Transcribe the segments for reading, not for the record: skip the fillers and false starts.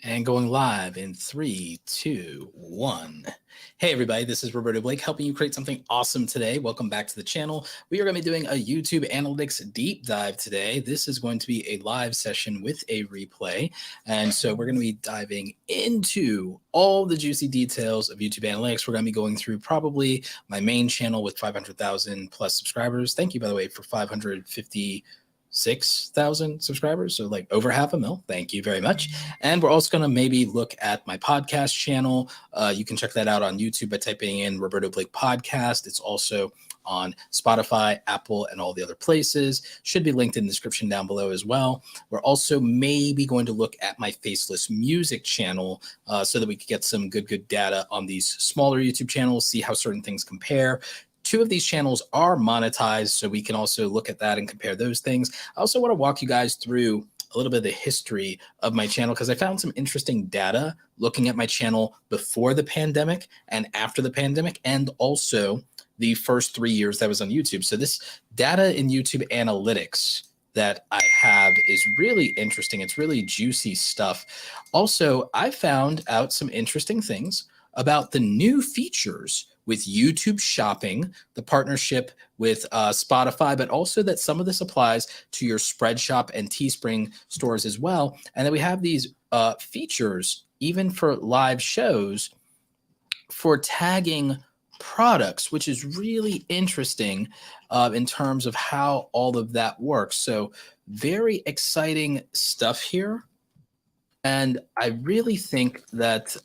And going live in 3, 2, 1. Hey, everybody, this is Roberto Blake helping you create something awesome today. Welcome back to the channel. We are going to be doing a YouTube analytics deep dive today. This is going to be a live session with a replay. And so we're going to be diving into all the juicy details of YouTube analytics. We're going to be going through probably my main channel with 500,000 plus subscribers. Thank you, by the way, for 556,000 subscribers, so like over 500,000. Thank you very much. And we're also going to maybe look at my podcast channel. You can check that out on YouTube by typing in Roberto Blake Podcast. It's also on Spotify, Apple, and all the other places. Should be linked in the description down below as well. We're also maybe going to look at my Faceless Music channel so that we can get some good data on these smaller YouTube channels, see how certain things compare. Two of these channels are monetized, so we can also look at that and compare those things. I also want to walk you guys through a little bit of the history of my channel because I found some interesting data looking at my channel before the pandemic and after the pandemic, and also the first 3 years that I was on YouTube. So this data in YouTube analytics that I have is really interesting. It's really juicy stuff. Also, I found out some interesting things about the new features with YouTube Shopping, the partnership with Spotify, but also that some of this applies to your Spreadshop and Teespring stores as well. And then we have these features, even for live shows, for tagging products, which is really interesting in terms of how all of that works. So very exciting stuff here. And I really think that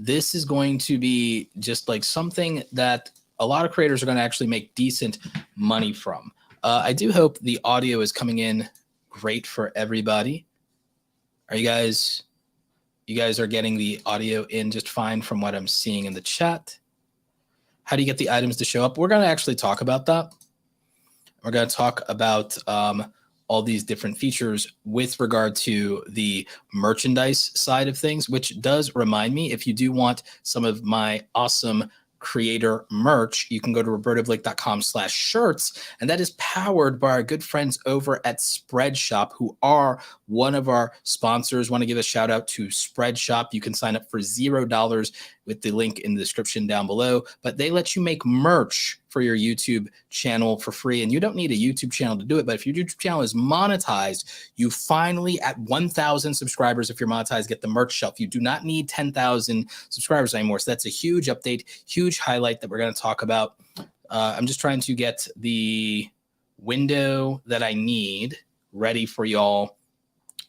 this is going to be just like something that a lot of creators are going to actually make decent money from. I do hope the audio is coming in great for everybody. Are you guys are getting the audio in just fine from what I'm seeing in the chat? How do you get the items to show up? We're going to actually talk about that. We're going to talk about all these different features with regard to the merchandise side of things, which does remind me, if you do want some of my awesome creator merch, you can go to robertoblake.com/shirts, and that is powered by our good friends over at Spreadshop, who are one of our sponsors. Want to give a shout out to Spreadshop. You can sign up for $0 with the link in the description down below, but they let you make merch for your YouTube channel for free. And you don't need a YouTube channel to do it, but if your YouTube channel is monetized, you finally at 1,000 subscribers, if you're monetized, get the merch shelf. You do not need 10,000 subscribers anymore. So that's a huge update, huge highlight that we're going to talk about. I'm just trying to get the window that I need ready for y'all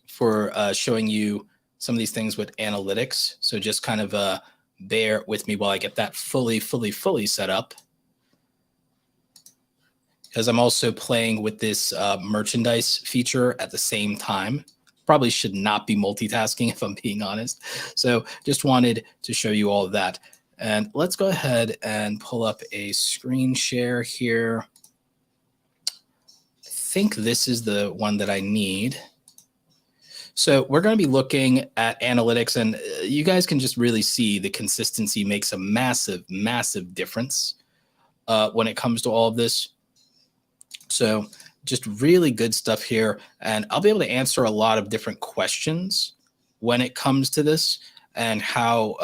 for showing you some of these things with analytics. So just kind of bear with me while I get that fully set up, because I'm also playing with this merchandise feature at the same time. Probably should not be multitasking if I'm being honest. So just wanted to show you all of that. And let's go ahead and pull up a screen share here. I think this is the one that I need. So we're going to be looking at analytics, and you guys can just really see the consistency makes a massive difference when it comes to all of this. So just really good stuff here. And I'll be able to answer a lot of different questions when it comes to this and how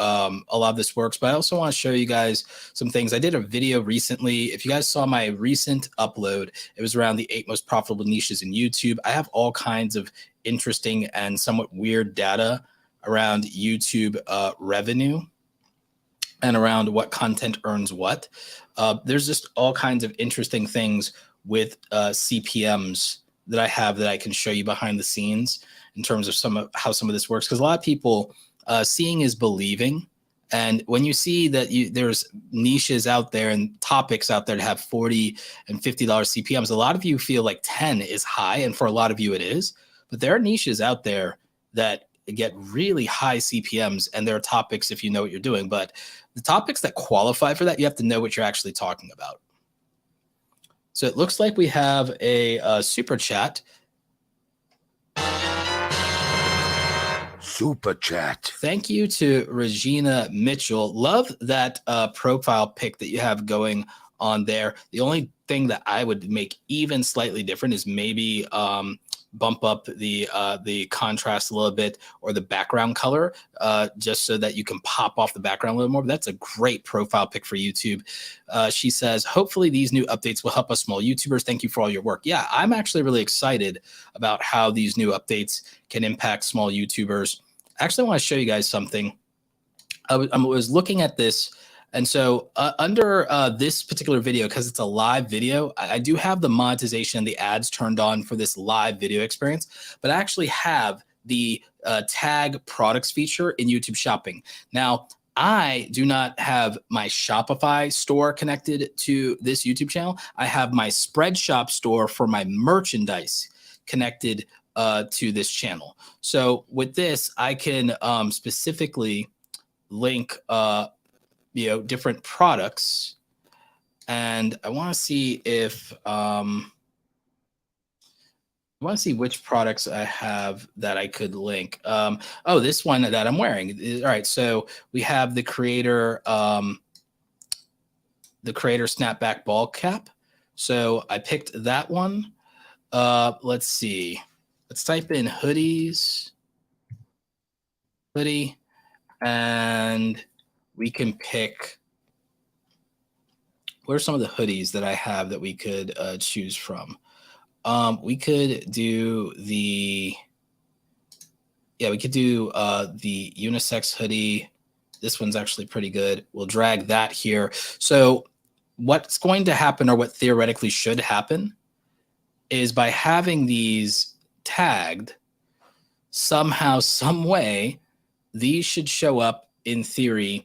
a lot of this works. But I also want to show you guys some things. I did a video recently. If you guys saw my recent upload, it was around the 8 most profitable niches in YouTube. I have all kinds of interesting and somewhat weird data around YouTube revenue and around what content earns what. There's just all kinds of interesting things with CPMs that I have that I can show you behind the scenes in terms of how some of this works. Because a lot of people, seeing is believing. And when you see that there's niches out there and topics out there that have $40 and $50 CPMs, a lot of you feel like 10 is high. And for a lot of you it is. But there are niches out there that get really high CPMs, and there are topics if you know what you're doing. But the topics that qualify for that, you have to know what you're actually talking about. So it looks like we have a super chat. Super chat. Thank you to Regina Mitchell. Love that profile pic that you have going on there. The only thing that I would make even slightly different is maybe bump up the contrast a little bit, or the background color, just so that you can pop off the background a little more. But that's a great profile pic for YouTube. She says, hopefully these new updates will help us small YouTubers. Thank you for all your work. Yeah, I'm actually really excited about how these new updates can impact small YouTubers. Actually, I want to show you guys something. I was looking at this. And so under this particular video, because it's a live video, I do have the monetization and the ads turned on for this live video experience, but I actually have the tag products feature in YouTube Shopping. Now, I do not have my Shopify store connected to this YouTube channel. I have my Spreadshop store for my merchandise connected to this channel. So with this, I can specifically link different products, and I want to see if I want to see which products I have that I could link. Oh, this one that I'm wearing. All right, so we have the creator snapback ball cap. So I picked that one. Let's see. Let's type in hoodies, hoodie, and we can pick, what are some of the hoodies that I have that we could choose from? We could do the unisex hoodie. This one's actually pretty good. We'll drag that here. So what's going to happen, or what theoretically should happen, is by having these tagged somehow, some way, these should show up in theory,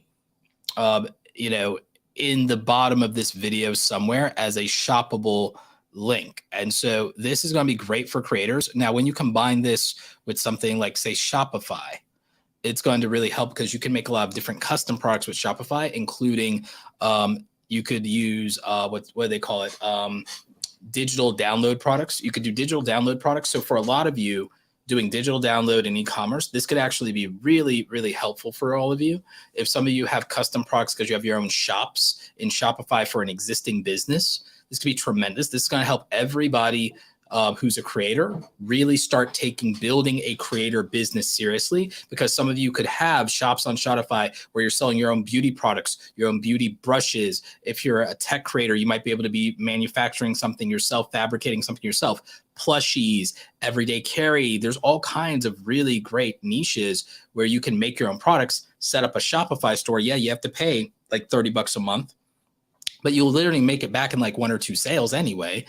in the bottom of this video somewhere as a shoppable link. And so this is going to be great for creators. Now, when you combine this with something like, say, Shopify, it's going to really help, because you can make a lot of different custom products with Shopify, including you could use what do they call it? Digital download products. You could do digital download products. So for a lot of you doing digital download and e-commerce, this could actually be really, really helpful for all of you. If some of you have custom products because you have your own shops in Shopify for an existing business, this could be tremendous. This is going to help everybody who's a creator really start building a creator business seriously, because some of you could have shops on Shopify where you're selling your own beauty products, your own beauty brushes. If you're a tech creator, you might be able to be manufacturing something yourself, fabricating something yourself, plushies, everyday carry. There's all kinds of really great niches where you can make your own products, set up a Shopify store. Yeah, you have to pay like $30 a month, but you'll literally make it back in like 1 or 2 sales anyway.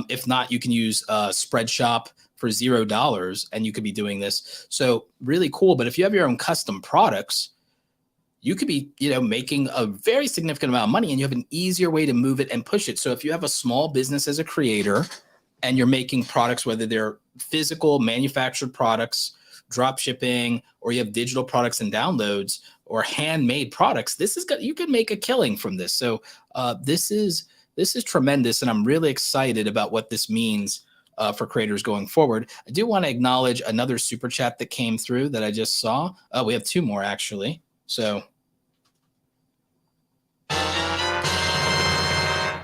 If not, you can use Spreadshop for $0, and you could be doing this. So really cool. But if you have your own custom products, you could be, making a very significant amount of money, and you have an easier way to move it and push it. So if you have a small business as a creator and you're making products, whether they're physical manufactured products, drop shipping, or you have digital products and downloads, or handmade products, you can make a killing from this. So this is tremendous, and I'm really excited about what this means for creators going forward. I do want to acknowledge another super chat that came through that I just saw. We have 2 more actually. So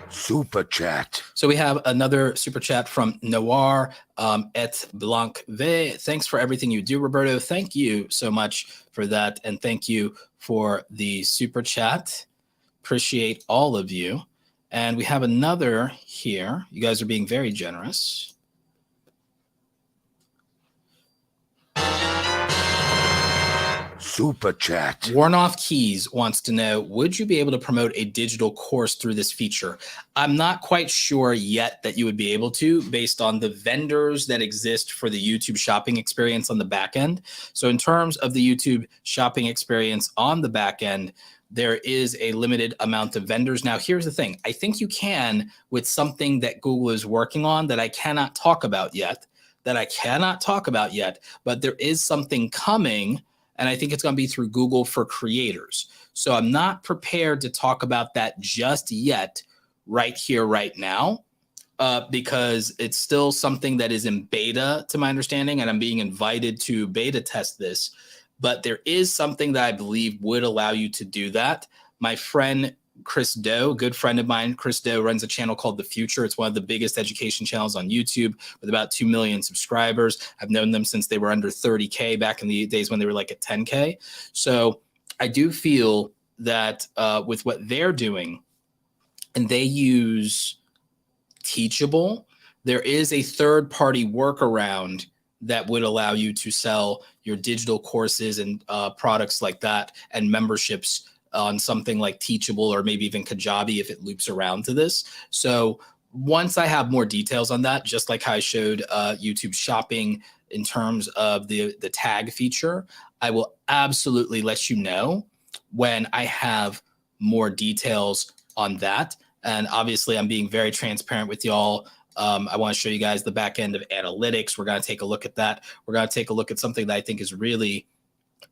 super chat. So we have another super chat from Noir et Blanc V. Thanks for everything you do, Roberto. Thank you so much for that, and thank you for the super chat. Appreciate all of you. And we have another here. You guys are being very generous. Super chat. Warnoff Keys wants to know, would you be able to promote a digital course through this feature? I'm not quite sure yet that you would be able to, based on the vendors that exist for the YouTube shopping experience on the back end. So in terms of the YouTube shopping experience on the back end, there is a limited amount of vendors. Now, here's the thing. I think you can with something that Google is working on that I cannot talk about yet, but there is something coming, and I think it's going to be through Google for creators. So I'm not prepared to talk about that just yet, right here, right now, because it's still something that is in beta, to my understanding, and I'm being invited to beta test this. But there is something that I believe would allow you to do that. My friend Chris Doe, good friend of mine. Chris Doe runs a channel called The Future. It's one of the biggest education channels on YouTube with about 2 million subscribers. I've known them since they were under 30K back in the days when they were like at 10K. So I do feel that with what they're doing, and they use Teachable, there is a third-party workaround that would allow you to sell your digital courses and products like that and memberships on something like Teachable or maybe even Kajabi if it loops around to this. So once I have more details on that, just like how I showed YouTube shopping in terms of the tag feature, I will absolutely let you know when I have more details on that. And obviously I'm being very transparent with y'all. I want to show you guys the back end of analytics. We're going to take a look at that. We're going to take a look at something that I think is really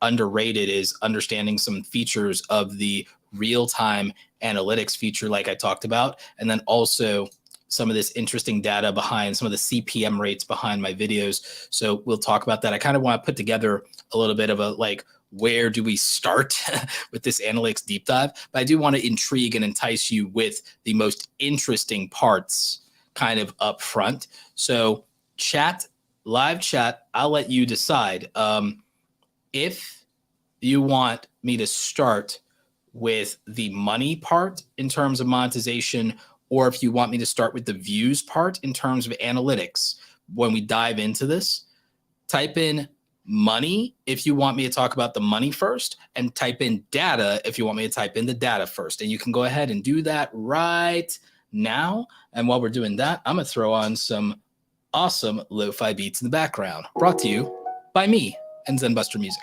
underrated, is understanding some features of the real-time analytics feature like I talked about. And then also some of this interesting data behind some of the CPM rates behind my videos. So we'll talk about that. I kind of want to put together a little bit of a like, where do we start with this analytics deep dive? But I do want to intrigue and entice you with the most interesting parts kind of up front. So chat, live chat, I'll let you decide. If you want me to start with the money part in terms of monetization, or if you want me to start with the views part in terms of analytics, when we dive into this, type in money if you want me to talk about the money first, and type in data if you want me to type in the data first. And you can go ahead and do that right now. And while we're doing that, I'm going to throw on some awesome lo-fi beats in the background, brought to you by me and Zenbuster Music.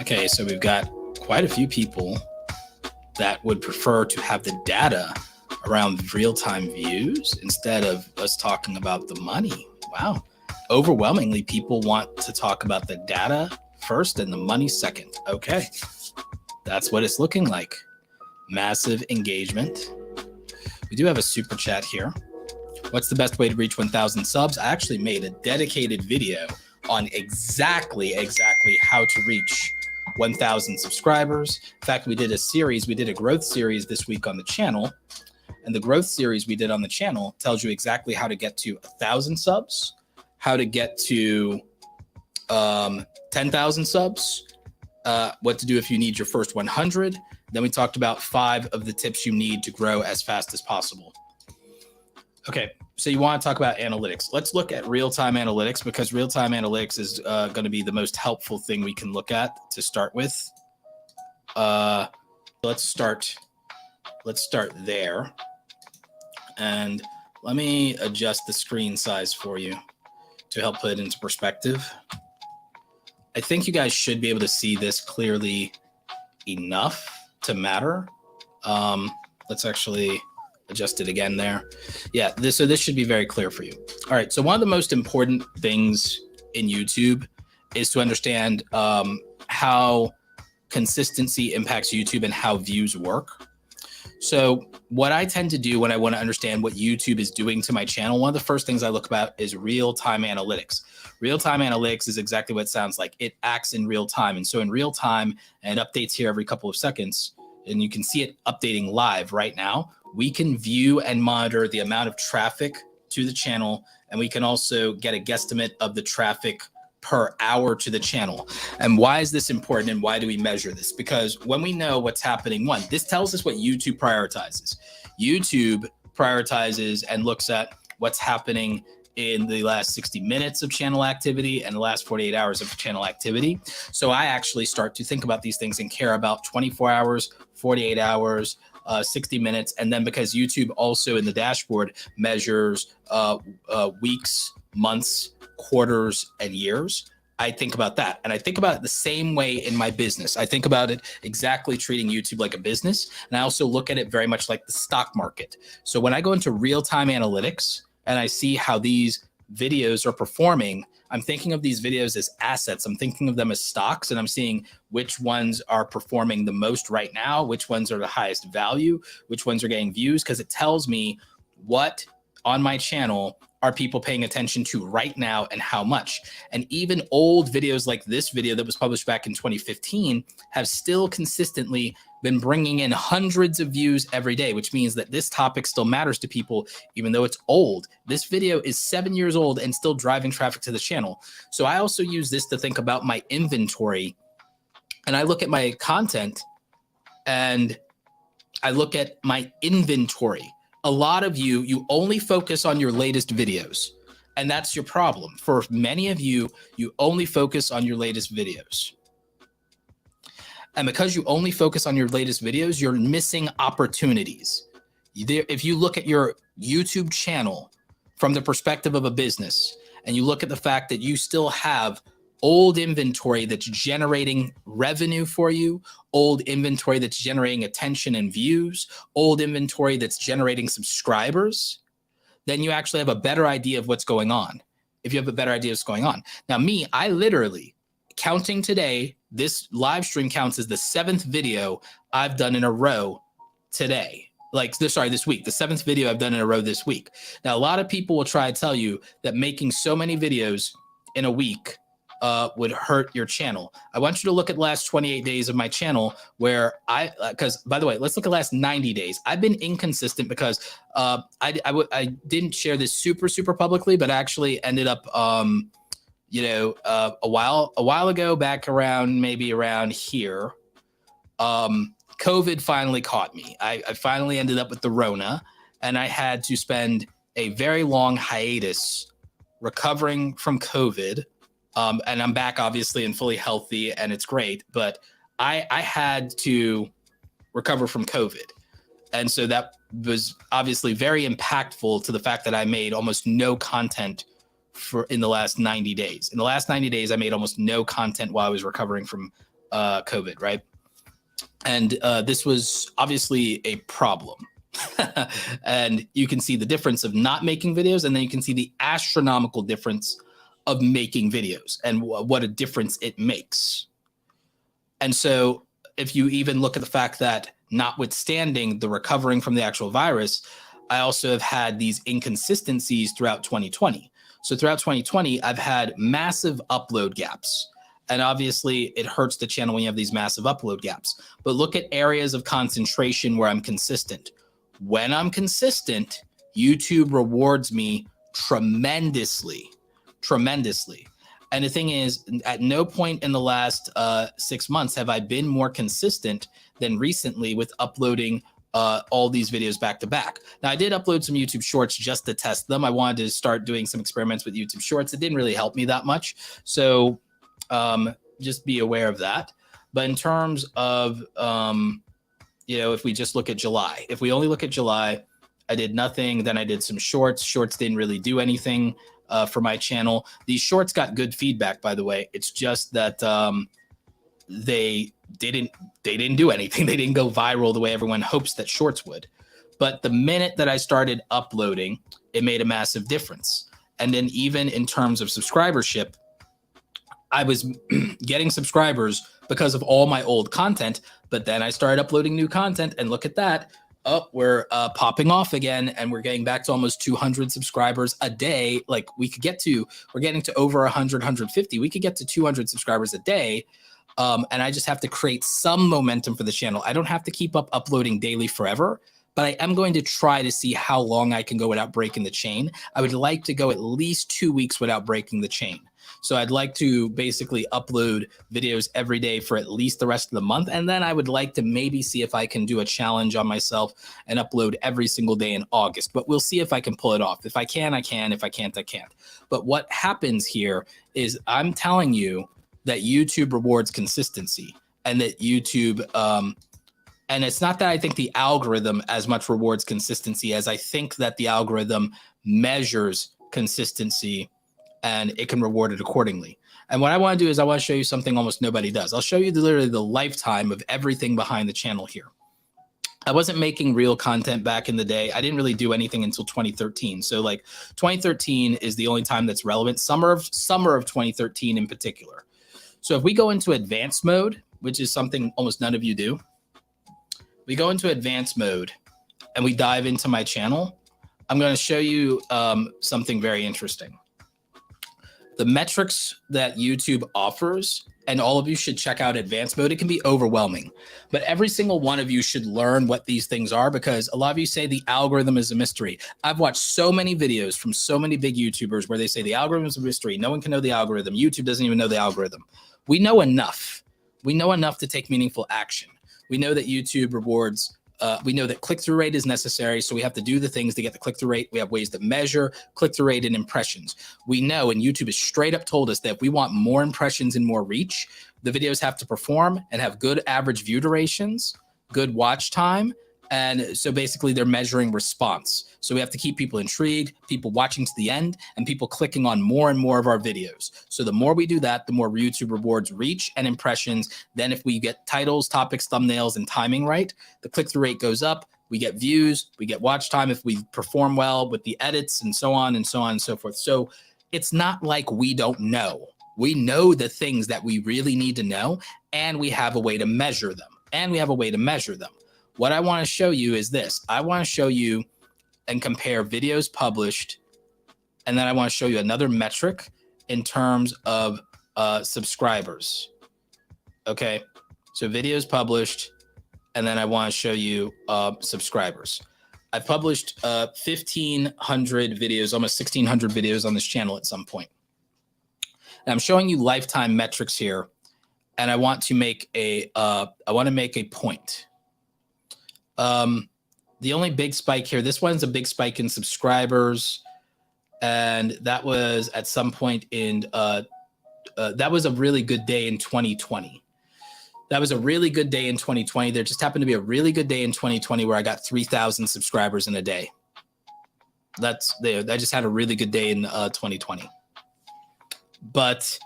Okay, so we've got quite a few people that would prefer to have the data around real-time views instead of us talking about the money. Wow. Overwhelmingly, people want to talk about the data first and the money second. Okay. That's what it's looking like. Massive engagement. We do have a super chat here. What's the best way to reach 1,000 subs? I actually made a dedicated video on exactly how to reach 1,000 subscribers. In fact, we did a growth series this week on the channel. And the growth series we did on the channel tells you exactly how to get to 1,000 subs, how to get to 10,000 subs, what to do if you need your first 100. Then we talked about 5 of the tips you need to grow as fast as possible. Okay, so you want to talk about analytics. Let's look at real-time analytics, because real-time analytics is going to be the most helpful thing we can look at to start with. Let's start there. And let me adjust the screen size for you to help put it into perspective. I think you guys should be able to see this clearly enough to matter. Let's actually adjust it again there. Yeah, so this should be very clear for you. All right, so one of the most important things in YouTube is to understand how consistency impacts YouTube and how views work. So what I tend to do when I want to understand what YouTube is doing to my channel, one of the first things I look about is real-time analytics. Real-time analytics is exactly what it sounds like. It acts in real time. And so in real time, and it updates here every couple of seconds, and you can see it updating live right now, we can view and monitor the amount of traffic to the channel, and we can also get a guesstimate of the traffic per hour to the channel. And why is this important, and why do we measure this? Because when we know what's happening, one, this tells us what YouTube prioritizes. YouTube prioritizes and looks at what's happening in the last 60 minutes of channel activity and the last 48 hours of channel activity. So I actually start to think about these things and care about 24 hours, 48 hours, 60 minutes. And then because YouTube also in the dashboard measures weeks, months, quarters, and years, I think about that. And I think about it the same way in my business. I think about it exactly treating YouTube like a business. And I also look at it very much like the stock market. So when I go into real-time analytics and I see how these videos are performing, I'm thinking of these videos as assets. I'm thinking of them as stocks, and I'm seeing which ones are performing the most right now, which ones are the highest value, which ones are getting views, because it tells me what on my channel are people paying attention to right now and how much. And even old videos like this video that was published back in 2015 have still consistently been bringing in hundreds of views every day, which means that this topic still matters to people, even though it's old. This video is 7 years old and still driving traffic to the channel. So I also use this to think about my inventory. And I look at my content and I look at my inventory. A lot of you only focus on your latest videos, and that's your problem. For many of you, you only focus on your latest videos. And because you only focus on your latest videos, you're missing opportunities. If you look at your YouTube channel from the perspective of a business, and you look at the fact that you still have old inventory that's generating revenue for you, old inventory that's generating attention and views, old inventory that's generating subscribers, then you actually have a better idea of what's going on. If you have a better idea of what's going on. Now, me, I literally, counting today, this live stream counts as the 7th video I've done in a row today. This week, the 7th video I've done in a row this week. Now, a lot of people will try to tell you that making so many videos in a week would hurt your channel. I want you to look at the last 28 days of my channel where because by the way, let's look at the last 90 days. I've been inconsistent because I didn't share this super publicly, but I actually ended up, a while ago, back around, maybe around here, COVID finally caught me. I finally ended up with the Rona, and I had to spend a very long hiatus recovering from COVID. And I'm back, obviously, and fully healthy, and it's great. But I had to recover from COVID. And so that was obviously very impactful to the fact that I made almost no content in the last 90 days. In the last 90 days, I made almost no content while I was recovering from COVID, right? And this was obviously a problem. And you can see the difference of not making videos, and then you can see the astronomical difference of making videos and what a difference it makes. And so if you even look at the fact that notwithstanding the recovering from the actual virus, I also have had these inconsistencies throughout 2020. So throughout 2020, I've had massive upload gaps. And obviously it hurts the channel when you have these massive upload gaps. But look at areas of concentration where I'm consistent. When I'm consistent, YouTube rewards me tremendously. And the thing is, at no point in the last 6 months have I been more consistent than recently with uploading all these videos back to back. Now, I did upload some YouTube shorts just to test them. I wanted to start doing some experiments with YouTube shorts. It didn't really help me that much. So just be aware of that. But in terms of, if we just look at July, if we only look at July, I did nothing. Then I did some shorts. Shorts didn't really do anything for my channel. These shorts got good feedback, by the way. It's just that they didn't do anything. They didn't go viral the way everyone hopes that shorts would. But the minute that I started uploading, it made a massive difference. And then even in terms of subscribership, I was getting subscribers because of all my old content. But then I started uploading new content, and look at that. Oh, we're popping off again, and we're getting back to almost 200 subscribers a day. Like we're getting to over 100, 150. We could get to 200 subscribers a day. And I just have to create some momentum for the channel. I don't have to keep up uploading daily forever, but I am going to try to see how long I can go without breaking the chain. I would like to go at least 2 weeks without breaking the chain. So I'd like to basically upload videos every day for at least the rest of the month. And then I would like to maybe see if I can do a challenge on myself and upload every single day in August. But we'll see if I can pull it off. If I can, I can. If I can't, I can't. But what happens here is I'm telling you that YouTube rewards consistency, and that YouTube, and it's not that I think the algorithm as much rewards consistency as I think that the algorithm measures consistency and it can reward it accordingly. And what I want to do is I want to show you something almost nobody does. I'll show you literally the lifetime of everything behind the channel here. I wasn't making real content back in the day. I didn't really do anything until 2013. So like 2013 is the only time that's relevant. Summer of 2013 in particular. So if we go into advanced mode, which is something almost none of you do, we go into advanced mode and we dive into my channel. I'm going to show you something very interesting. The metrics that YouTube offers, and all of you should check out advanced mode. It can be overwhelming, but every single one of you should learn what these things are, because a lot of you say the algorithm is a mystery. I've watched so many videos from so many big YouTubers where they say the algorithm is a mystery. No one can know the algorithm. YouTube doesn't even know the algorithm. We know enough. We know enough to take meaningful action. We know that YouTube rewards. We know that click-through rate is necessary, so we have to do the things to get the click-through rate. We have ways to measure click-through rate and impressions. We know, and YouTube has straight up told us, that if we want more impressions and more reach, the videos have to perform and have good average view durations, good watch time, and so basically they're measuring response. So we have to keep people intrigued, people watching to the end, and people clicking on more and more of our videos. So the more we do that, the more YouTube rewards reach and impressions. Then if we get titles, topics, thumbnails, and timing right, the click-through rate goes up. We get views, we get watch time if we perform well with the edits, and so on and so on and so forth. So it's not like we don't know. We know the things that we really need to know, and we have a way to measure them. What I want to show you is this. I want to show you and compare videos published, and then I want to show you another metric in terms of subscribers. Okay, so videos published, and then I want to show you subscribers. I've published 1,500 videos, almost 1,600 videos on this channel at some point. And I'm showing you lifetime metrics here, and I want to make a point. The only big spike here, this one's a big spike in subscribers, and that was at some point in that was a really good day in 2020. That was a really good day in 2020. There just happened to be a really good day in 2020 where I got 3,000 subscribers in a day. That's there. I just had a really good day in 2020. But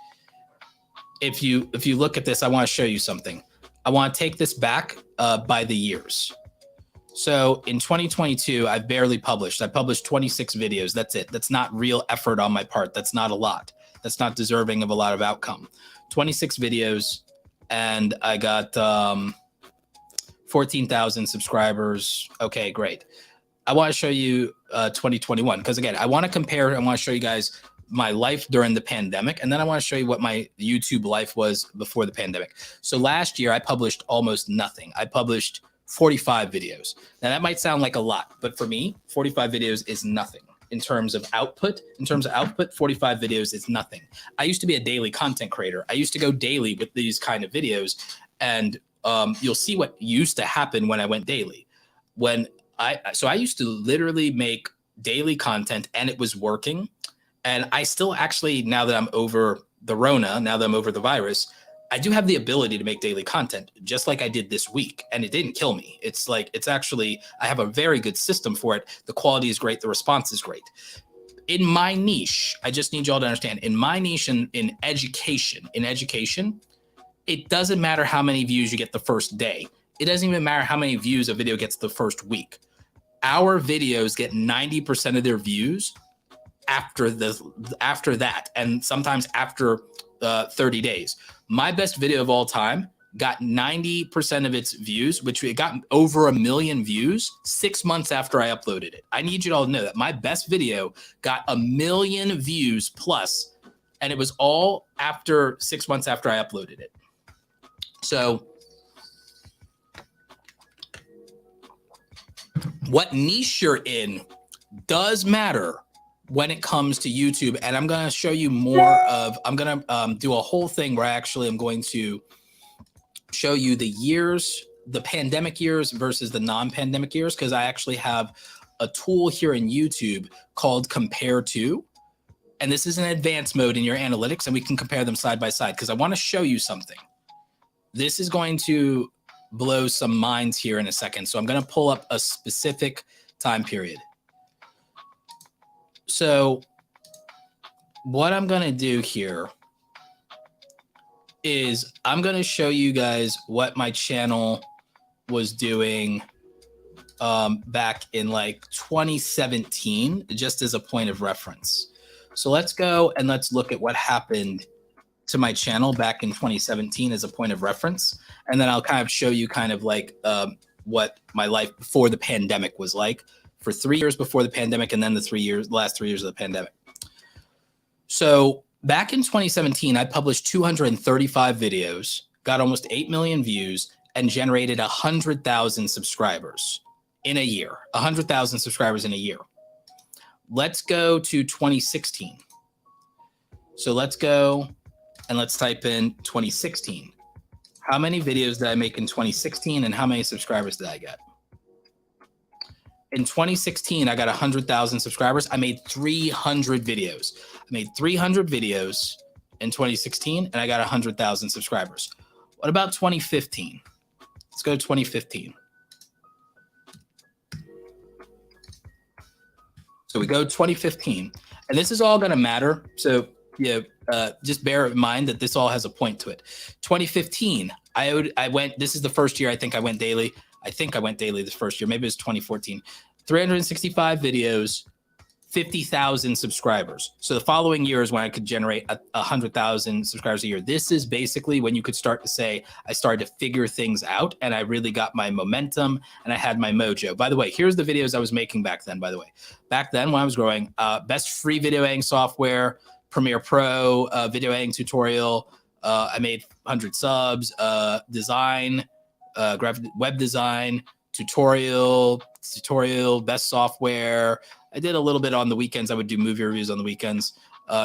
if you look at this, I want to show you something. I want to take this back by the years. So in 2022, I've barely published. I published 26 videos. That's it. That's not real effort on my part. That's not a lot. That's not deserving of a lot of outcome. 26 videos, and I got 14,000 subscribers. Okay, great. I want to show you 2021, because again, I want to compare. I want to show you guys my life during the pandemic, and then I want to show you what my YouTube life was before the pandemic. So last year, I published almost nothing. I published 45 videos. Now that might sound like a lot, but for me, 45 videos is nothing in terms of output. 45 videos is nothing. I used to be a daily content creator. I used to go daily with these kind of videos, and you'll see what used to happen when I went daily. I used to literally make daily content, and it was working. And I still actually, now that I'm over the Rona, now that I'm over the virus, I do have the ability to make daily content, just like I did this week, and it didn't kill me. It's actually, I have a very good system for it. The quality is great. The response is great. In my niche, I just need y'all to understand, in my niche in education, it doesn't matter how many views you get the first day. It doesn't even matter how many views a video gets the first week. Our videos get 90% of their views after that, and sometimes after 30 days. My best video of all time got 90% of its views, which it got over 1 million views 6 months after I uploaded it. I need you all to know that my best video got 1 million views plus, and it was all after 6 months after I uploaded it. So what niche you're in does matter when it comes to YouTube. And I'm going to show you more of, I'm going to do a whole thing where actually I'm going to show you the years, the pandemic years versus the non-pandemic years, because I actually have a tool here in YouTube called Compare To. And this is an advanced mode in your analytics, and we can compare them side by side because I want to show you something. This is going to blow some minds here in a second. So I'm going to pull up a specific time period. So what I'm going to do here is I'm going to show you guys what my channel was doing back in like 2017, just as a point of reference. So let's go and let's look at what happened to my channel back in 2017 as a point of reference. And then I'll kind of show you kind of like what my life before the pandemic was like for 3 years before the pandemic, and then the last 3 years of the pandemic. So back in 2017, I published 235 videos, got almost 8 million views, and generated 100,000 subscribers in a year. 100,000 subscribers in a year. Let's go to 2016. So let's go and let's type in 2016. How many videos did I make in 2016 and how many subscribers did I get? In 2016, I got 100,000 subscribers. I made 300 videos. I made 300 videos in 2016 and I got 100,000 subscribers. What about 2015? Let's go to 2015. So we go 2015, and this is all going to matter. So just bear in mind that this all has a point to it. 2015, I went. This is the first year I think I went daily. I think I went daily this first year. Maybe it was 2014. 365 videos, 50,000 subscribers. So the following year is when I could generate 100,000 subscribers a year. This is basically when you could start to say, I started to figure things out and I really got my momentum and I had my mojo. By the way, here's the videos I was making back then, by the way. Back then when I was growing, best free video editing software, Premiere Pro, video editing tutorial. I made 100 subs, design, graphic web design, tutorial, best software. I did a little bit on the weekends. I would do movie reviews on the weekends.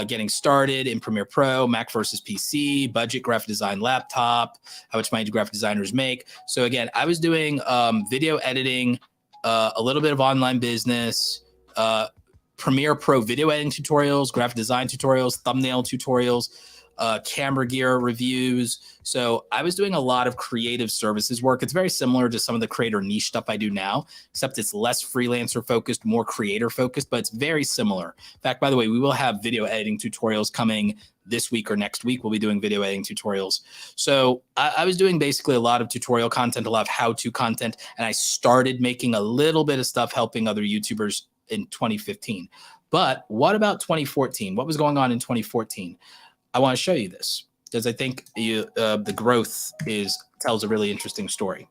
Getting started in Premiere Pro, Mac versus PC, budget graphic design laptop, how much money do graphic designers make? So again, I was doing video editing, a little bit of online business, Premiere Pro video editing tutorials, graphic design tutorials, thumbnail tutorials, camera gear reviews. So I was doing a lot of creative services work. It's very similar to some of the creator niche stuff I do now, except it's less freelancer focused, more creator focused, but it's very similar. In fact, by the way, we will have video editing tutorials coming this week or next week. We'll be doing video editing tutorials. So I was doing basically a lot of tutorial content, a lot of how-to content, and I started making a little bit of stuff helping other YouTubers in 2015. But what about 2014? What was going on in 2014? I want to show you this because I think the growth tells a really interesting story.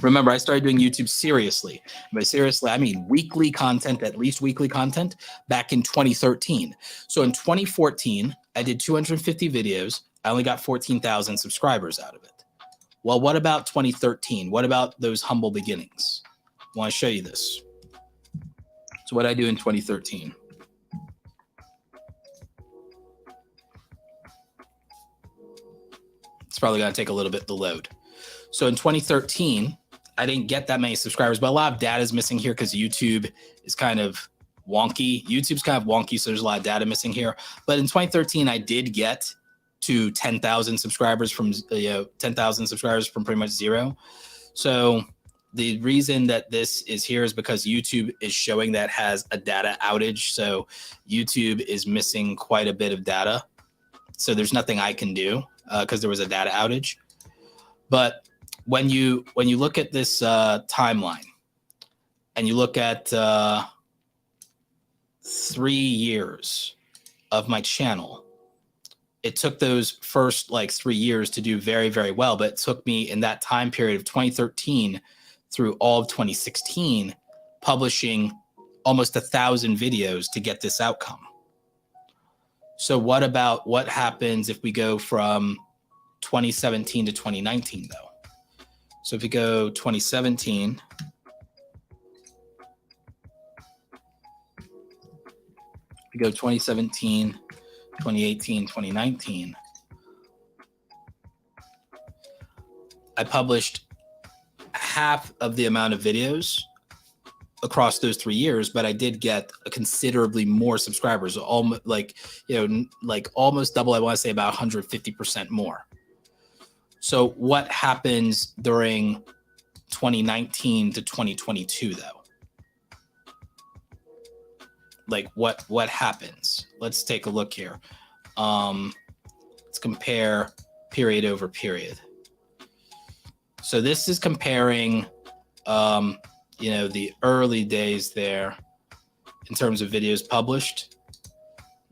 Remember, I started doing YouTube seriously. By seriously, I mean weekly content, at least weekly content, back in 2013. So in 2014, I did 250 videos. I only got 14,000 subscribers out of it. Well, what about 2013? What about those humble beginnings? I want to show you this. So what did I do in 2013? It's probably going to take a little bit to load. So in 2013, I didn't get that many subscribers, but a lot of data is missing here because YouTube is kind of wonky. YouTube's kind of wonky, so there's a lot of data missing here. But in 2013, I did get to 10,000 subscribers from 10,000 subscribers from pretty much zero. So the reason that this is here is because YouTube is showing that has a data outage. So YouTube is missing quite a bit of data. So there's nothing I can do because there was a data outage. But when you look at this timeline and you look at 3 years of my channel, it took those first 3 years to do very, very well. But it took me in that time period of 2013 through all of 2016, publishing almost 1,000 videos to get this outcome. So what happens if we go from 2017 to 2019 though? So if we go 2017, we go 2017, 2018, 2019, I published half of the amount of videos across those 3 years, but I did get a considerably more subscribers, almost almost double. I want to say about 150% more. So what happens during 2019 to 2022 though? What happens? Let's take a look here. Let's compare period over period. So this is comparing the early days there in terms of videos published,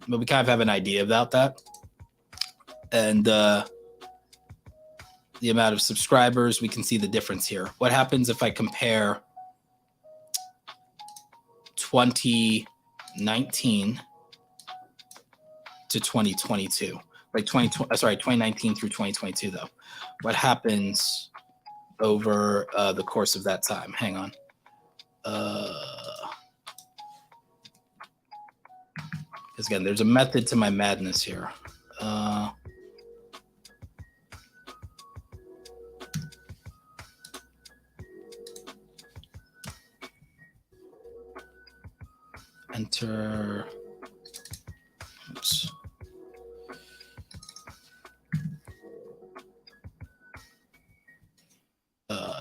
but we kind of have an idea about that. And the amount of subscribers, we can see the difference here. What happens if I compare 2019 to 2022, like 2019 through 2022 though. What happens over the course of that time? Hang on. Because again, there's a method to my madness here. Enter. Oops.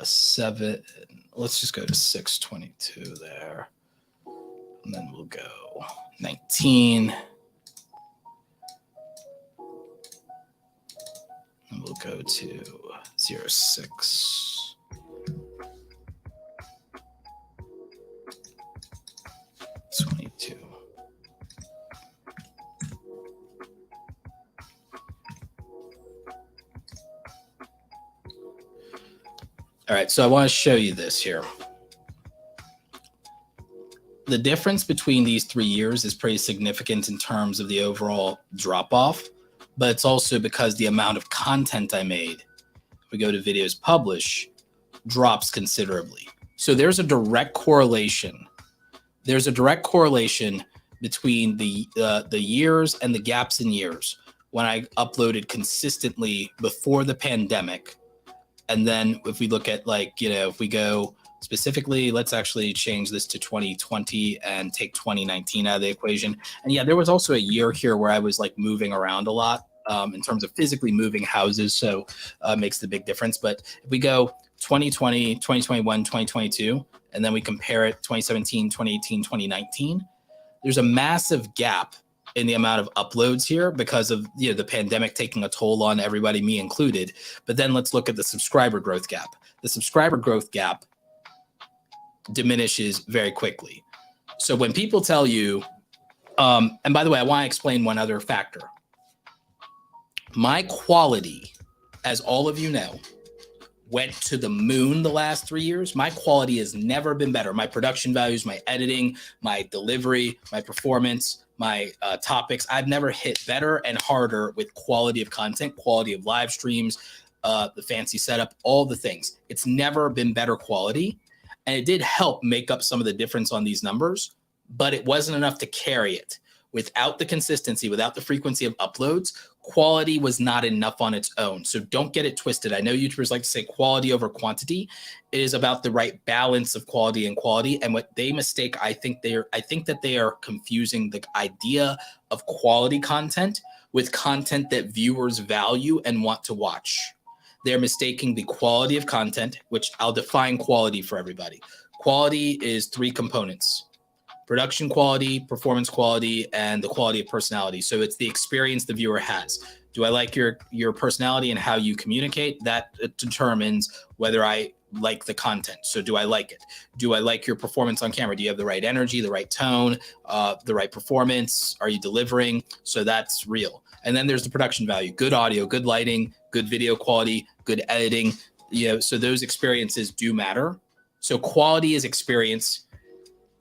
Seven. Let's just go to 622 there, and then we'll go 19. And we'll go to 06. All right, so I want to show you this here. The difference between these 3 years is pretty significant in terms of the overall drop-off, but it's also because the amount of content I made, if we go to videos publish, drops considerably. So there's a direct correlation. There's a direct correlation between the years and the gaps in years when I uploaded consistently before the pandemic. And then if we look at if we go specifically, let's actually change this to 2020 and take 2019 out of the equation. And yeah, there was also a year here where I was moving around a lot in terms of physically moving houses. So makes the big difference. But if we go 2020, 2021, 2022, and then we compare it 2017, 2018, 2019, there's a massive gap in the amount of uploads here because of the pandemic taking a toll on everybody, me included. But then let's look at the subscriber growth gap. The subscriber growth gap diminishes very quickly. So when people tell you, and by the way, I want to explain one other factor. My quality, as all of you know, went to the moon the last 3 years. My quality has never been better. My production values, my editing, my delivery, my performance, my topics, I've never hit better and harder with quality of content, quality of live streams, the fancy setup, all the things. It's never been better quality. And it did help make up some of the difference on these numbers, but it wasn't enough to carry it. Without the consistency, without the frequency of uploads, quality was not enough on its own. So don't get it twisted. I know YouTubers like to say quality over quantity. It is about the right balance of quality and quality. And what they mistake, I think that they are confusing the idea of quality content with content that viewers value and want to watch. They're mistaking the quality of content, which I'll define quality for everybody. Quality is 3 components: production quality, performance quality, and the quality of personality. So it's the experience the viewer has. Do I like your personality and how you communicate? That determines whether I like the content. So do I like it? Do I like your performance on camera? Do you have the right energy, the right tone, the right performance? Are you delivering? So that's real. And then there's the production value: good audio, good lighting, good video quality, good editing. So those experiences do matter. So quality is experience,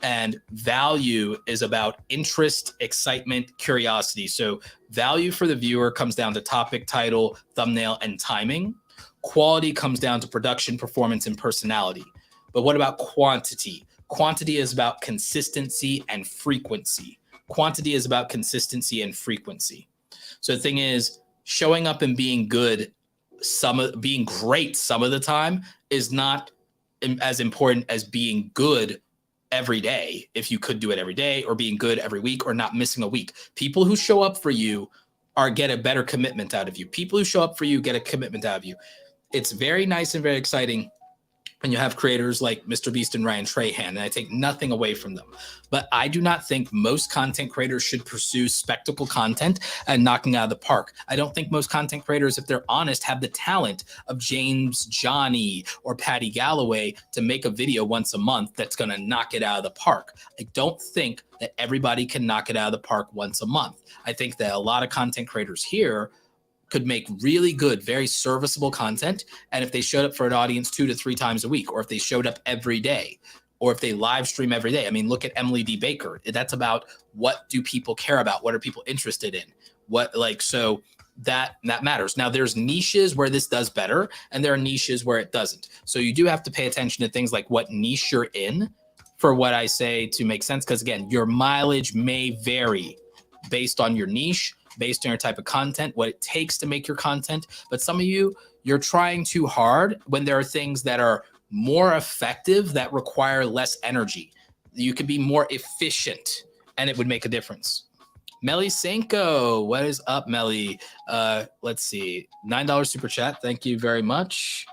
and value is about interest, excitement, curiosity. So value for the viewer comes down to topic, title, thumbnail, and timing. Quality comes down to production, performance, and personality. But what about quantity? Quantity is about consistency and frequency. Quantity is about consistency and frequency. So the thing is, showing up and being good, being great some of the time is not as important as being good every day, if you could do it every day, or being good every week, or not missing a week. People who show up for you get a better commitment out of you. People who show up for you get a commitment out of you. It's very nice and very exciting when you have creators like Mr. Beast and Ryan Trahan, and I take nothing away from them. But I do not think most content creators should pursue spectacle content and knocking out of the park. I don't think most content creators, if they're honest, have the talent of James Johnny or Patty Galloway to make a video once a month that's going to knock it out of the park. I don't think that everybody can knock it out of the park once a month. I think that a lot of content creators here could make really good, very serviceable content. And if they showed up for an audience 2 to 3 times a week, or if they showed up every day, or if they live stream every day. I mean, look at Emily D. Baker. That's about what do people care about? What are people interested in? So that matters. Now, there's niches where this does better, and there are niches where it doesn't. So you do have to pay attention to things like what niche you're in for what I say to make sense. Because again, your mileage may vary based on your niche, based on your type of content, what it takes to make your content. But some of you're trying too hard when there are things that are more effective that require less energy. You could be more efficient and it would make a difference. Melly Senko, what is up, Melly? Let's see, $9 super chat. Thank you very much.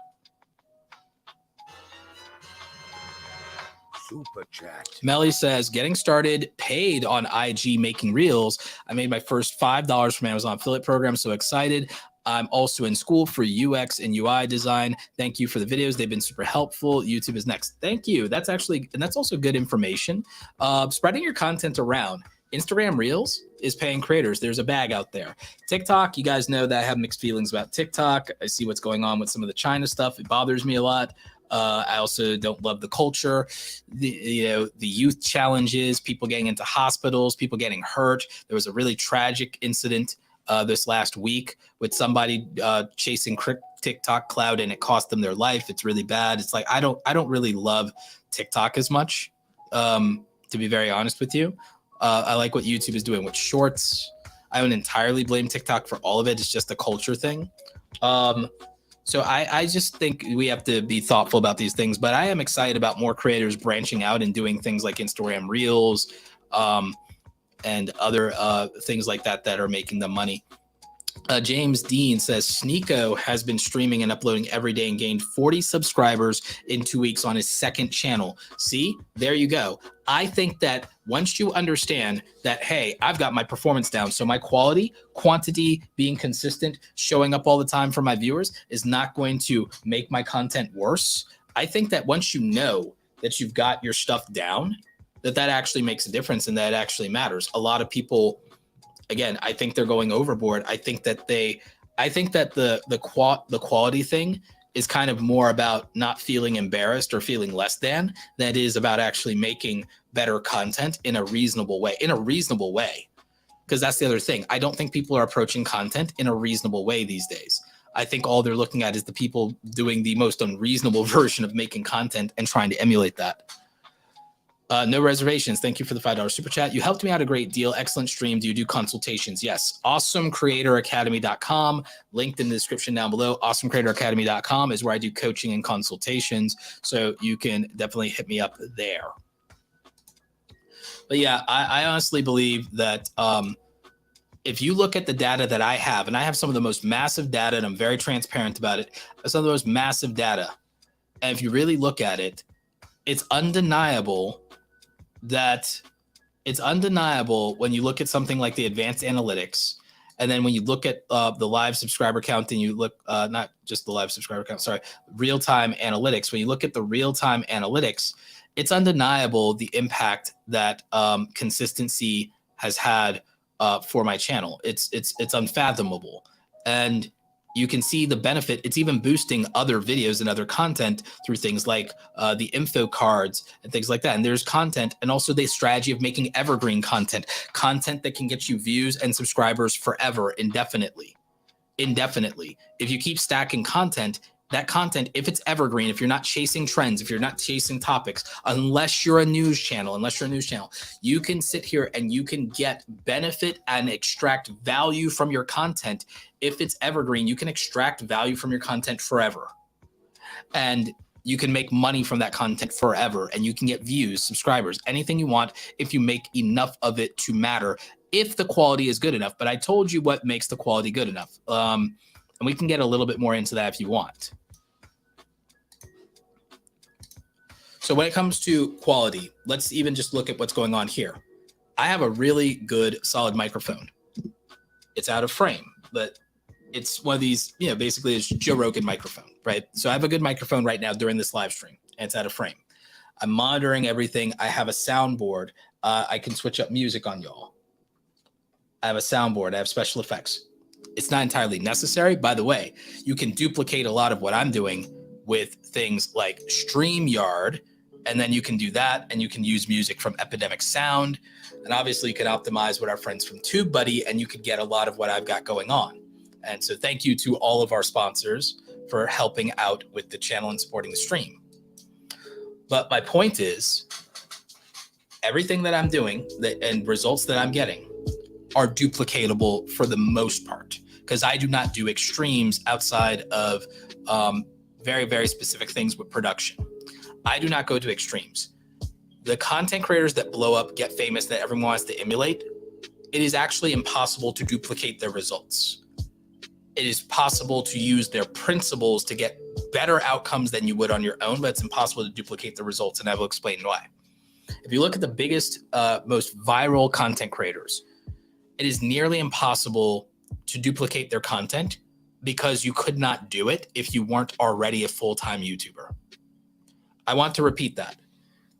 Super chat. Melly says, getting started paid on IG making reels. I made my first $5 from Amazon affiliate program. So excited. I'm also in school for UX and UI design. Thank you for the videos. They've been super helpful. YouTube is next. Thank you. That's also good information. Spreading your content around. Instagram Reels is paying creators. There's a bag out there. TikTok, you guys know that I have mixed feelings about TikTok. I see what's going on with some of the China stuff. It bothers me a lot. I also don't love the culture, the youth challenges, people getting into hospitals, people getting hurt. There was a really tragic incident this last week with somebody chasing TikTok cloud, and it cost them their life. It's really bad. It's like I don't really love TikTok as much, to be very honest with you. I like what YouTube is doing with shorts. I don't entirely blame TikTok for all of it. It's just a culture thing. So I just think we have to be thoughtful about these things, but I am excited about more creators branching out and doing things like Instagram Reels and other things like that are making them money. James Dean says, Sneeko has been streaming and uploading every day and gained 40 subscribers in 2 weeks on his second channel. See, there you go. I think that once you understand that, hey, I've got my performance down, so my quality, quantity, being consistent, showing up all the time for my viewers is not going to make my content worse. I think that once you know that you've got your stuff down, that actually makes a difference and that actually matters. A lot of people, again, I think they're going overboard. I think that the quality thing is kind of more about not feeling embarrassed or feeling less than it is about actually making better content in a reasonable way. Because that's the other thing. I don't think people are approaching content in a reasonable way these days. I think all they're looking at is the people doing the most unreasonable version of making content and trying to emulate that. No reservations. Thank you for the $5 super chat. You helped me out a great deal. Excellent stream. Do you do consultations? Yes. AwesomeCreatorAcademy.com. Linked in the description down below. AwesomeCreatorAcademy.com is where I do coaching and consultations. So you can definitely hit me up there. But yeah, I honestly believe that if you look at the data that I have, and I have some of the most massive data, and I'm very transparent about it, some of the most massive data. And if you really look at it, it's undeniable when you look at something like the advanced analytics, and then when you look at the live subscriber count, and you look not just the live subscriber count, sorry, real-time analytics. When you look at the real-time analytics, it's undeniable the impact that consistency has had for my channel. It's unfathomable, and you can see the benefit. It's even boosting other videos and other content through things like the info cards and things like that. And there's content, and also the strategy of making evergreen content that can get you views and subscribers forever, indefinitely. If you keep stacking content, that content, if it's evergreen, if you're not chasing trends, if you're not chasing topics, unless you're a news channel, you can sit here and you can get benefit and extract value from your content. If it's evergreen, you can extract value from your content forever. And you can make money from that content forever. And you can get views, subscribers, anything you want if you make enough of it to matter, if the quality is good enough. But I told you what makes the quality good enough. And we can get a little bit more into that if you want. So when it comes to quality, let's even just look at what's going on here. I have a really good, solid microphone. It's out of frame, but it's one of these, basically it's Joe Rogan microphone, right? So I have a good microphone right now during this live stream, and it's out of frame. I'm monitoring everything. I have a soundboard. I can switch up music on y'all. I have a soundboard. I have special effects. It's not entirely necessary. By the way, you can duplicate a lot of what I'm doing with things like StreamYard, And then you can do that, and you can use music from Epidemic Sound. And obviously you can optimize with our friends from TubeBuddy, and you could get a lot of what I've got going on. And so thank you to all of our sponsors for helping out with the channel and supporting the stream. But my point is, everything that I'm doing and results that I'm getting are duplicatable for the most part, because I do not do extremes outside of very, very specific things with production. I do not go to extremes. The content creators that blow up, get famous, that everyone wants to emulate, it is actually impossible to duplicate their results. It is possible to use their principles to get better outcomes than you would on your own, but it's impossible to duplicate the results, and I will explain why. If you look at the biggest, most viral content creators, it is nearly impossible to duplicate their content because you could not do it if you weren't already a full-time YouTuber. I want to repeat that.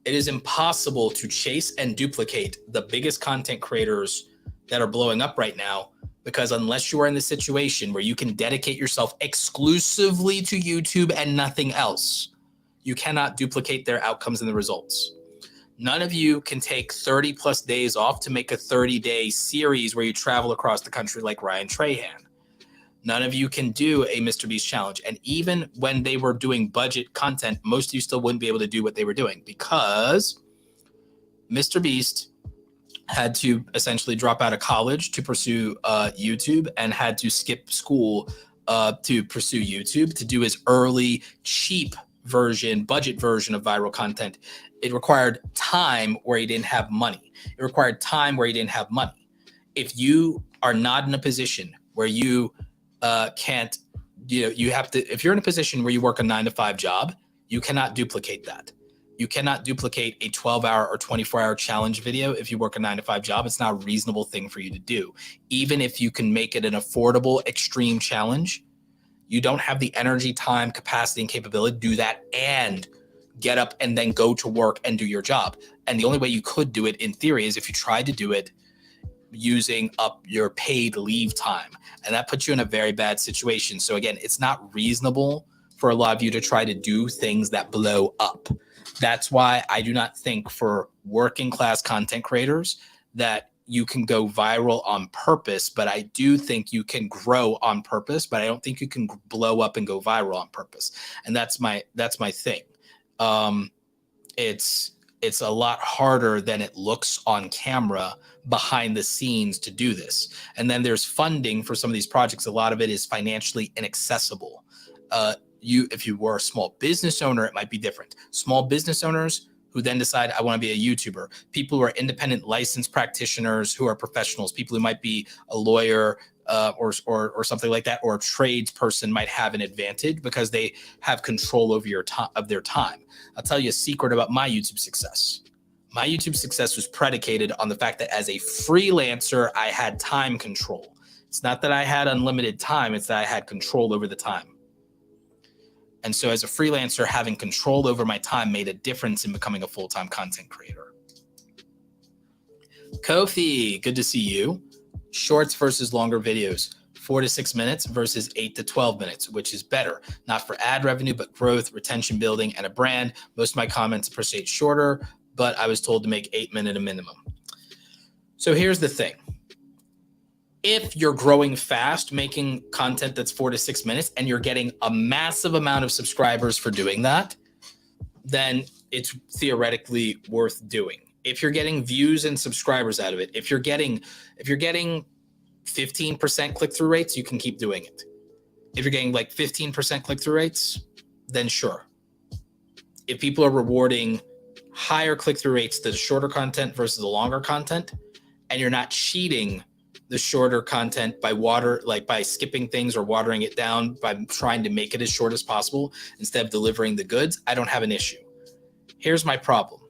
It is impossible to chase and duplicate the biggest content creators that are blowing up right now, because unless you are in the situation where you can dedicate yourself exclusively to YouTube and nothing else, you cannot duplicate their outcomes and the results. None of you can take 30 plus days off to make a 30-day series where you travel across the country like Ryan Trahan. None of you can do a Mr. Beast challenge. And even when they were doing budget content, most of you still wouldn't be able to do what they were doing, because Mr. Beast had to essentially drop out of college to pursue YouTube, and had to skip school to pursue YouTube, to do his early, cheap version, budget version of viral content. It required time where he didn't have money. It required time where he didn't have money. If you are not in a position where you can't, you have to, if you're in a position where you work a 9-to-5 job, you cannot duplicate that. You cannot duplicate a 12-hour or 24-hour challenge video if you work a 9-to-5 job. It's not a reasonable thing for you to do. Even if you can make it an affordable, extreme challenge, you don't have the energy, time, capacity, and capability to do that and get up and then go to work and do your job. And the only way you could do it in theory is if you tried to do it using up your paid leave time. And that puts you in a very bad situation. So again, it's not reasonable for a lot of you to try to do things that blow up. That's why I do not think for working class content creators that you can go viral on purpose, but I do think you can grow on purpose, but I don't think you can blow up and go viral on purpose. And that's my thing. It's a lot harder than it looks on camera behind the scenes to do this. And then there's funding for some of these projects. A lot of it is financially inaccessible. If you were a small business owner, it might be different. Small business owners who then decide, I want to be a YouTuber. People who are independent licensed practitioners, who are professionals, people who might be a lawyer or something like that, or a tradesperson might have an advantage because they have control over their time. I'll tell you a secret about my YouTube success. My YouTube success was predicated on the fact that as a freelancer, I had time control. It's not that I had unlimited time, it's that I had control over the time. And so as a freelancer, having control over my time made a difference in becoming a full-time content creator. Kofi, good to see you. Shorts versus longer videos, 4 to 6 minutes versus 8 to 12 minutes, which is better? Not for ad revenue, but growth, retention building, and a brand. Most of my comments appreciate shorter, but I was told to make 8-minute a minimum. So here's the thing. If you're growing fast, making content that's 4 to 6 minutes, and you're getting a massive amount of subscribers for doing that, then it's theoretically worth doing. If you're getting views and subscribers out of it, if you're getting 15% click-through rates, you can keep doing it. If you're getting like 15% click-through rates, then sure. If people are rewarding higher click-through rates to the shorter content versus the longer content, and you're not cheating the shorter content by skipping things or watering it down, by trying to make it as short as possible instead of delivering the goods, I don't have an issue. Here's my problem.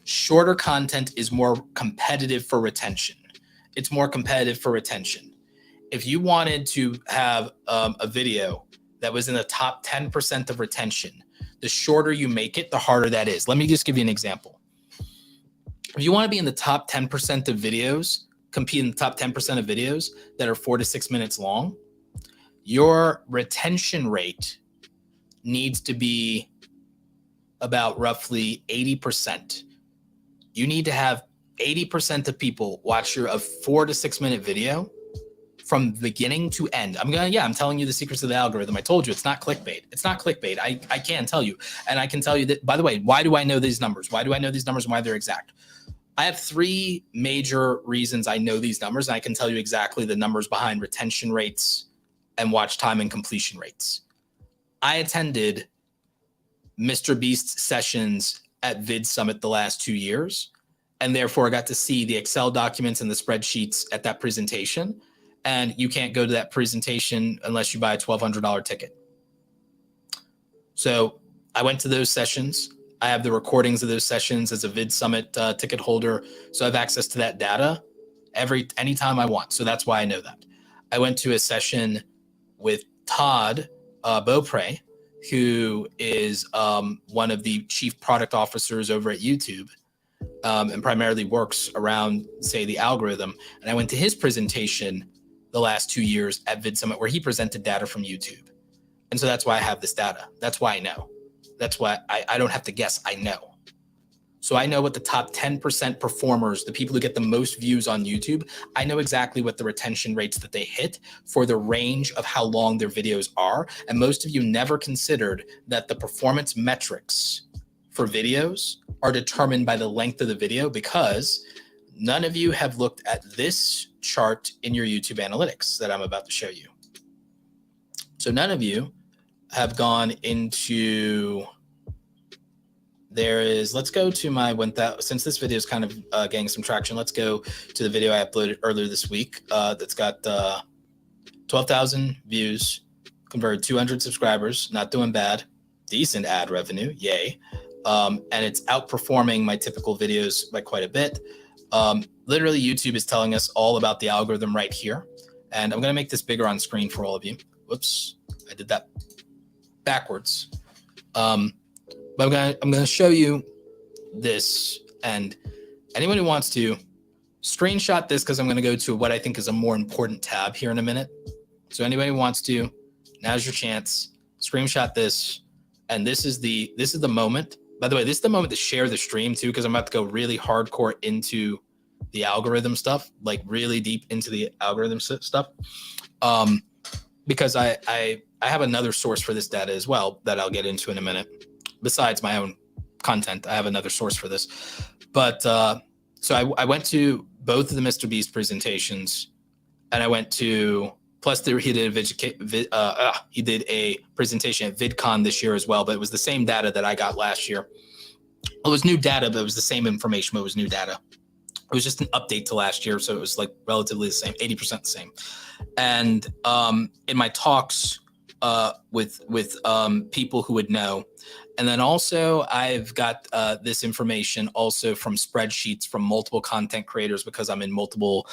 Shorter content is more competitive for retention. It's more competitive for retention. If you wanted to have a video that was in the top 10% of retention, the shorter you make it, the harder that is. Let me just give you an example. If you want to be in the top 10% of videos, compete in the top 10% of videos that are 4 to 6 minutes long, your retention rate needs to be about roughly 80%. You need to have 80% of people watch a 4 to 6 minute video from beginning to end. I'm telling you the secrets of the algorithm. I told you it's not clickbait. It's not clickbait. I can tell you. And I can tell you that, by the way, why do I know these numbers? Why do I know these numbers and why they're exact? I have 3 major reasons I know these numbers, and I can tell you exactly the numbers behind retention rates and watch time and completion rates. I attended Mr. Beast's sessions at Vid Summit the last 2 years, and therefore I got to see the Excel documents and the spreadsheets at that presentation. And you can't go to that presentation unless you buy a $1,200 ticket. So I went to those sessions. I have the recordings of those sessions as a Vid Summit ticket holder. So I have access to that data anytime I want. So that's why I know that. I went to a session with Todd Beaupre, who is one of the chief product officers over at YouTube, and primarily works around, say, the algorithm. And I went to his presentation the last 2 years at Vid Summit, where he presented data from YouTube. And so that's why I have this data. That's why I know. That's why I don't have to guess. I know. So I know what the top 10% performers, the people who get the most views on YouTube, I know exactly what the retention rates that they hit for the range of how long their videos are. And most of you never considered that the performance metrics for videos are determined by the length of the video, because none of you have looked at this chart in your YouTube analytics that I'm about to show you. So none of you have gone into, let's go to my 1,000, since this video is kind of getting some traction, let's go to the video I uploaded earlier this week that's got 12,000 views, converted 200 subscribers, not doing bad, decent ad revenue, yay. And it's outperforming my typical videos by quite a bit. Literally, YouTube is telling us all about the algorithm right here. And I'm going to make this bigger on screen for all of you. Whoops, I did that backwards. But I'm going to show you this. And anyone who wants to screenshot this, because I'm going to go to what I think is a more important tab here in a minute. So anybody who wants to, now's your chance. Screenshot this. And this is the moment. By the way, this is the moment to share the stream too, because I'm about to go really hardcore into the algorithm stuff, like really deep into the algorithm stuff. Because I have another source for this data as well that I'll get into in a minute. Besides my own content, I have another source for this. But so I went to both of the Mr. Beast presentations, and I went to, plus he did a presentation at VidCon this year as well, but it was the same data that I got last year. It was new data, but it was the same information, but it was new data. It was just an update to last year, so it was like relatively the same, 80% the same. And in my talks with people who would know, and then also I've got this information also from spreadsheets from multiple content creators, because I'm in multiple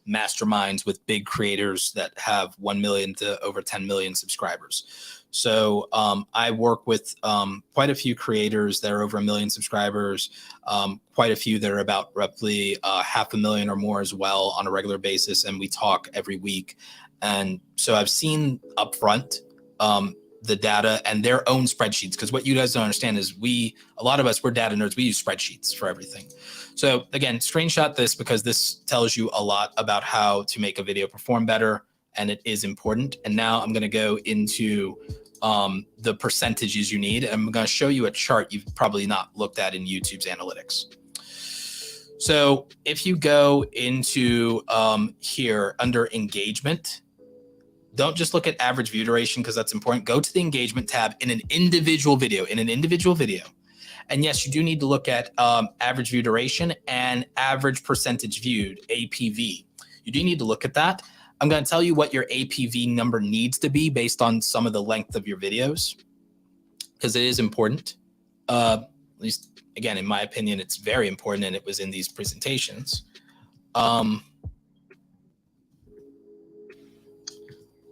masterminds with big creators that have 1 million to over 10 million subscribers. So I work with quite a few creators that are over 1 million subscribers, quite a few that are about roughly 500,000 or more as well on a regular basis. And we talk every week. And so I've seen upfront the data and their own spreadsheets, because what you guys don't understand is a lot of us, we're data nerds. We use spreadsheets for everything. So again, screenshot this, because this tells you a lot about how to make a video perform better, and it is important. And now I'm going to go into the percentages you need. I'm going to show you a chart you've probably not looked at in YouTube's analytics. So if you go into here under engagement, don't just look at average view duration, because that's important. Go to the engagement tab in an individual video, And yes, you do need to look at average view duration and average percentage viewed, APV. You do need to look at that. I'm going to tell you what your APV number needs to be based on some of the length of your videos, because it is important. At least, again, in my opinion, it's very important, and it was in these presentations.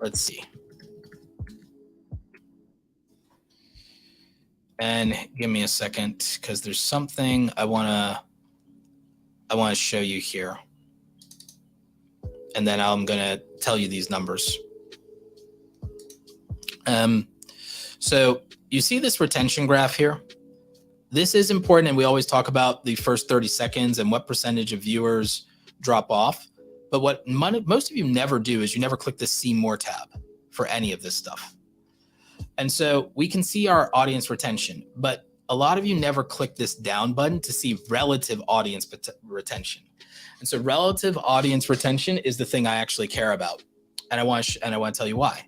Let's see. And give me a second, because there's something I want to show you here. And then I'm going to tell you these numbers. So you see this retention graph here? This is important, and we always talk about the first 30 seconds and what percentage of viewers drop off. But what most of you never do is you never click the See More tab for any of this stuff. And so we can see our audience retention, but a lot of you never click this down button to see relative audience retention. And so relative audience retention is the thing I actually care about. And I want to tell you why.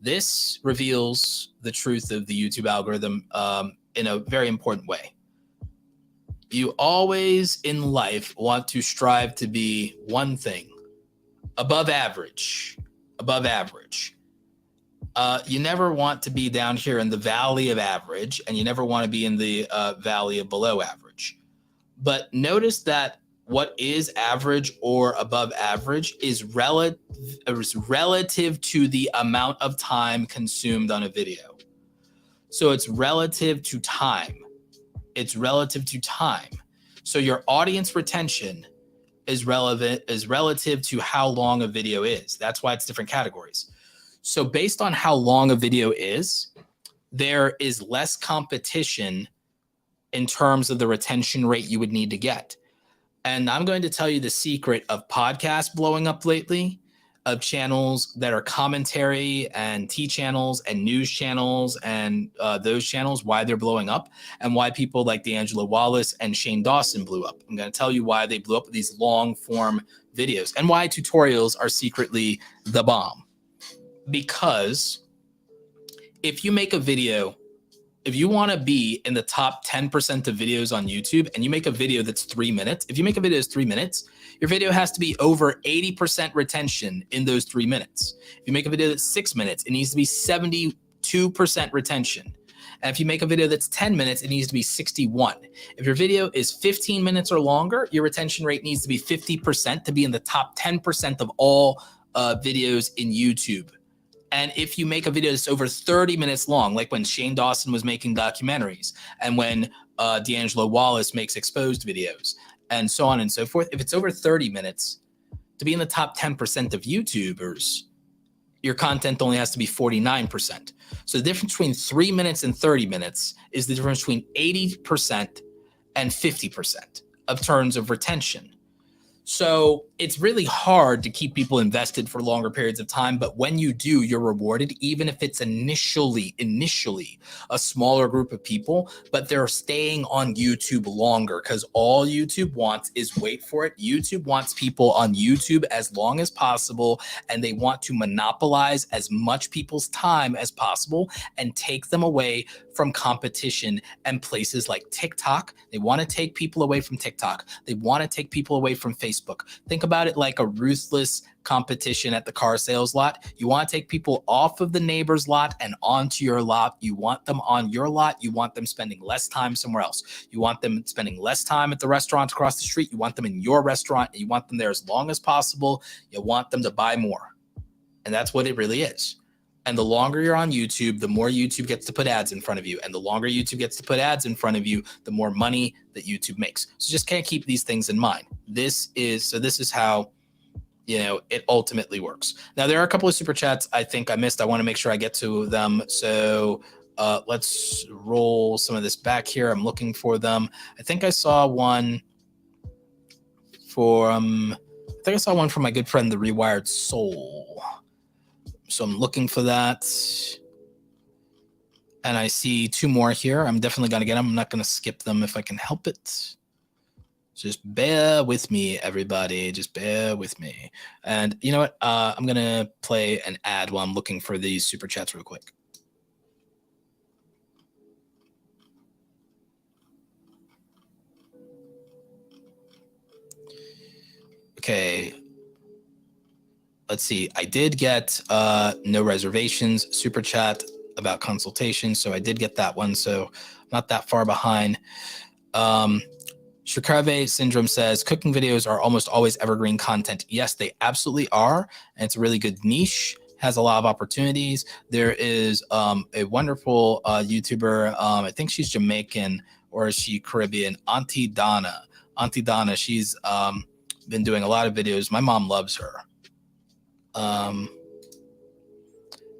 This reveals the truth of the YouTube algorithm in a very important way. You always in life want to strive to be one thing, above average. You never want to be down here in the valley of average, and you never want to be in the valley of below average. But notice that what is average or above average is relative to the amount of time consumed on a video. So it's relative to time. So your audience retention is relative to how long a video is. That's why it's different categories. So based on how long a video is, there is less competition in terms of the retention rate you would need to get. And I'm going to tell you the secret of podcasts blowing up lately, of channels that are commentary and T channels and news channels and those channels, why they're blowing up and why people like D'Angelo Wallace and Shane Dawson blew up. I'm going to tell you why they blew up with these long form videos and why tutorials are secretly the bomb. Because if you make a video, if you want to be in the top 10% of videos on YouTube and you make a video that's 3 minutes, if you make a video that's 3 minutes, your video has to be over 80% retention in those 3 minutes. If you make a video that's 6 minutes, it needs to be 72% retention. And if you make a video that's 10 minutes, it needs to be 61. If your video is 15 minutes or longer, your retention rate needs to be 50% to be in the top 10% of all videos in YouTube. And if you make a video that's over 30 minutes long, like when Shane Dawson was making documentaries and when D'Angelo Wallace makes exposed videos and so on and so forth, if it's over 30 minutes, to be in the top 10% of YouTubers, your content only has to be 49%. So the difference between 3 minutes and 30 minutes is the difference between 80% and 50% of terms of retention. So it's really hard to keep people invested for longer periods of time. But when you do, you're rewarded, even if it's initially a smaller group of people, but they're staying on YouTube longer because all YouTube wants is, wait for it, YouTube wants people on YouTube as long as possible. And they want to monopolize as much people's time as possible and take them away from competition and places like TikTok. They want to take people away from TikTok. They want to take people away from Facebook. Think about it like a ruthless competition at the car sales lot. You want to take people off of the neighbor's lot and onto your lot. You want them on your lot. You want them spending less time somewhere else. You want them spending less time at the restaurant across the street. You want them in your restaurant. You want them there as long as possible. You want them to buy more. And that's what it really is. And the longer you're on YouTube, the more YouTube gets to put ads in front of you. And the longer YouTube gets to put ads in front of you, the more money that YouTube makes. So just can't keep these things in mind. This is how, it ultimately works. Now, there are a couple of super chats I think I missed. I want to make sure I get to them. So let's roll some of this back here. I'm looking for them. I think I saw one from my good friend, The Rewired Soul. So I'm looking for that. And I see two more here. I'm definitely going to get them. I'm not going to skip them if I can help it. Just bear with me, everybody. Just bear with me. And you know what? I'm going to play an ad while I'm looking for these super chats real quick. Okay. Let's see. I did get no reservations super chat about consultation. So I did get that one. So I'm not that far behind. Shikave Syndrome says, cooking videos are almost always evergreen content. Yes, they absolutely are. And it's a really good niche. Has a lot of opportunities. There is a wonderful YouTuber. I think she's Jamaican or is she Caribbean? Auntie Donna. She's been doing a lot of videos. My mom loves her.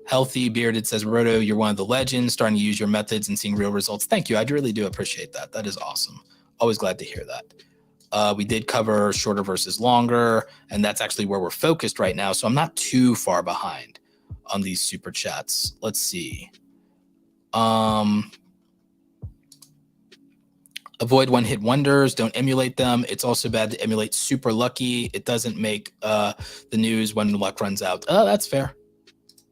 Healthy Bearded says, Roberto, you're one of the legends, starting to use your methods and seeing real results. Thank you. I really do appreciate that. That is awesome. Always glad to hear that. We did cover shorter versus longer, and that's actually where we're focused right now. So I'm not too far behind on these super chats. Let's see. Avoid one-hit wonders. Don't emulate them. It's also bad to emulate super lucky. It doesn't make the news when luck runs out. That's fair.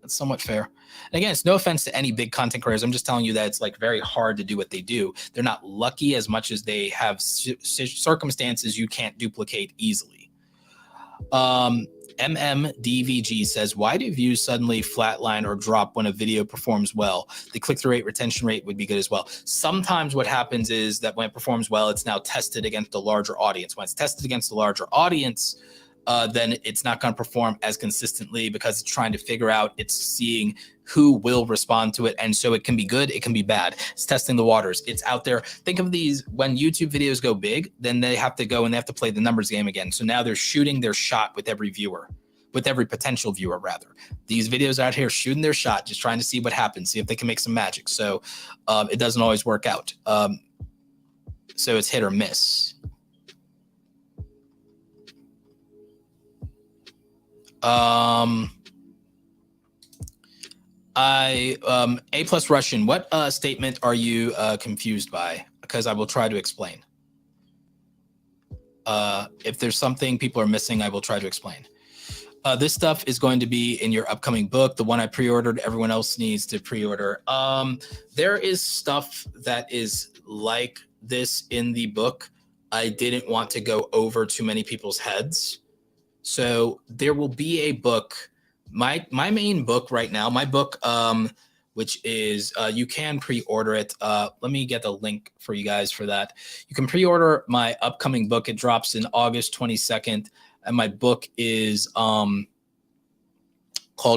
That's somewhat fair. And again, it's no offense to any big content creators. I'm just telling you that it's like very hard to do what they do. They're not lucky as much as they have circumstances you can't duplicate easily. MMDVG says, why do views suddenly flatline or drop when a video performs well? The click-through rate, retention rate would be good as well. Sometimes what happens is that when it performs well, it's now tested against a larger audience. When it's tested against a larger audience, then it's not going to perform as consistently because it's trying to figure out, it's seeing who will respond to it. And so it can be good, it can be bad. It's testing the waters. It's out there. Think of these, when YouTube videos go big, then they have to go and they have to play the numbers game again. So now they're shooting their shot with every viewer, with every potential viewer rather. These videos out here shooting their shot, just trying to see what happens, see if they can make some magic. So it doesn't always work out. So it's hit or miss. A plus Russian, what statement are you confused by? Because I will try to explain. If there's something people are missing, I will try to explain. This stuff is going to be in your upcoming book. The one I pre-ordered, everyone else needs to pre-order. There is stuff that is like this in the book. I didn't want to go over too many people's heads. So there will be a book, my main book right now, my book, which is, you can pre-order it. Let me get the link for you guys for that. You can pre-order my upcoming book. It drops in August 22nd. And my book is called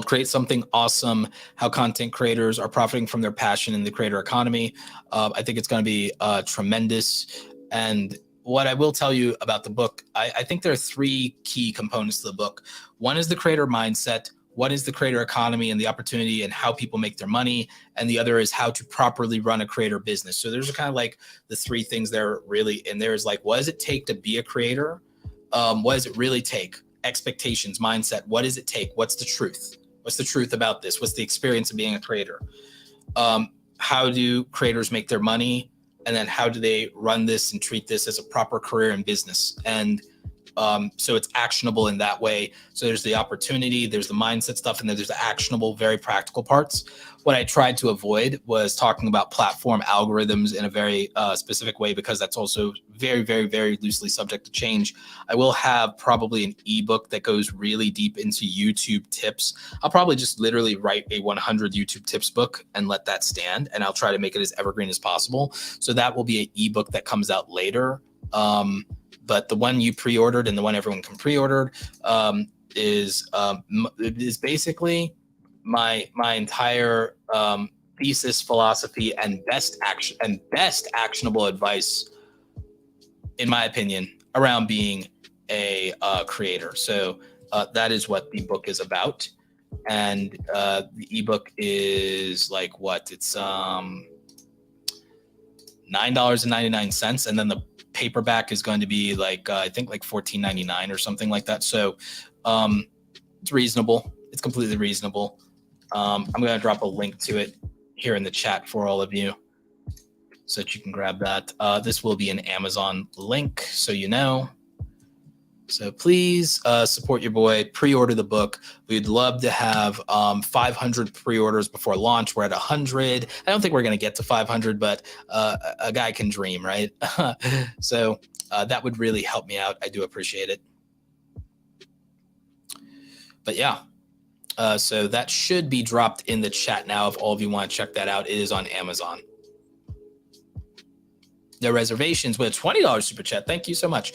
Create Something Awesome, How Content Creators Are Profiting from Their Passion in the Creator Economy. I think it's going to be tremendous. And what I will tell you about the book, I think there are three key components to the book. One is the creator mindset. One is the creator economy and the opportunity and how people make their money. And the other is how to properly run a creator business. So there's kind of like the three things there really. And there's like, what does it take to be a creator? What does it really take? Expectations, mindset. What does it take? What's the truth? What's the truth about this? What's the experience of being a creator? How do creators make their money? And then how do they run this and treat this as a proper career in business? And so it's actionable in that way. So there's the opportunity, there's the mindset stuff, and then there's the actionable, very practical parts. What I tried to avoid was talking about platform algorithms in a very specific way, because that's also very, very, very loosely subject to change. I will have probably an ebook that goes really deep into YouTube tips. I'll probably just literally write a 100 YouTube tips book and let that stand. And I'll try to make it as evergreen as possible. So that will be an ebook that comes out later. But the one you pre-ordered and the one everyone can pre-order is basically my entire thesis, philosophy, and best actionable advice, in my opinion, around being a creator. So that is what the book is about, and the ebook is like what? It's $9.99, and then the paperback is going to be like I think like $14.99 or something like that. So it's reasonable. It's completely reasonable. I'm going to drop a link to it here in the chat for all of you so that you can grab that. This will be an Amazon link, so you know. So please support your boy, pre-order the book. We'd love to have 500 pre-orders before launch. We're at 100. I don't think we're going to get to 500, but a guy can dream, right? So that would really help me out. I do appreciate it. But yeah, so that should be dropped in the chat now if all of you want to check that out. It is on Amazon. No reservations with a $20 super chat. Thank you so much.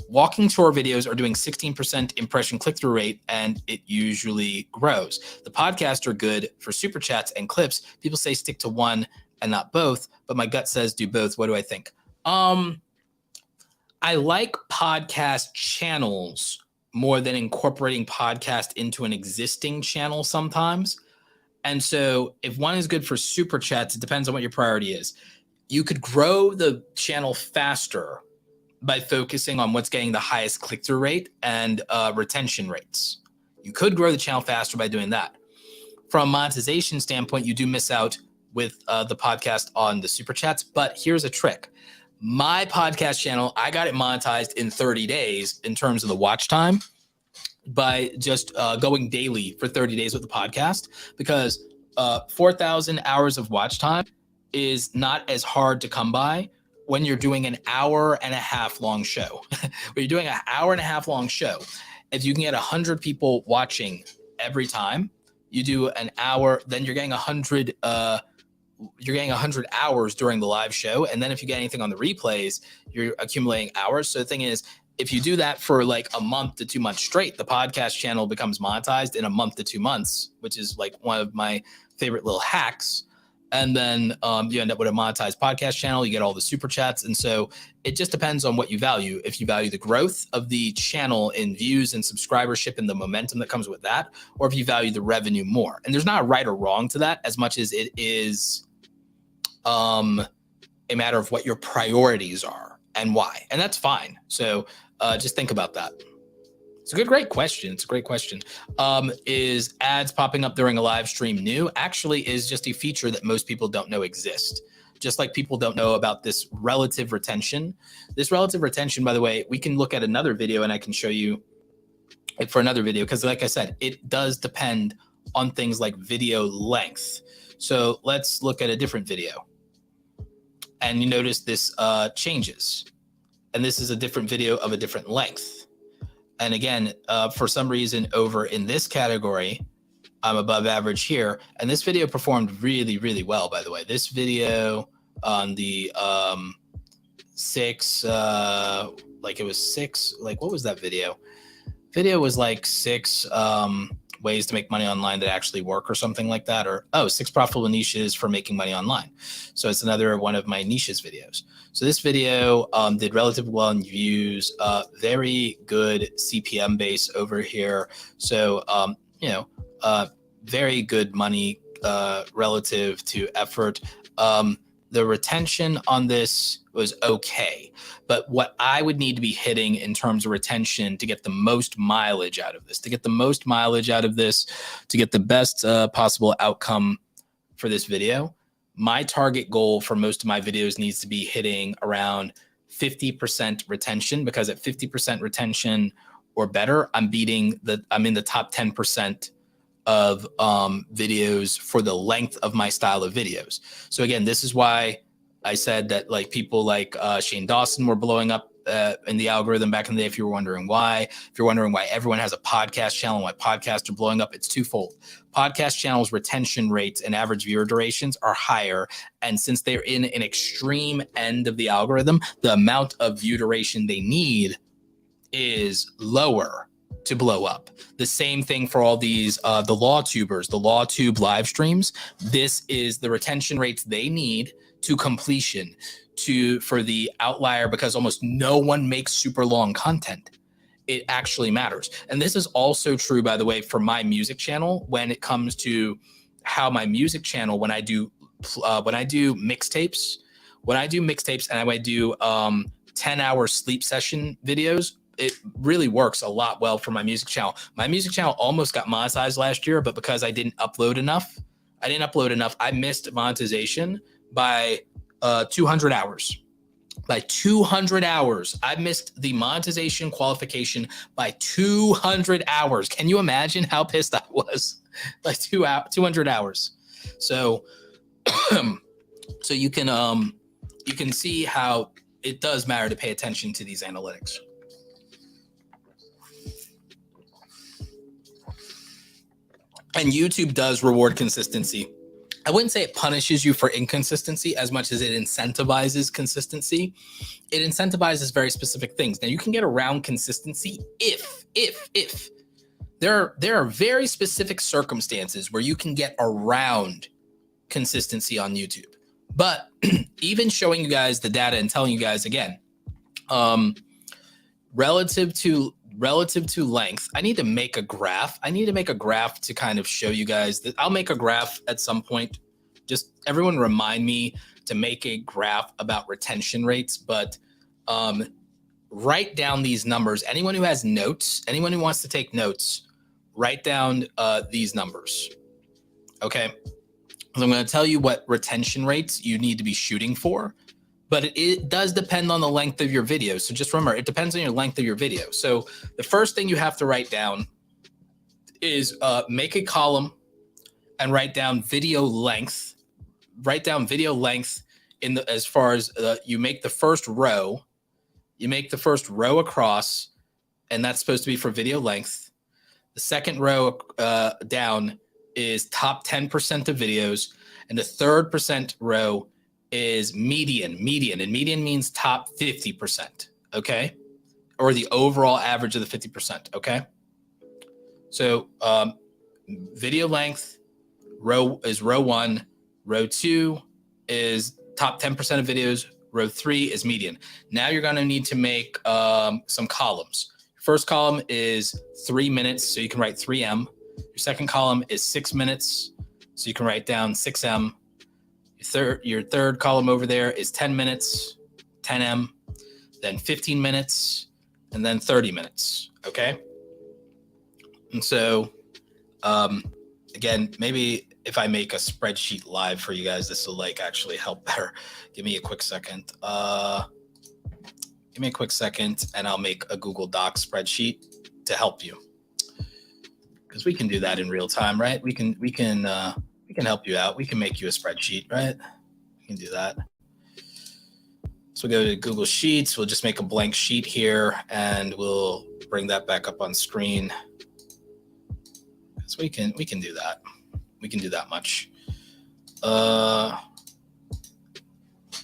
Walking tour videos are doing 16% impression click-through rate, and it usually grows. The podcasts are good for super chats and clips. People say stick to one and not both, but my gut says do both. What do I think? I like podcast channels more than incorporating podcast into an existing channel sometimes. And so if one is good for super chats, it depends on what your priority is. You could grow the channel faster by focusing on what's getting the highest click-through rate and retention rates. You could grow the channel faster by doing that. From a monetization standpoint, you do miss out with the podcast on the super chats, but here's a trick. My podcast channel, I got it monetized in 30 days in terms of the watch time by just going daily for 30 days with the podcast, because 4,000 hours of watch time is not as hard to come by when you're doing an hour and a half long show. When you're doing an hour and a half long show, if you can get 100 people watching every time you do an hour, then you're getting 100 hours during the live show. And then if you get anything on the replays, you're accumulating hours. So the thing is, if you do that for like a month to 2 months straight, the podcast channel becomes monetized in a month to 2 months, which is like one of my favorite little hacks. And then you end up with a monetized podcast channel. You get all the super chats. And so it just depends on what you value. If you value the growth of the channel in views and subscribership and the momentum that comes with that, or if you value the revenue more. And there's not a right or wrong to that, as much as it is a matter of what your priorities are and why. And that's fine. So just think about that. It's a great question. It's a great question. Is ads popping up during a live stream new? Actually is just a feature that most people don't know exist. Just like people don't know about this relative retention. This relative retention, by the way, we can look at another video and I can show you it for another video, because like I said, it does depend on things like video length. So let's look at a different video. And you notice this changes. And this is a different video of a different length. And again, for some reason over in this category, I'm above average here. And this video performed really, really well, by the way. This video on the what was that video? Video was like 6 ways to make money online that actually work or something like that. Or, 6 profitable niches for making money online. So it's another one of my niches videos. So this video did relatively well in views, very good CPM base over here. So, very good money relative to effort. The retention on this was okay, but what I would need to be hitting in terms of retention to get the most mileage out of this, to get the best possible outcome for this video, my target goal for most of my videos needs to be hitting around 50% retention, because at 50% retention or better, I'm in the top 10% of videos for the length of my style of videos. So again, this is why I said that like people like Shane Dawson were blowing up in the algorithm back in the day. If you're wondering why everyone has a podcast channel and why podcasts are blowing up, it's twofold. Podcast channels retention rates and average viewer durations are higher. And since they're in an extreme end of the algorithm, the amount of view duration they need is lower to blow up. The same thing for all these, the law tubers, the law tube live streams. This is the retention rates they need to completion for the outlier, because almost no one makes super long content. It actually matters. And this is also true, by the way, for my music channel, when it comes to how my music channel, when I do mixtapes and I do 10-hour sleep session videos, it really works a lot well for my music channel. My music channel almost got monetized last year, but because I didn't upload enough, I missed monetization by 200 hours. By 200 hours. I missed the monetization qualification by 200 hours. Can you imagine how pissed I was? Like 200 hours. So so you can see how it does matter to pay attention to these analytics. And YouTube does reward consistency. I wouldn't say it punishes you for inconsistency as much as it incentivizes consistency. It incentivizes very specific things. Now, you can get around consistency if there are very specific circumstances where you can get around consistency on YouTube. But even showing you guys the data and telling you guys again, relative to relative to length, I need to make a graph. I need to make a graph to kind of show you guys that I'll make a graph at some point. Just everyone remind me to make a graph about retention rates, but write down these numbers. Anyone who has notes, anyone who wants to take notes, write down these numbers. Okay. So I'm going to tell you what retention rates you need to be shooting for, but it does depend on the length of your video. So just remember, it depends on your length of your video. So the first thing you have to write down is make a column and write down video length. Write down video length in the as far as you make the first row. You make the first row across, and that's supposed to be for video length. The second row down is top 10% of videos, and the third percent row is median, and median means top 50%, okay? Or the overall average of the 50%, okay? So video length row is row 1, row 2 is top 10% of videos, row 3 is median. Now you're going to need to make some columns. First column is 3 minutes, so you can write 3M. Your second column is 6 minutes, so you can write down 6M. Your third column over there is 10 minutes, 10M, then 15 minutes, and then 30 minutes, okay? And so, again, maybe if I make a spreadsheet live for you guys, this will like actually help better. Give me a quick second. Give me a quick second, and I'll make a Google Docs spreadsheet to help you. Because we can do that in real time, right? We can help you out. We can make you a spreadsheet, right? We can do that. So we'll go to Google Sheets. We'll just make a blank sheet here, and we'll bring that back up on screen. So we can do that. We can do that much.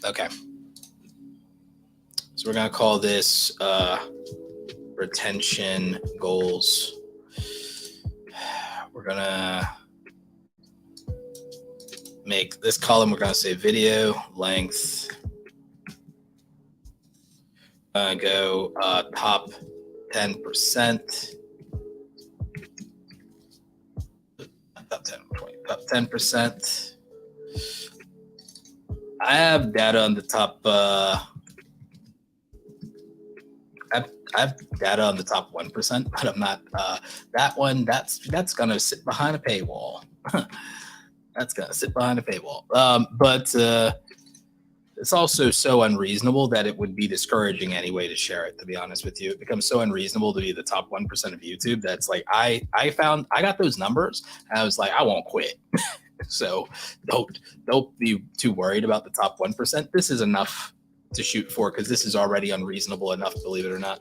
Okay. So we're gonna call this retention goals. We're gonna make this column, we're gonna say video length. Go top 10%. Top 10%. I have data on the top. I have data on the top 1%, but I'm not. That one, that's gonna sit behind a paywall. That's gonna sit behind a paywall. But it's also so unreasonable that it would be discouraging anyway to share it. To be honest with you, it becomes so unreasonable to be the top 1% of YouTube. That's like I got those numbers, and I was like, I won't quit. So don't be too worried about the top 1%. This is enough to shoot for, because this is already unreasonable enough, believe it or not.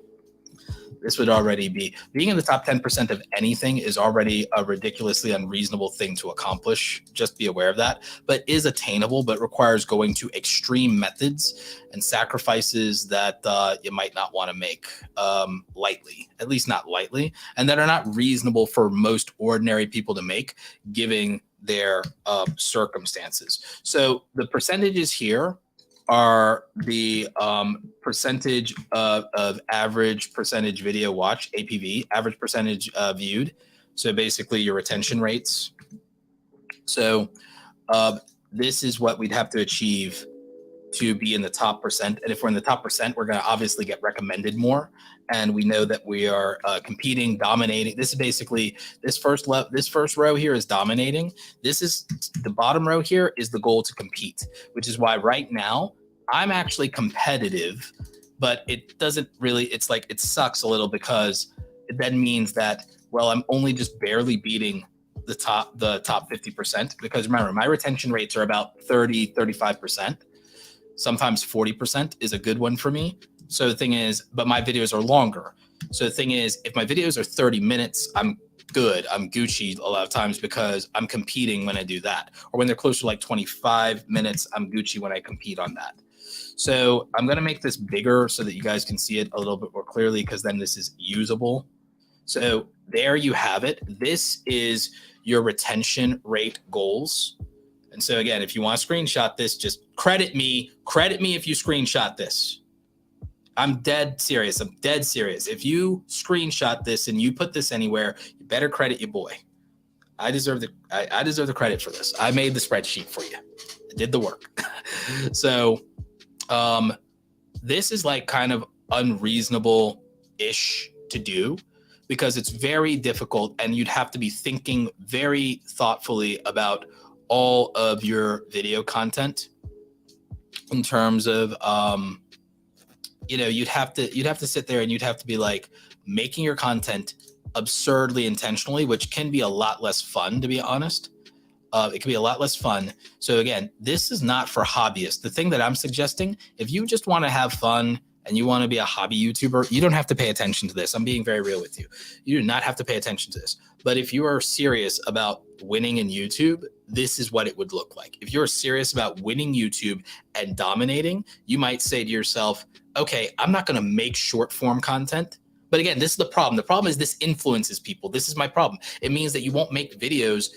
This would already be, being in the top 10% of anything is already a ridiculously unreasonable thing to accomplish. Just be aware of that, but is attainable, but requires going to extreme methods and sacrifices that you might not want to make lightly, at least not lightly, and that are not reasonable for most ordinary people to make, given their circumstances. So the percentages here are the percentage of average percentage video watch, APV, average percentage viewed. So basically your retention rates. So this is what we'd have to achieve to be in the top percent. And if we're in the top percent, we're going to obviously get recommended more. And we know that we are competing, dominating. This is basically this first row here is dominating. This is the bottom row here is the goal to compete, which is why right now I'm actually competitive, but it doesn't really, it's like, it sucks a little, because it then means that, well, I'm only just barely beating the top 50%, because remember, my retention rates are about 35%. Sometimes 40% is a good one for me. So the thing is, but my videos are longer. So the thing is, if my videos are 30 minutes, I'm good. I'm Gucci a lot of times, because I'm competing when I do that. Or when they're close to like 25 minutes, I'm Gucci when I compete on that. So I'm going to make this bigger so that you guys can see it a little bit more clearly, because then this is usable. So there you have it. This is your retention rate goals. And so again, if you want to screenshot this, just credit me if you screenshot this. I'm dead serious. I'm dead serious. If you screenshot this and you put this anywhere, you better credit your boy. I deserve the credit for this. I made the spreadsheet for you. I did the work. So this is like kind of unreasonable-ish to do because it's very difficult and you'd have to be thinking very thoughtfully about all of your video content in terms of you'd have to sit there and you'd have to be like making your content absurdly intentionally, which can be a lot less fun, to be honest. It can be a lot less fun. So again, this is not for hobbyists. The thing that I'm suggesting, if you just want to have fun and you want to be a hobby YouTuber, you don't have to pay attention to this. I'm being very real with you. You do not have to pay attention to this. But if you are serious about winning in YouTube, this is what it would look like. If you're serious about winning YouTube and dominating, you might say to yourself, okay, I'm not going to make short form content. But again, this is the problem. The problem is this influences people. This is my problem. It means that you won't make videos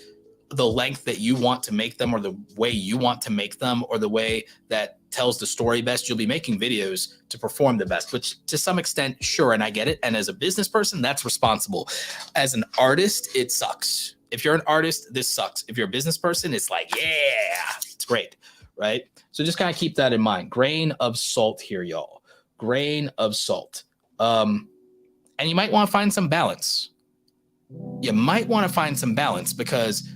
the length that you want to make them or the way you want to make them or the way that tells the story best. You'll be making videos to perform the best, which to some extent, sure, and I get it. And as a business person, that's responsible. As an artist, it sucks. If you're an artist, this sucks. If you're a business person, it's like, yeah, it's great, right? So just kind of keep that in mind. Grain of salt here, y'all. Grain of salt. And you might want to find some balance. You might want to find some balance because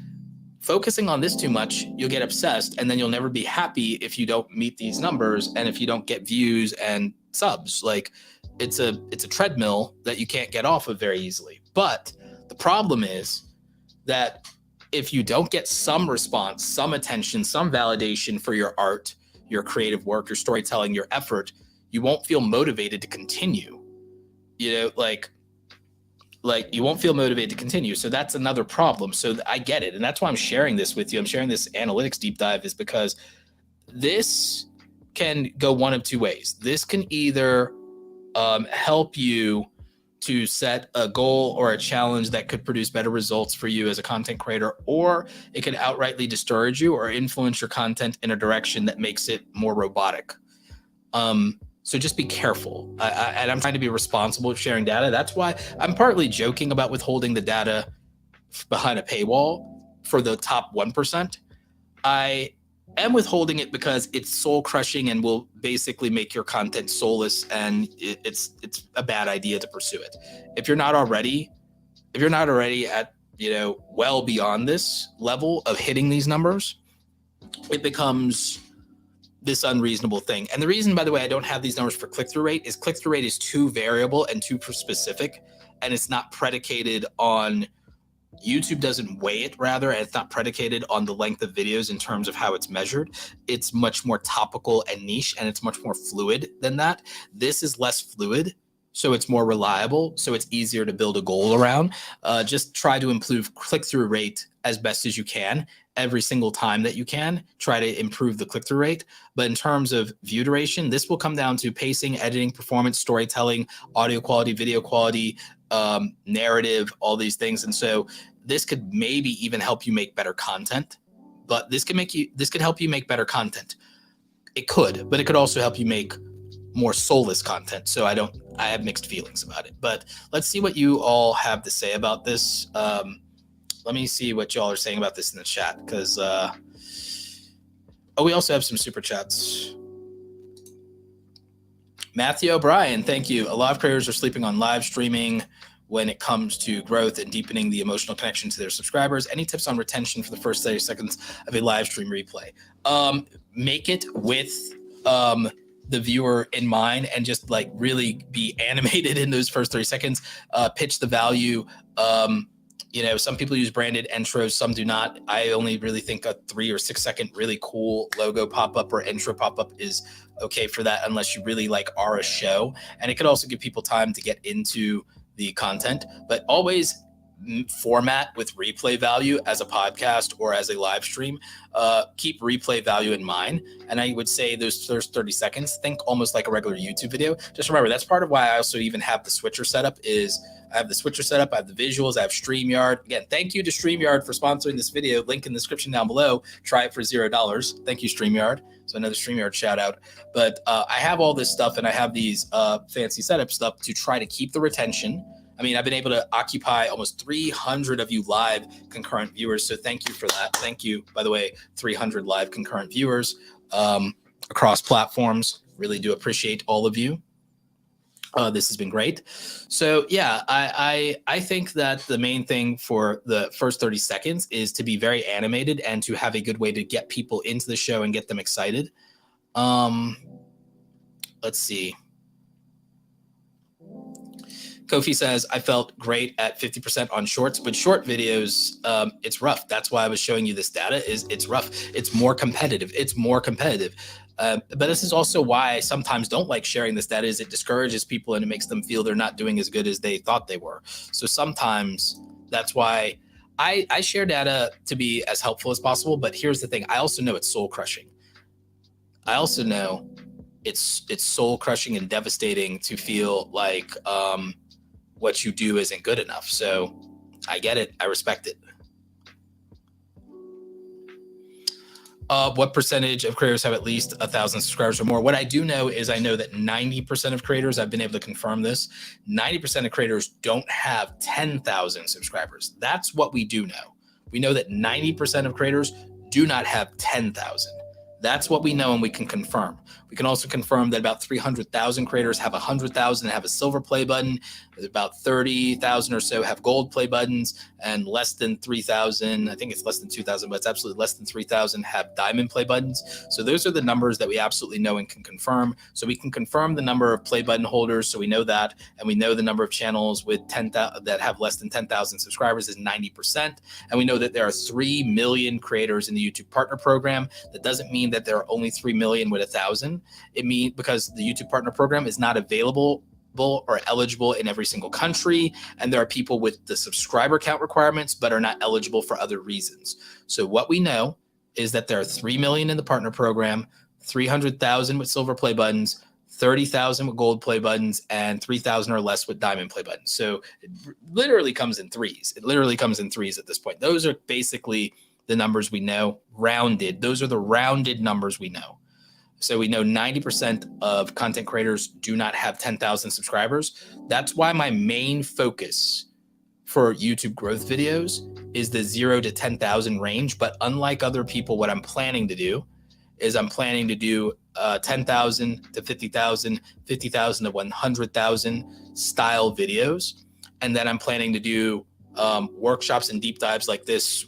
focusing on this too much, you'll get obsessed and then you'll never be happy if you don't meet these numbers and if you don't get views and subs. Like it's a treadmill that you can't get off of very easily. But the problem is that if you don't get some response, some attention, some validation for your art, your creative work, your storytelling, your effort, you won't feel motivated to continue. Like you won't feel motivated to continue. So that's another problem. So I get it. And that's why I'm sharing this with you. I'm sharing this analytics deep dive is because this can go one of two ways. This can either help you to set a goal or a challenge that could produce better results for you as a content creator, or it could outrightly discourage you or influence your content in a direction that makes it more robotic. So just be careful. And I'm trying to be responsible with sharing data. That's why I'm partly joking about withholding the data behind a paywall for the top 1%. I am withholding it because it's soul crushing and will basically make your content soulless, and it's a bad idea to pursue it. If you're not already at, well beyond this level of hitting these numbers, it becomes this unreasonable thing. And the reason, by the way, I don't have these numbers for click-through rate is too variable and too specific, and it's not predicated on, YouTube doesn't weigh it, rather, and it's not predicated on the length of videos in terms of how it's measured. It's much more topical and niche, and it's much more fluid than that. This is less fluid, so it's more reliable, so it's easier to build a goal around. Just try to improve click-through rate as best as you can. Every single time that you can, try to improve the click-through rate. But in terms of view duration, this will come down to pacing, editing, performance, storytelling, audio quality, video quality, narrative, all these things. And so this could maybe even help you make better content. But this could help you make better content. It could, but it could also help you make more soulless content. So I have mixed feelings about it. But let's see what you all have to say about this. Let me see what y'all are saying about this in the chat, because we also have some super chats. Matthew O'Brien, thank you. A lot of creators are sleeping on live streaming when it comes to growth and deepening the emotional connection to their subscribers. Any tips on retention for the first 30 seconds of a live stream replay? Make it with the viewer in mind and just like really be animated in those first 30 seconds. Pitch the value. Some people use branded intros, some do not. I only really think a 3 or 6 second really cool logo pop-up or intro pop-up is okay for that, unless you really are a show. And it could also give people time to get into the content, but always format with replay value as a podcast or as a live stream, keep replay value in mind. And I would say those first 30 seconds, think almost like a regular YouTube video. Just remember, that's part of why I also even have the switcher setup is I have the switcher set up, I have the visuals, I have StreamYard. Again, thank you to StreamYard for sponsoring this video. Link in the description down below. Try it for $0. Thank you, StreamYard. So another StreamYard shout out. But I have all this stuff and I have these fancy setup stuff to try to keep the retention. I mean, I've been able to occupy almost 300 of you live concurrent viewers. So thank you for that. Thank you, by the way, 300 live concurrent viewers across platforms. Really do appreciate all of you. This has been great. So yeah, I think that the main thing for the first 30 seconds is to be very animated and to have a good way to get people into the show and get them excited. Let's see. Kofi says, I felt great at 50% on shorts, but short videos, it's rough. That's why I was showing you this data is it's rough. It's more competitive. It's more competitive. But this is also why I sometimes don't like sharing this data is it discourages people and it makes them feel they're not doing as good as they thought they were. So sometimes that's why I share data to be as helpful as possible. But here's the thing. I also know it's soul crushing. I also know it's soul crushing and devastating to feel like, what you do isn't good enough. So I get it. I respect it. What percentage of creators have at least 1,000 subscribers or more? What I do know is I know that 90% of creators, I've been able to confirm this, 90% of creators don't have 10,000 subscribers. That's what we do know. We know that 90% of creators do not have 10,000. That's what we know and we can confirm. We can also confirm that about 300,000 creators have 100,000 have a silver play button. About 30,000 or so have gold play buttons, and less than 3,000, I think it's less than 2,000, but it's absolutely less than 3,000 have diamond play buttons. So those are the numbers that we absolutely know and can confirm. So we can confirm the number of play button holders. So we know that, and we know the number of channels with 10,000 that have less than 10,000 subscribers is 90%. And we know that there are 3 million creators in the YouTube Partner Program. That doesn't mean that there are only 3 million with 1,000. It means because the YouTube Partner Program is not available or eligible in every single country, and there are people with the subscriber count requirements but are not eligible for other reasons. So what we know is that there are 3 million in the partner program, 300,000 with silver play buttons, 30,000 with gold play buttons, and 3,000 or less with diamond play buttons. So it literally comes in threes. It literally comes in threes at this point. Those are basically the numbers we know, rounded. Those are the rounded numbers we know. So we know 90% of content creators do not have 10,000 subscribers. That's why my main focus for YouTube growth videos is the 0 to 10,000 range. But unlike other people, what I'm planning to do is I'm planning to do 10,000 to 50,000, 50,000 to 100,000 style videos. And then I'm planning to do workshops and deep dives like this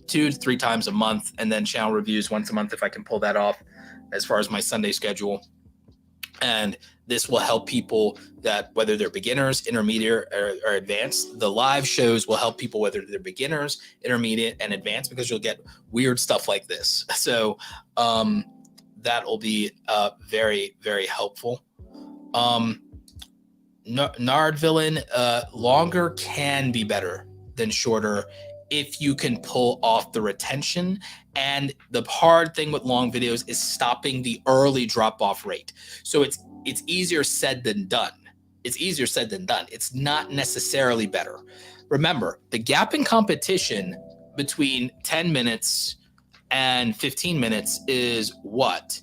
2 to 3 times a month, and then channel reviews once a month if I can pull that off as far as my Sunday schedule. And this will help people that whether they're beginners, intermediate, or advanced. The live shows will help people whether they're beginners, intermediate, and advanced, because you'll get weird stuff like this. So that will be very, very helpful. Nard Villain, longer can be better than shorter if you can pull off the retention. And the hard thing with long videos is stopping the early drop-off rate. So it's easier said than done. It's easier said than done. It's not necessarily better. Remember, the gap in competition between 10 minutes and 15 minutes is what?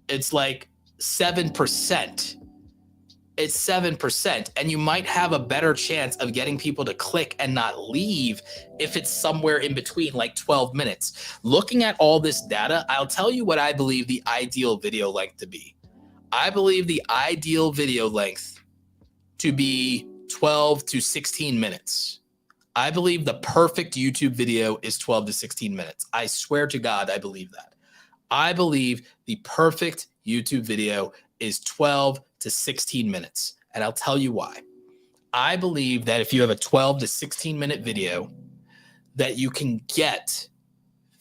It's like 7%. It's 7%, and you might have a better chance of getting people to click and not leave if it's somewhere in between, like 12 minutes. Looking at all this data, I'll tell you what I believe the ideal video length to be. I believe the ideal video length to be 12 to 16 minutes. I believe the perfect YouTube video is 12 to 16 minutes. I swear to God, I believe that. I believe the perfect YouTube video is 12 to 16 minutes. And I'll tell you why. I believe that if you have a 12 to 16 minute video, that you can get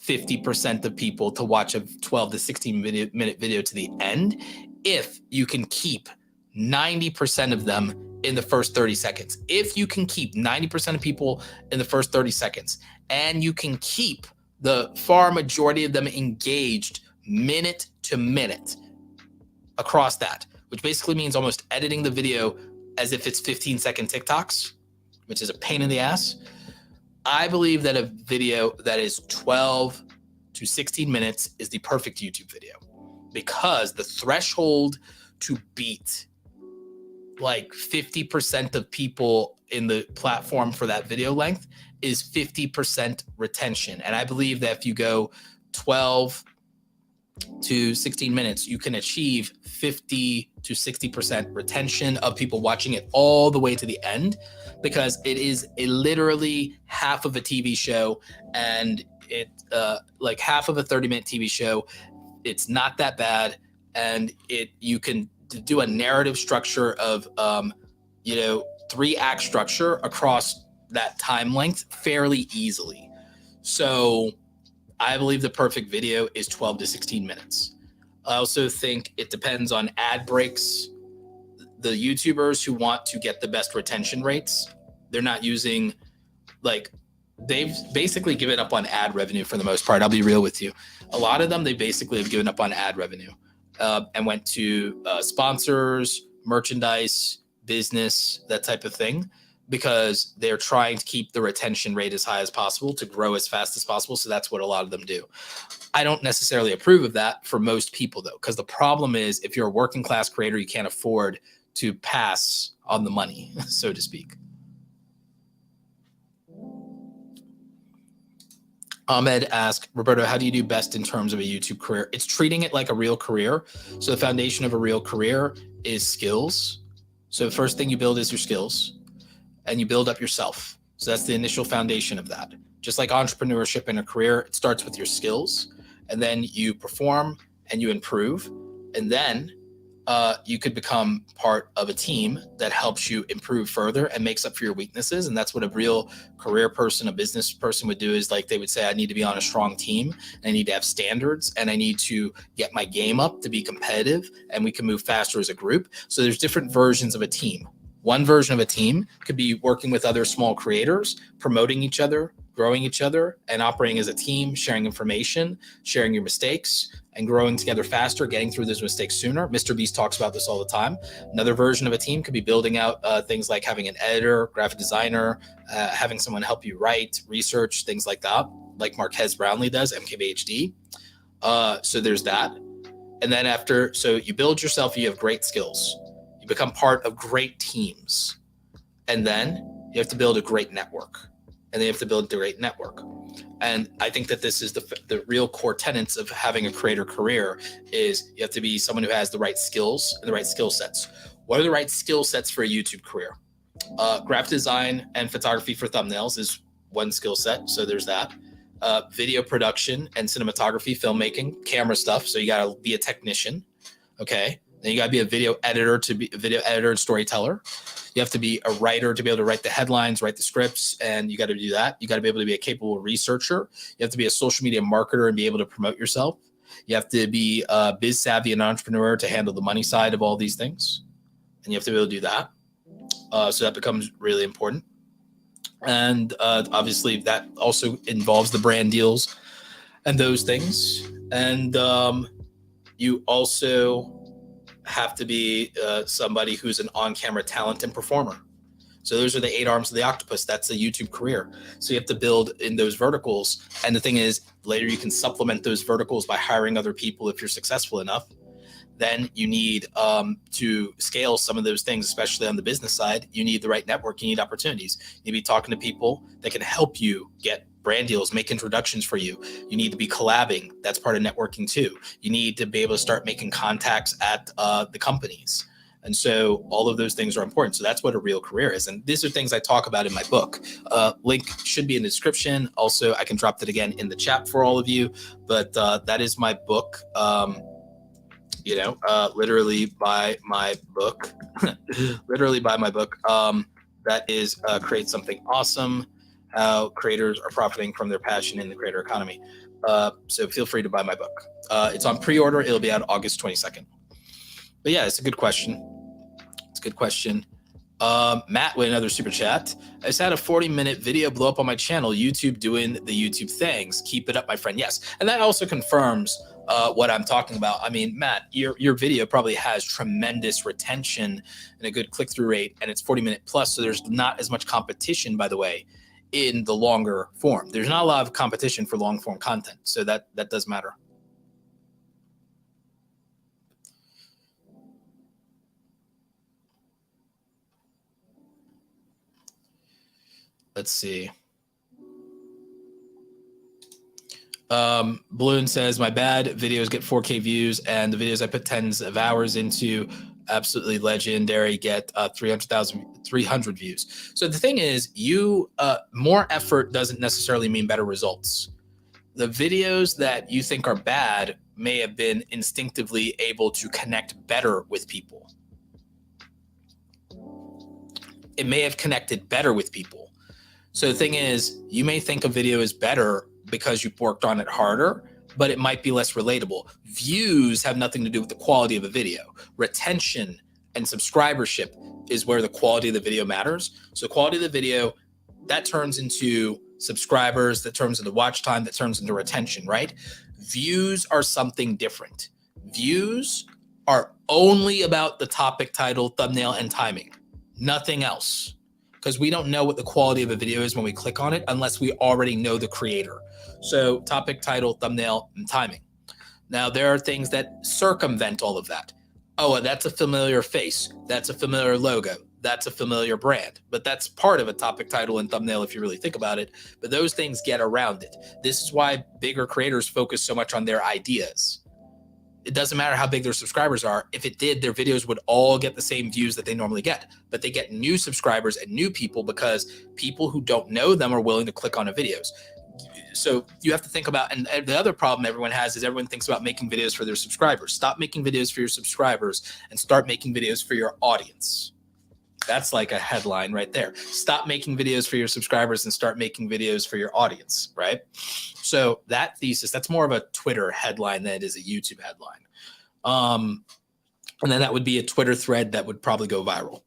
50% of people to watch a 12 to 16 minute video to the end if you can keep 90% of them in the first 30 seconds. If you can keep 90% of people in the first 30 seconds, and you can keep the far majority of them engaged minute to minute across that, which basically means almost editing the video as if it's 15-second TikToks, which is a pain in the ass. I believe that a video that is 12 to 16 minutes is the perfect YouTube video, because the threshold to beat like 50% of people in the platform for that video length is 50% retention. And I believe that if you go 12 to 16 minutes, you can achieve 50 to 60% retention of people watching it all the way to the end, because it is literally half of a TV show, and it like half of a 30-minute TV show. It's not that bad, and you can do a narrative structure of 3-act structure across that time length fairly easily. So I believe the perfect video is 12 to 16 minutes. I also think it depends on ad breaks. The YouTubers who want to get the best retention rates, they're not using, like, they've basically given up on ad revenue for the most part. I'll be real with you. A lot of them, they basically have given up on ad revenue and went to sponsors, merchandise, business, that type of thing, because they're trying to keep the retention rate as high as possible to grow as fast as possible. So that's what a lot of them do. I don't necessarily approve of that for most people, though, because the problem is if you're a working class creator, you can't afford to pass on the money, so to speak. Ahmed asked, Roberto, how do you do best in terms of a YouTube career? It's treating it like a real career. So the foundation of a real career is skills. So the first thing you build is your skills, and you build up yourself. So that's the initial foundation of that. Just like entrepreneurship in a career, it starts with your skills, and then you perform and you improve, and then you could become part of a team that helps you improve further and makes up for your weaknesses. And that's what a real career person, a business person would do, is like they would say, I need to be on a strong team, and I need to have standards, and I need to get my game up to be competitive, and we can move faster as a group. So there's different versions of a team. One version of a team could be working with other small creators, promoting each other, growing each other, and operating as a team, sharing information, sharing your mistakes, and growing together faster, getting through those mistakes sooner. Mr. Beast talks about this all the time. Another version of a team could be building out things like having an editor, graphic designer, having someone help you write, research, things like that, like Marquez Brownlee does, MKBHD. So there's that. And then so you build yourself, you have great skills. You become part of great teams. And then you have to build a great network. And they have to build a great network. And I think that this is the real core tenets of having a creator career is you have to be someone who has the right skills and the right skill sets. What are the right skill sets for a YouTube career? Graphic design and photography for thumbnails is one skill set. So there's that. Video production and cinematography, filmmaking, camera stuff. So you got to be a technician. Okay. Then you got to be a video editor and storyteller. You have to be a writer to be able to write the headlines, write the scripts, and you got to do that. You got to be able to be a capable researcher. You have to be a social media marketer and be able to promote yourself. You have to be biz savvy and entrepreneur to handle the money side of all these things. And you have to be able to do that. So that becomes really important. And obviously that also involves the brand deals and those things. And you also have to be somebody who's an on-camera talent and performer. So those are the 8 arms of the octopus. That's a YouTube career. So you have to build in those verticals. And the thing is, later you can supplement those verticals by hiring other people if you're successful enough. Then you need to scale some of those things, especially on the business side. You need the right network. You need opportunities. You need to be talking to people that can help you get brand deals, make introductions for you. You need to be collabing. That's part of networking too. You need to be able to start making contacts at the companies. And so all of those things are important. So that's what a real career is. And these are things I talk about in my book. Link should be in the description. Also, I can drop that again in the chat for all of you. But that is my book. Literally buy my book. That is Create Something Awesome. How creators are profiting from their passion in the creator economy. So feel free to buy my book. It's on pre-order. It'll be out August 22nd. But yeah, it's a good question. Matt with another super chat. I just had a 40-minute video blow up on my channel, YouTube doing the YouTube things. Keep it up, my friend. Yes. And that also confirms what I'm talking about. I mean, Matt, your video probably has tremendous retention and a good click-through rate, and it's 40-minute plus, so there's not as much competition, by the way, in the longer form. There's not a lot of competition for long-form content, so that does matter. Let's see. Balloon says, my bad videos get 4K views, and the videos I put tens of hours into, absolutely legendary, get 300 views. So the thing is, more effort doesn't necessarily mean better results. The videos that you think are bad may have been instinctively able to connect better with people. It may have connected better with people. So the thing is, you may think a video is better because you've worked on it harder, but it might be less relatable. Views have nothing to do with the quality of a video. Retention and subscribership is where the quality of the video matters. So quality of the video, that turns into subscribers, that turns into watch time, that turns into retention, right? Views are something different. Views are only about the topic, title, thumbnail, and timing. Nothing else. Because we don't know what the quality of a video is when we click on it unless we already know the creator. So topic, title, thumbnail, and timing. Now, there are things that circumvent all of that. Oh, that's a familiar face. That's a familiar logo. That's a familiar brand. But that's part of a topic, title, and thumbnail if you really think about it. But those things get around it. This is why bigger creators focus so much on their ideas. It doesn't matter how big their subscribers are. If it did, their videos would all get the same views that they normally get. But they get new subscribers and new people because people who don't know them are willing to click on the videos. So you have to think about, and the other problem everyone has is everyone thinks about making videos for their subscribers. Stop making videos for your subscribers and start making videos for your audience. That's like a headline right there. Stop making videos for your subscribers and start making videos for your audience, right? So that thesis, that's more of a Twitter headline than it is a YouTube headline. And then that would be a Twitter thread that would probably go viral.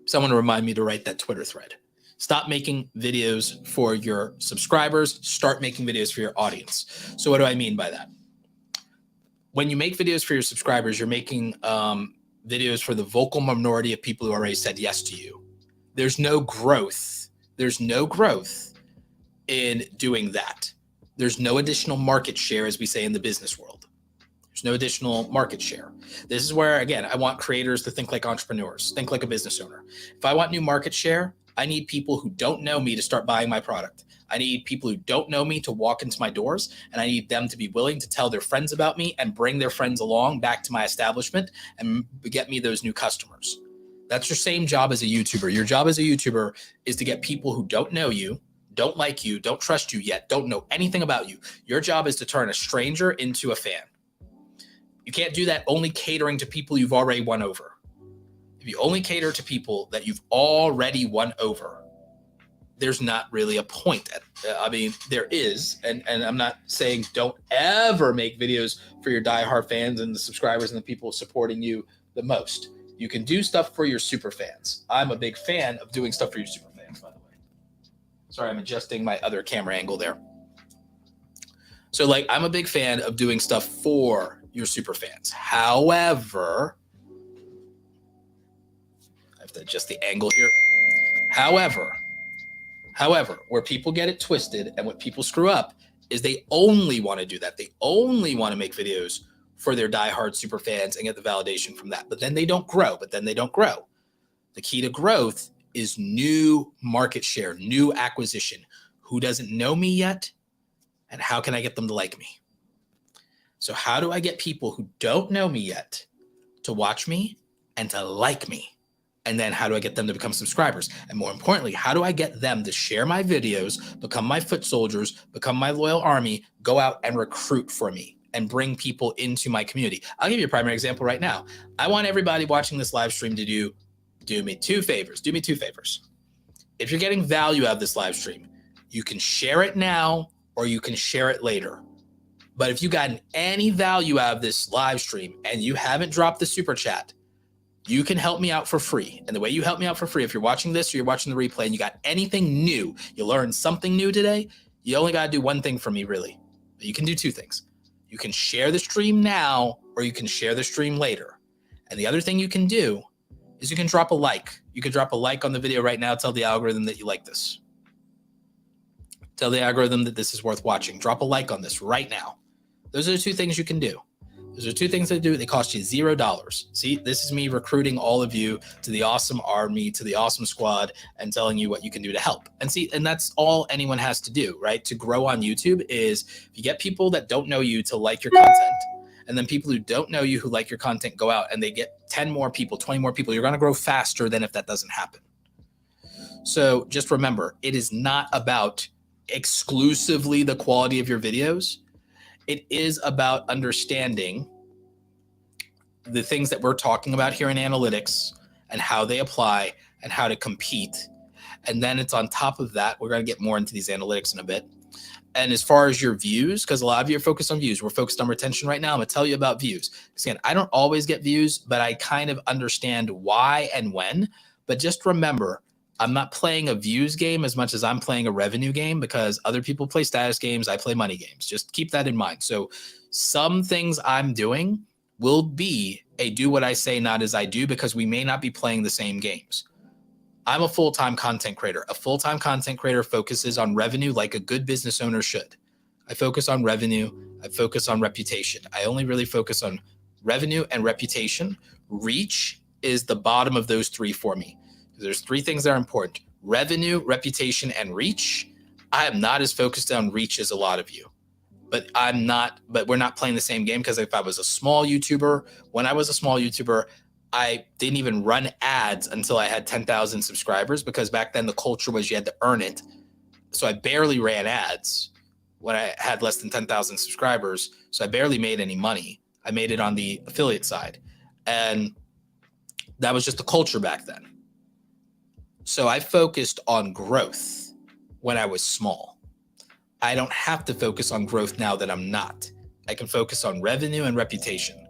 Someone remind me to write that Twitter thread. Stop making videos for your subscribers. Start making videos for your audience. So what do I mean by that? When you make videos for your subscribers, you're making videos for the vocal minority of people who already said yes to you. There's no growth. There's no growth in doing that. There's no additional market share, as we say in the business world. There's no additional market share. This is where, again, I want creators to think like entrepreneurs, think like a business owner. If I want new market share, I need people who don't know me to start buying my product. I need people who don't know me to walk into my doors, and I need them to be willing to tell their friends about me and bring their friends along back to my establishment and get me those new customers. That's your same job as a YouTuber. Your job as a YouTuber is to get people who don't know you, don't like you, don't trust you yet, don't know anything about you. Your job is to turn a stranger into a fan. You can't do that only catering to people you've already won over. If you only cater to people that you've already won over, there's not really a point. I mean, there is, and I'm not saying don't ever make videos for your diehard fans and the subscribers and the people supporting you the most. You can do stuff for your super fans. I'm a big fan of doing stuff for your super fans, by the way. Sorry, I'm adjusting my other camera angle there. So, like, I'm a big fan of doing stuff for your super fans. However, I have to adjust the angle here. However, where people get it twisted and what people screw up is they only want to do that. They only want to make videos for their diehard super fans and get the validation from that. But then they don't grow. The key to growth is new market share, new acquisition. Who doesn't know me yet? And how can I get them to like me? So how do I get people who don't know me yet to watch me and to like me? And then how do I get them to become subscribers? And more importantly, how do I get them to share my videos, become my foot soldiers, become my loyal army, go out and recruit for me and bring people into my community? I'll give you a primary example right now. I want everybody watching this live stream to do me two favors. Do me two favors. If you're getting value out of this live stream, you can share it now or you can share it later. But if you gotten any value out of this live stream and you haven't dropped the super chat, You can help me out for free. And the way you help me out for free, if you're watching this or you're watching the replay and you got anything new, you learned something new today, you only got to do one thing for me, really. You can do two things. You can share the stream now, or you can share the stream later. And the other thing you can do is you can drop a like. You can drop a like on the video right now. Tell the algorithm that you like this. Tell the algorithm that this is worth watching. Drop a like on this right now. Those are the two things you can do. Those are two things that do. They cost you $0. See, this is me recruiting all of you to the awesome army, to the awesome squad, and telling you what you can do to help. And see, and that's all anyone has to do, right? To grow on YouTube is if you get people that don't know you to like your content, and then people who don't know you who like your content go out and they get 10 more people, 20 more people, you're going to grow faster than if that doesn't happen. So just remember, it is not about exclusively the quality of your videos. It is about understanding the things that we're talking about here in analytics and how they apply and how to compete. And then it's on top of that, we're going to get more into these analytics in a bit. And as far as your views, because a lot of you are focused on views, we're focused on retention right now. I'm going to tell you about views. Because again, I don't always get views, but I kind of understand why and when. But just remember, I'm not playing a views game as much as I'm playing a revenue game, because other people play status games. I play money games. Just keep that in mind. So some things I'm doing will be a do what I say, not as I do, because we may not be playing the same games. I'm a full-time content creator. A full-time content creator focuses on revenue like a good business owner should. I focus on revenue. I focus on reputation. I only really focus on revenue and reputation. Reach is the bottom of those three for me. There's three things that are important: revenue, reputation, and reach. I am not as focused on reach as a lot of you, but we're not playing the same game, because if I was a small YouTuber, when I was a small YouTuber, I didn't even run ads until I had 10,000 subscribers, because back then the culture was you had to earn it. So I barely ran ads when I had less than 10,000 subscribers. So I barely made any money. I made it on the affiliate side. And that was just the culture back then. So I focused on growth when I was small. I don't have to focus on growth now that I'm not. I can focus on revenue and reputation.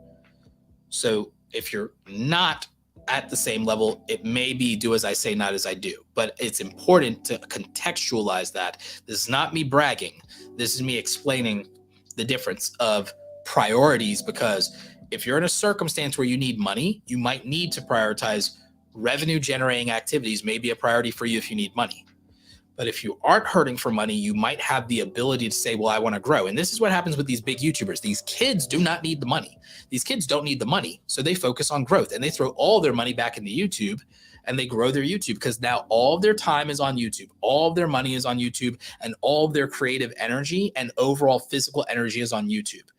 So if you're not at the same level, it may be do as I say, not as I do. But it's important to contextualize that. This is not me bragging. This is me explaining the difference of priorities, because if you're in a circumstance where you need money, you might need to prioritize revenue generating activities. May be a priority for you if you need money. But if you aren't hurting for money, you might have the ability to say, well, I want to grow. And this is what happens with these big YouTubers. These kids do not need the money. These kids don't need the money. So they focus on growth, and they throw all their money back into YouTube, and they grow their YouTube, because now all of their time is on YouTube. All of their money is on YouTube, and all of their creative energy and overall physical energy is on YouTube.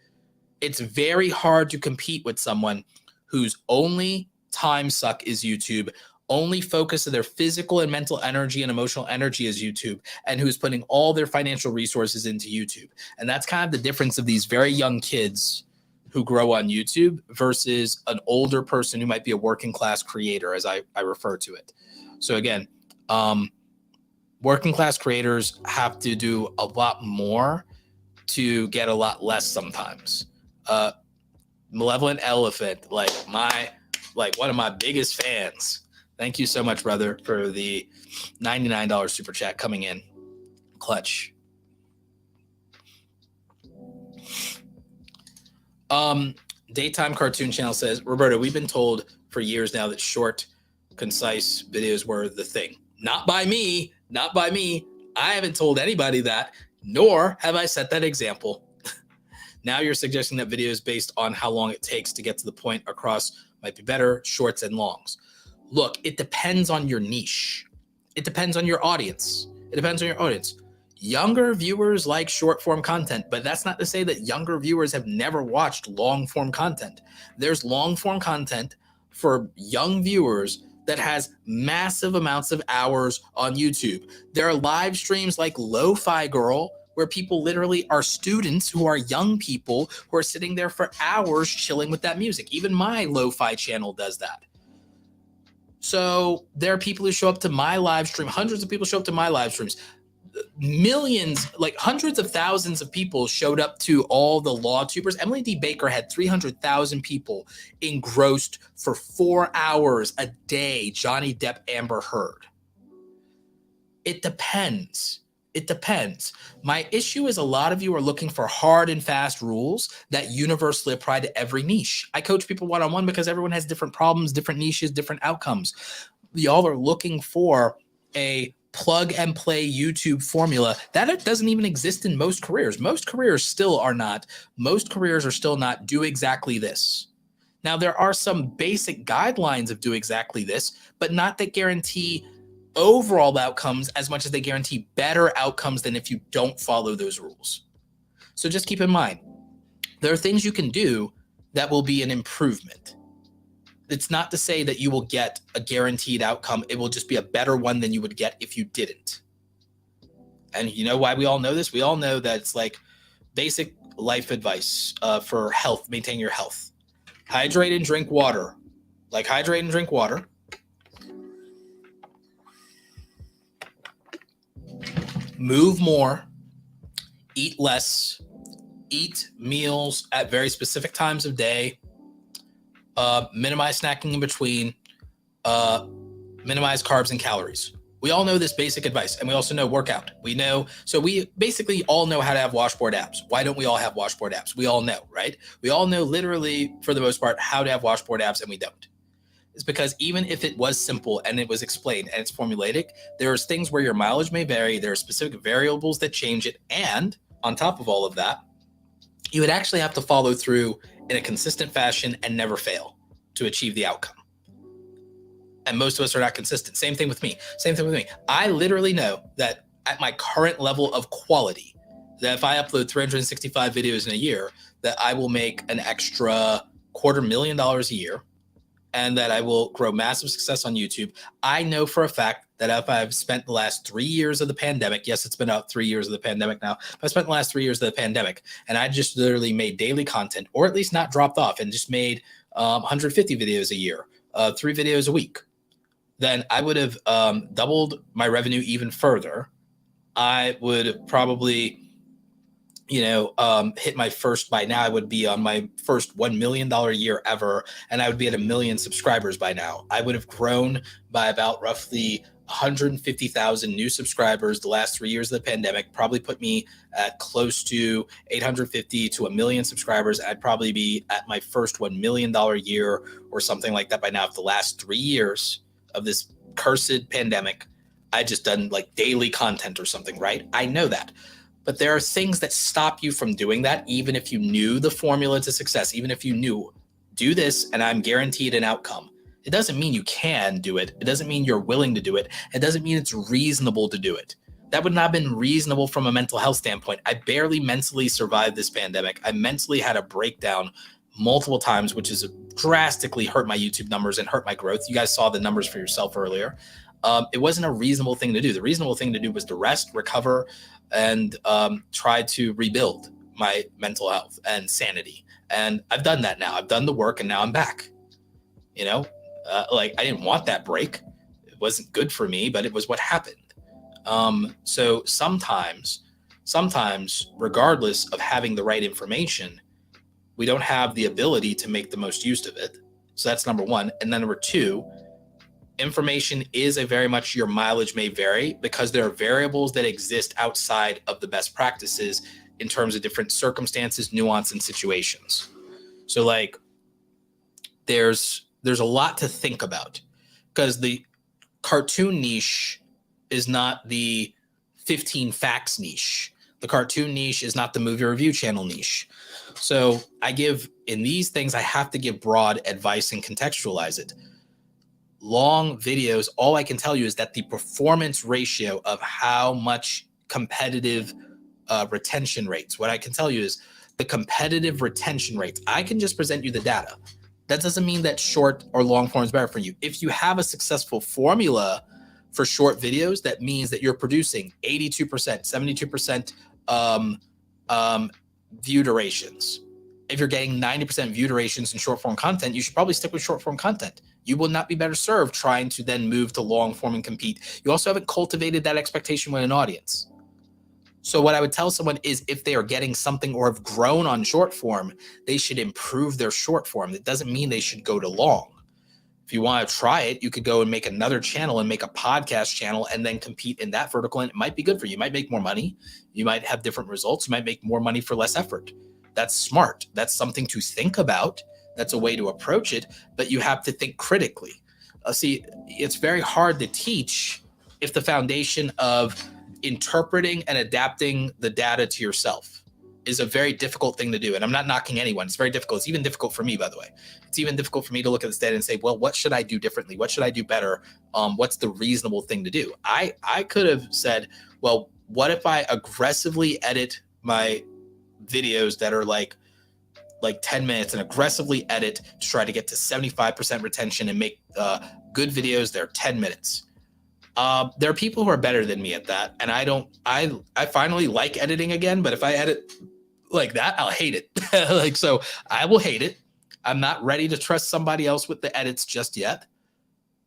It's very hard to compete with someone whose only time suck is YouTube, only focus of their physical and mental energy and emotional energy is YouTube, and who's putting all their financial resources into YouTube. And that's kind of the difference of these very young kids who grow on YouTube versus an older person who might be a working class creator, as I refer to it. So again, working class creators have to do a lot more to get a lot less sometimes. Malevolent Elephant, one of my biggest fans. Thank you so much, brother, for the $99 super chat coming in. Clutch. Daytime Cartoon Channel says, Roberto, we've been told for years now that short, concise videos were the thing. Not by me. Not by me. I haven't told anybody that, nor have I set that example. Now you're suggesting that videos based on how long it takes to get to the point across might be better, shorts and longs. Look, it depends on your niche. It depends on your audience. It depends on your audience. Younger viewers like short form content, but that's not to say that younger viewers have never watched long form content. There's long form content for young viewers that has massive amounts of hours on YouTube. There are live streams like Lo-Fi Girl, where people literally are students who are young people who are sitting there for hours chilling with that music. Even my Lo-Fi channel does that. So there are people who show up to my live stream. Hundreds of people show up to my live streams. millions, like hundreds of thousands of people showed up to all the law tubers. Emily D. Baker had 300,000 people engrossed for 4 hours a day. Johnny Depp, Amber Heard. It depends. It depends. My issue is a lot of you are looking for hard and fast rules that universally apply to every niche. I coach people one-on-one because everyone has different problems, different niches, different outcomes. Y'all are looking for a plug and play YouTube formula that doesn't even exist in most careers. Most careers are still not do exactly this. Now, there are some basic guidelines of do exactly this, but not that guarantee overall outcomes as much as they guarantee better outcomes than if you don't follow those rules. So just keep in mind, there are things you can do that will be an improvement. It's not to say that you will get a guaranteed outcome. It will just be a better one than you would get if you didn't. And you know why we all know this? We all know that it's like basic life advice for health, maintain your health. Hydrate and drink water. Like hydrate and drink water. Move more, eat less, eat meals at very specific times of day, minimize snacking in between, minimize carbs and calories. We all know this basic advice, and we also know workout. So we basically all know how to have washboard abs. Why don't we all have washboard abs? We all know, right? We all know literally, for the most part, how to have washboard abs, and we don't. Is because even if it was simple and it was explained and it's formulaic, there's things where your mileage may vary. There are specific variables that change it. And on top of all of that, you would actually have to follow through in a consistent fashion and never fail to achieve the outcome. And most of us are not consistent. Same thing with me. I literally know that at my current level of quality, that if I upload 365 videos in a year, that I will make an extra $250,000 a year, and that I will grow massive success on YouTube. I know for a fact that if I've spent the last 3 years of the pandemic, yes, it's been about 3 years of the pandemic now, if I spent the last 3 years of the pandemic and I just literally made daily content, or at least not dropped off and just made 150 videos a year, 3 videos a week, then I would have doubled my revenue even further. I would probably hit my first, by now I would be on my first $1 million year ever, and I would be at 1 million subscribers by now. I would have grown by about roughly 150,000 new subscribers the last 3 years of the pandemic, probably put me at close to 850 to 1 million subscribers. I'd probably be at my first $1 million year or something like that by now. If the last 3 years of this cursed pandemic, I just done like daily content or something, right? I know that. But there are things that stop you from doing that, even if you knew the formula to success, even if you knew, do this and I'm guaranteed an outcome. It doesn't mean you can do it. It doesn't mean you're willing to do it. It doesn't mean it's reasonable to do it. That would not have been reasonable from a mental health standpoint. I barely mentally survived this pandemic. I mentally had a breakdown multiple times, which has drastically hurt my YouTube numbers and hurt my growth. You guys saw the numbers for yourself earlier. It wasn't a reasonable thing to do. The reasonable thing to do was to rest, recover, and try to rebuild my mental health and sanity. And I've done that now. I've done the work, and now I'm back. I didn't want that break. It wasn't good for me, but it was what happened. So sometimes, regardless of having the right information, we don't have the ability to make the most use of it. So that's number one. And then number two, information is a very much your mileage may vary because there are variables that exist outside of the best practices in terms of different circumstances, nuance, and situations. So like there's a lot to think about because the cartoon niche is not the 15 facts niche. The cartoon niche is not the movie review channel niche. So in these things, I have to give broad advice and contextualize it. Long videos, all I can tell you is that the performance ratio of how much competitive retention rates, what I can tell you is the competitive retention rates. I can just present you the data. That doesn't mean that short or long form is better for you. If you have a successful formula for short videos, that means that you're producing 82%, 72% view durations. If you're getting 90% view durations in short form content, you should probably stick with short form content. You will not be better served trying to then move to long form and compete. You also haven't cultivated that expectation with an audience. So what I would tell someone is if they are getting something or have grown on short form, they should improve their short form. That doesn't mean they should go to long. If you want to try it, you could go and make another channel and make a podcast channel and then compete in that vertical. And it might be good for you. You might make more money. You might have different results. You might make more money for less effort. That's smart. That's something to think about. That's a way to approach it, but you have to think critically. See, it's very hard to teach if the foundation of interpreting and adapting the data to yourself is a very difficult thing to do. And I'm not knocking anyone. It's very difficult. It's even difficult for me, by the way. It's even difficult for me to look at this data and say, well, what should I do differently? What should I do better? What's the reasonable thing to do? I could have said, well, what if I aggressively edit my videos that are like 10 minutes and aggressively edit to try to get to 75% retention and make good videos that are 10 minutes. There are people who are better than me at that. And I finally like editing again, but if I edit like that, I'll hate it. So I will hate it. I'm not ready to trust somebody else with the edits just yet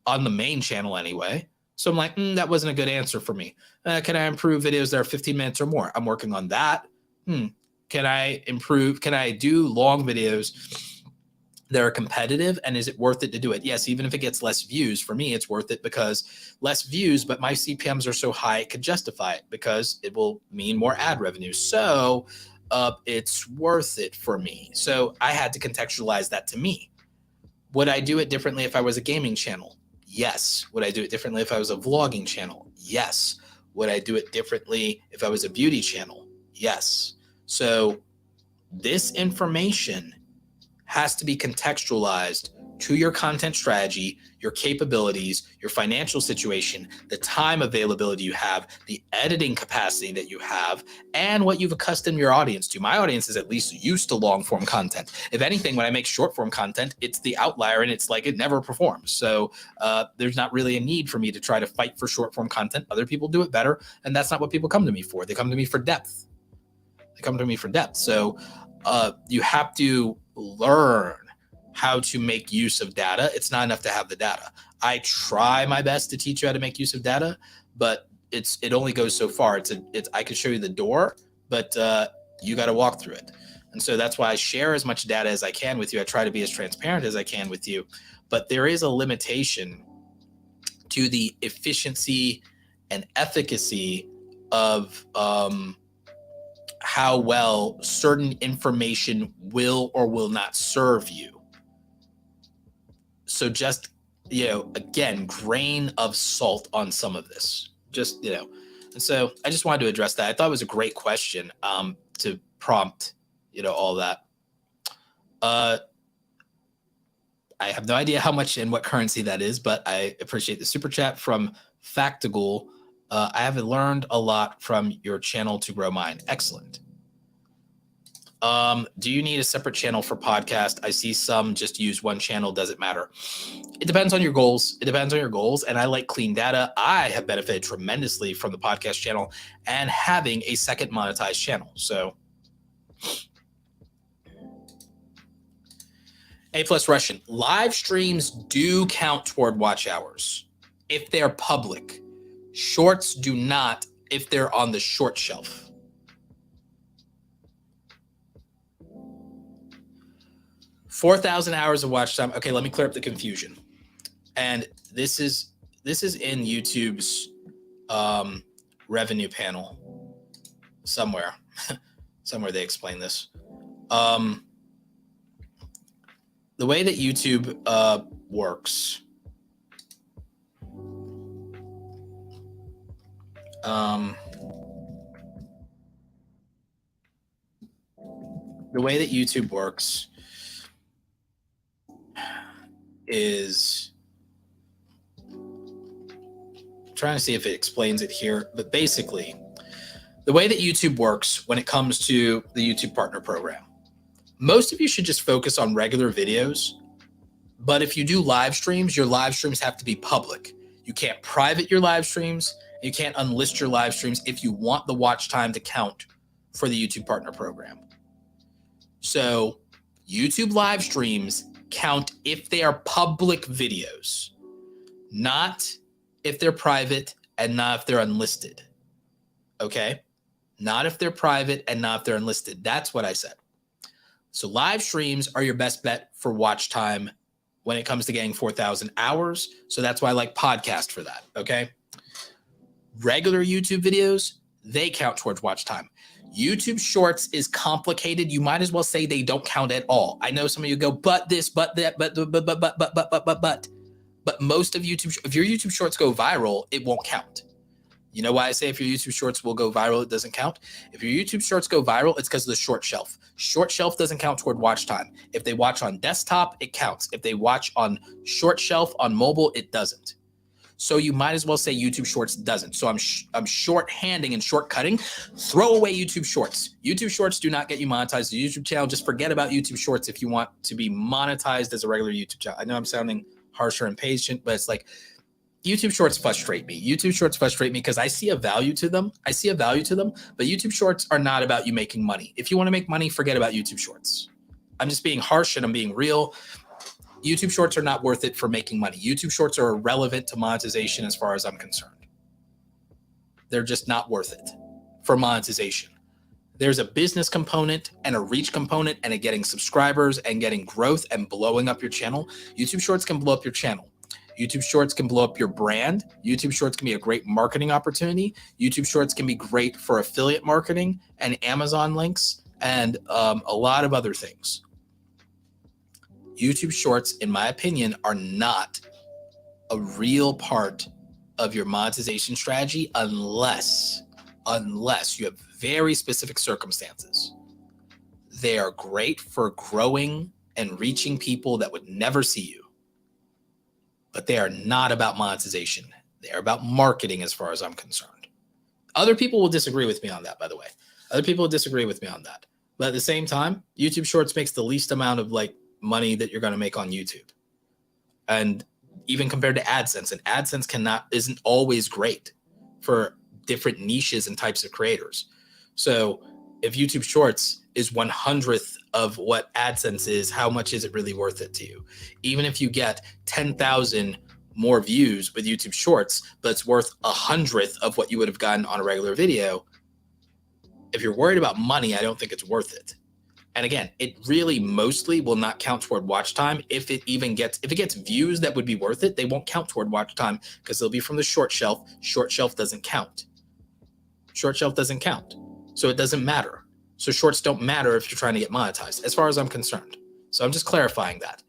on the main channel anyway. So I'm like, that wasn't a good answer for me. Can I improve videos that are 15 minutes or more? I'm working on that. Can I improve? Can I do long videos that are competitive? And is it worth it to do it? Yes, even if it gets less views, for me, it's worth it because less views, but my CPMs are so high, it could justify it because it will mean more ad revenue. So it's worth it for me. So I had to contextualize that to me. Would I do it differently if I was a gaming channel? Yes. Would I do it differently if I was a vlogging channel? Yes. Would I do it differently if I was a beauty channel? Yes. So this information has to be contextualized to your content strategy, your capabilities, your financial situation, the time availability you have, the editing capacity that you have, and what you've accustomed your audience to. My audience is at least used to long form content. If anything, when I make short form content, it's the outlier and it's like it never performs. So there's not really a need for me to try to fight for short form content. Other people do it better, and that's not what people come to me for. They come to me for depth. So you have to learn how to make use of data. It's not enough to have the data. I try my best to teach you how to make use of data, but it only goes so far. I can show you the door, but you got to walk through it. And so that's why I share as much data as I can with you. I try to be as transparent as I can with you, but there is a limitation to the efficiency and efficacy of how well certain information will or will not serve you. So just, again, grain of salt on some of this, and so I just wanted to address that. I thought it was a great question to prompt, all that. I have no idea how much and what currency that is, but I appreciate the super chat from Factigal. I have learned a lot from your channel to grow mine. Excellent. Do you need a separate channel for podcast? I see some just use one channel. Does it matter? It depends on your goals. And I like clean data. I have benefited tremendously from the podcast channel and having a second monetized channel. So A+ Russian, live streams do count toward watch hours if they're public. Shorts do not if they're on the short shelf. 4,000 hours of watch time. Okay, let me clear up the confusion. And this is in YouTube's revenue panel somewhere. Somewhere they explain this. The way that YouTube works. The way that YouTube works is, I'm trying to see if it explains it here, but basically the way that YouTube works when it comes to the YouTube Partner Program, most of you should just focus on regular videos. But if you do live streams, your live streams have to be public. You can't private your live streams. You can't unlist your live streams if you want the watch time to count for the YouTube Partner Program. So YouTube live streams count if they are public videos, not if they're private and not if they're unlisted. Okay? not if they're private and not if they're unlisted. That's what I said. So live streams are your best bet for watch time when it comes to getting 4,000 hours. So that's why I like podcast for that. Okay. Regular YouTube videos, they count towards watch time. YouTube Shorts is complicated. You might as well say they don't count at all. I know some of you go, but this, but that, but most of YouTube, if your YouTube Shorts go viral, it won't count. You know why I say if your YouTube Shorts will go viral, it doesn't count? If your YouTube Shorts go viral, it's because of the short shelf. Short shelf doesn't count toward watch time. If they watch on desktop, it counts. If they watch on short shelf on mobile, it doesn't. So you might as well say YouTube Shorts doesn't. So I'm shorthanding and shortcutting. Throw away YouTube Shorts. YouTube Shorts do not get you monetized the YouTube channel. Just forget about YouTube Shorts if you want to be monetized as a regular YouTube channel. I know I'm sounding harsher and patient, but it's like YouTube Shorts frustrate me. YouTube Shorts frustrate me because I see a value to them. But YouTube Shorts are not about you making money. If you want to make money, forget about YouTube Shorts. I'm just being harsh and I'm being real. YouTube Shorts are not worth it for making money. YouTube Shorts are irrelevant to monetization as far as I'm concerned. They're just not worth it for monetization. There's a business component and a reach component and a getting subscribers and getting growth and blowing up your channel. YouTube Shorts can blow up your channel. YouTube Shorts can blow up your brand. YouTube Shorts can be a great marketing opportunity. YouTube Shorts can be great for affiliate marketing and Amazon links and a lot of other things. YouTube Shorts, in my opinion, are not a real part of your monetization strategy unless you have very specific circumstances. They are great for growing and reaching people that would never see you, but they are not about monetization. They are about marketing as far as I'm concerned. Other people will disagree with me on that, by the way. Other people will disagree with me on that. But at the same time, YouTube Shorts makes the least amount of money that you're going to make on YouTube. And even compared to AdSense, and AdSense isn't always great for different niches and types of creators. So if YouTube Shorts is 1/100th of what AdSense is, how much is it really worth it to you? Even if you get 10,000 more views with YouTube Shorts, but it's worth 100th of what you would have gotten on a regular video. If you're worried about money, I don't think it's worth it. And again, it really mostly will not count toward watch time. If it gets views that would be worth it, they won't count toward watch time because they'll be from the short shelf. Short shelf doesn't count. Short shelf doesn't count. So it doesn't matter. So shorts don't matter if you're trying to get monetized, as far as I'm concerned. So I'm just clarifying that.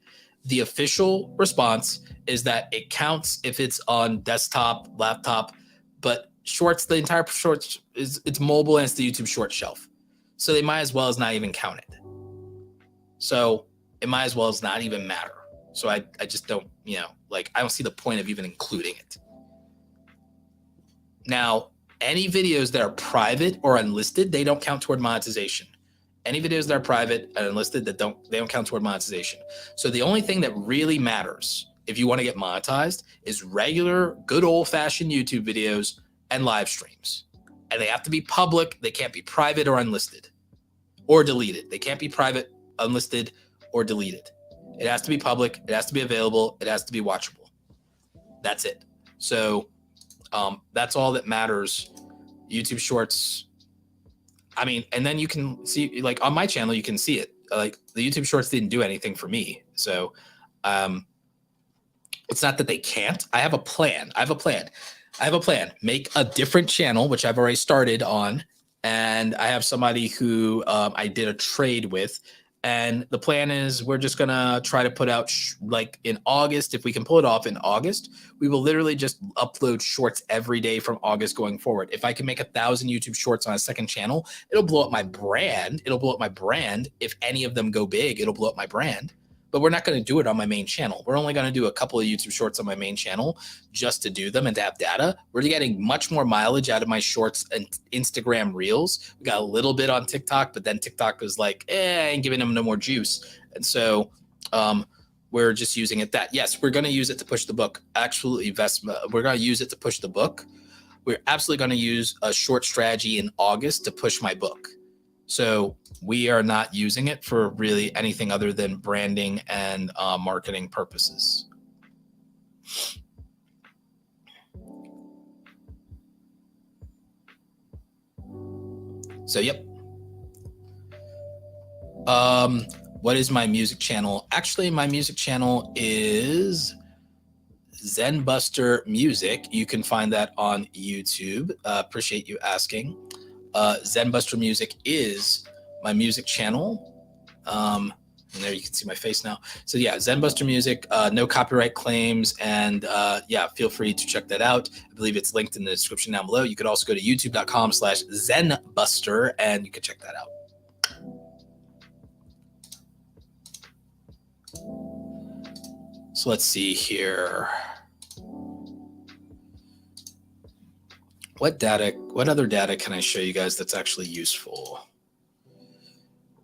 The official response is that it counts if it's on desktop, laptop, but shorts, the entire shorts it's mobile and it's the YouTube short shelf. So they might as well as not even count it. So it might as well as not even matter. So I just don't, I don't see the point of even including it. Now, any videos that are private or unlisted, they don't count toward monetization. Any videos that are private and unlisted, they don't count toward monetization. So the only thing that really matters if you want to get monetized is regular, good old-fashioned YouTube videos and live streams. And they have to be public. They can't be private or unlisted or deleted. They can't be private, unlisted, or deleted. It has to be public. It has to be available. It has to be watchable. That's it. So that's all that matters. YouTube Shorts. I mean, and then you can see, on my channel, you can see it. The YouTube Shorts didn't do anything for me. So it's not that they can't. I have a plan. Make a different channel, which I've already started on. And I have somebody who I did a trade with. And the plan is we're just going to try to put out in August. If we can pull it off in August, we will literally just upload shorts every day from August going forward. If I can make 1,000 YouTube shorts on a second channel, it'll blow up my brand. If any of them go big, it'll blow up my brand. But we're not going to do it on my main channel. We're only going to do a couple of YouTube shorts on my main channel just to do them and to have data. We're getting much more mileage out of my shorts and Instagram reels. We got a little bit on TikTok, but then TikTok was like, I ain't giving them no more juice. And so we're just using it that. Yes, we're going to use it to push the book. Absolutely, Vesma. We're going to use it to push the book. We're absolutely going to use a short strategy in August to push my book. So we are not using it for really anything other than branding and marketing purposes. So, yep. What is my music channel? Actually, my music channel is Zenbuster Music. You can find that on YouTube. Appreciate you asking. Zenbuster Music is my music channel. And there you can see my face now. So yeah, Zenbuster Music, no copyright claims. And yeah, feel free to check that out. I believe it's linked in the description down below. You could also go to youtube.com/Zenbuster and you can check that out. So let's see here. What other data can I show you guys that's actually useful?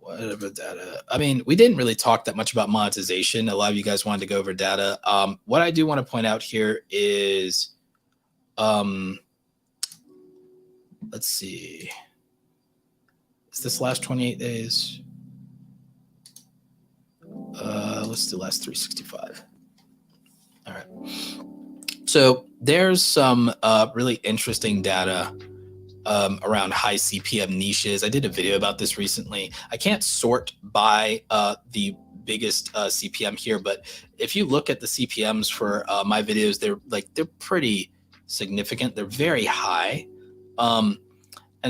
Whatever data. I mean, we didn't really talk that much about monetization. A lot of you guys wanted to go over data. What I do want to point out here is, let's see. Is this last 28 days? Let's do last 365. All right. So there's some really interesting data around high CPM niches. I did a video about this recently. I can't sort by the biggest CPM here, but if you look at the CPMs for my videos, they're pretty significant. They're very high. And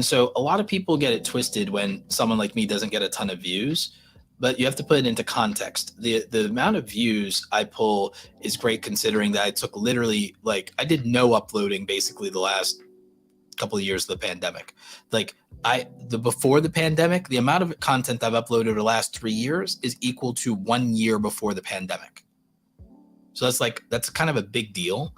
so a lot of people get it twisted when someone like me doesn't get a ton of views, but you have to put it into context. The amount of views I pull is great considering that I took literally, like, I did no uploading basically the last couple of years of the pandemic. Like before the pandemic, the amount of content I've uploaded the last 3 years is equal to 1 year before the pandemic. So that's kind of a big deal.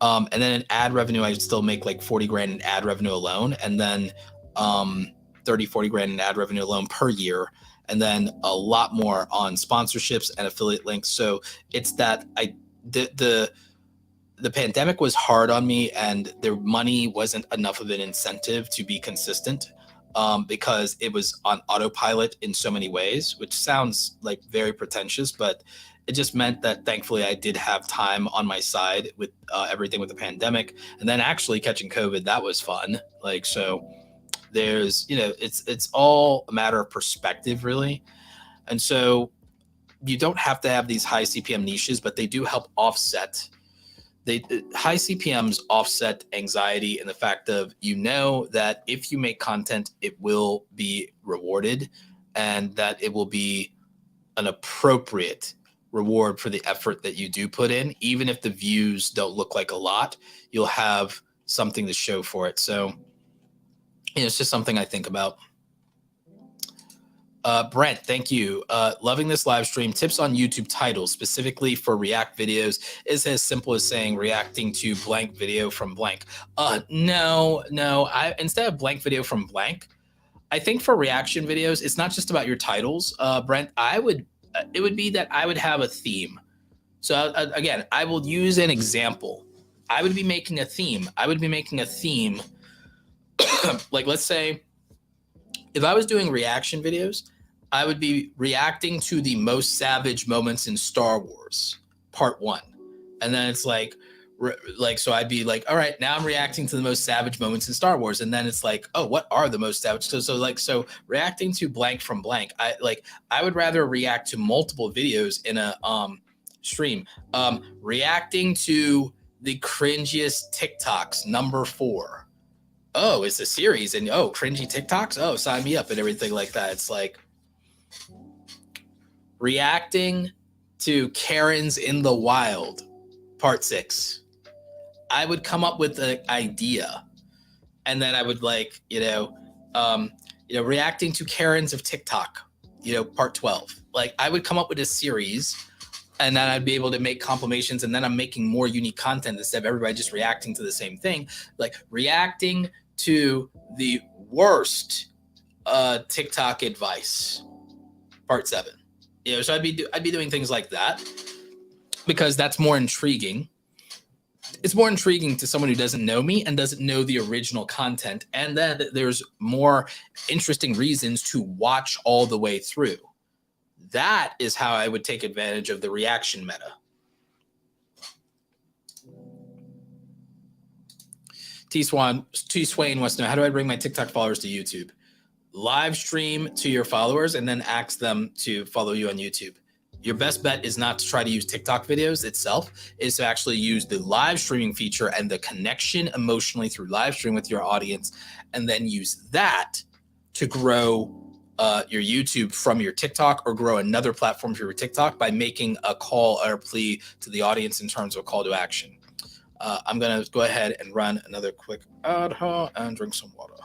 And then in ad revenue, I still make like 40 grand in ad revenue alone. And then 40 grand in ad revenue alone per year. And then a lot more on sponsorships and affiliate links. So it's that the pandemic was hard on me and their money wasn't enough of an incentive to be consistent because it was on autopilot in so many ways, which sounds like very pretentious, but it just meant that thankfully I did have time on my side with everything with the pandemic. And then actually catching COVID, that was fun. Like, so there's, it's all a matter of perspective really. And so you don't have to have these high CPM niches, but they do help offset. High CPMs offset anxiety and the fact of, that if you make content, it will be rewarded and that it will be an appropriate reward for the effort that you do put in. Even if the views don't look like a lot, you'll have something to show for it. So it's just something I think about. Brent, thank you. Loving this live stream. Tips on YouTube titles, specifically for React videos, is as simple as saying reacting to blank video from blank. No. Instead of blank video from blank, I think for reaction videos, it's not just about your titles, Brent. It would be that I would have a theme. So again, I will use an example. I would be making a theme. Like, let's say if I was doing reaction videos, I would be reacting to the most savage moments in Star Wars, part 1. And then it's like, so I'd be like, all right, now I'm reacting to the most savage moments in Star Wars. And then it's like, oh, what are the most savage? So reacting to blank from blank, I would rather react to multiple videos in a stream. Reacting to the cringiest TikToks, number 4. Oh, it's a series and cringy TikToks. Oh, sign me up and everything like that. It's like reacting to Karens in the Wild, part 6. I would come up with an idea and then I would reacting to Karens of TikTok, part 12. Like I would come up with a series and then I'd be able to make compilations and then I'm making more unique content instead of everybody just reacting to the same thing. Like reacting to the worst TikTok advice, part 7. So I'd be doing things like that because that's more intriguing. It's more intriguing to someone who doesn't know me and doesn't know the original content. And then there's more interesting reasons to watch all the way through. That is how I would take advantage of the reaction meta. T Swain wants to know, how do I bring my TikTok followers to YouTube? live stream to your followers and then ask them to follow you on YouTube. Your best bet is not to try to use TikTok videos itself, is to actually use the live streaming feature and the connection emotionally through live stream with your audience, and then use that to grow your YouTube from your TikTok, or grow another platform for your TikTok by making a call or a plea to the audience in terms of a call to action. I'm going to go ahead and run another quick ad and drink some water.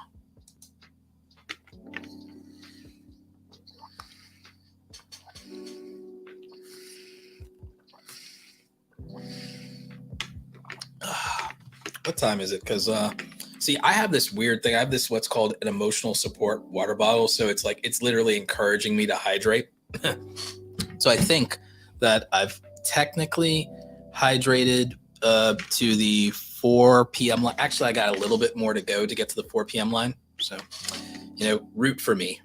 What time is it? Because see, I have this weird thing. I have this what's called an emotional support water bottle. So it's like it's literally encouraging me to hydrate. So I think that I've technically hydrated to the 4 p.m. line. Actually, I got a little bit more to go to get to the 4 p.m. line. So, root for me.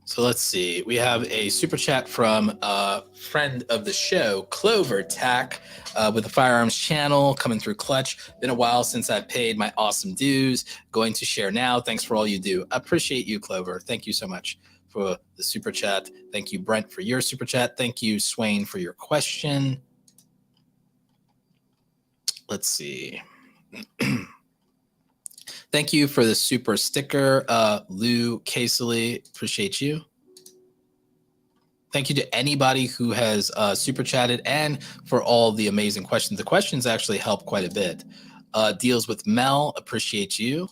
So let's see. We have a super chat from a friend of the show, Clover Tack, with the Firearms channel coming through clutch. Been a while since I paid my awesome dues. Going to share now. Thanks for all you do. I appreciate you, Clover. Thank you so much for the super chat. Thank you, Brent, for your super chat. Thank you, Swain, for your question. Let's see. Thank you for the super sticker, Lou Casely. Appreciate you. Thank you to anybody who has super chatted and for all the amazing questions. The questions actually help quite a bit. Deals with Mel. Appreciate you.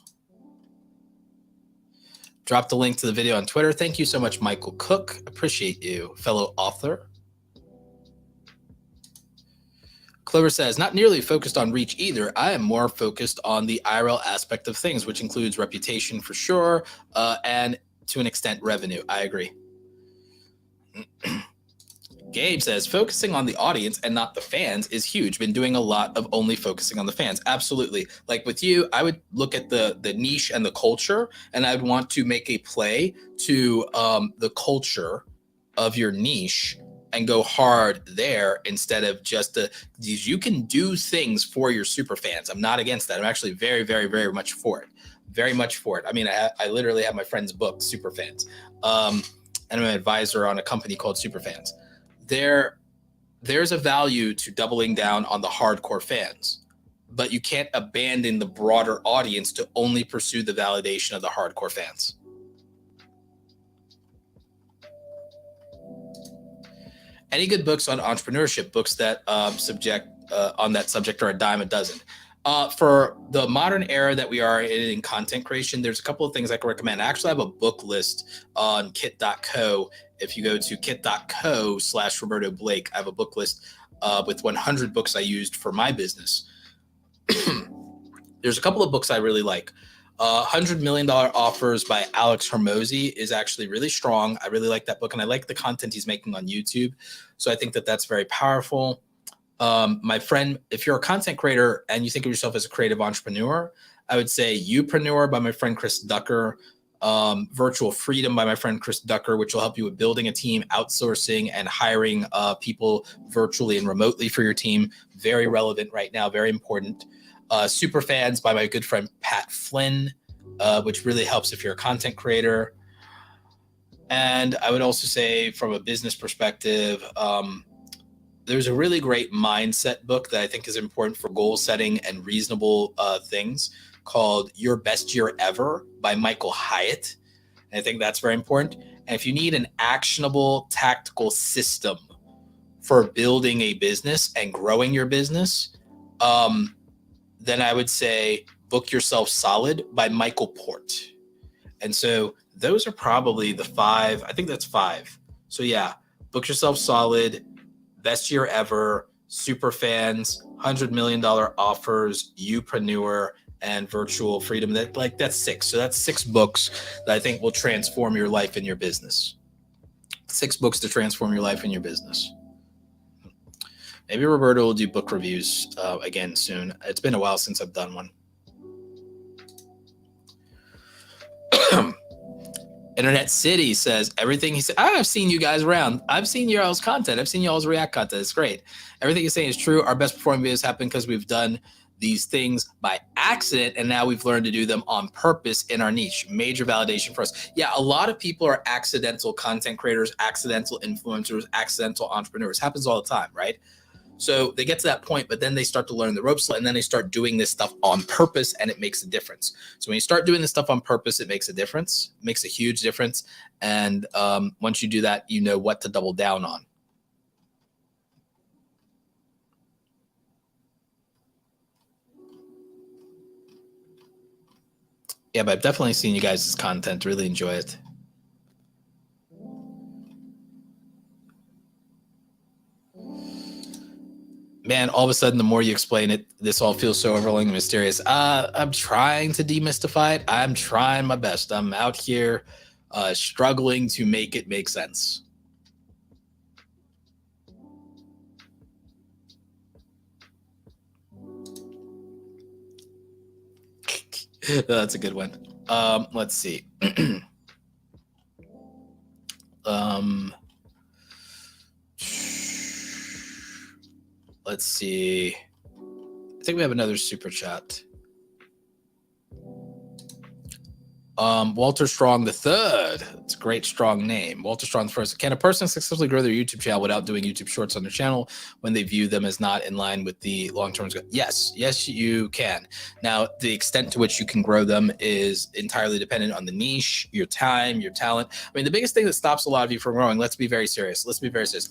Drop the link to the video on Twitter. Thank you so much, Michael Cook. Appreciate you, fellow author. Clover says, not nearly focused on reach either. I am more focused on the IRL aspect of things, which includes reputation for sure, and to an extent, revenue. I agree. Gabe says, focusing on the audience and not the fans is huge. Been doing a lot of only focusing on the fans. Absolutely. Like with you, I would look at the niche and the culture, and I'd want to make a play to the culture of your niche and go hard there instead of just you can do things for your super fans. I'm not against that. I'm actually very, very, very much for it. Very much for it. I mean, I literally have my friend's book, Super Fans. And I'm an advisor on a company called Super Fans. There's a value to doubling down on the hardcore fans, but you can't abandon the broader audience to only pursue the validation of the hardcore fans. Any good books on entrepreneurship, books that on that subject are a dime a dozen. For the modern era that we are in content creation, there's a couple of things I can recommend. I actually have a book list on kit.co. If you go to kit.co/Roberto Blake, I have a book list with 100 books I used for my business. There's a couple of books I really like. $100 Million Offers by Alex Hormozi is actually really strong. I really like that book, and I like the content he's making on YouTube. So I think that that's very powerful. My friend, if you're a content creator and you think of yourself as a creative entrepreneur, I would say Youpreneur by my friend Chris Ducker, Virtual Freedom by my friend Chris Ducker, which will help you with building a team, outsourcing, and hiring people virtually and remotely for your team. Very relevant right now, very important. Super Fans by my good friend Pat Flynn, which really helps if you're a content creator. And I would also say from a business perspective, there's a really great mindset book that I think is important for goal setting and reasonable things called Your Best Year Ever by Michael Hyatt. And I think that's very important. And if you need an actionable tactical system for building a business and growing your business, then I would say Book Yourself Solid by Michael Port. And so those are probably the 5. I think that's 5. So yeah, Book Yourself Solid, Best Year Ever, Super Fans, $100 Million Offers, Youpreneur, and Virtual Freedom. That's 6. So that's 6 books that I think will transform your life and your business. 6 books to transform your life and your business. Maybe Roberto will do book reviews again soon. It's been a while since I've done one. Internet City says everything he said. I've seen you guys around. I've seen y'all's content. I've seen y'all's React content. It's great. Everything he's saying is true. Our best performing videos happen because we've done these things by accident, and now we've learned to do them on purpose in our niche. Major validation for us. Yeah, a lot of people are accidental content creators, accidental influencers, accidental entrepreneurs. Happens all the time, right? So they get to that point, but then they start to learn the ropes, and then they start doing this stuff on purpose, and it makes a difference. So when you start doing this stuff on purpose, it makes a difference. It makes a huge difference. And once you do that, you know what to double down on. Yeah, but I've definitely seen you guys' content. Really enjoy it. Man, all of a sudden, the more you explain it, this all feels so overwhelming and mysterious. I'm trying to demystify it. I'm trying my best. I'm out here struggling to make it make sense. That's a good one. Let's see. Let's see. I think we have another super chat. Walter Strong the Third. It's a great, strong name. Walter Strong the First. Can a person successfully grow their YouTube channel without doing YouTube Shorts on their channel when they view them as not in line with the long-term goal? Yes, you can. Now, the extent to which you can grow them is entirely dependent on the niche, your time, your talent. I mean, the biggest thing that stops a lot of you from growing, let's be very serious.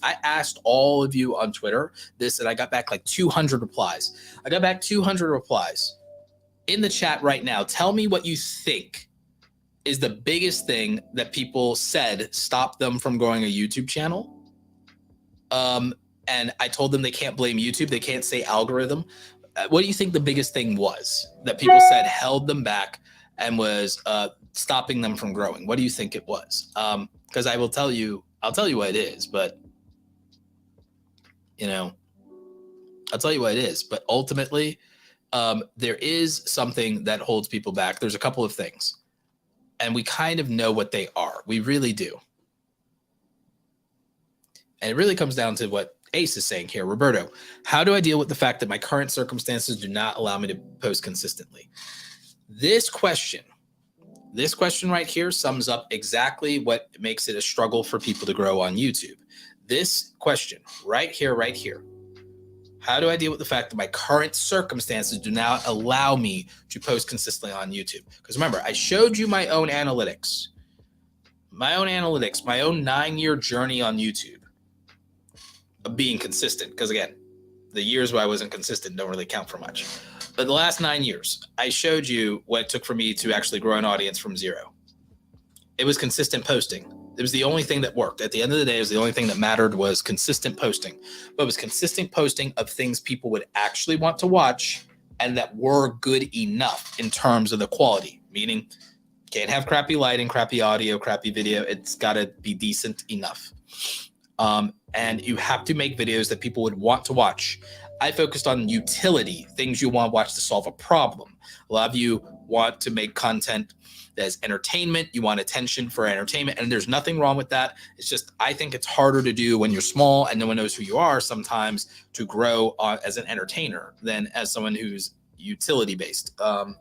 I asked all of you on Twitter this, and I got back like 200 replies. In the chat right now. Tell me what you think is the biggest thing that people said stopped them from growing a YouTube channel. And I told them they can't blame YouTube. They can't say algorithm. What do you think the biggest thing was that people said held them back and was stopping them from growing? What do you think it was? Because I'll tell you what it is, but I'll tell you what it is. But ultimately, there is something that holds people back. There's a couple of things. And we kind of know what they are. We really do. And it really comes down to what Ace is saying here. Roberto, how do I deal with the fact that my current circumstances do not allow me to post consistently? This question right here sums up exactly what makes it a struggle for people to grow on YouTube. This question right here. How do I deal with the fact that my current circumstances do not allow me to post consistently on YouTube? Because remember, I showed you my own analytics, my own 9-year journey on YouTube of being consistent. Because again, the years where I wasn't consistent don't really count for much. But the last 9 years, I showed you what it took for me to actually grow an audience from zero. It was consistent posting. It was the only thing that worked. At the end of the day, it was the only thing that mattered was consistent posting. But it was consistent posting of things people would actually want to watch and that were good enough in terms of the quality. Meaning, can't have crappy lighting, crappy audio, crappy video. It's got to be decent enough. And you have to make videos that people would want to watch. I focused on utility, things you want to watch to solve a problem. A lot of you want to make content that's entertainment. You want attention for entertainment, and there's nothing wrong with that. It's just I think it's harder to do when you're small and no one knows who you are sometimes to grow as an entertainer than as someone who's utility based and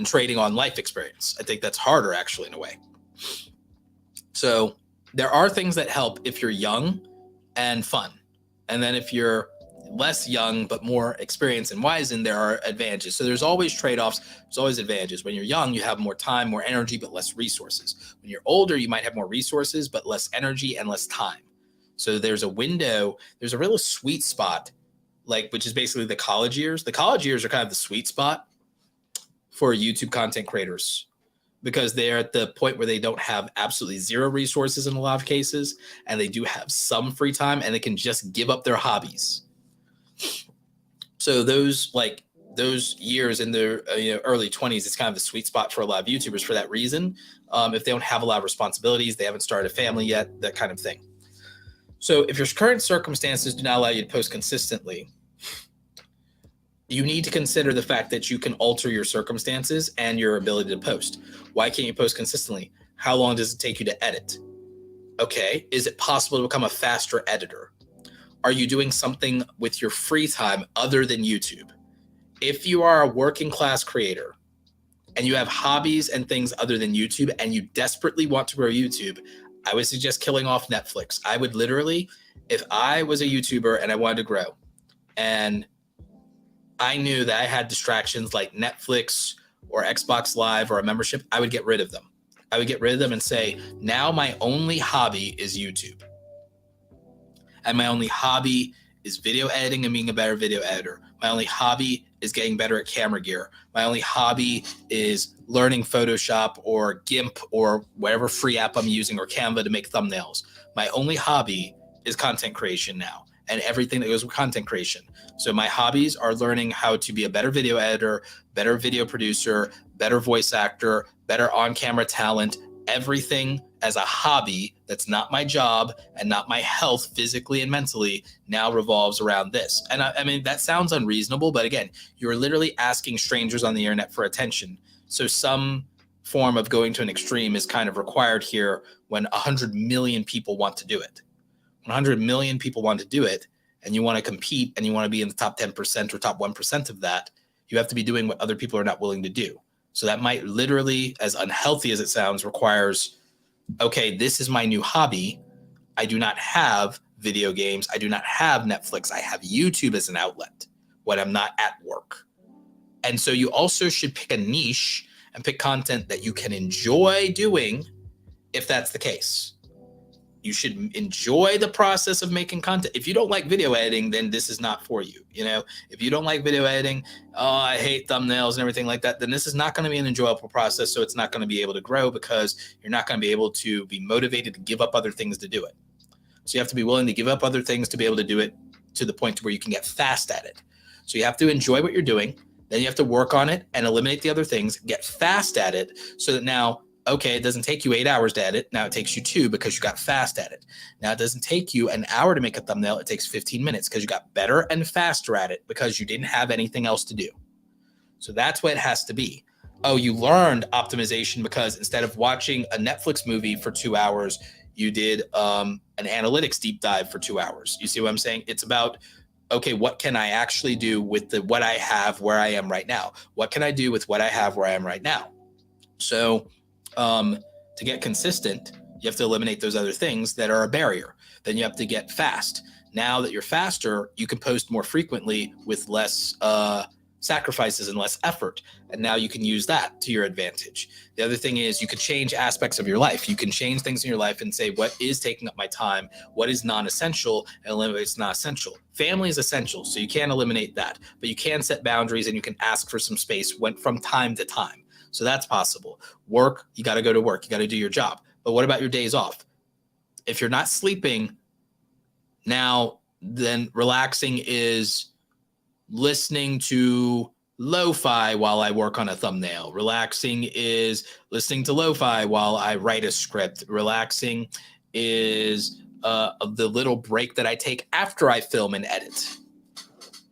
trading on life experience. I think that's harder actually in a way. So there are things that help if you're young and fun. And then if you're less young but more experienced and wizened, there are advantages. So there's always trade-offs. There's always advantages. When you're young, you have more time, more energy, but less resources. When you're older, you might have more resources, but less energy and less time. So there's a window, there's a real sweet spot, which is basically the college years. The college years are kind of the sweet spot for YouTube content creators because they're at the point where they don't have absolutely zero resources in a lot of cases, and they do have some free time, and they can just give up their hobbies. So those years in their early 20s, it's kind of the sweet spot for a lot of YouTubers for that reason. If they don't have a lot of responsibilities, they haven't started a family yet, that kind of thing. So if your current circumstances do not allow you to post consistently, you need to consider the fact that you can alter your circumstances and your ability to post. Why can't you post consistently? How long does it take you to edit? Okay, is it possible to become a faster editor? Are you doing something with your free time other than YouTube? If you are a working class creator and you have hobbies and things other than YouTube and you desperately want to grow YouTube, I would suggest killing off Netflix. I would literally, if I was a YouTuber and I wanted to grow and I knew that I had distractions like Netflix or Xbox Live or a membership, I would get rid of them. I would get rid of them and say, now my only hobby is YouTube. And my only hobby is video editing and being a better video editor. My only hobby is getting better at camera gear. My only hobby is learning Photoshop or GIMP or whatever free app I'm using or Canva to make thumbnails. My only hobby is content creation now and everything that goes with content creation. So my hobbies are learning how to be a better video editor, better video producer, better voice actor, better on-camera talent, everything as a hobby that's not my job and not my health physically and mentally now revolves around this. And I mean, that sounds unreasonable, but again, you're literally asking strangers on the internet for attention. So some form of going to an extreme is kind of required here when 100 million people want to do it. 100 million people want to do it and you want to compete and you want to be in the top 10% or top 1% of that, you have to be doing what other people are not willing to do. So that might literally, as unhealthy as it sounds, requires, okay, this is my new hobby. I do not have video games. I do not have Netflix. I have YouTube as an outlet when I'm not at work. And so you also should pick a niche and pick content that you can enjoy doing if that's the case. You should enjoy the process of making content. If you don't like video editing, then this is not for you. You know, if you don't like video editing, oh, I hate thumbnails and everything like that, then this is not going to be an enjoyable process. So it's not going to be able to grow because you're not going to be able to be motivated to give up other things to do it. So you have to be willing to give up other things to be able to do it to the point to where you can get fast at it. So you have to enjoy what you're doing. Then you have to work on it and eliminate the other things, get fast at it so that now, okay, it doesn't take you 8 hours to edit. Now it takes you 2 because you got fast at it. Now it doesn't take you an hour to make a thumbnail. It takes 15 minutes because you got better and faster at it because you didn't have anything else to do. So that's what it has to be. Oh, you learned optimization because instead of watching a Netflix movie for 2 hours, you did an analytics deep dive for 2 hours. You see what I'm saying? It's about, okay, what can I actually do with what I have where I am right now? What can I do with what I have where I am right now? So to get consistent, you have to eliminate those other things that are a barrier. Then you have to get fast. Now that you're faster, you can post more frequently with less sacrifices and less effort. And now you can use that to your advantage. The other thing is you can change aspects of your life. You can change things in your life and say, what is taking up my time? What is non-essential? And eliminate what's not essential. Family is essential, so you can't eliminate that. But you can set boundaries and you can ask for some space from time to time. So that's possible. Work, you got to go to work. You got to do your job. But what about your days off? If you're not sleeping, now then relaxing is listening to lo-fi while I work on a thumbnail. Relaxing is listening to lo-fi while I write a script. Relaxing is the little break that I take after I film and edit.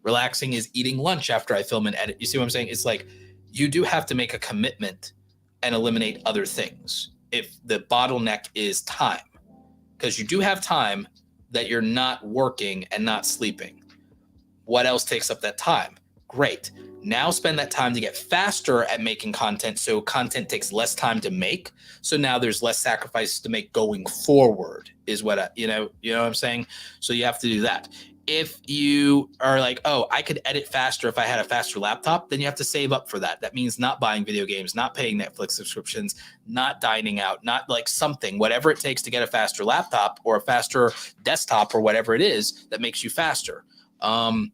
Relaxing is eating lunch after I film and edit. You see what I'm saying? It's like, you do have to make a commitment and eliminate other things if the bottleneck is time, because you do have time that you're not working and not sleeping. What else takes up that time? Great. Now spend that time to get faster at making content so content takes less time to make. So now there's less sacrifices to make going forward is what you know what I'm saying? So you have to do that. If you are like, oh, I could edit faster if I had a faster laptop, then you have to save up for that. That means not buying video games, not paying Netflix subscriptions, not dining out, not like something, whatever it takes to get a faster laptop or a faster desktop or whatever it is that makes you faster. So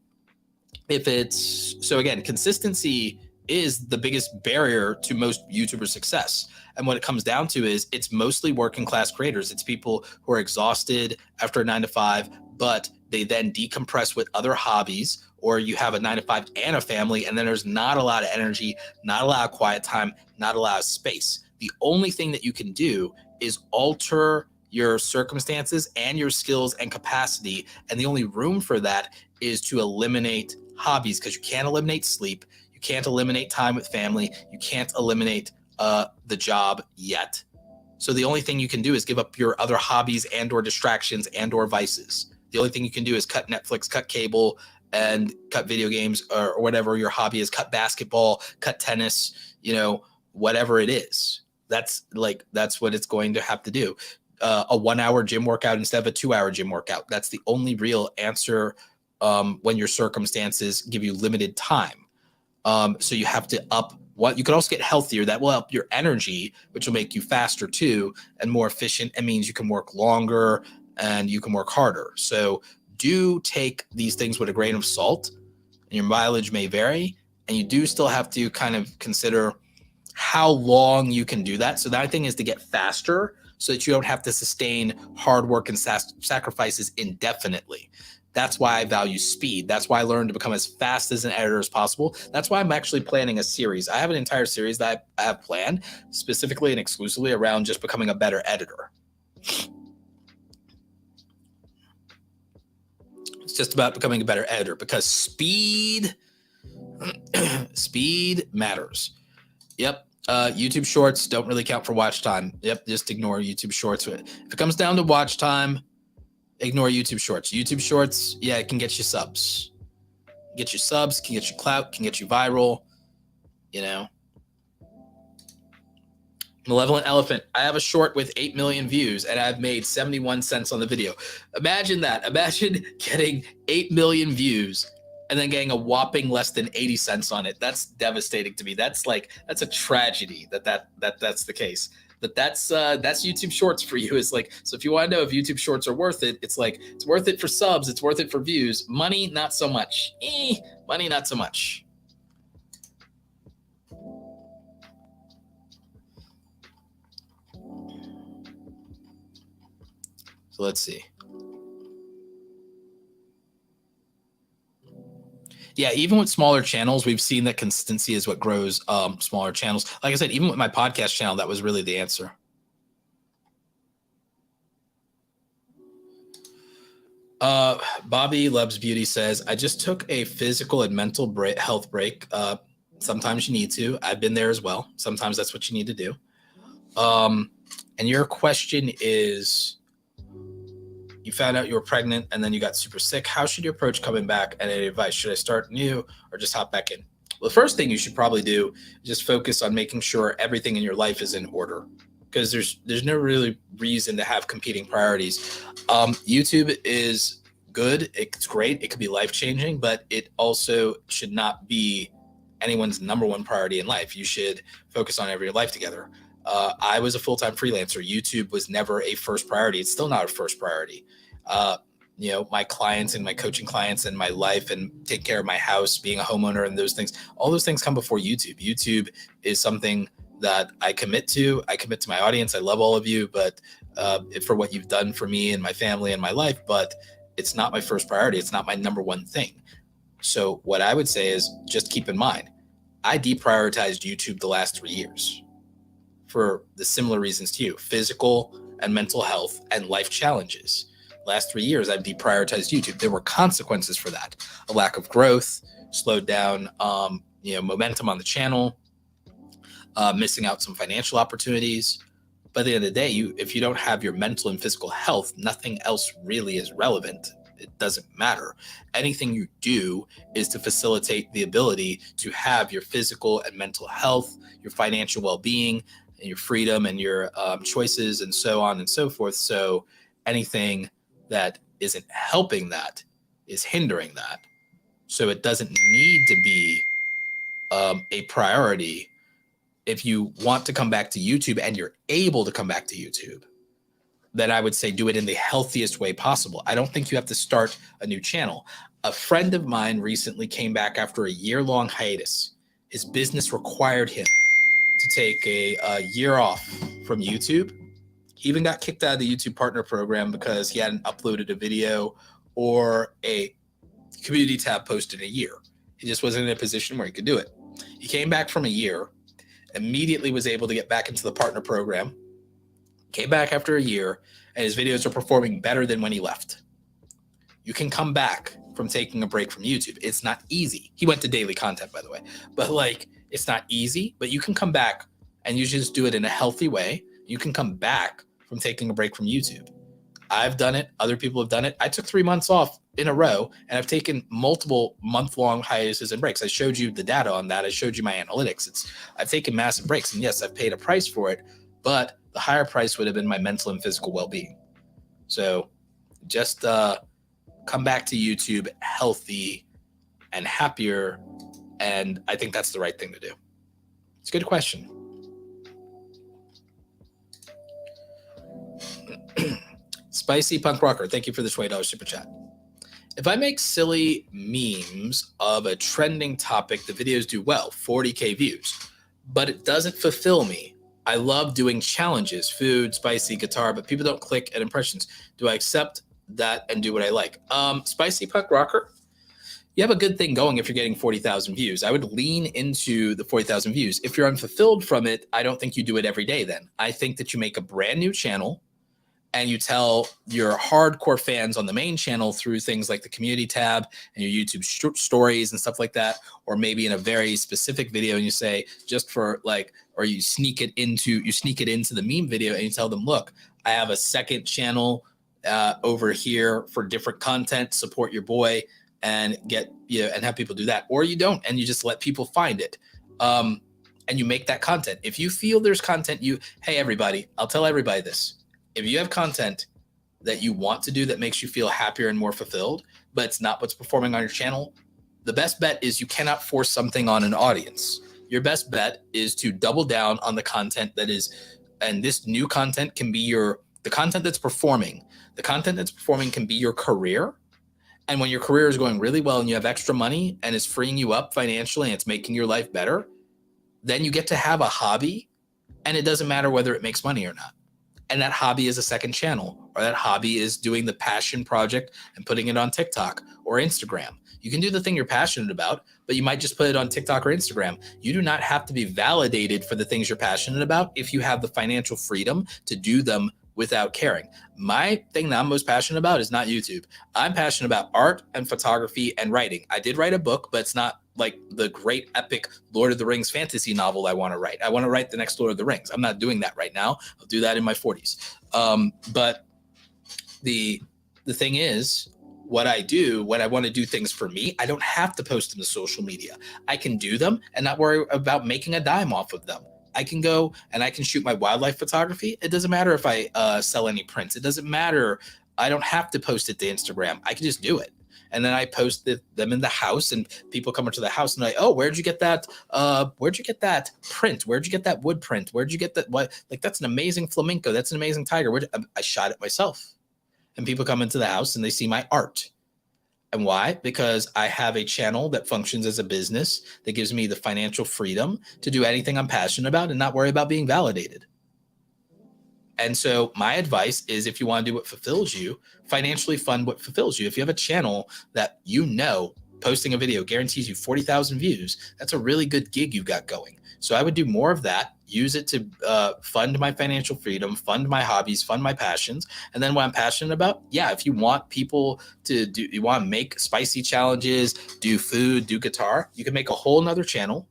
again, consistency is the biggest barrier to most YouTuber success. And what it comes down to is it's mostly working class creators. It's people who are exhausted after a 9 to 5, but they then decompress with other hobbies, or you have a 9 to 5 and a family, and then there's not a lot of energy, not a lot of quiet time, not a lot of space. The only thing that you can do is alter your circumstances and your skills and capacity. And the only room for that is to eliminate hobbies, because you can't eliminate sleep. You can't eliminate time with family. You can't eliminate the job yet. So the only thing you can do is give up your other hobbies and or distractions and or vices. The only thing you can do is cut Netflix, cut cable, and cut video games or whatever your hobby is, cut basketball, cut tennis, whatever it is. That's what it's going to have to do. A 1 hour gym workout instead of a 2 hour gym workout. That's the only real answer when your circumstances give you limited time. So you have to up what you can also get healthier. That will help your energy, which will make you faster too and more efficient. It means you can work longer and you can work harder. So do take these things with a grain of salt, and your mileage may vary, and you do still have to kind of consider how long you can do that. So that thing is to get faster so that you don't have to sustain hard work and sacrifices indefinitely. That's why I value speed. That's why I learned to become as fast as an editor as possible. That's why I'm actually planning a series. I have an entire series that I have planned specifically and exclusively around just becoming a better editor. It's just about becoming a better editor because speed matters. Yep. YouTube shorts don't really count for watch time. Yep. Just ignore YouTube shorts. If it comes down to watch time, ignore YouTube shorts. YouTube shorts, yeah, it can get you subs. Get you subs, can get you clout, can get you viral, Malevolent Elephant. I have a short with 8 million views and I've made 71 cents on the video. Imagine that. Imagine getting 8 million views and then getting a whopping less than 80 cents on it. That's devastating to me. That's a tragedy that's the case. But that's YouTube Shorts for you. So if you want to know if YouTube Shorts are worth it, it's worth it for subs, it's worth it for views. Money, not so much. Money, not so much. So let's see. Yeah, even with smaller channels, we've seen that consistency is what grows smaller channels. Like I said, even with my podcast channel, that was really the answer. Bobby Loves Beauty says, I just took a physical and mental health break. Sometimes you need to. I've been there as well. Sometimes that's what you need to do. And your question is, you found out you were pregnant and then you got super sick. How should you approach coming back? And any advice? Should I start new or just hop back in? Well, the first thing you should probably do is just focus on making sure everything in your life is in order, because there's no really reason to have competing priorities. YouTube is good. It's great. It could be life-changing, but it also should not be anyone's number one priority in life. You should focus on every life together. I was a full-time freelancer. YouTube was never a first priority. It's still not a first priority. My clients and my coaching clients and my life and take care of my house, being a homeowner and those things, all those things come before YouTube. YouTube is something that I commit to. I commit to my audience. I love all of you, but for what you've done for me and my family and my life, but it's not my first priority. It's not my number one thing. So what I would say is just keep in mind, I deprioritized YouTube the last 3 years for the similar reasons to you: physical and mental health and life challenges. Last 3 years, I've deprioritized YouTube. There were consequences for that: a lack of growth, slowed down, momentum on the channel, missing out some financial opportunities. But at the end of the day, if you don't have your mental and physical health, nothing else really is relevant. It doesn't matter. Anything you do is to facilitate the ability to have your physical and mental health, your financial well-being, and your freedom and your choices and so on and so forth. So anything that isn't helping that is hindering that. So it doesn't need to be a priority. If you want to come back to YouTube and you're able to come back to YouTube, then I would say do it in the healthiest way possible. I don't think you have to start a new channel. A friend of mine recently came back after a year-long hiatus. His business required him to take a year off from YouTube. He even got kicked out of the YouTube partner program because he hadn't uploaded a video or a community tab post in a year. He just wasn't in a position where he could do it. He came back from a year, immediately was able to get back into the partner program, came back after a year, and his videos are performing better than when he left. You can come back from taking a break from YouTube. It's not easy. He went to daily content, by the way, but it's not easy, but you can come back and you just do it in a healthy way. You can come back from taking a break from YouTube. I've done it. Other people have done it. I took 3 months off in a row, and I've taken multiple month-long hiatuses and breaks. I showed you the data on that. I showed you my analytics. I've taken massive breaks, and yes, I've paid a price for it, but the higher price would have been my mental and physical well-being. So just come back to YouTube healthy and happier, and I think that's the right thing to do. It's a good question. Spicy Punk Rocker, thank you for the $20 super chat. If I make silly memes of a trending topic, the videos do well, 40K views, but it doesn't fulfill me. I love doing challenges, food, spicy, guitar, but people don't click at impressions. Do I accept that and do what I like? Spicy Punk Rocker, you have a good thing going if you're getting 40,000 views. I would lean into the 40,000 views. If you're unfulfilled from it, I don't think you do it every day then. I think that you make a brand new channel and you tell your hardcore fans on the main channel through things like the community tab and your YouTube stories and stuff like that, or maybe in a very specific video and you say just for like, or you sneak it into the meme video and you tell them, look, I have a second channel over here for different content, support your boy and get, and have people do that. Or you don't, and you just let people find it. And you make that content. If you feel there's content, hey, everybody, I'll tell everybody this. If you have content that you want to do that makes you feel happier and more fulfilled, but it's not what's performing on your channel, the best bet is you cannot force something on an audience. Your best bet is to double down on the content that is, and this new content can be the content that's performing. The content that's performing can be your career. And when your career is going really well and you have extra money and it's freeing you up financially and it's making your life better, then you get to have a hobby and it doesn't matter whether it makes money or not. And that hobby is a second channel, or that hobby is doing the passion project and putting it on TikTok or Instagram. You can do the thing you're passionate about, but you might just put it on TikTok or Instagram. You do not have to be validated for the things you're passionate about if you have the financial freedom to do them without caring. My thing that I'm most passionate about is not YouTube. I'm passionate about art and photography and writing. I did write a book, but it's not like the great epic Lord of the Rings fantasy novel I want to write. I want to write the next Lord of the Rings. I'm not doing that right now. I'll do that in my 40s. But the thing is, what I do when I want to do things for me, I don't have to post them to social media. I can do them and not worry about making a dime off of them. I can go and I can shoot my wildlife photography. It doesn't matter if I sell any prints. It doesn't matter. I don't have to post it to Instagram. I can just do it. And then I post them in the house and people come into the house and they're like, oh, where'd you get that? Where'd you get that print? Where'd you get that wood print? Where'd you get that? What? Like, that's an amazing flamenco. That's an amazing tiger. I shot it myself. And people come into the house and they see my art. And why? Because I have a channel that functions as a business that gives me the financial freedom to do anything I'm passionate about and not worry about being validated. And so my advice is, if you want to do what fulfills you, financially fund what fulfills you. If you have a channel that posting a video guarantees you 40,000 views, that's a really good gig you've got going. So I would do more of that, use it to fund my financial freedom, fund my hobbies, fund my passions. And then what I'm passionate about, if you want people to do, you want to make spicy challenges, do food, do guitar, you can make a whole nother channel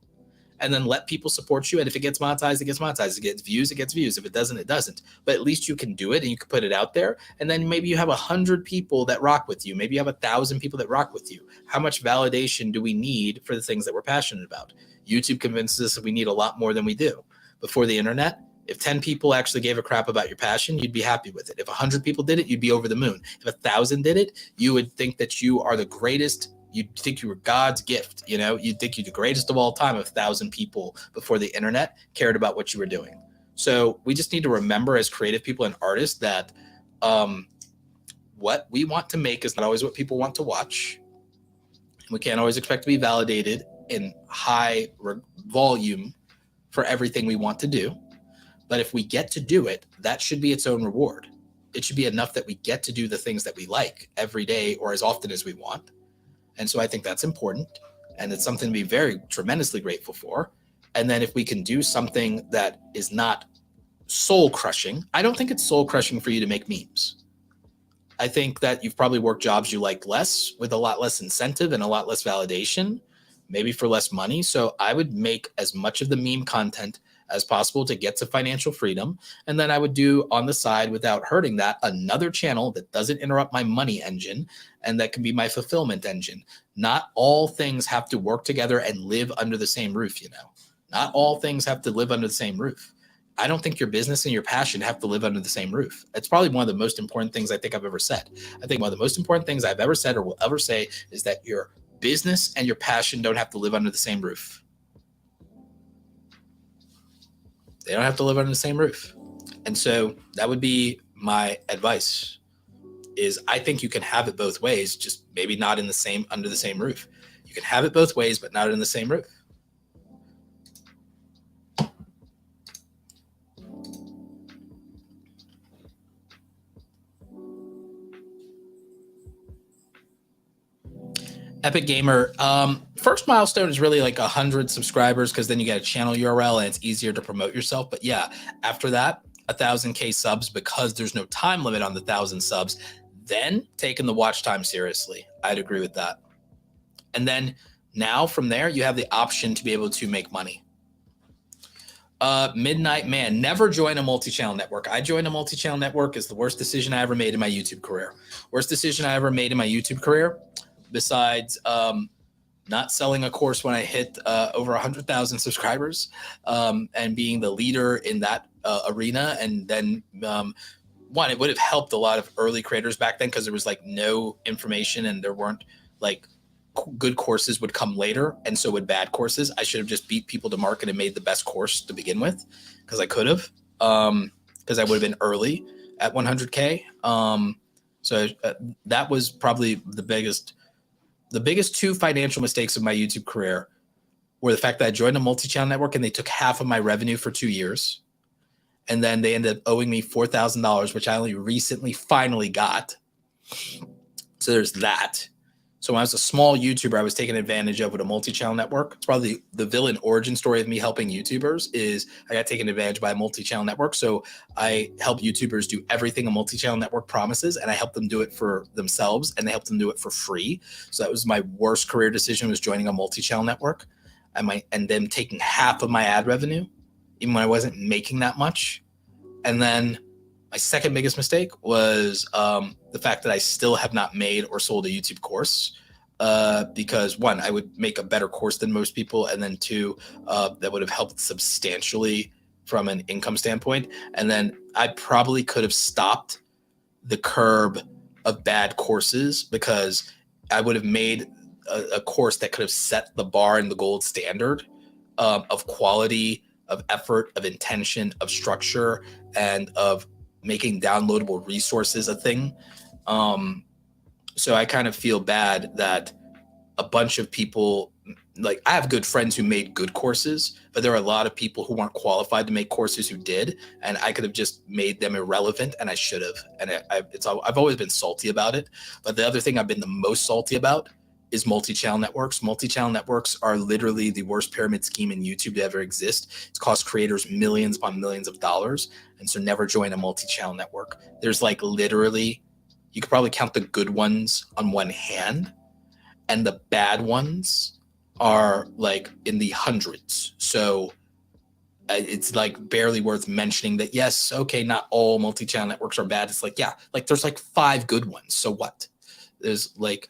and then let people support you. And if it gets monetized, it gets monetized. It gets views, it gets views. If it doesn't, it doesn't. But at least you can do it and you can put it out there. And then maybe you have 100 people that rock with you. Maybe you have 1,000 people that rock with you. How much validation do we need for the things that we're passionate about? YouTube convinces us that we need a lot more than we do. Before the internet, if 10 people actually gave a crap about your passion, you'd be happy with it. If 100 people did it, you'd be over the moon. If 1,000 did it, you would think that you are the greatest. You'd think you were God's gift. You'd think you're the greatest of all time if 1,000 people before the internet cared about what you were doing. So we just need to remember, as creative people and artists, that what we want to make is not always what people want to watch. We can't always expect to be validated in high volume for everything we want to do. But if we get to do it, that should be its own reward. It should be enough that we get to do the things that we like every day or as often as we want. And so I think that's important. And it's something to be very tremendously grateful for. And then if we can do something that is not soul crushing, I don't think it's soul crushing for you to make memes. I think that you've probably worked jobs you liked less with a lot less incentive and a lot less validation, maybe for less money. So I would make as much of the meme content as possible to get to financial freedom. And then I would do on the side, without hurting that, another channel that doesn't interrupt my money engine and that can be my fulfillment engine. Not all things have to work together and live under the same roof, you know. Not all things have to live under the same roof. I don't think your business and your passion have to live under the same roof. It's probably one of the most important things I think I've ever said. I think one of the most important things I've ever said or will ever say is that your business and your passion don't have to live under the same roof. They don't have to live under the same roof. And so that would be my advice, is I think you can have it both ways, just maybe not in the same, under the same roof. You can have it both ways, but not in the same roof. Epic Gamer, first milestone is really like 100 subscribers, because then you get a channel URL and it's easier to promote yourself. But yeah, after that, 1,000K subs, because there's no time limit on the 1,000 subs, then taking the watch time seriously. I'd agree with that. And then now from there, you have the option to be able to make money. Midnight Man, never join a multi-channel network. I joined a multi-channel network is the worst decision I ever made in my YouTube career. Worst decision I ever made in my YouTube career, besides not selling a course when I hit over 100,000 subscribers, and being the leader in that arena. And then one, it would have helped a lot of early creators back then, because there was like no information and there weren't like good courses would come later, and so would bad courses. I should have just beat people to market and made the best course to begin with, because I could have, because I would have been early at 100K. So that was probably the biggest two financial mistakes of my YouTube career were the fact that I joined a multi-channel network and they took half of my revenue for 2 years. And then they ended up owing me $4,000, which I only recently finally got. So there's that. So when I was a small YouTuber, I was taken advantage of with a multi-channel network. It's probably the villain origin story of me helping YouTubers is I got taken advantage by a multi-channel network. So I help YouTubers do everything a multi-channel network promises, and I help them do it for themselves, and they help them do it for free. So that was my worst career decision, was joining a multi-channel network. And then taking half of my ad revenue, even when I wasn't making that much. And then my second biggest mistake was the fact that I still have not made or sold a YouTube course, because one, I would make a better course than most people, and then two, that would have helped substantially from an income standpoint. And then I probably could have stopped the curb of bad courses, because I would have made a course that could have set the bar and the gold standard of quality, of effort, of intention, of structure, and of making downloadable resources a thing. So I kind of feel bad that a bunch of people, like I have good friends who made good courses, but there are a lot of people who weren't qualified to make courses who did, and I could have just made them irrelevant, and I should have. And I've always been salty about it. But the other thing I've been the most salty about is multi-channel networks. Multi-channel networks are literally the worst pyramid scheme in YouTube to ever exist. It's cost creators millions upon millions of dollars. And so never join a multi-channel network. There's like literally, you could probably count the good ones on one hand, and the bad ones are like in the hundreds. So it's like barely worth mentioning that, yes, okay, not all multi-channel networks are bad. It's like, yeah, like there's like 5 good ones. So what? There's like,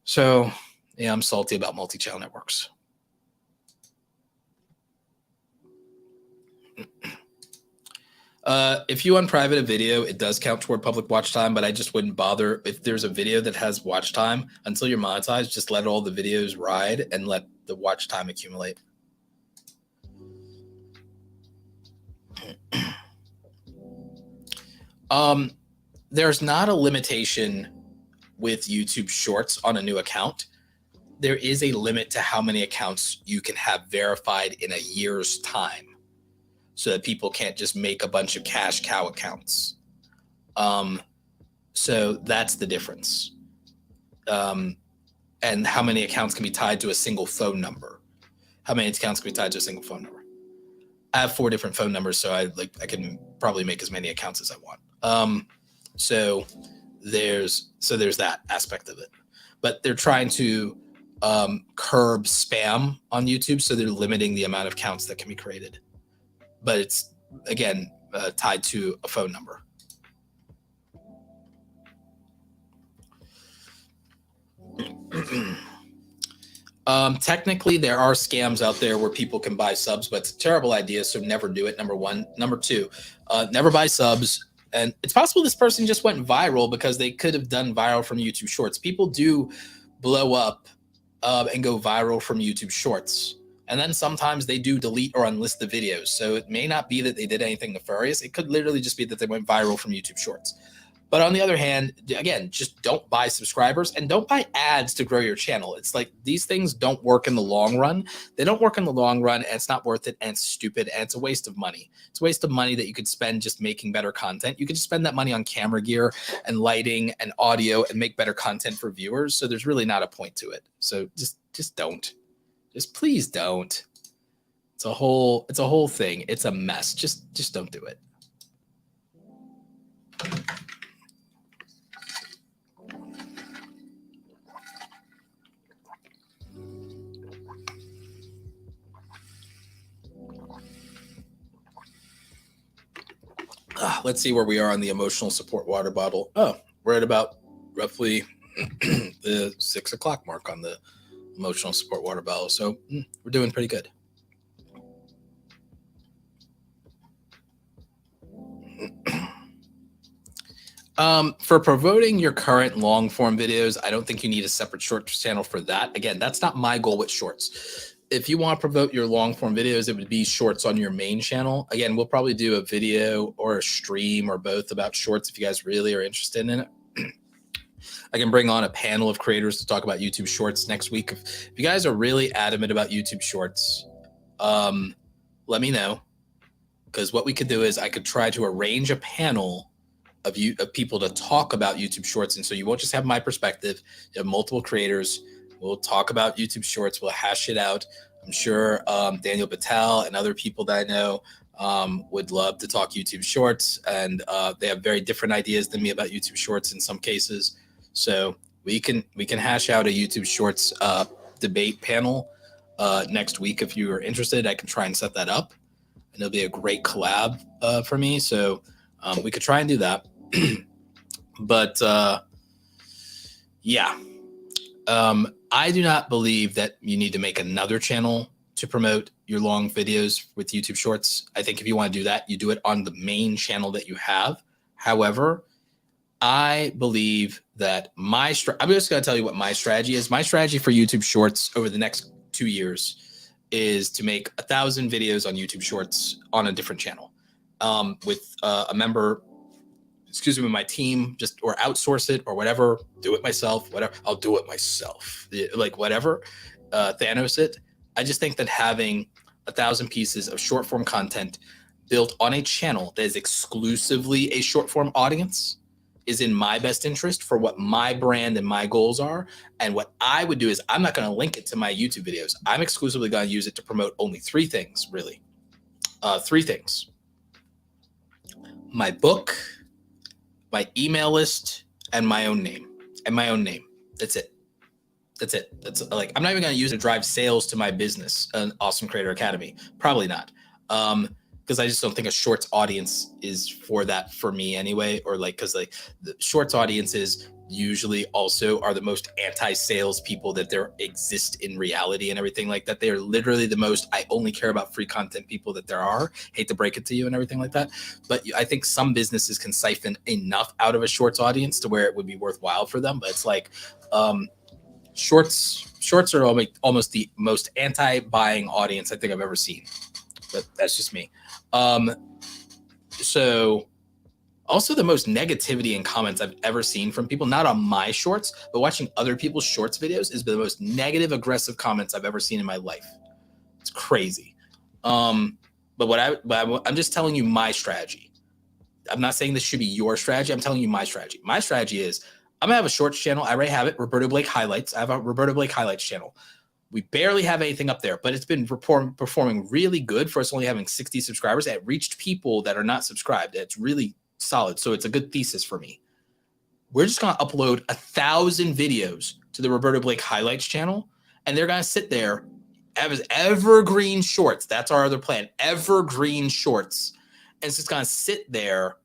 so yeah, I'm salty about multi-channel networks. If you unprivate a video, it does count toward public watch time, but I just wouldn't bother. If there's a video that has watch time, until you're monetized, just let all the videos ride and let the watch time accumulate. There's not a limitation with YouTube Shorts on a new account. There is a limit to how many accounts you can have verified in a year's time, so that people can't just make a bunch of cash cow accounts. So that's the difference. And how many accounts can be tied to a single phone number? How many accounts can be tied to a single phone number? I have 4 different phone numbers, so I can probably make as many accounts as I want. So there's that aspect of it. But they're trying to curb spam on YouTube, so they're limiting the amount of accounts that can be created. but it's again tied to a phone number. Technically, there are scams out there where people can buy subs, but it's a terrible idea. So never do it. Number one. Number two, never buy subs. And it's possible this person just went viral because they could have done viral from YouTube Shorts. People do blow up and go viral from YouTube Shorts. And then sometimes they do delete or unlist the videos. So it may not be that they did anything nefarious. It could literally just be that they went viral from YouTube Shorts. But on the other hand, again, just don't buy subscribers and don't buy ads to grow your channel. It's like these things don't work in the long run. They don't work in the long run, and it's not worth it, and it's stupid, and it's a waste of money. It's a waste of money that you could spend just making better content. You could just spend that money on camera gear and lighting and audio and make better content for viewers. So there's really not a point to it. So just don't. Just please don't. It's a whole thing. It's a mess. Just don't do it. Let's see where we are on the emotional support water bottle. Oh, we're at about roughly the 6 o'clock mark on the emotional support water bottle. So we're doing pretty good. For promoting your current long form videos, I don't think you need a separate shorts channel for that. Again, that's not my goal with shorts. If you want to promote your long form videos, it would be shorts on your main channel. Again, we'll probably do a video or a stream or both about shorts if you guys really are interested in it. I can bring on a panel of creators to talk about YouTube shorts next week. If you guys are really adamant about YouTube shorts, let me know. Because what we could do is I could try to arrange a panel of people to talk about YouTube shorts. And so you won't just have my perspective. You have multiple creators. We'll talk about YouTube shorts. We'll hash it out. I'm sure Daniel Patel and other people that I know would love to talk YouTube shorts. And they have very different ideas than me about YouTube shorts in some cases. So we can hash out a YouTube shorts debate panel next week. If you are interested, I can try and set that up. And it'll be a great collab for me. So we could try and do that. But yeah, I do not believe that you need to make another channel to promote your long videos with YouTube shorts. I think if you want to do that, you do it on the main channel that you have. However, I believe that I'm just going to tell you what my strategy is. My strategy for YouTube shorts over the next 2 years is to make 1,000 videos on YouTube shorts on a different channel with a member, with my team, or outsource it or whatever, do it myself, whatever. I'll do it myself, like whatever, Thanos it. I just think that having 1,000 pieces of short form content built on a channel that is exclusively a short form audience is in my best interest for what my brand and my goals are. And what I would do is I'm not going to link it to my YouTube videos. I'm exclusively going to use it to promote only 3 things, really. 3 things. My book, my email list, and my own name. That's it. That's like, I'm not even going to use it to drive sales to my business, an Awesome Creator Academy. Probably not. Because I just don't think a shorts audience is for that for me anyway. Or like, because like the shorts audiences usually also are the most anti-sales people that there exist in reality and everything like that. They are literally the most, I only care about free content people that there are. Hate to break it to you and everything like that. But I think some businesses can siphon enough out of a shorts audience to where it would be worthwhile for them. But it's like, shorts are almost the most anti-buying audience I think I've ever seen. But that's just me. So also the most negativity in comments I've ever seen from people, not on my shorts, but watching other people's shorts videos, is the most negative, aggressive comments I've ever seen in my life. It's crazy. But I'm just telling you my strategy. I'm not saying this should be your strategy. I'm telling you my strategy. My strategy is I'm gonna have a shorts channel. I already have it. Roberto Blake Highlights. I have a Roberto Blake Highlights channel. We barely have anything up there, but it's been performing really good for us only having 60 subscribers. It reached people that are not subscribed. It's really solid. So it's a good thesis for me. We're just going to upload 1,000 videos to the Roberto Blake Highlights channel, and they're going to sit there evergreen shorts. That's our other plan. Evergreen shorts. And it's just going to sit there,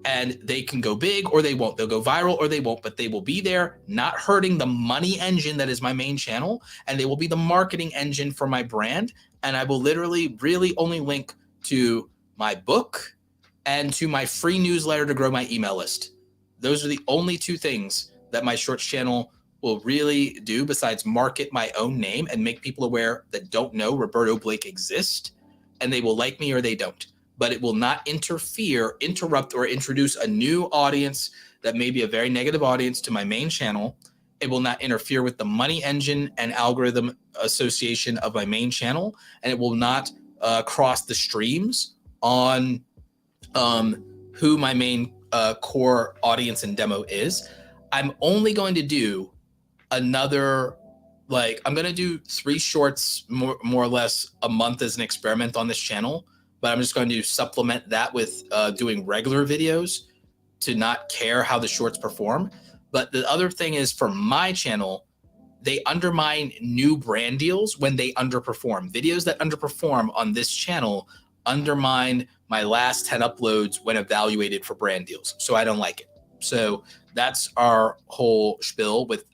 and they can go big or they won't. They'll go viral or they won't, but they will be there, not hurting the money engine that is my main channel. And they will be the marketing engine for my brand. And I will literally really only link to my book and to my free newsletter to grow my email list. Those are the only two things that my shorts channel will really do besides market my own name and make people aware that don't know Roberto Blake exists, and they will like me or they don't. But it will not interrupt, or introduce a new audience that may be a very negative audience to my main channel. It will not interfere with the money engine and algorithm association of my main channel, and it will not cross the streams on who my main core audience and demo is. I'm only going to do I'm going to do 3 shorts more or less a month as an experiment on this channel. But I'm just going to supplement that with doing regular videos to not care how the shorts perform. But the other thing is, for my channel, they undermine new brand deals when they underperform. Videos that underperform on this channel undermine my last 10 uploads when evaluated for brand deals. So I don't like it. So that's our whole spiel with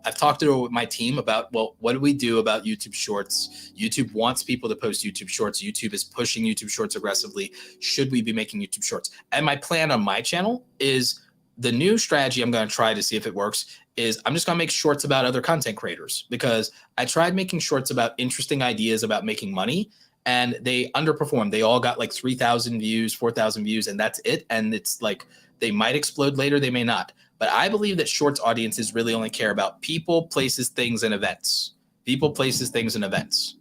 I've talked to my team about, well, what do we do about YouTube shorts? YouTube wants people to post YouTube shorts. YouTube is pushing YouTube shorts aggressively. Should we be making YouTube shorts? And my plan on my channel is, the new strategy I'm going to try to see if it works is I'm just going to make shorts about other content creators, because I tried making shorts about interesting ideas about making money, and they underperformed. They all got like 3,000 views, 4,000 views, and that's it. And it's like, they might explode later, they may not. But I believe that shorts audiences really only care about people, places, things, and events. People, places, things, and events.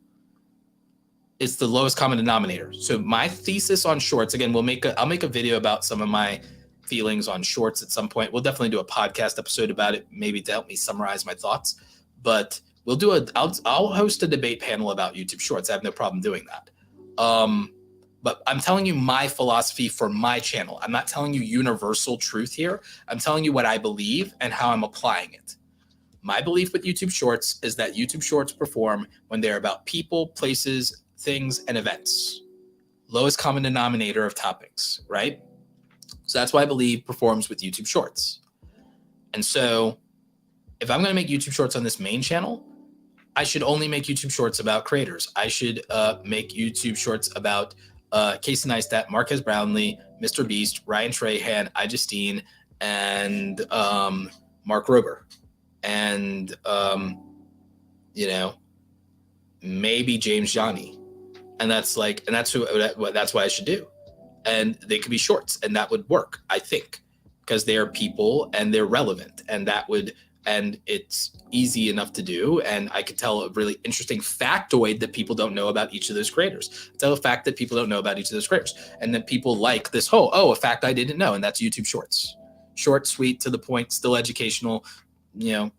It's the lowest common denominator. So my thesis on shorts, again, I'll make a video about some of my feelings on shorts at some point. We'll definitely do a podcast episode about it, maybe to help me summarize my thoughts. But I'll host a debate panel about YouTube shorts. I have no problem doing that. But I'm telling you my philosophy for my channel. I'm not telling you universal truth here. I'm telling you what I believe and how I'm applying it. My belief with YouTube Shorts is that YouTube Shorts perform when they're about people, places, things, and events. Lowest common denominator of topics, right? So that's why I believe performs with YouTube Shorts. And so if I'm going to make YouTube Shorts on this main channel, I should only make YouTube Shorts about creators. I should make YouTube Shorts about Casey Neistat, Marquez Brownlee, Mr. Beast, Ryan Trahan, iJustine, and Mark Rober. And, maybe James Johnny. And that's why I should do. And they could be shorts, and that would work, I think, because they are people and they're relevant, and it's easy enough to do. And I could tell a really interesting factoid that people don't know about each of those creators. Tell a fact that people don't know about each of those creators, and that people like this a fact I didn't know. And that's YouTube Shorts. Short, sweet, to the point, still educational,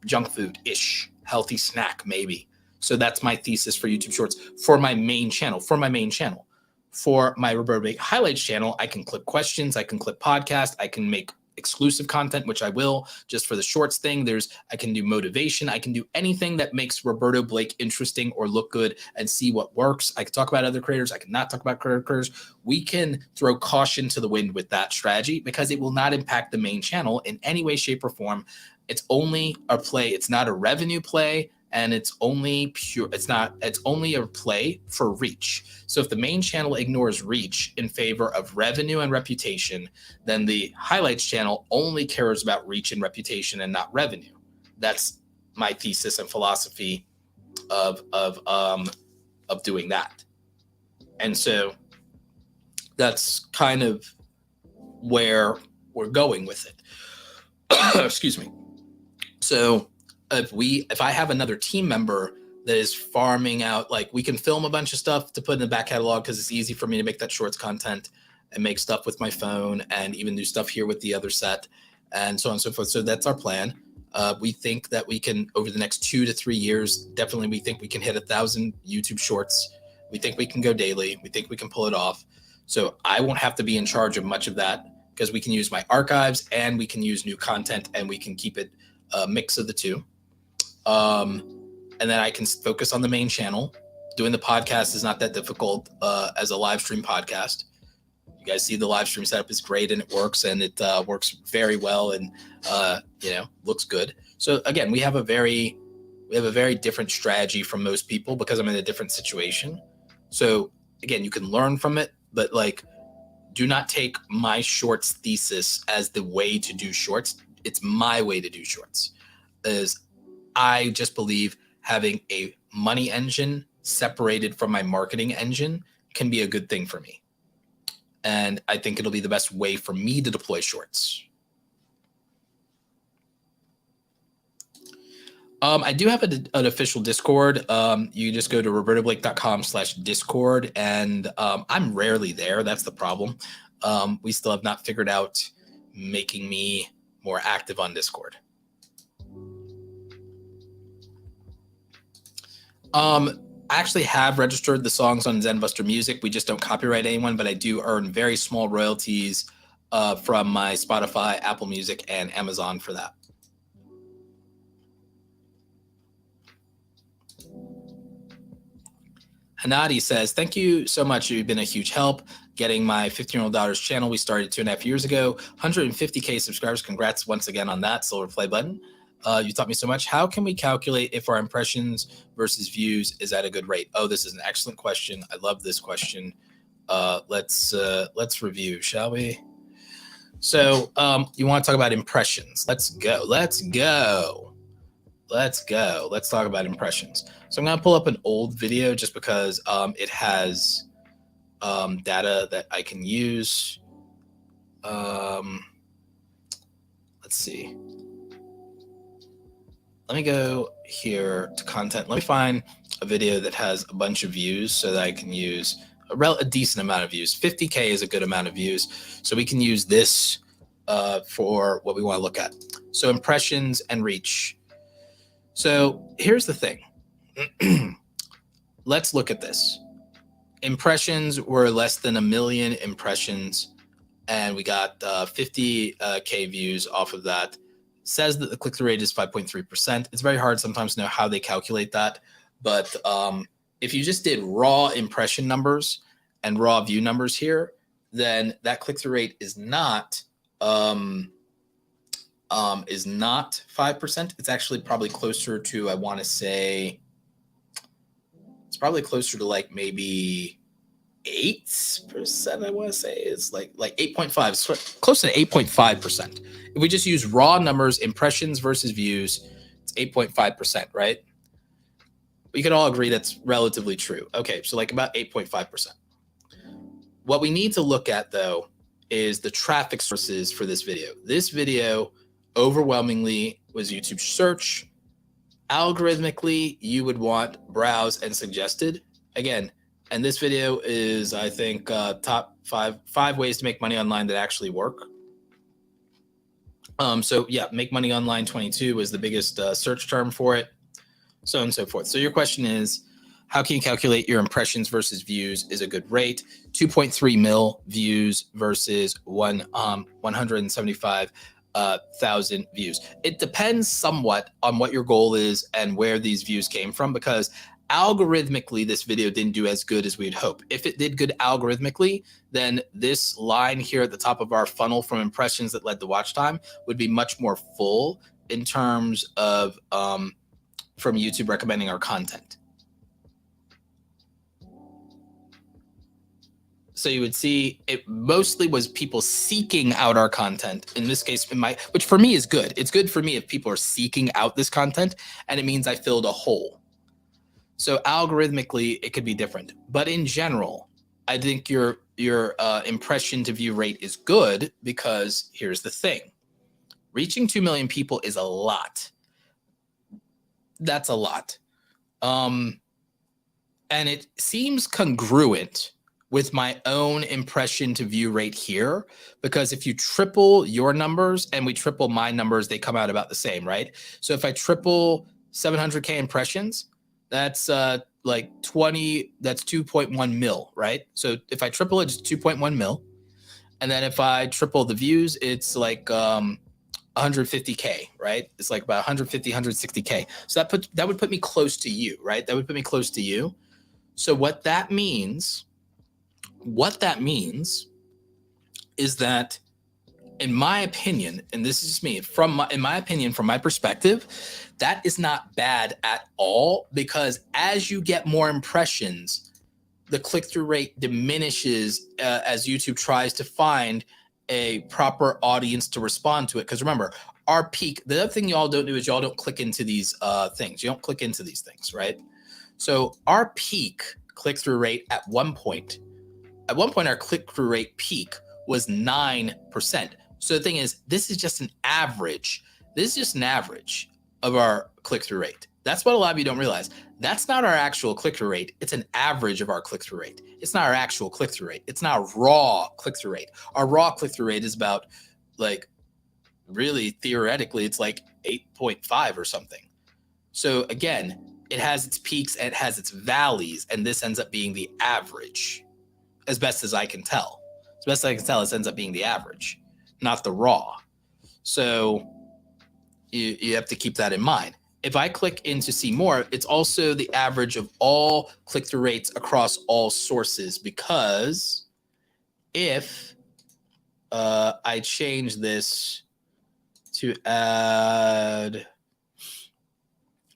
junk food-ish, healthy snack, maybe. So that's my thesis for YouTube Shorts for my main channel. For my Roberto Blake Highlights channel, I can clip questions, I can clip podcasts, I can make exclusive content, which I will, just for the shorts thing. I can do motivation. I can do anything that makes Roberto Blake interesting or look good and see what works. I can talk about other creators. I can not talk about creators. We can throw caution to the wind with that strategy, because it will not impact the main channel in any way, shape, or form. It's only a play. It's not a revenue play. And it's only a play for reach. So if the main channel ignores reach in favor of revenue and reputation, then the highlights channel only cares about reach and reputation and not revenue. That's my thesis and philosophy of doing that. And so that's kind of where we're going with it. Excuse me. So if I have another team member that is farming out, like, we can film a bunch of stuff to put in the back catalog, because it's easy for me to make that shorts content and make stuff with my phone and even do stuff here with the other set and so on and so forth. So that's our plan. We think that we can, over the next 2 to 3 years, definitely we think we can hit 1,000 YouTube shorts. We think we can go daily. We think we can pull it off. So I won't have to be in charge of much of that, because we can use my archives and we can use new content, and we can keep it a mix of the two. and then I can focus on the main channel. Doing the podcast is not that difficult as a live stream podcast. You guys see the live stream setup is great, and it works very well, and looks good. So again, we have a very different strategy from most people because I'm in a different situation. So again, you can learn from it, but like, do not take my shorts thesis as the way to do shorts. It's my way to do shorts. I just believe having a money engine separated from my marketing engine can be a good thing for me. And I think it'll be the best way for me to deploy shorts. I do have an official Discord. You just go to robertoblake.com/Discord, and I'm rarely there. That's the problem. We still have not figured out making me more active on Discord. I actually have registered the songs on Zenbuster Music. We just don't copyright anyone, but I do earn very small royalties from my Spotify, Apple Music, and Amazon for that. Hanadi says, thank you so much. You've been a huge help getting my 15-year-old daughter's channel. We started 2.5 years ago, 150K subscribers. Congrats once again on that. Silver play button. You taught me so much. How can we calculate if our impressions versus views is at a good rate? Oh, this is an excellent question. I love this question. Let's review, shall we? So you want to talk about impressions. Let's go. Let's talk about impressions. So I'm going to pull up an old video just because it has data that I can use. Let's see. Let me go here to content. Let me find a video that has a bunch of views so that I can use a decent amount of views. 50K is a good amount of views. So we can use this for what we want to look at. So impressions and reach. So here's the thing. Let's look at this. Impressions were less than 1 million impressions, and we got 50K views off of that. Says that the click-through rate is 5.3%. It's very hard sometimes to know how they calculate that, but if you just did raw impression numbers and raw view numbers here, then that click-through rate is not 5%. It's actually probably closer to, I want to say, it's probably closer to like maybe 8%. I want to say it's like 8.5, so close to 8.5%. If we just use raw numbers, impressions versus views, it's 8.5%, right? We could all agree that's relatively true. Okay, so like about 8.5%. What we need to look at though is the traffic sources for this video. This video overwhelmingly was YouTube search. Algorithmically, you would want browse and suggested. Again, and this video is, I think, top five ways to make money online that actually work. So yeah, make money online 22 was the biggest search term for it, so on and so forth. So your question is, how can you calculate your impressions versus views is a good rate? 2.3 mil views versus 175,000 views. It depends somewhat on what your goal is and where these views came from, because algorithmically, this video didn't do as good as we'd hope. If it did good algorithmically, then this line here at the top of our funnel from impressions that led to watch time would be much more full in terms of from YouTube recommending our content. So you would see it mostly was people seeking out our content. In this case, which for me is good. It's good for me if people are seeking out this content, and it means I filled a hole. So algorithmically, it could be different. But in general, I think your impression to view rate is good, because here's the thing. Reaching 2 million people is a lot. That's a lot. And it seems congruent with my own impression to view rate here, because if you triple your numbers and we triple my numbers, they come out about the same, right? So if I triple 700K impressions, that's like 20, that's 2.1 mil, right? So if I triple it, it's 2.1 mil. And then if I triple the views, it's like 150K, right? It's like about 150, 160K. So that would put me close to you, right? That would put me close to you. So what that means is that, in my opinion, and this is just me, in my opinion, from my perspective, that is not bad at all, because as you get more impressions, the click-through rate diminishes as YouTube tries to find a proper audience to respond to it. Because remember, our peak, the other thing y'all don't do is y'all don't click into these things. You don't click into these things, right? So our peak click-through rate at one point, our click-through rate peak was 9%. So the thing is, this is just an average. This is just an average of our click-through rate. That's what a lot of you don't realize. That's not our actual click-through rate. It's an average of our click-through rate. It's not our actual click-through rate. It's not a raw click-through rate. Our raw click-through rate is about, like, really theoretically, it's like 8.5 or something. So again, it has its peaks and it has its valleys, and this ends up being the average, as best as I can tell. As best as I can tell, this ends up being the average, not the raw. So you have to keep that in mind. If I click in to see more, it's also the average of all click-through rates across all sources, because if I change this to add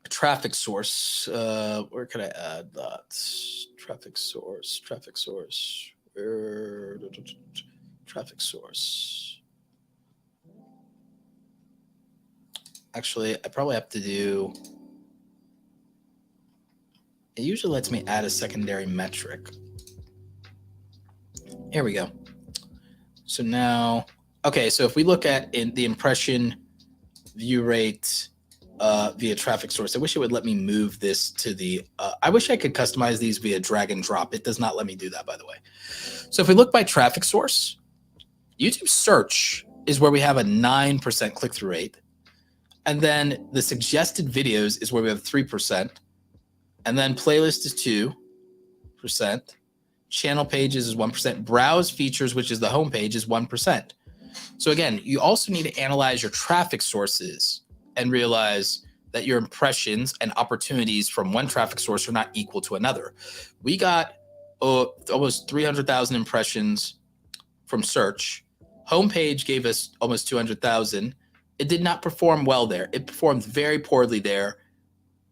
a traffic source, where can I add that? Traffic source. Traffic source. Actually, I probably have to do, it usually lets me add a secondary metric. Here we go. So now, okay, so if we look at the impression view rate via traffic source, I wish it would let me move this to the, I wish I could customize these via drag and drop. It does not let me do that, by the way. So if we look by traffic source, YouTube search is where we have a 9% click-through rate. And then the suggested videos is where we have 3%. And then playlist is 2%. Channel pages is 1%. Browse features, which is the homepage, is 1%. So again, you also need to analyze your traffic sources and realize that your impressions and opportunities from one traffic source are not equal to another. We got almost 300,000 impressions from search. Homepage gave us almost 200,000. It did not perform well there. It performed very poorly there.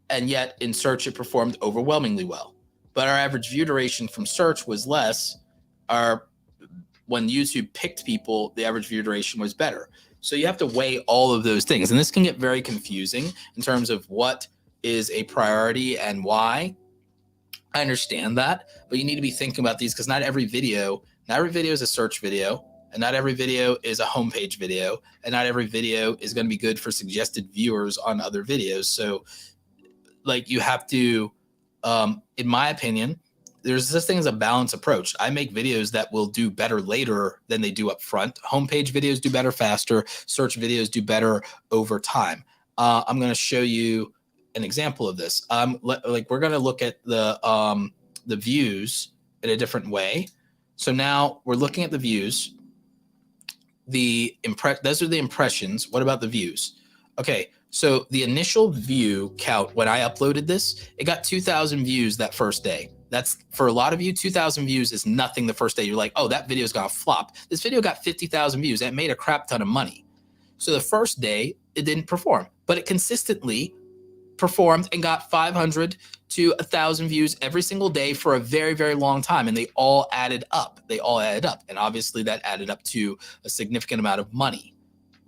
And yet in search, it performed overwhelmingly well. But our average view duration from search was less. When YouTube picked people, the average view duration was better. So you have to weigh all of those things. And this can get very confusing in terms of what is a priority and why. I understand that, but you need to be thinking about these, because not every video is a search video, and not every video is a homepage video, and not every video is going to be good for suggested viewers on other videos. So like, you have to, in my opinion, there's this thing as a balanced approach. I make videos that will do better later than they do up front. Homepage videos do better faster. Search videos do better over time. I'm going to show you an example of this. Like, we're going to look at the views in a different way. So now we're looking at the views. Those are the impressions. What about the views? Okay, so the initial view count when I uploaded this, it got 2,000 views that first day. That's, for a lot of you, 2,000 views is nothing the first day. You're like, oh, that video's gonna flop. This video got 50,000 views. That made a crap ton of money. So the first day, it didn't perform, but it consistently performed and got 500 to 1,000 views every single day for a very, very long time. And they all added up. And obviously that added up to a significant amount of money.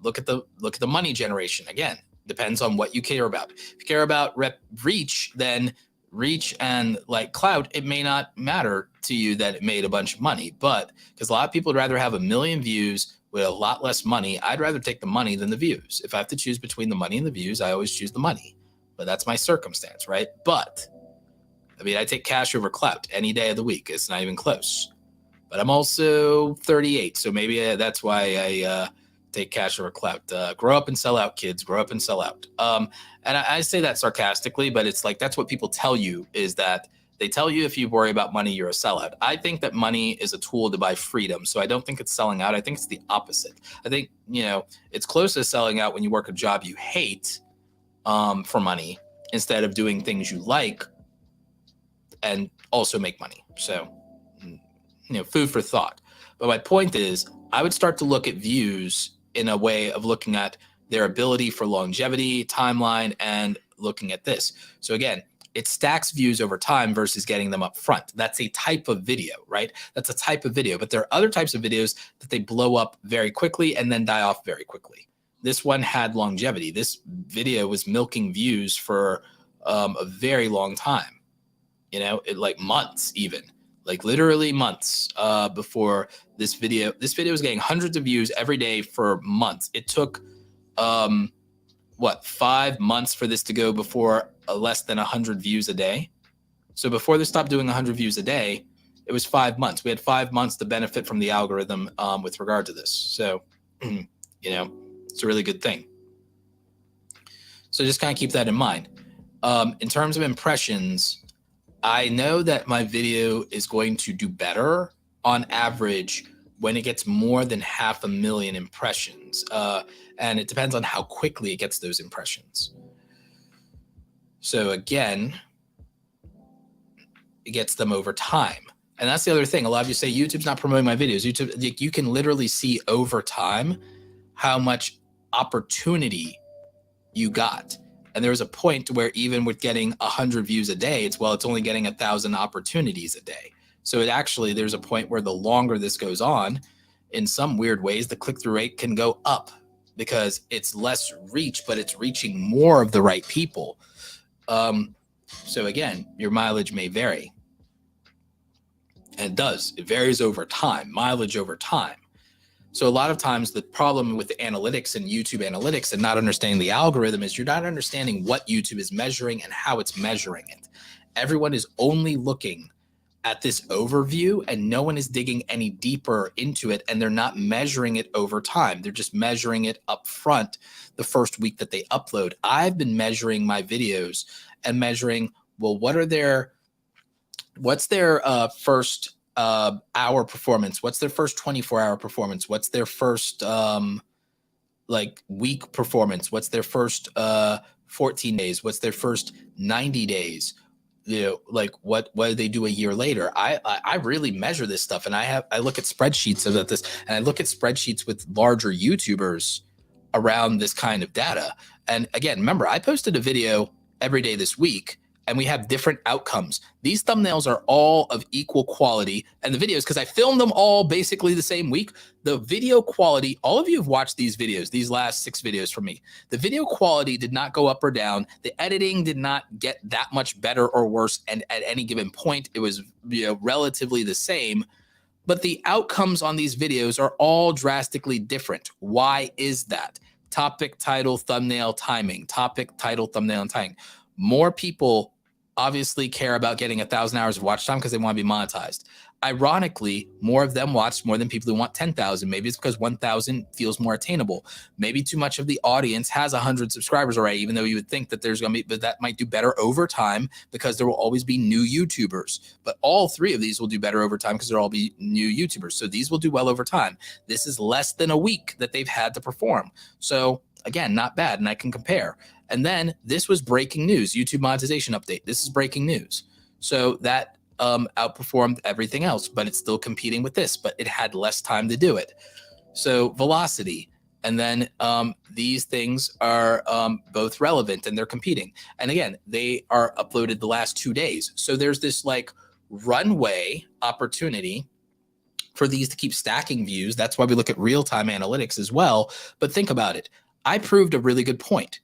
Look at the money generation. Again, depends on what you care about. If you care about reach, then reach and like clout, it may not matter to you that it made a bunch of money. But because a lot of people would rather have 1 million views with a lot less money, I'd rather take the money than the views. If I have to choose between the money and the views, I always choose the money. But that's my circumstance, right? But I mean, I take cash over clout any day of the week. It's not even close. But I'm also 38, so maybe that's why I take cash over clout. Grow up and sell out, kids. Grow up and sell out. And I say that sarcastically, but it's like, that's what people tell you, is that They tell you if you worry about money, you're a sellout. I think that money is a tool to buy freedom. So I don't think it's selling out. I think it's the opposite. I think, it's close to selling out when you work a job you hate for money instead of doing things you like and also make money. So, food for thought. But my point is, I would start to look at views in a way of looking at their ability for longevity, timeline, and looking at this. So again, it stacks views over time versus getting them up front. That's a type of video, right? That's a type of video. But there are other types of videos that they blow up very quickly and then die off very quickly. This one had longevity. This video was milking views for a very long time, like months even. Like literally months before this video was getting hundreds of views every day for months. It took 5 months for this to go before less than 100 views a day. So before they stopped doing 100 views a day, it was 5 months. We had 5 months to benefit from the algorithm with regard to this. So, it's a really good thing. So just kind of keep that in mind. In terms of impressions, I know that my video is going to do better on average when it gets more than 500,000 impressions. And it depends on how quickly it gets those impressions. So again, it gets them over time. And that's the other thing. A lot of you say YouTube's not promoting my videos. YouTube, you can literally see over time how much opportunity you got. And there was a point where even with getting 100 views a day, it's only getting 1,000 opportunities a day. So there's a point where the longer this goes on, in some weird ways, the click-through rate can go up because it's less reach, but it's reaching more of the right people. So again, your mileage may vary. And it does. It varies over time, mileage over time. So a lot of times the problem with the analytics and YouTube analytics and not understanding the algorithm is you're not understanding what YouTube is measuring and how it's measuring it. Everyone is only looking at this overview and no one is digging any deeper into it, and they're not measuring it over time. They're just measuring it up front the first week that they upload. I've been measuring my videos and measuring, what's their first hour performance? What's their first 24-hour performance? What's their first week performance? What's their first 14 days? What's their first 90 days? What do they do a year later? I really measure this stuff, and I look at spreadsheets about this, and I look at spreadsheets with larger YouTubers around this kind of data. And again, remember, I posted a video every day this week, and we have different outcomes. These thumbnails are all of equal quality, and the videos, because I filmed them all basically the same week, the video quality, all of you have watched these videos, these last 6 videos from me. The video quality did not go up or down. The editing did not get that much better or worse, and at any given point, it was relatively the same. But the outcomes on these videos are all drastically different. Why is that? Topic, title, thumbnail, timing. Topic, title, thumbnail, and timing. More people obviously care about getting 1,000 hours of watch time because they want to be monetized. Ironically, more of them watched more than people who want 10,000. Maybe it's because 1,000 feels more attainable. Maybe too much of the audience has 100 subscribers already, even though you would think that there's going to be, but that might do better over time because there will always be new YouTubers. But all 3 of these will do better over time because there'll all be new YouTubers. So these will do well over time. This is less than a week that they've had to perform. So again, not bad, and I can compare. And then this was breaking news, YouTube monetization update. This is breaking news. So that outperformed everything else, but it's still competing with this, but it had less time to do it. So velocity. And then these things are both relevant and they're competing. And again, they are uploaded the last 2 days. So there's this runway opportunity for these to keep stacking views. That's why we look at real-time analytics as well. But think about it. I proved a really good point.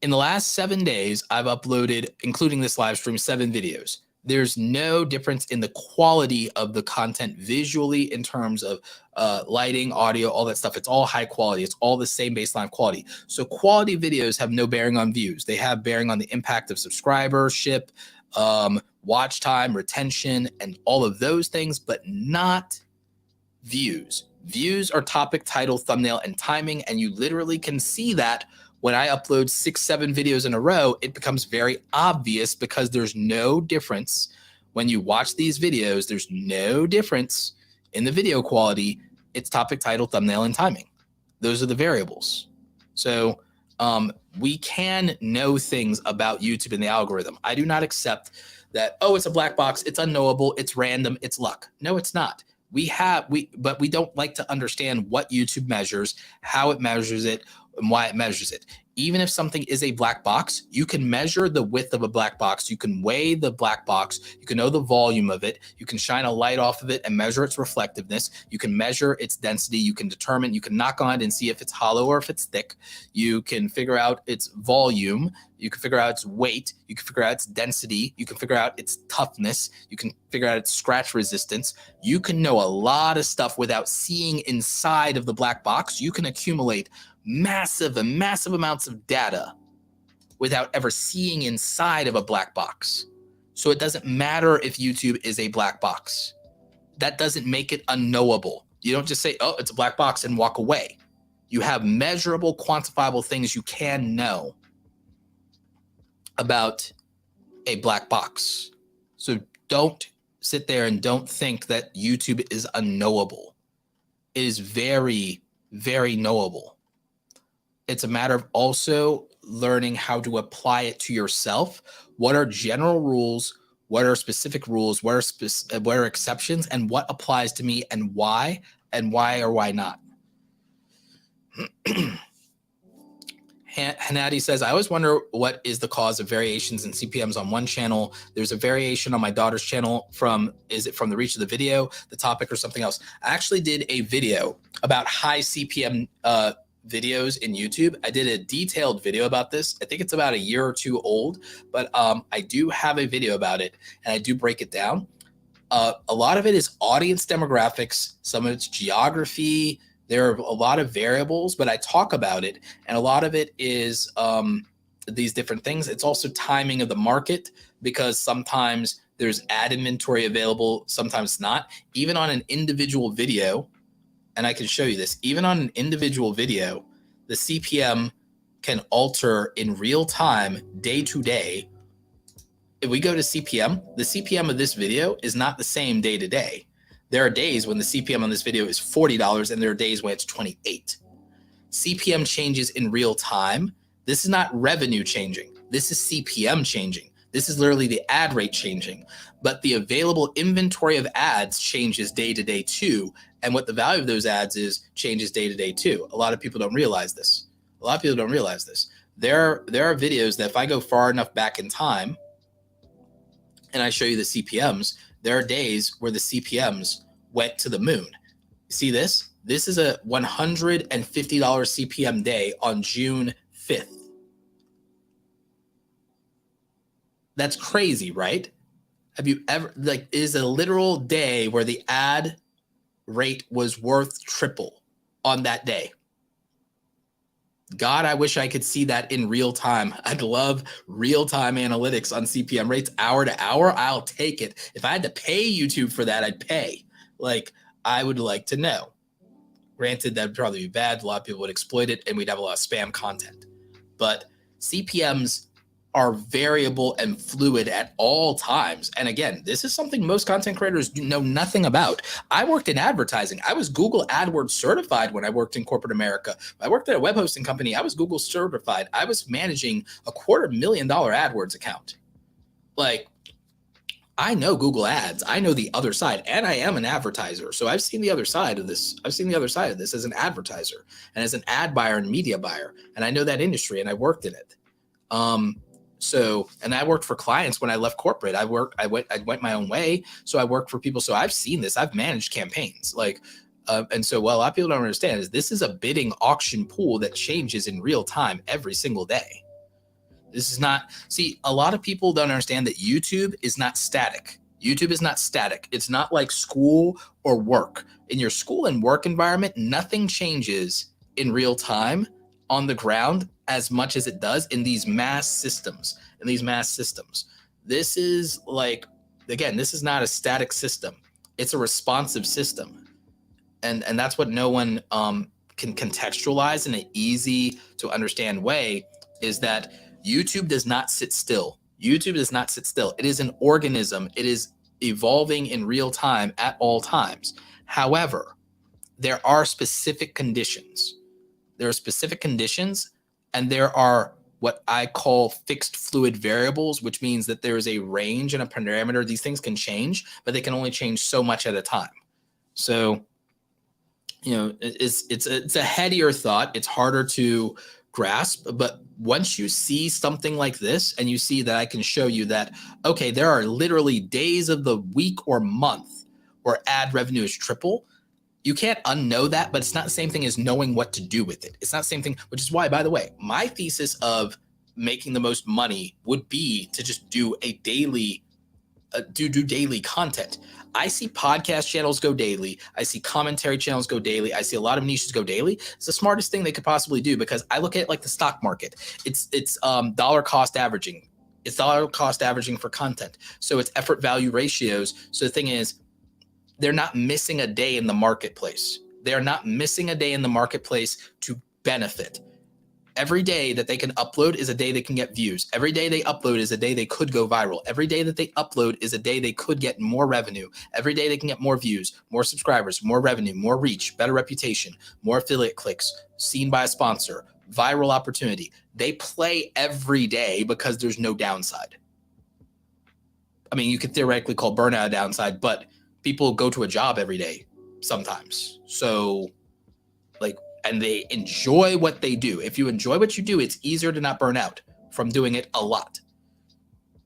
In the last 7 days, I've uploaded, including this live stream, 7 videos. There's no difference in the quality of the content visually in terms of lighting, audio, all that stuff. It's all high quality. It's all the same baseline quality. So quality videos have no bearing on views. They have bearing on the impact of subscribership, watch time, retention, and all of those things, but not views. Views are topic, title, thumbnail, and timing, and you literally can see that when I upload 6-7 videos in a row. It becomes very obvious because there's no difference when you watch these videos, there's no difference in the video quality. It's topic, title, thumbnail, and timing. Those are the variables. So we can know things about YouTube and the algorithm. I do not accept that, oh, it's a black box, it's unknowable, it's random, it's luck. No, it's not. But we don't like to understand what YouTube measures, how it measures it, and why it measures it. Even if something is a black box, you can measure the width of a black box. You can weigh the black box. You can know the volume of it. You can shine a light off of it and measure its reflectiveness. You can measure its density. You can determine, you can knock on it and see if it's hollow or if it's thick. You can figure out its volume. You can figure out its weight. You can figure out its density. You can figure out its toughness. You can figure out its scratch resistance. You can know a lot of stuff without seeing inside of the black box. You can accumulate massive amounts of data without ever seeing inside of a black box. So it doesn't matter if YouTube is a black box. That doesn't make it unknowable. You don't just say, oh, it's a black box and walk away. You have measurable, quantifiable things you can know about a black box. So don't sit there and don't think that YouTube is unknowable. It is very, very knowable. It's a matter of also learning how to apply it to yourself. What are general rules? What are specific rules? What are exceptions? And what applies to me and why or why not? Hanadi says, I always wonder what is the cause of variations in CPMs on one channel. There's a variation on my daughter's channel is it from the reach of the video, the topic, or something else? I actually did a video about high CPM videos in YouTube. I did a detailed video about this. I think it's about a year or two old, but I do have a video about it and I do break it down. A lot of it is audience demographics, some of it's geography. There are a lot of variables, but I talk about it, and a lot of it is these different things. It's also timing of the market, because sometimes there's ad inventory available, sometimes not. Even on an individual video, and I can show you this, even on an individual video, the CPM can alter in real time, day to day. If we go to CPM, the CPM of this video is not the same day to day. There are days when the CPM on this video is $40 and there are days when it's $28. CPM changes in real time. This is not revenue changing. This is CPM changing. This is literally the ad rate changing. But the available inventory of ads changes day to day too. And what the value of those ads is changes day to day too. A lot of people don't realize this. There are videos that if I go far enough back in time and I show you the CPMs, there are days where the CPMs went to the moon. See this? This is a $150 CPM day on June 5th. That's crazy, right? Have you ever, is a literal day where the ad rate was worth triple on that day? God, I wish I could see that in real time. I'd love real-time analytics on CPM rates, hour to hour. I'll take it. If I had to pay YouTube for that, I'd pay. I would like to know. Granted, that'd probably be bad. A lot of people would exploit it, and we'd have a lot of spam content. But CPMs are variable and fluid at all times. And again, this is something most content creators know nothing about. I worked in advertising. I was Google AdWords certified when I worked in corporate America. I worked at a web hosting company. I was Google certified. I was managing a $250,000 AdWords account. I know Google Ads. I know the other side, and I am an advertiser. So I've seen the other side of this. I've seen the other side of this as an advertiser and as an ad buyer and media buyer. And I know that industry, and I worked in it. And I worked for clients when I left corporate. I went my own way. So I worked for people. So I've seen this. I've managed campaigns. And so what a lot of people don't understand is this is a bidding auction pool that changes in real time every single day. This is not, a lot of people don't understand that YouTube is not static. YouTube is not static. It's not like school or work. In your school and work environment, nothing changes in real time on the ground as much as it does in these mass systems. This is again, this is not a static system. It's a responsive system. And that's what no one can contextualize in an easy to understand way, is that YouTube does not sit still. It is an organism. It is evolving in real time at all times. However, there are specific conditions. There are specific conditions, and there are what I call fixed fluid variables, which means that there is a range and a parameter. These things can change, but they can only change so much at a time. So, it's a headier thought. It's harder to grasp, but once you see something like this and you see that I can show you that, okay, there are literally days of the week or month where ad revenue is triple, you can't unknow that, but it's not the same thing as knowing what to do with it. It's not the same thing, which is why, by the way, my thesis of making the most money would be to just do a daily do daily content. I see podcast channels go daily. I see commentary channels go daily. I see a lot of niches go daily. It's the smartest thing they could possibly do, because I look at it like the stock market. It's dollar cost averaging. It's dollar cost averaging for content. So it's effort value ratios. So the thing is, they're not missing a day in the marketplace. They're not missing a day in the marketplace to benefit. Every day that they can upload is a day they can get views. Every day they upload is a day they could go viral. Every day that they upload is a day they could get more revenue. Every day they can get more views, more subscribers, more revenue, more reach, better reputation, more affiliate clicks, seen by a sponsor, viral opportunity. They play every day because there's no downside. I mean, you could theoretically call burnout a downside, but people go to a job every day sometimes. So, and they enjoy what they do. If you enjoy what you do, it's easier to not burn out from doing it a lot.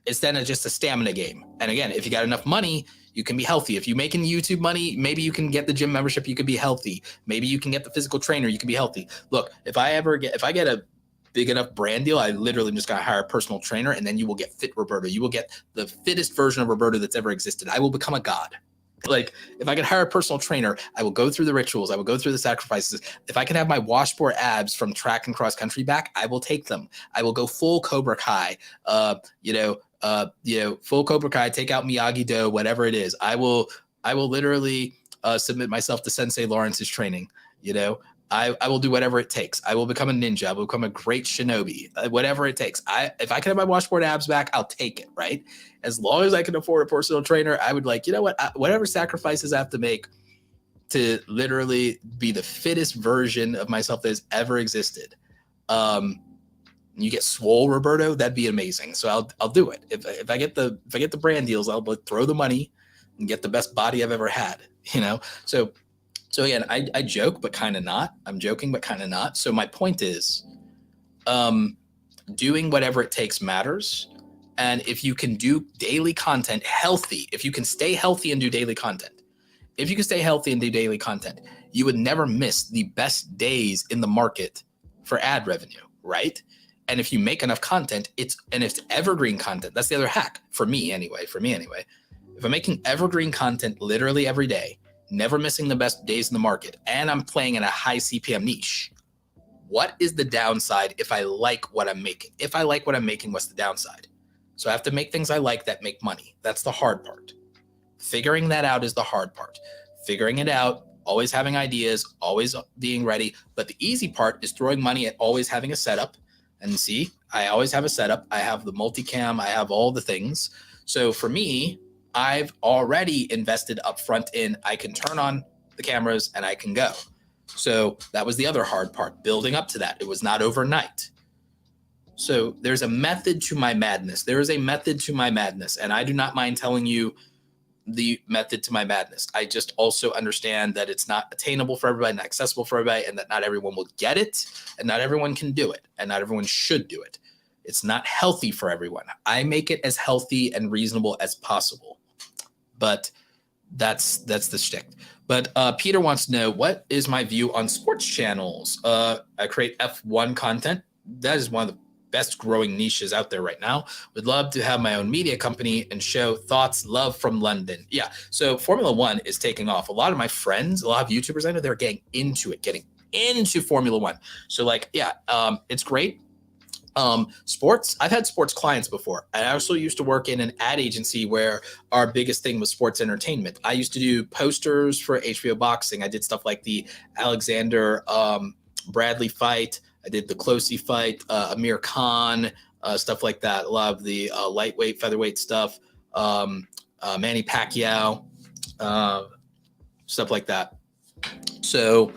It's then just a stamina game. And again, if you got enough money, you can be healthy. If you're making YouTube money, maybe you can get the gym membership, you could be healthy. Maybe you can get the physical trainer, you can be healthy. Look, if I get a big enough brand deal, I literally just got to hire a personal trainer, and then you will get fit Roberto. You will get the fittest version of Roberto that's ever existed. I will become a god. Like, if I could hire a personal trainer, I will go through the rituals. I will go through the sacrifices. If I can have my washboard abs from track and cross country back, I will take them. I will go full Cobra Kai, full Cobra Kai, take out Miyagi-Do, whatever it is. I will literally submit myself to Sensei Lawrence's training. I will do whatever it takes. I will become a ninja. I will become a great shinobi, whatever it takes. If I can have my washboard abs back, I'll take it, right? As long as I can afford a personal trainer, I would whatever sacrifices I have to make to literally be the fittest version of myself that has ever existed. You get swole, Roberto, that'd be amazing. So I'll do it. If I get the brand deals, I'll throw the money and get the best body I've ever had, So again, I joke, but kind of not. I'm joking, but kind of not. So my point is, doing whatever it takes matters. And if you can do daily content healthy, if you can stay healthy and do daily content, you would never miss the best days in the market for ad revenue, right? And if you make enough content, it's evergreen content. That's the other hack for me anyway. If I'm making evergreen content literally every day, never missing the best days in the market, and I'm playing in a high CPM niche, what is the downside if I like what I'm making? If I like what I'm making, what's the downside? So I have to make things I like that make money. That's the hard part. Figuring that out is the hard part. Figuring it out, always having ideas, always being ready. But the easy part is throwing money at always having a setup. And see, I always have a setup. I have the multicam. I have all the things. So for me, I've already invested upfront in I can turn on the cameras and I can go. So that was the other hard part, building up to that. It was not overnight. So there's a method to my madness. There is a method to my madness, and I do not mind telling you the method to my madness. I just also understand that it's not attainable for everybody, not accessible for everybody, and that not everyone will get it, and not everyone can do it, and not everyone should do it. It's not healthy for everyone. I make it as healthy and reasonable as possible, but that's the shtick. But Peter wants to know, what is my view on sports channels? I create F1 content. That is one of the best growing niches out there right now. Would love to have my own media company and show thoughts. Love from London. Yeah. So Formula One is taking off. A lot of my friends, a lot of YouTubers I know, they're getting into Formula One. So it's great. Sports, I've had sports clients before. I also used to work in an ad agency where our biggest thing was sports entertainment. I used to do posters for HBO boxing. I did stuff like the Alexander Bradley fight. I did the Closey fight, Amir Khan, stuff like that. A lot of the lightweight, featherweight stuff. Manny Pacquiao, stuff like that. So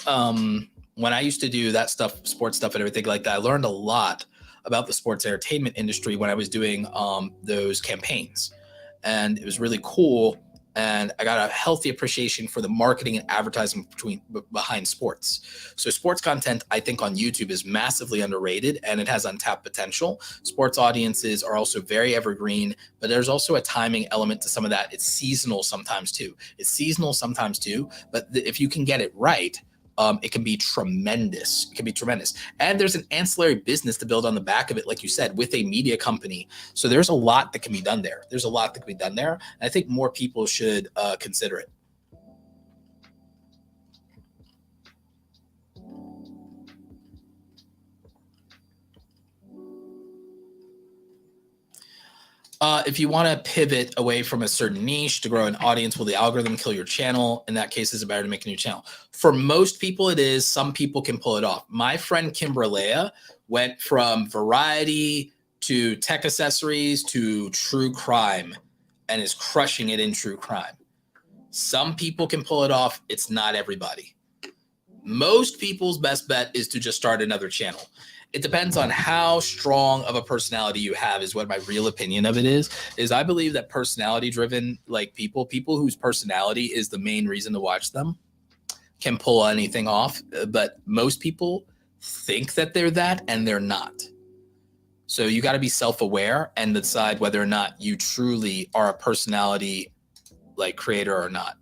when I used to do that stuff, sports stuff and everything like that, I learned a lot about the sports entertainment industry when I was doing those campaigns. And it was really cool. And I got a healthy appreciation for the marketing and advertising behind sports. So sports content, I think, on YouTube is massively underrated and it has untapped potential. Sports audiences are also very evergreen, but there's also a timing element to some of that. It's seasonal sometimes too. But if you can get it right, it can be tremendous. It can be tremendous. And there's an ancillary business to build on the back of it, like you said, with a media company. So there's a lot that can be done there. And I think more people should consider it. If you want to pivot away from a certain niche to grow an audience, will the algorithm kill your channel? In that case, is it better to make a new channel? For most people, it is. Some people can pull it off. My friend Kimberlea went from variety to tech accessories to true crime and is crushing it in true crime. Some people can pull it off. It's not everybody. Most people's best bet is to just start another channel. It depends on how strong of a personality you have, is what my real opinion of it is I believe that personality driven, like people whose personality is the main reason to watch them, can pull anything off. But most people think that they're that and they're not. So you got to be self-aware and decide whether or not you truly are a personality like creator or not.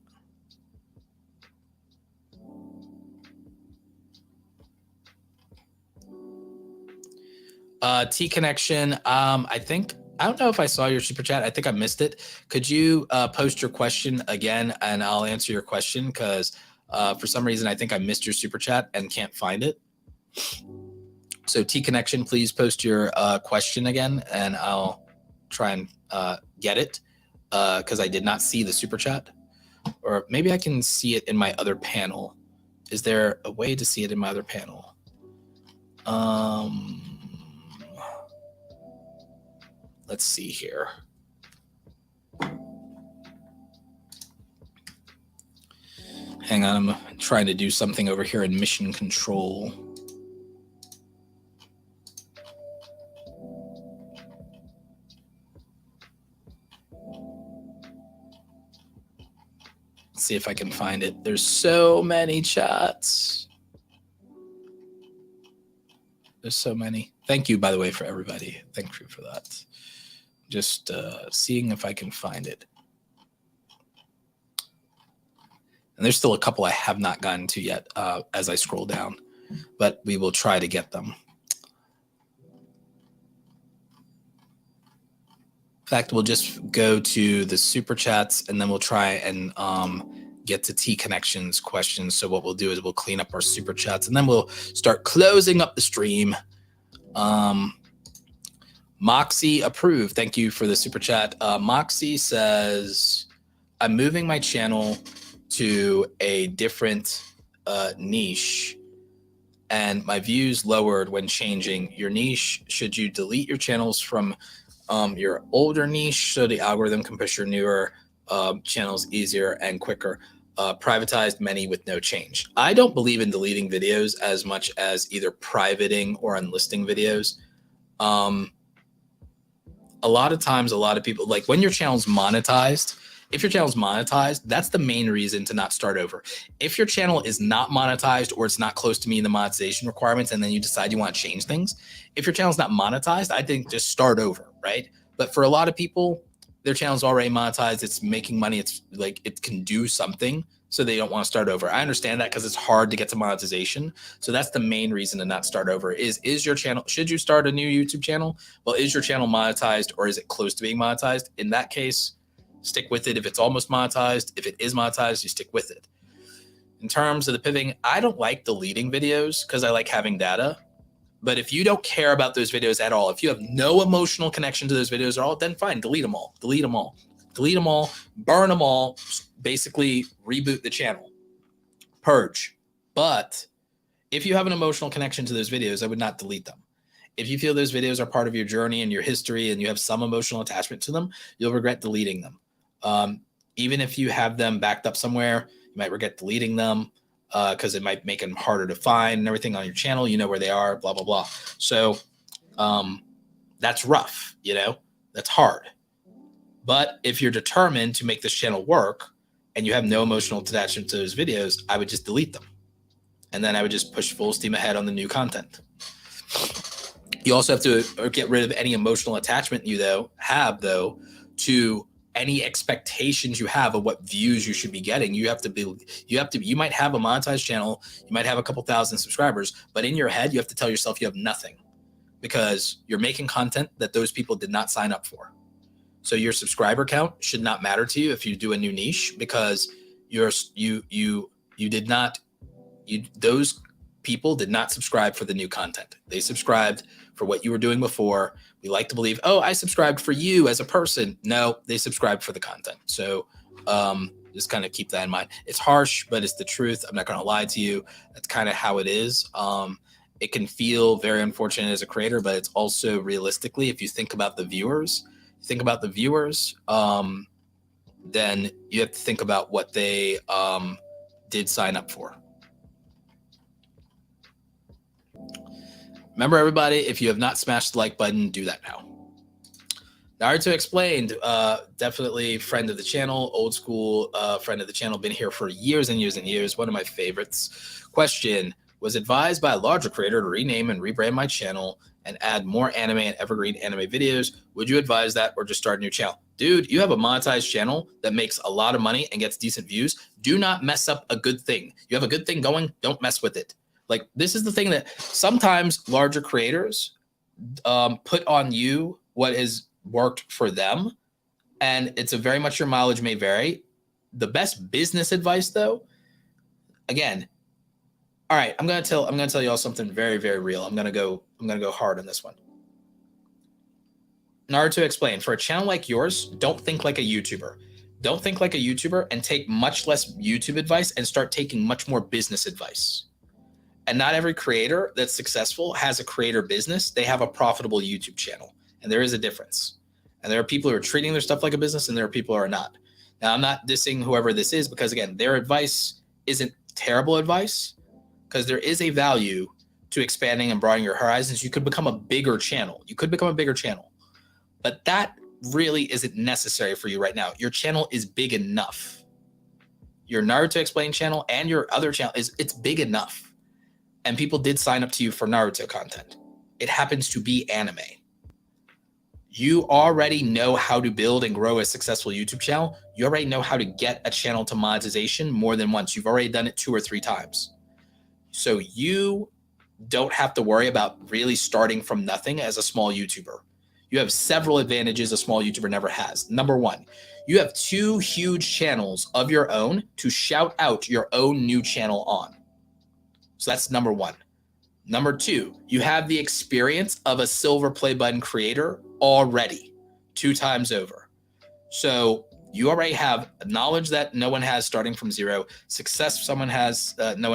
T Connection. I don't know if I saw your super chat. I think I missed it. Could you post your question again and I'll answer your question? Because for some reason, I think I missed your super chat and can't find it. So T Connection, please post your question again and I'll try and get it because I did not see the super chat. Or maybe I can see it in my other panel. Is there a way to see it in my other panel? Let's see here. Hang on, I'm trying to do something over here in Mission Control. Let's see if I can find it. There's so many chats. There's so many. Thank you, by the way, for everybody. Thank you for that. Just seeing if I can find it. And there's still a couple I have not gotten to yet as I scroll down, but we will try to get them. In fact, we'll just go to the super chats and then we'll try and get to T Connections questions. So what we'll do is we'll clean up our super chats and then we'll start closing up the stream. Moxie approved. Thank you for the super chat. Moxie says, I'm moving my channel to a different niche and my views lowered when changing your niche. Should you delete your channels from your older niche so the algorithm can push your newer channels easier and quicker? Privatized many with no change. I don't believe in deleting videos as much as either privating or unlisting videos. A lot of times, a lot of people, like when your channel's monetized, if your channel's monetized, that's the main reason to not start over. If your channel is not monetized or it's not close to meeting the monetization requirements and then you decide you want to change things, if your channel's not monetized, I think just start over, right? But for a lot of people, their channel's already monetized, it's making money, it's like it can do something, so they don't want to start over. I understand that because it's hard to get to monetization. So that's the main reason to not start over is your channel, should you start a new YouTube channel? Well, is your channel monetized or is it close to being monetized? In that case, stick with it. If it's almost monetized, if it is monetized, you stick with it. In terms of the pivoting, I don't like deleting videos because I like having data. But if you don't care about those videos at all, if you have no emotional connection to those videos at all, then fine, delete them all, burn them all, basically reboot the channel, purge. But if you have an emotional connection to those videos, I would not delete them. If you feel those videos are part of your journey and your history and you have some emotional attachment to them, you'll regret deleting them. Even if you have them backed up somewhere, you might regret deleting them because it might make them harder to find and everything on your channel. You know where they are, blah, blah, blah. So that's rough, that's hard. But if you're determined to make this channel work and you have no emotional attachment to those videos, I would just delete them. And then I would just push full steam ahead on the new content. You also have to get rid of any emotional attachment you have to any expectations you have of what views you should be getting. You might have a monetized channel, you might have a couple thousand subscribers, but in your head, you have to tell yourself you have nothing because you're making content that those people did not sign up for. So your subscriber count should not matter to you if you do a new niche because those people did not subscribe for the new content. They subscribed for what you were doing before. We like to believe, oh, I subscribed for you as a person. No, they subscribed for the content. So just kind of keep that in mind. It's harsh, but it's the truth. I'm not going to lie to you. That's kind of how it is. It can feel very unfortunate as a creator, but it's also realistically, if you think about the viewers, then you have to think about what they did sign up for. Remember, everybody, if you have not smashed the like button, do that now. Naruto Explained, definitely friend of the channel, old school friend of the channel, been here for years and years and years, one of my favorites. Question, was advised by a larger creator to rename and rebrand my channel and add more anime and evergreen anime videos. Would you advise that or just start a new channel? Dude, you have a monetized channel that makes a lot of money and gets decent views. Do not mess up a good thing. You have a good thing going, don't mess with it. Like, this is the thing that sometimes larger creators put on you what has worked for them. And it's a very much your mileage may vary. The best business advice, though, again, all right, I'm gonna tell you all something very, very real. I'm gonna go hard on this one. Naruto Explained, for a channel like yours, don't think like a YouTuber. Don't think like a YouTuber and take much less YouTube advice and start taking much more business advice. And not every creator that's successful has a creator business. They have a profitable YouTube channel. And there is a difference. And there are people who are treating their stuff like a business and there are people who are not. Now, I'm not dissing whoever this is because, again, their advice isn't terrible advice because there is a value to expanding and broadening your horizons. You could become a bigger channel. But that really isn't necessary for you right now. Your channel is big enough. Your Naruto Explained channel and your other channel, it's big enough. And people did sign up to you for Naruto content. It happens to be anime. You already know how to build and grow a successful YouTube channel. You already know how to get a channel to monetization more than once. You've already done it 2 or 3 times. So you don't have to worry about really starting from nothing as a small YouTuber. You have several advantages a small YouTuber never has. Number 1, you have 2 huge channels of your own to shout out your own new channel on. So that's number 1. Number 2, you have the experience of a silver play button creator already 2 times over. So you already have knowledge that no one has starting from zero, success no one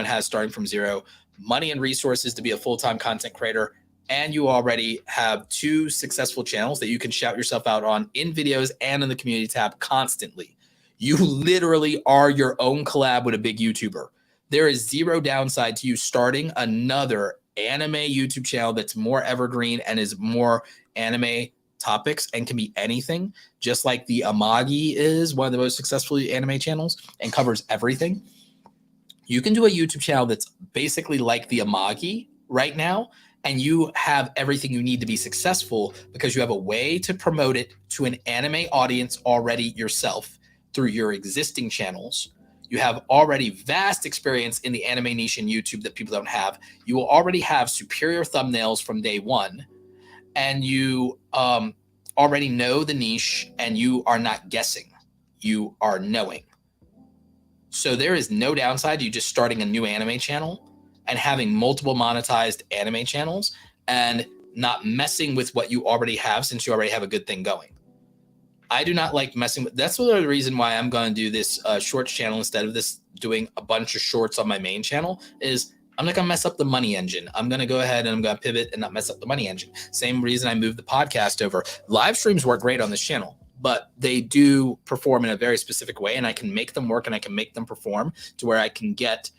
has starting from zero, money and resources to be a full-time content creator, and you already have 2 successful channels that you can shout yourself out on in videos and in the community tab constantly. You literally are your own collab with a big YouTuber. There is zero downside to you starting another anime YouTube channel that's more evergreen and is more anime topics and can be anything, just like the Amagi is one of the most successful anime channels and covers everything. You can do a YouTube channel that's basically like the Amagi right now, and you have everything you need to be successful because you have a way to promote it to an anime audience already yourself through your existing channels. You have already vast experience in the anime niche in YouTube that people don't have. You will already have superior thumbnails from day one, and you already know the niche, and you are not guessing. You are knowing. So there is no downside to you just starting a new anime channel and having multiple monetized anime channels and not messing with what you already have since you already have a good thing going. I do not like messing with. That's the reason why I'm going to do this shorts channel instead of this doing a bunch of shorts on my main channel is I'm not going to mess up the money engine. I'm going to go ahead and I'm going to pivot and not mess up the money engine. Same reason I moved the podcast over. Live streams work great on this channel. but they do perform in a very specific way, and I can make them work and I can make them perform to where I can get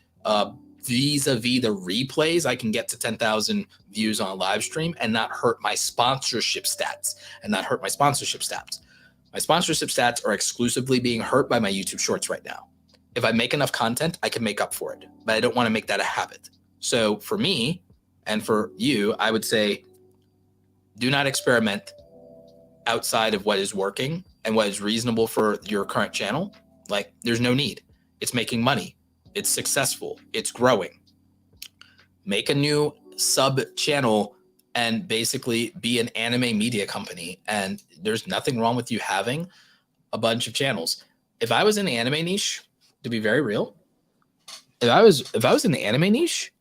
vis-a-vis the replays, I can get to 10,000 views on a live stream and not hurt my sponsorship stats My sponsorship stats are exclusively being hurt by my YouTube shorts right now. If I make enough content, I can make up for it, but I don't want to make that a habit. So for me and for you, I would say do not experiment outside of what is working and what is reasonable for your current channel. Like, there's no need. It's making money. It's successful. It's growing. Make a new sub channel and basically be an anime media company. And there's nothing wrong with you having a bunch of channels. If I was in the anime niche, to be very real, if I was in the anime niche,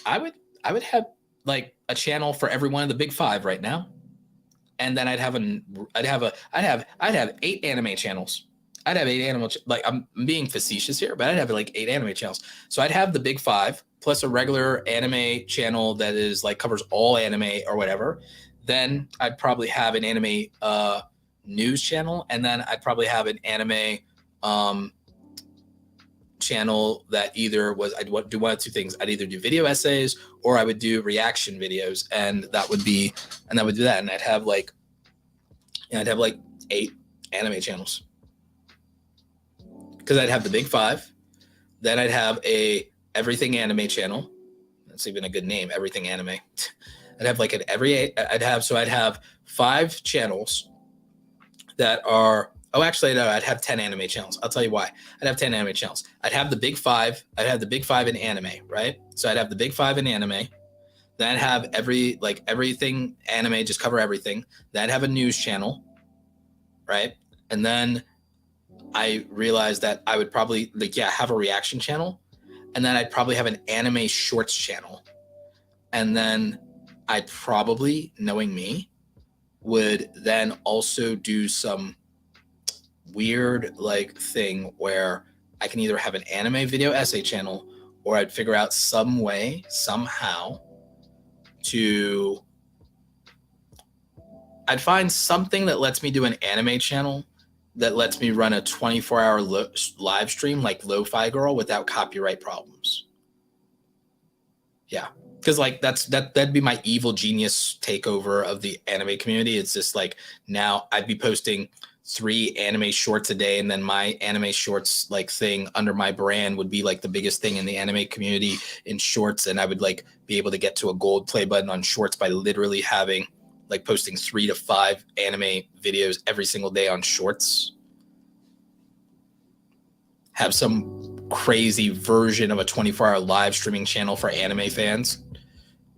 I would have like a channel for every one of the big five right now. And then I'd have 8 anime channels. I'd have 8 anime, like, I'm being facetious here, but I'd have like 8 anime channels. So I'd have the big 5 plus a regular anime channel that is like covers all anime or whatever. Then I'd probably have an anime news channel, and then I'd probably have an anime channel that either was, I'd do one of two things. I'd either do video essays or I would do reaction videos, and that would do that. And I'd have like 8 anime channels, because I'd have the big 5. Then I'd have a everything anime channel. That's even a good name, everything anime. I'd have 5 channels that are, I'd have 10 anime channels. I'll tell you why. I'd have 10 anime channels. I'd have the big 5. I'd have the big 5 in anime, right? So I'd have the big 5 in anime. Then I'd have everything anime, just cover everything. Then I'd have a news channel, right? And then I realized that I would probably have a reaction channel. And then I'd probably have an anime shorts channel. And then I'd probably, knowing me, would then also do some weird like thing where I can either have an anime video essay channel, or I'd figure out some way, somehow, I'd find something that lets me do an anime channel that lets me run a 24-hour live stream like Lo-Fi Girl without copyright problems. Yeah, because like that'd be my evil genius takeover of the anime community. It's just like, now I'd be posting 3 anime shorts a day, and then my anime shorts like thing under my brand would be like the biggest thing in the anime community in shorts, and I would like be able to get to a gold play button on shorts by literally having like posting 3 to 5 anime videos every single day on shorts. Have some crazy version of a 24-hour live streaming channel for anime fans,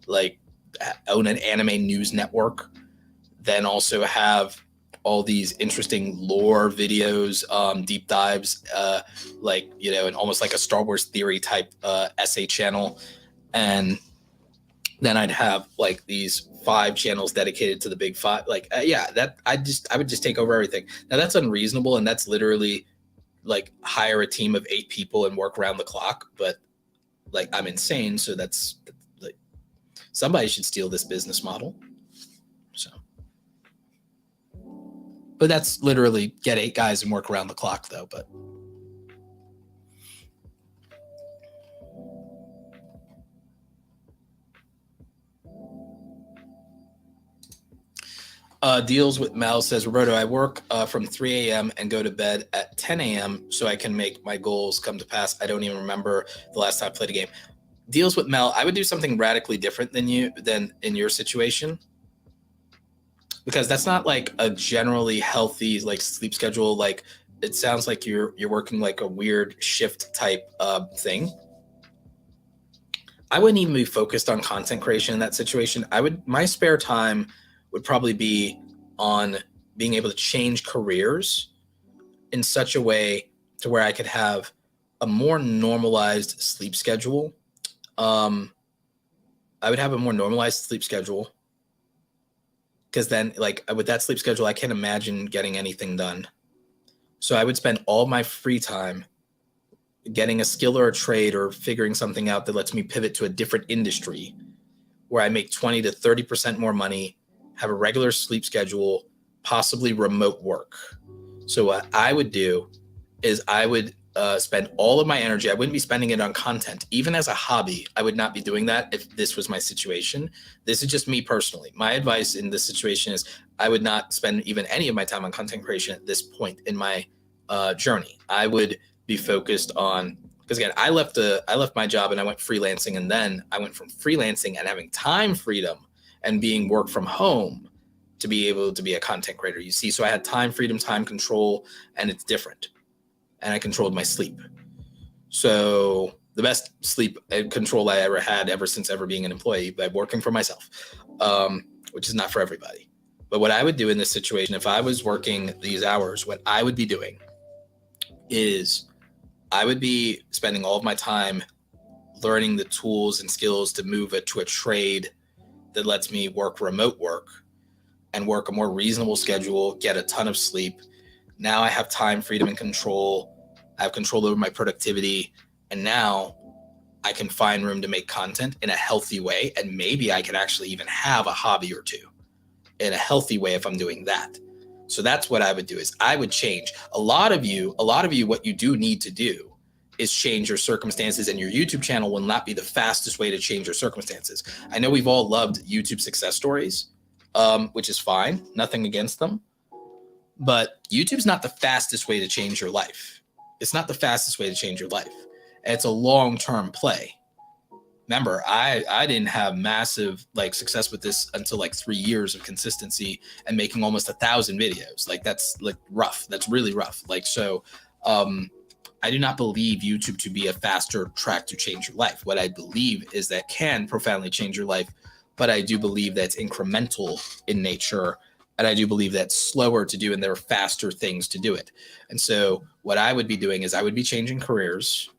like own an anime news network. Then also have all these interesting lore videos, deep dives, and almost like a Star Wars theory type essay channel. And then I'd have like these 5 channels dedicated to the big 5. I would just take over everything. Now that's unreasonable, and that's literally like hire a team of 8 people and work around the clock. But like, I'm insane, so that's like, somebody should steal this business model. So, but that's literally get 8 guys and work around the clock, though. But Deals with Mel says, Roberto, I work from 3 a.m. and go to bed at 10 a.m. so I can make my goals come to pass. I don't even remember the last time I played a game. Deals with Mel, I would do something radically different than in your situation, because that's not like a generally healthy like sleep schedule. Like, it sounds like you're working like a weird shift type thing. I wouldn't even be focused on content creation in that situation. My spare time would probably be on being able to change careers in such a way to where I could have a more normalized sleep schedule. I would have a more normalized sleep schedule, because then like with that sleep schedule, I can't imagine getting anything done. So I would spend all my free time getting a skill or a trade or figuring something out that lets me pivot to a different industry where I make 20 to 30% more money, have a regular sleep schedule, possibly remote work. So what I would do is I would spend all of my energy. I wouldn't be spending it on content. Even as a hobby, I would not be doing that if this was my situation. This is just me personally. My advice in this situation is I would not spend even any of my time on content creation at this point in my journey. I would be focused on, because again, I left my job and I went freelancing, and then I went from freelancing and having time freedom and being work from home to be able to be a content creator. You see, so I had time freedom, time control, and it's different. And I controlled my sleep. So the best sleep control I ever had ever since ever being an employee by working for myself, which is not for everybody. But what I would do in this situation, if I was working these hours, what I would be doing is I would be spending all of my time learning the tools and skills to move it to a trade that lets me work remote work and work a more reasonable schedule, get a ton of sleep. Now I have time, freedom, and control. I have control over my productivity. And now I can find room to make content in a healthy way. And maybe I can actually even have a hobby or two in a healthy way if I'm doing that. So that's what I would do, is I would change. A lot of you, what you do need to do is change your circumstances, and your YouTube channel will not be the fastest way to change your circumstances. I know we've all loved YouTube success stories, which is fine. Nothing against them. But YouTube's not the fastest way to change your life. It's not the fastest way to change your life. And it's a long-term play. Remember, I didn't have massive success with this until 3 years of consistency and making almost 1,000 videos. That's rough. That's really rough. I do not believe YouTube to be a faster track to change your life. What I believe is that can profoundly change your life, but I do believe that it's incremental in nature. And I do believe that's slower to do, and there are faster things to do it. And so what I would be doing is I would be changing careers,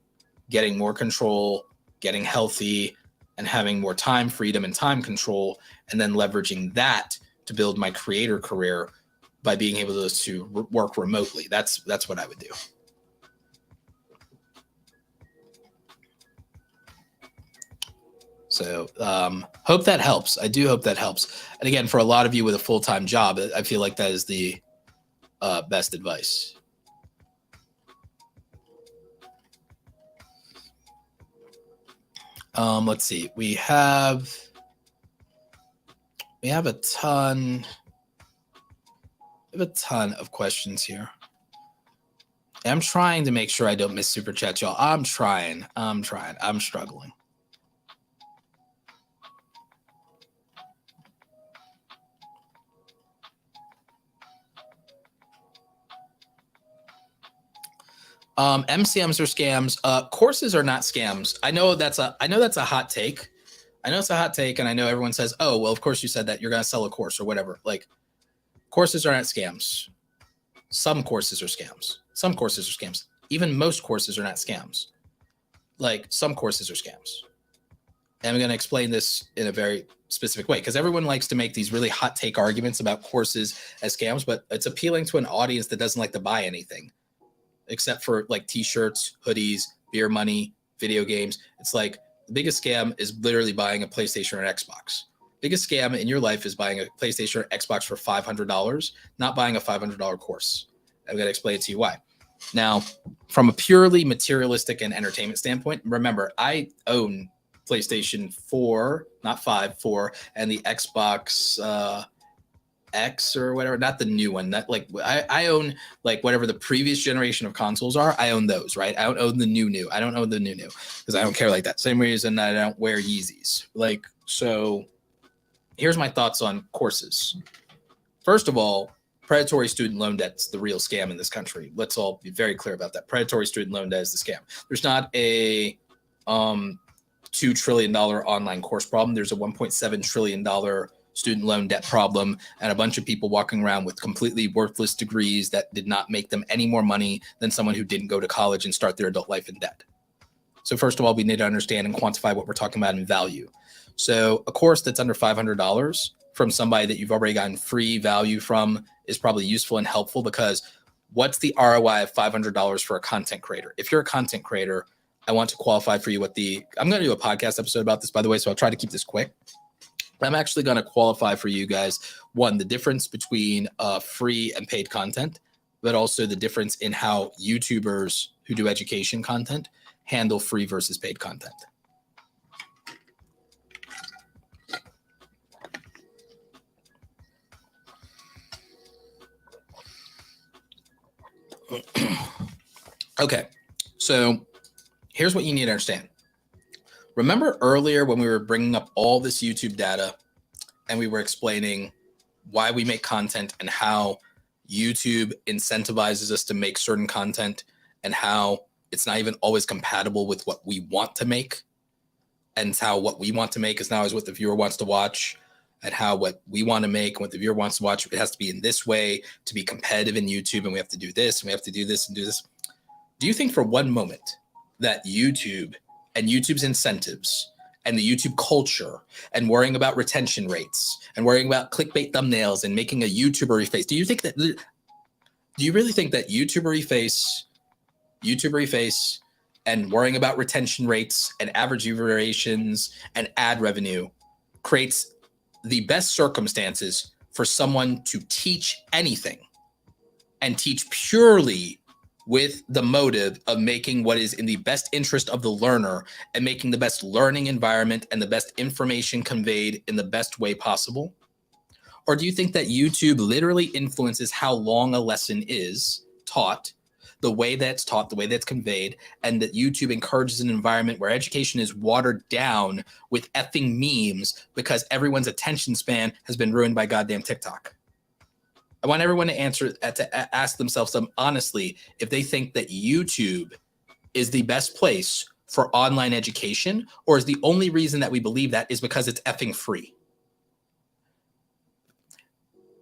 getting more control, getting healthy, and having more time freedom and time control, and then leveraging that to build my creator career by being able to work remotely. That's what I would do. So hope that helps. I do hope that helps. And again, for a lot of you with a full-time job, I feel like that is the best advice. Let's see. We have a ton of questions here. I'm trying to make sure I don't miss super chats, y'all. I'm trying. I'm struggling. MCMs are scams. Courses are not scams. I know that's a hot take. I know it's a hot take, and I know everyone says, "Oh, well, of course you said that. You're going to sell a course or whatever." Courses are not scams. Some courses are scams. Some courses are scams. Even most courses are not scams. Some courses are scams. And I'm going to explain this in a very specific way, because everyone likes to make these really hot take arguments about courses as scams, but it's appealing to an audience that doesn't like to buy anything, except for t-shirts, hoodies, beer money, video games. It's the biggest scam is literally buying a PlayStation or an Xbox. Biggest scam in your life is buying a PlayStation or Xbox for $500, not buying a $500 course. I'm going to explain it to you why. Now, from a purely materialistic and entertainment standpoint, remember, I own PlayStation 4, not 5, 4, and the Xbox X or whatever, not the new one. That I own whatever the previous generation of consoles are. I own those, right? I don't own the new. I don't own the new because I don't care like that. Same reason that I don't wear Yeezys. So here's my thoughts on courses. First of all, predatory student loan debt's the real scam in this country. Let's all be very clear about that. Predatory student loan debt is the scam. There's not a $2 trillion online course problem. There's a $1.7 trillion student loan debt problem, and a bunch of people walking around with completely worthless degrees that did not make them any more money than someone who didn't go to college and start their adult life in debt. So first of all, we need to understand and quantify what we're talking about in value. So a course that's under $500 from somebody that you've already gotten free value from is probably useful and helpful, because what's the ROI of $500 for a content creator? If you're a content creator, I want to qualify for you I'm going to do a podcast episode about this, by the way, so I'll try to keep this quick. I'm actually going to qualify for you guys, one, the difference between free and paid content, but also the difference in how YouTubers who do education content handle free versus paid content. Okay, so here's what you need to understand. Remember earlier when we were bringing up all this YouTube data and we were explaining why we make content and how YouTube incentivizes us to make certain content and how it's not even always compatible with what we want to make, and how what we want to make is not always what the viewer wants to watch, and how what we want to make and what the viewer wants to watch, it has to be in this way to be competitive in YouTube, and we have to do this and we have to do this and do this. Do you think for one moment that YouTube and YouTube's incentives and the YouTube culture and worrying about retention rates and worrying about clickbait thumbnails and making a YouTubery face, do you really think that YouTubery face and worrying about retention rates and average view durations and ad revenue creates the best circumstances for someone to teach anything and teach purely with the motive of making what is in the best interest of the learner and making the best learning environment and the best information conveyed in the best way possible? Or do you think that YouTube literally influences how long a lesson is taught, the way that's taught, the way that's conveyed, and that YouTube encourages an environment where education is watered down with effing memes because everyone's attention span has been ruined by goddamn TikTok? I want everyone to ask themselves honestly if they think that YouTube is the best place for online education, or is the only reason that we believe that is because it's effing free.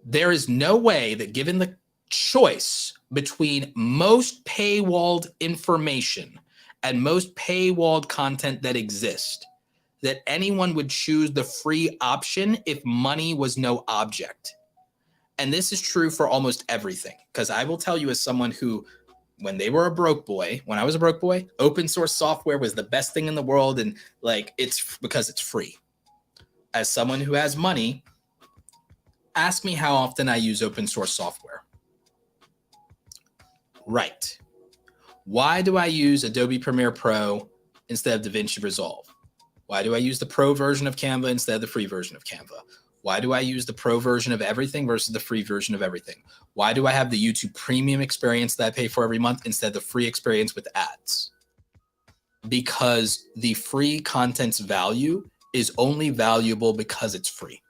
There is no way that, given the choice between most paywalled information and most paywalled content that exists, that anyone would choose the free option if money was no object. And this is true for almost everything, because I will tell you, as someone who, when I was a broke boy, open source software was the best thing in the world. And like, it's because it's free. As someone who has money, ask me how often I use open source software. Right. Why do I use Adobe Premiere Pro instead of DaVinci Resolve? Why do I use the pro version of Canva instead of the free version of Canva? Why do I use the pro version of everything versus the free version of everything? Why do I have the YouTube premium experience that I pay for every month instead of the free experience with ads? Because the free content's value is only valuable because it's free.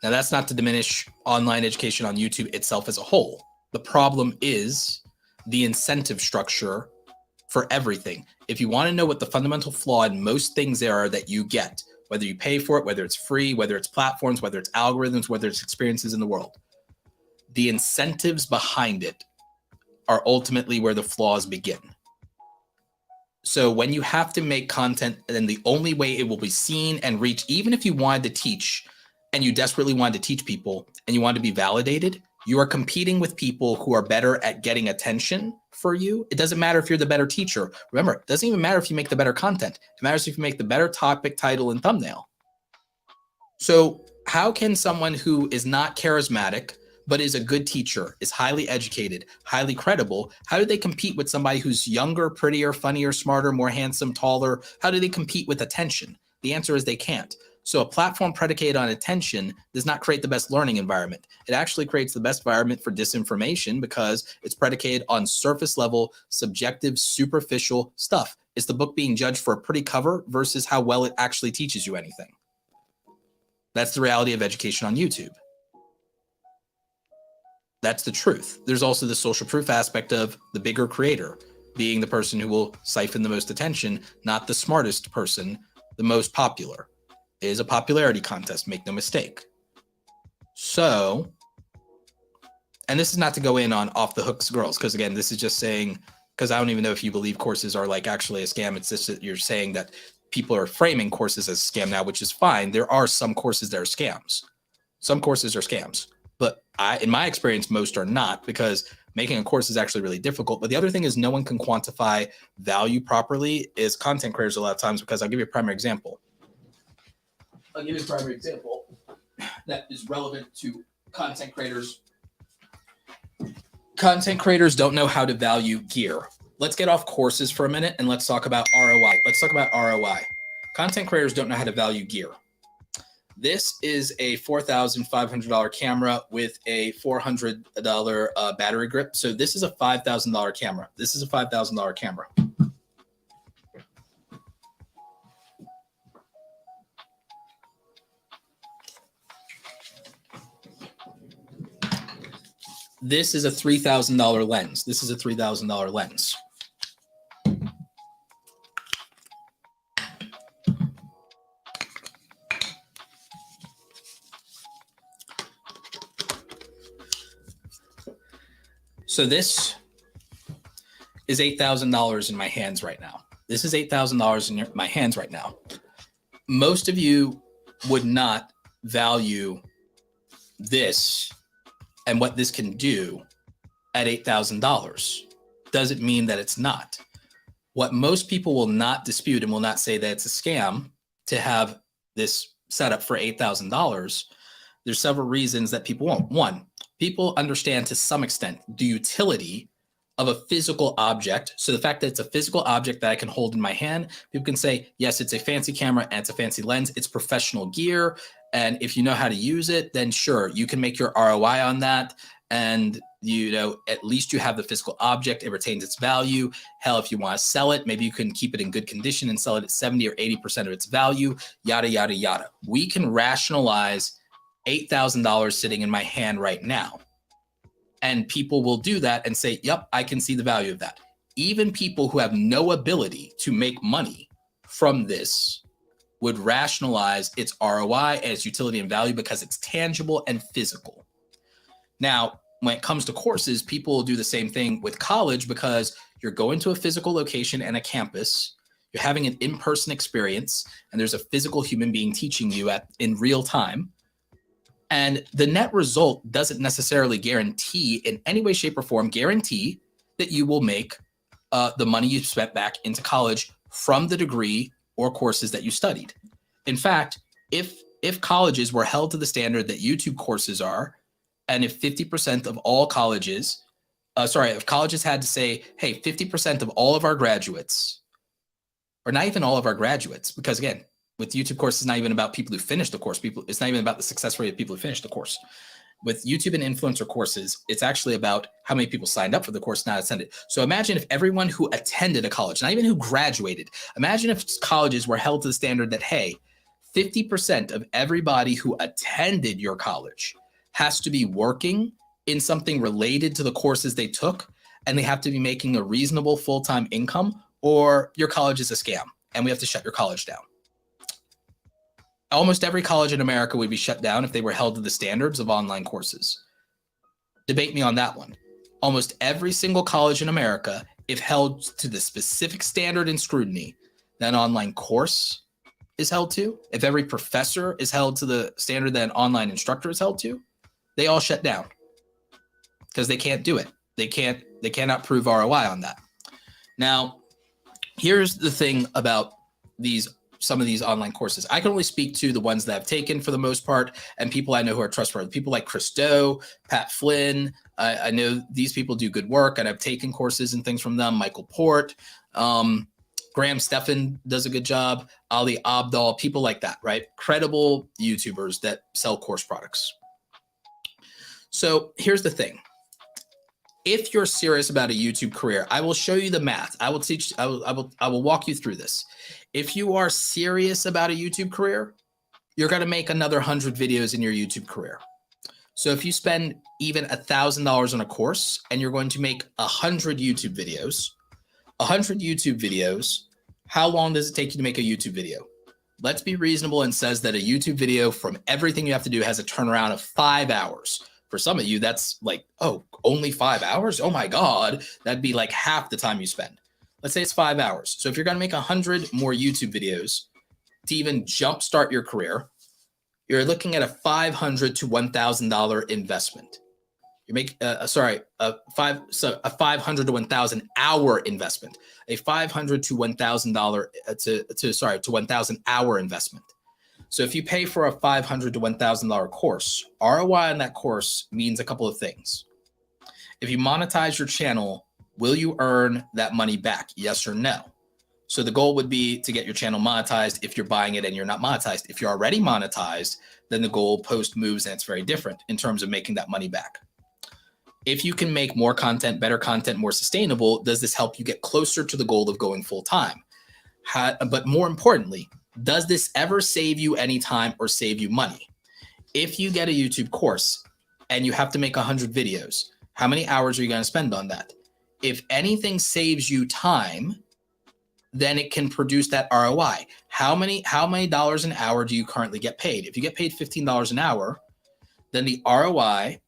Now, that's not to diminish online education on YouTube itself as a whole. The problem is the incentive structure for everything. If you want to know what the fundamental flaw in most things there are that you get, whether you pay for it, whether it's free, whether it's platforms, whether it's algorithms, whether it's experiences in the world, the incentives behind it are ultimately where the flaws begin. So when you have to make content, then the only way it will be seen and reached, even if you wanted to teach and you desperately wanted to teach people and you want to be validated, you are competing with people who are better at getting attention for you. It doesn't matter if you're the better teacher. Remember, it doesn't even matter if you make the better content. It matters if you make the better topic, title, and thumbnail. So how can someone who is not charismatic, but is a good teacher, is highly educated, highly credible, how do they compete with somebody who's younger, prettier, funnier, smarter, more handsome, taller? How do they compete with attention? The answer is they can't. So a platform predicated on attention does not create the best learning environment. It actually creates the best environment for disinformation because it's predicated on surface level, subjective, superficial stuff. Is the book being judged for a pretty cover versus how well it actually teaches you anything? That's the reality of education on YouTube. That's the truth. There's also the social proof aspect of the bigger creator being the person who will siphon the most attention, not the smartest person, the most popular. It is a popularity contest, make no mistake. So, and this is not to go in on off the hooks girls, because again, this is just saying, because I don't even know if you believe courses are like actually a scam. It's just that you're saying that people are framing courses as a scam now, which is fine. There are some courses that are scams. Some courses are scams, but in my experience, most are not, because making a course is actually really difficult. But the other thing is no one can quantify value properly is content creators a lot of times, because I'll give you a primary example. I'll give you a primary example that is relevant to content creators. Content creators don't know how to value gear. Let's get off courses for a minute and let's talk about ROI. Let's talk about ROI. Content creators don't know how to value gear. This is a $4,500 camera with a $400 battery grip. So this is a $5,000 camera. This is a $5,000 camera. This is a $3,000 lens. This is a $3,000 lens. So this is $8,000 in my hands right now. This is $8,000 in my hands right now. Most of you would not value this and what this can do at $8,000. Doesn't mean that it's not. What most people will not dispute and will not say that it's a scam to have this set up for $8,000. There's several reasons that people won't. One, people understand to some extent the utility of a physical object. So the fact that it's a physical object that I can hold in my hand, people can say, yes, it's a fancy camera and it's a fancy lens. It's professional gear. And if you know how to use it, then sure, you can make your ROI on that. And at least you have the physical object. It retains its value. Hell, if you want to sell it, maybe you can keep it in good condition and sell it at 70 or 80% of its value, yada, yada, yada. We can rationalize $8,000 sitting in my hand right now. And people will do that and say, yep, I can see the value of that. Even people who have no ability to make money from this would rationalize its ROI and its utility and value because it's tangible and physical. Now, when it comes to courses, people will do the same thing with college because you're going to a physical location and a campus, you're having an in-person experience, and there's a physical human being teaching you in real time. And the net result doesn't necessarily guarantee in any way, shape, or form, guarantee that you will make the money you spent back into college from the degree or courses that you studied. In fact, if colleges were held to the standard that YouTube courses are, and if 50% of all colleges, if colleges had to say, hey, 50% of all of our graduates, or not even all of our graduates, because again, with YouTube courses, it's not even about people who finish the course. It's not even about the success rate of people who finish the course. With YouTube and influencer courses, it's actually about how many people signed up for the course, not attended. So imagine if everyone who attended a college, not even who graduated, imagine if colleges were held to the standard that, hey, 50% of everybody who attended your college has to be working in something related to the courses they took, and they have to be making a reasonable full-time income, or your college is a scam, and we have to shut your college down. Almost every college in America would be shut down if they were held to the standards of online courses. Debate me on that one. Almost every single college in America, if held to the specific standard and scrutiny that an online course is held to, if every professor is held to the standard that an online instructor is held to, they all shut down because they can't do it. They cannot prove ROI on that. Now, here's the thing about some of these online courses. I can only speak to the ones that I've taken for the most part, and people I know who are trustworthy. People like Chris Do, Pat Flynn. I know these people do good work, and I've taken courses and things from them. Michael Port, Graham Stephan does a good job. Ali Abdal, people like that, right? Credible YouTubers that sell course products. So here's the thing. If you're serious about a YouTube career, I will show you the math. I will walk you through this. If you are serious about a YouTube career, you're going to make another 100 videos in your YouTube career. So if you spend even $1,000 on a course and you're going to make 100 YouTube videos, how long does it take you to make a YouTube video? Let's be reasonable and says that a YouTube video from everything you have to do has a turnaround of 5 hours. For some of you, that's like, oh, only 5 hours? Oh my God, that'd be like half the time you spend. Let's say it's 5 hours. So if you're going to make 100 more YouTube videos to even jumpstart your career, you're looking at a $500 to $1,000 investment. You make a 500 to 1,000 hour investment, a $500 to $1,000 to 1,000 hour investment. So if you pay for a $500 to $1,000 course, ROI on that course means a couple of things. If you monetize your channel, will you earn that money back? Yes or no? So the goal would be to get your channel monetized if you're buying it and you're not monetized. If you're already monetized, then the goal post moves and it's very different in terms of making that money back. If you can make more content, better content, more sustainable, does this help you get closer to the goal of going full time? But more importantly, does this ever save you any time or save you money? If you get a YouTube course and you have to make 100 videos, how many hours are you going to spend on that? If anything saves you time, then it can produce that ROI. How many dollars an hour do you currently get paid? If you get paid $15 an hour, then the ROI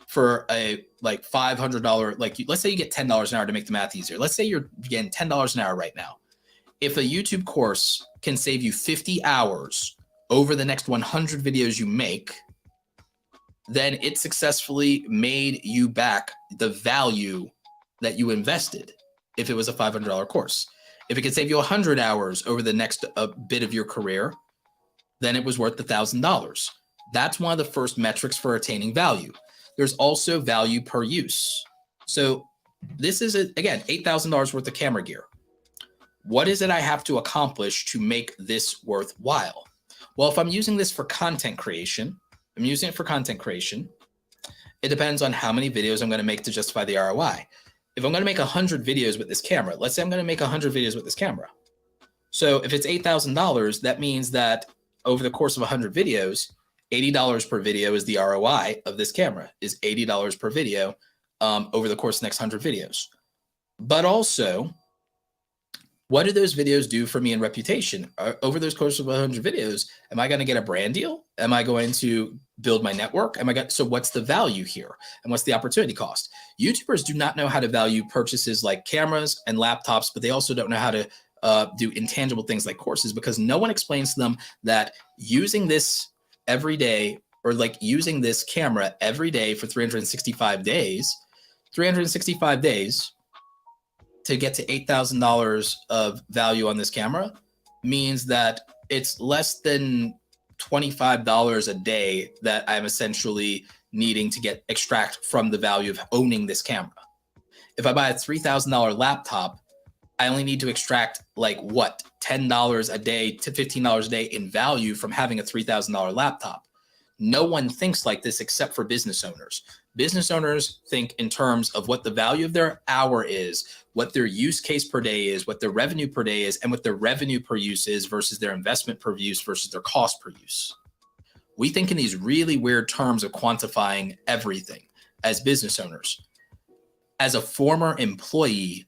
for a like $500, like let's say you get $10 an hour to make the math easier. Let's say you're getting $10 an hour right now. If a YouTube course can save you 50 hours over the next 100 videos you make, then it successfully made you back the value that you invested if it was a $500 course. If it could save you 100 hours over the next bit of your career, then it was worth $1,000. That's one of the first metrics for attaining value. There's also value per use. So this is, again, $8,000 worth of camera gear. What is it I have to accomplish to make this worthwhile? Well, if I'm using this for content creation, it depends on how many videos I'm going to make to justify the ROI. If I'm going to make 100 videos with this camera, let's say I'm going to make 100 videos with this camera. So if it's $8,000, that means that over the course of 100 videos, $80 per video is the ROI of this camera, is $80 per video over the course of the next 100 videos. But also, what do those videos do for me in reputation? Over those course of 100 videos, am I going to get a brand deal? Am I going to build my network? So what's the value here? And what's the opportunity cost? YouTubers do not know how to value purchases like cameras and laptops, but they also don't know how to do intangible things like courses, because no one explains to them that using this every day, or like using this camera every day for 365 days to get to $8,000 of value on this camera means that it's less than $25 a day that I'm essentially needing to extract from the value of owning this camera. If I buy a $3,000 laptop, I only need to extract like what, $10 a day to $15 a day in value from having a $3,000 laptop. No one thinks like this except for business owners. Business owners think in terms of what the value of their hour is, what their use case per day is, what their revenue per day is, and what their revenue per use is versus their investment per use versus their cost per use. We think in these really weird terms of quantifying everything as business owners. As a former employee,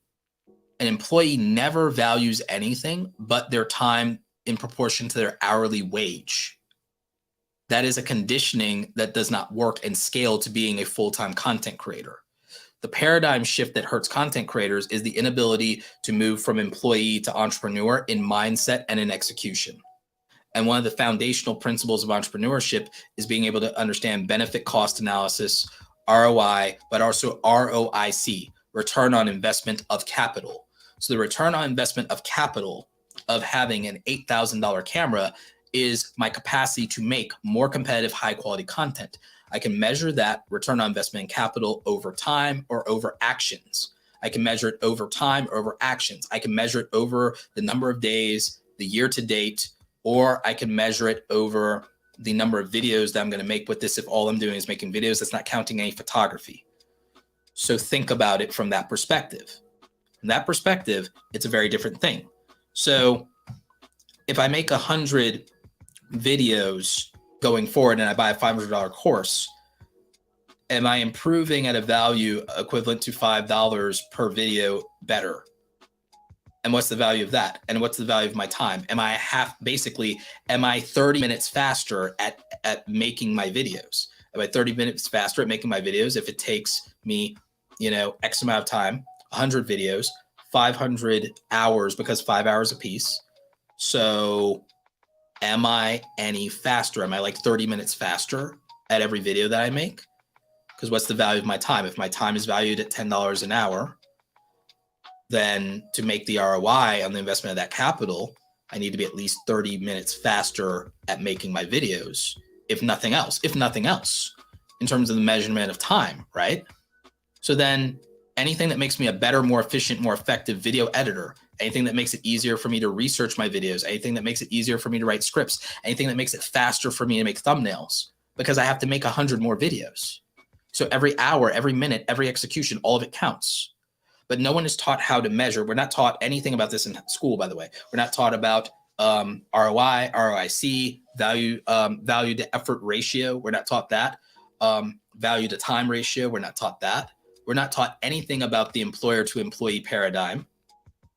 an employee never values anything but their time in proportion to their hourly wage. That is a conditioning that does not work and scale to being a full-time content creator. The paradigm shift that hurts content creators is the inability to move from employee to entrepreneur in mindset and in execution. And one of the foundational principles of entrepreneurship is being able to understand benefit cost analysis, ROI, but also ROIC, return on investment of capital. So the return on investment of capital of having an $8,000 camera is my capacity to make more competitive, high quality content. I can measure that return on investment in capital over time or over actions. I can measure it over time or over actions. I can measure it over the number of days, the year to date, or I can measure it over the number of videos that I'm going to make with this. If all I'm doing is making videos, that's not counting any photography. So think about it from that perspective. From that perspective, it's a very different thing. So if I make 100 videos going forward and I buy a $500 course, am I improving at a value equivalent to $5 per video better? And what's the value of that? And what's the value of my time? Am I 30 minutes faster at making my videos? Am I 30 minutes faster at making my videos if it takes me, X amount of time, 100 videos, 500 hours, because 5 hours a piece. So am I any faster? Am I like 30 minutes faster at every video that I make? Because what's the value of my time? If my time is valued at $10 an hour, then to make the ROI on the investment of that capital, I need to be at least 30 minutes faster at making my videos, if nothing else, in terms of the measurement of time, right? So then anything that makes me a better, more efficient, more effective video editor, anything that makes it easier for me to research my videos, anything that makes it easier for me to write scripts, anything that makes it faster for me to make thumbnails, because I have to make 100 more videos. So every hour, every minute, every execution, all of it counts. But no one is taught how to measure. We're not taught anything about this in school, by the way. We're not taught about ROI, ROIC, value to effort ratio. We're not taught that. Value to time ratio. We're not taught that. We're not taught anything about the employer to employee paradigm.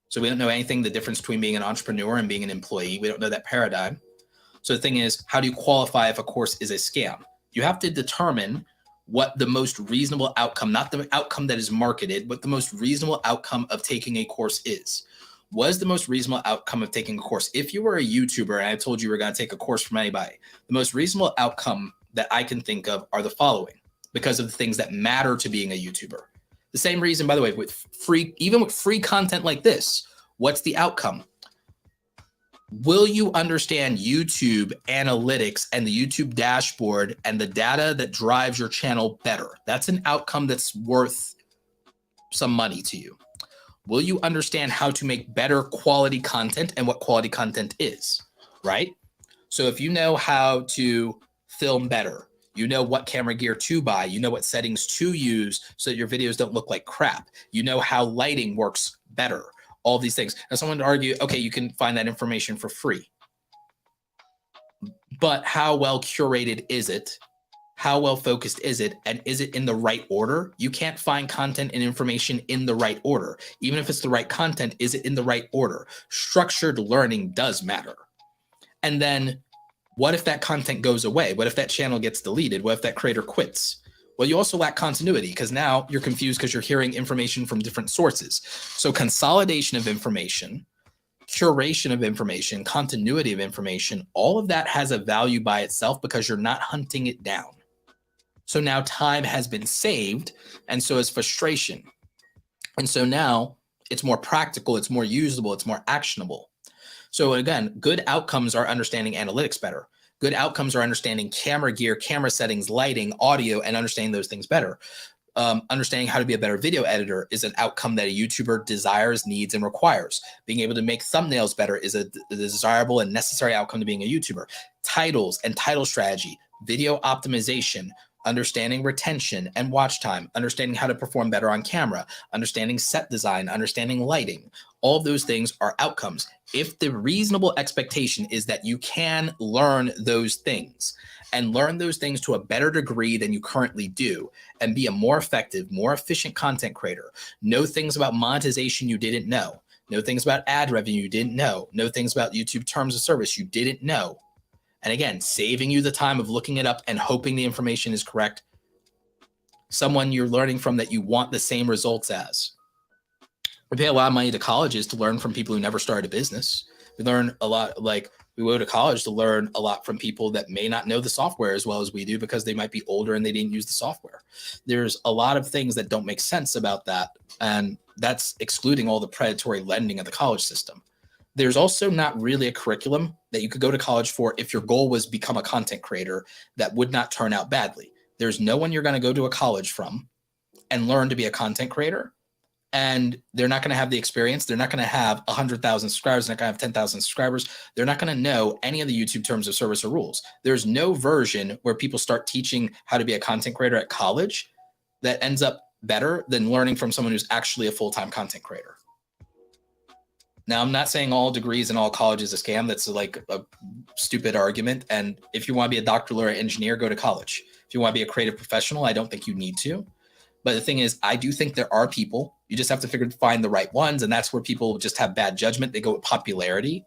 So we don't know anything, the difference between being an entrepreneur and being an employee. We don't know that paradigm. So the thing is, how do you qualify if a course is a scam? You have to determine what the most reasonable outcome, not the outcome that is marketed, but the most reasonable outcome of taking a course is. What is the most reasonable outcome of taking a course? If you were a YouTuber and I told you were going to take a course from anybody, the most reasonable outcome that I can think of are the following, because of the things that matter to being a YouTuber. The same reason, by the way, even with free content like this, what's the outcome? Will you understand YouTube analytics and the YouTube dashboard and the data that drives your channel better? That's an outcome that's worth some money to you. Will you understand how to make better quality content and what quality content is, right? So if you know how to film better, you know what camera gear to buy, you know what settings to use so that your videos don't look like crap, you know how lighting works better, all these things. Now someone would argue, okay, you can find that information for free. But how well curated is it? How well focused is it? And is it in the right order? You can't find content and information in the right order. Even if it's the right content, is it in the right order? Structured learning does matter. And then what if that content goes away? What if that channel gets deleted? What if that creator quits? Well, you also lack continuity because now you're confused because you're hearing information from different sources. So consolidation of information, curation of information, continuity of information, all of that has a value by itself because you're not hunting it down. So now time has been saved, and so is frustration. And so now it's more practical, it's more usable, it's more actionable. So again, good outcomes are understanding analytics better. Good outcomes are understanding camera gear, camera settings, lighting, audio, and understanding those things better. Understanding how to be a better video editor is an outcome that a YouTuber desires, needs, and requires. Being able to make thumbnails better is a desirable and necessary outcome to being a YouTuber. Titles and title strategy, video optimization, understanding retention and watch time, understanding how to perform better on camera, understanding set design, understanding lighting. All of those things are outcomes. If the reasonable expectation is that you can learn those things and learn those things to a better degree than you currently do and be a more effective, more efficient content creator, know things about monetization you didn't know things about ad revenue you didn't know things about YouTube terms of service you didn't know. And again, saving you the time of looking it up and hoping the information is correct. Someone you're learning from that you want the same results as. We pay a lot of money to colleges to learn from people who never started a business. We learn a lot, like we go to college to learn a lot from people that may not know the software as well as we do because they might be older and they didn't use the software. There's a lot of things that don't make sense about that. And that's excluding all the predatory lending of the college system. There's also not really a curriculum that you could go to college for if your goal was become a content creator that would not turn out badly. There's no one you're going to go to a college from and learn to be a content creator. And they're not going to have the experience. They're not going to have 100,000 subscribers. They're not going to have 10,000 subscribers. They're not going to know any of the YouTube terms of service or rules. There's no version where people start teaching how to be a content creator at college that ends up better than learning from someone who's actually a full-time content creator. Now, I'm not saying all degrees and all college is a scam. That's like a stupid argument. And if you want to be a doctor, lawyer, engineer, go to college. If you want to be a creative professional, I don't think you need to. But the thing is, I do think there are people. You just have to find the right ones. And that's where people just have bad judgment. They go with popularity.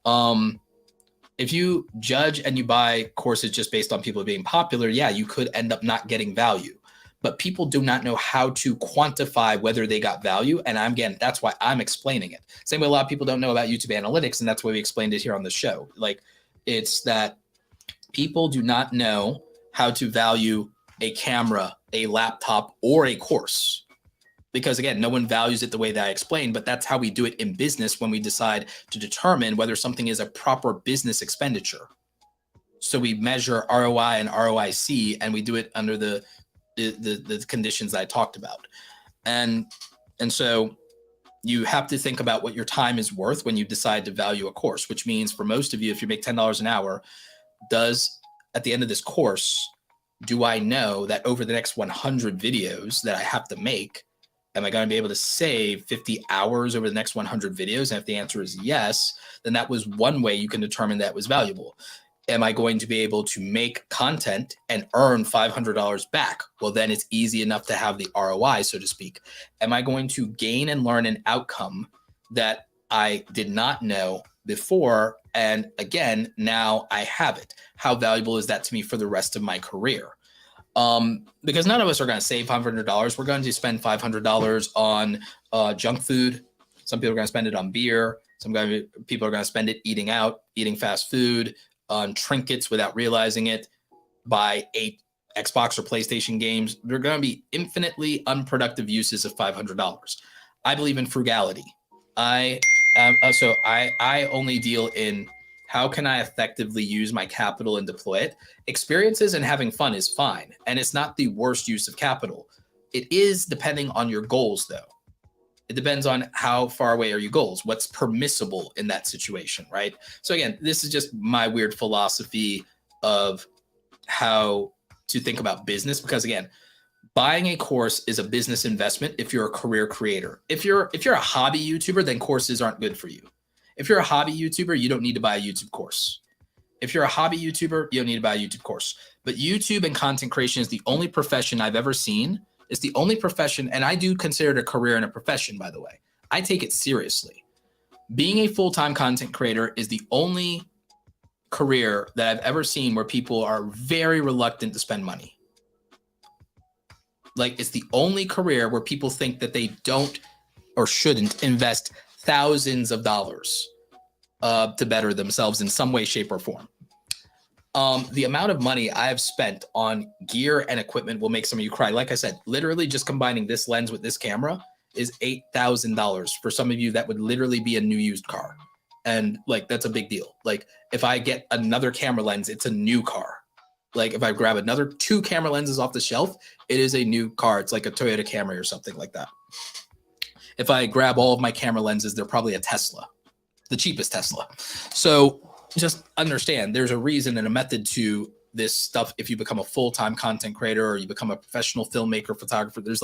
If you judge and you buy courses just based on people being popular, yeah, you could end up not getting value. But people do not know how to quantify whether they got value. And again, that's why I'm explaining it. Same way a lot of people don't know about YouTube analytics. And that's why we explained it here on the show. Like, it's that people do not know how to value a camera, a laptop, or a course. because again, no one values it the way that I explained, but that's how we do it in business when we decide to determine whether something is a proper business expenditure. So we measure ROI and ROIC, and we do it under the conditions that I talked about. And so you have to think about what your time is worth when you decide to value a course, which means for most of you, if you make $10 an hour, at the end of this course, do I know that over the next 100 videos that I have to make, am I going to be able to save 50 hours over the next 100 videos? And if the answer is yes, then that was one way you can determine that was valuable. Am I going to be able to make content and earn $500 back? Well, then it's easy enough to have the ROI, so to speak. Am I going to gain and learn an outcome that I did not know before? And again, now I have it. How valuable is that to me for the rest of my career? Because none of us are going to save $500. We're going to spend $500 on junk food. Some people are going to spend it on beer. People are going to spend it eating out, eating fast food, on trinkets without realizing it, buy 8 Xbox or PlayStation games. There are going to be infinitely unproductive uses of $500. I believe in frugality. I only deal in how can I effectively use my capital and deploy it. Experiences and having fun is fine, and it's not the worst use of capital. It is depending on your goals, though. It depends on how far away are your goals, what's permissible in that situation, right? So again, this is just my weird philosophy of how to think about business, because again, buying a course is a business investment if you're a career creator. If you're a hobby YouTuber, then courses aren't good for you. If you're a hobby YouTuber, you don't need to buy a YouTube course. If you're a hobby YouTuber, you don't need to buy a YouTube course. But YouTube and content creation is the only profession I've ever seen. It's the only profession, and I do consider it a career and a profession, by the way. I take it seriously. Being a full-time content creator is the only career that I've ever seen where people are very reluctant to spend money. Like, it's the only career where people think that they don't or shouldn't invest thousands of dollars to better themselves in some way, shape, or form. The amount of money I have spent on gear and equipment will make some of you cry. Like I said, literally just combining this lens with this camera is $8,000. For some of you, that would literally be a new used car. And like, that's a big deal. Like, if I get another camera lens, it's a new car. Like, if I grab another 2 camera lenses off the shelf, it is a new car. It's like a Toyota Camry or something like that. If I grab all of my camera lenses, they're probably a Tesla, the cheapest Tesla. So just understand there's a reason and a method to this stuff. If you become a full-time content creator or you become a professional filmmaker, photographer, there's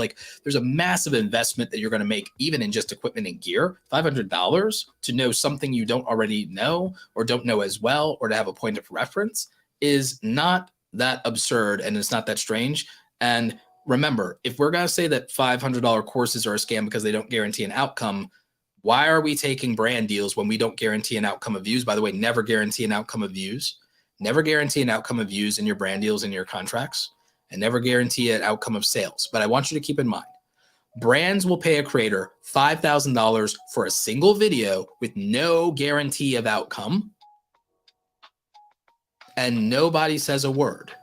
a massive investment that you're going to make even in just equipment and gear. $500 to know something you don't already know or don't know as well, or to have a point of reference, is not that absurd, and it's not that strange. And remember, if we're going to say that $500 courses are a scam because they don't guarantee an outcome, why are we taking brand deals when we don't guarantee an outcome of views? By the way, never guarantee an outcome of views. Never guarantee an outcome of views in your brand deals and your contracts, and never guarantee an outcome of sales. But I want you to keep in mind, brands will pay a creator $5,000 for a single video with no guarantee of outcome, and nobody says a word.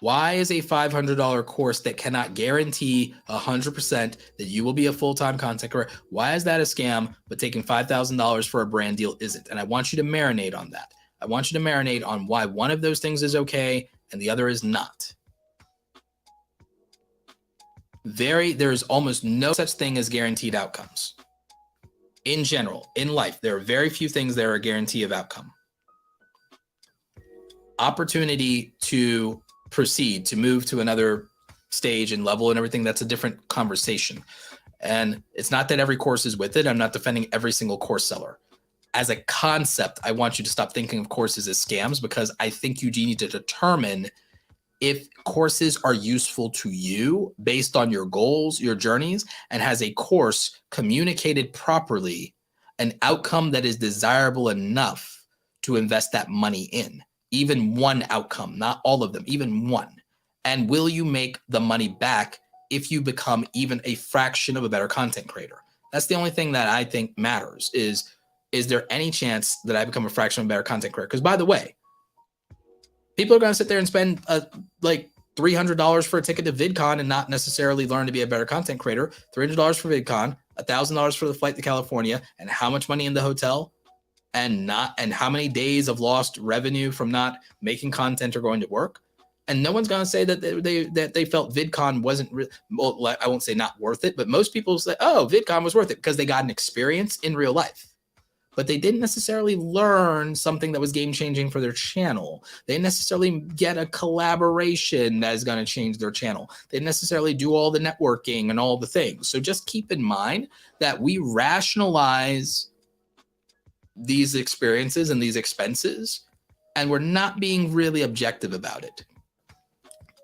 Why is a $500 course that cannot guarantee 100% that you will be a full-time content creator, why is that a scam, but taking $5,000 for a brand deal isn't? And I want you to marinate on that. I want you to marinate on why one of those things is okay and the other is not. There is almost no such thing as guaranteed outcomes. In general, in life, there are very few things that are a guarantee of outcome. Opportunity to proceed, to move to another stage and level and everything, that's a different conversation. And it's not that every course is with it. I'm not defending every single course seller. As a concept, I want you to stop thinking of courses as scams, because I think you need to determine if courses are useful to you based on your goals, your journeys, and has a course communicated properly an outcome that is desirable enough to invest that money in. Even one outcome, not all of them, even one. And will you make the money back if you become even a fraction of a better content creator? That's the only thing that I think matters. Is there any chance that I become a fraction of a better content creator? Because by the way, people are going to sit there and spend like $300 for a ticket to VidCon and not necessarily learn to be a better content creator. $300 for VidCon, $1,000 for the flight to California, and how much money in the hotel, and how many days of lost revenue from not making content or going to work. And no one's going to say that they felt VidCon wasn't well, I won't say not worth it, but most people say, oh, VidCon was worth it because they got an experience in real life. But they didn't necessarily learn something that was game-changing for their channel. They didn't necessarily get a collaboration that is going to change their channel. They didn't necessarily do all the networking and all the things. So just keep in mind that we rationalize these experiences and these expenses, and we're not being really objective about it.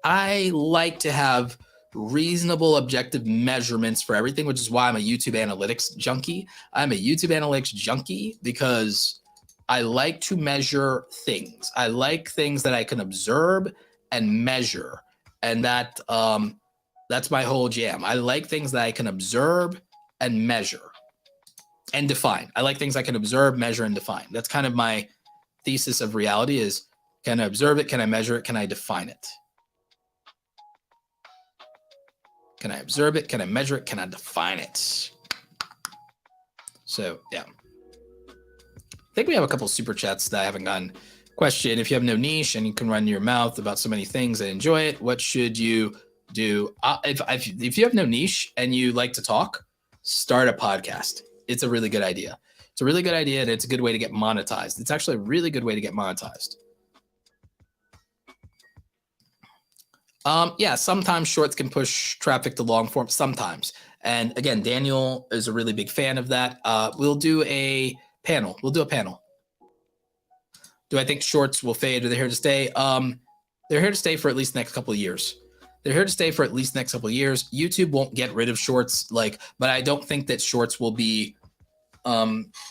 I like to have reasonable objective measurements for everything, which is why I'm a YouTube analytics junkie. I'm a YouTube analytics junkie because I like to measure things. I like things that I can observe and measure. And that's my whole jam. I like things that I can observe and measure and define. I like things I can observe, measure, and define. That's kind of my thesis of reality is, can I observe it? Can I measure it? Can I define it? Can I observe it? Can I measure it? Can I define it? So, yeah. I think we have a couple super chats that I haven't gotten. Question, if you have no niche and you can run your mouth about so many things and enjoy it, what should you do? If you have no niche and you like to talk, start a podcast. It's a really good idea. It's a really good idea, and it's a good way to get monetized. It's actually a really good way to get monetized. Yeah, sometimes shorts can push traffic to long form, sometimes. And again, Daniel is a really big fan of that. We'll do a panel. Do I think shorts will fade? Are they here to stay? They're here to stay for at least the next couple of years. YouTube won't get rid of shorts, but I don't think that shorts will be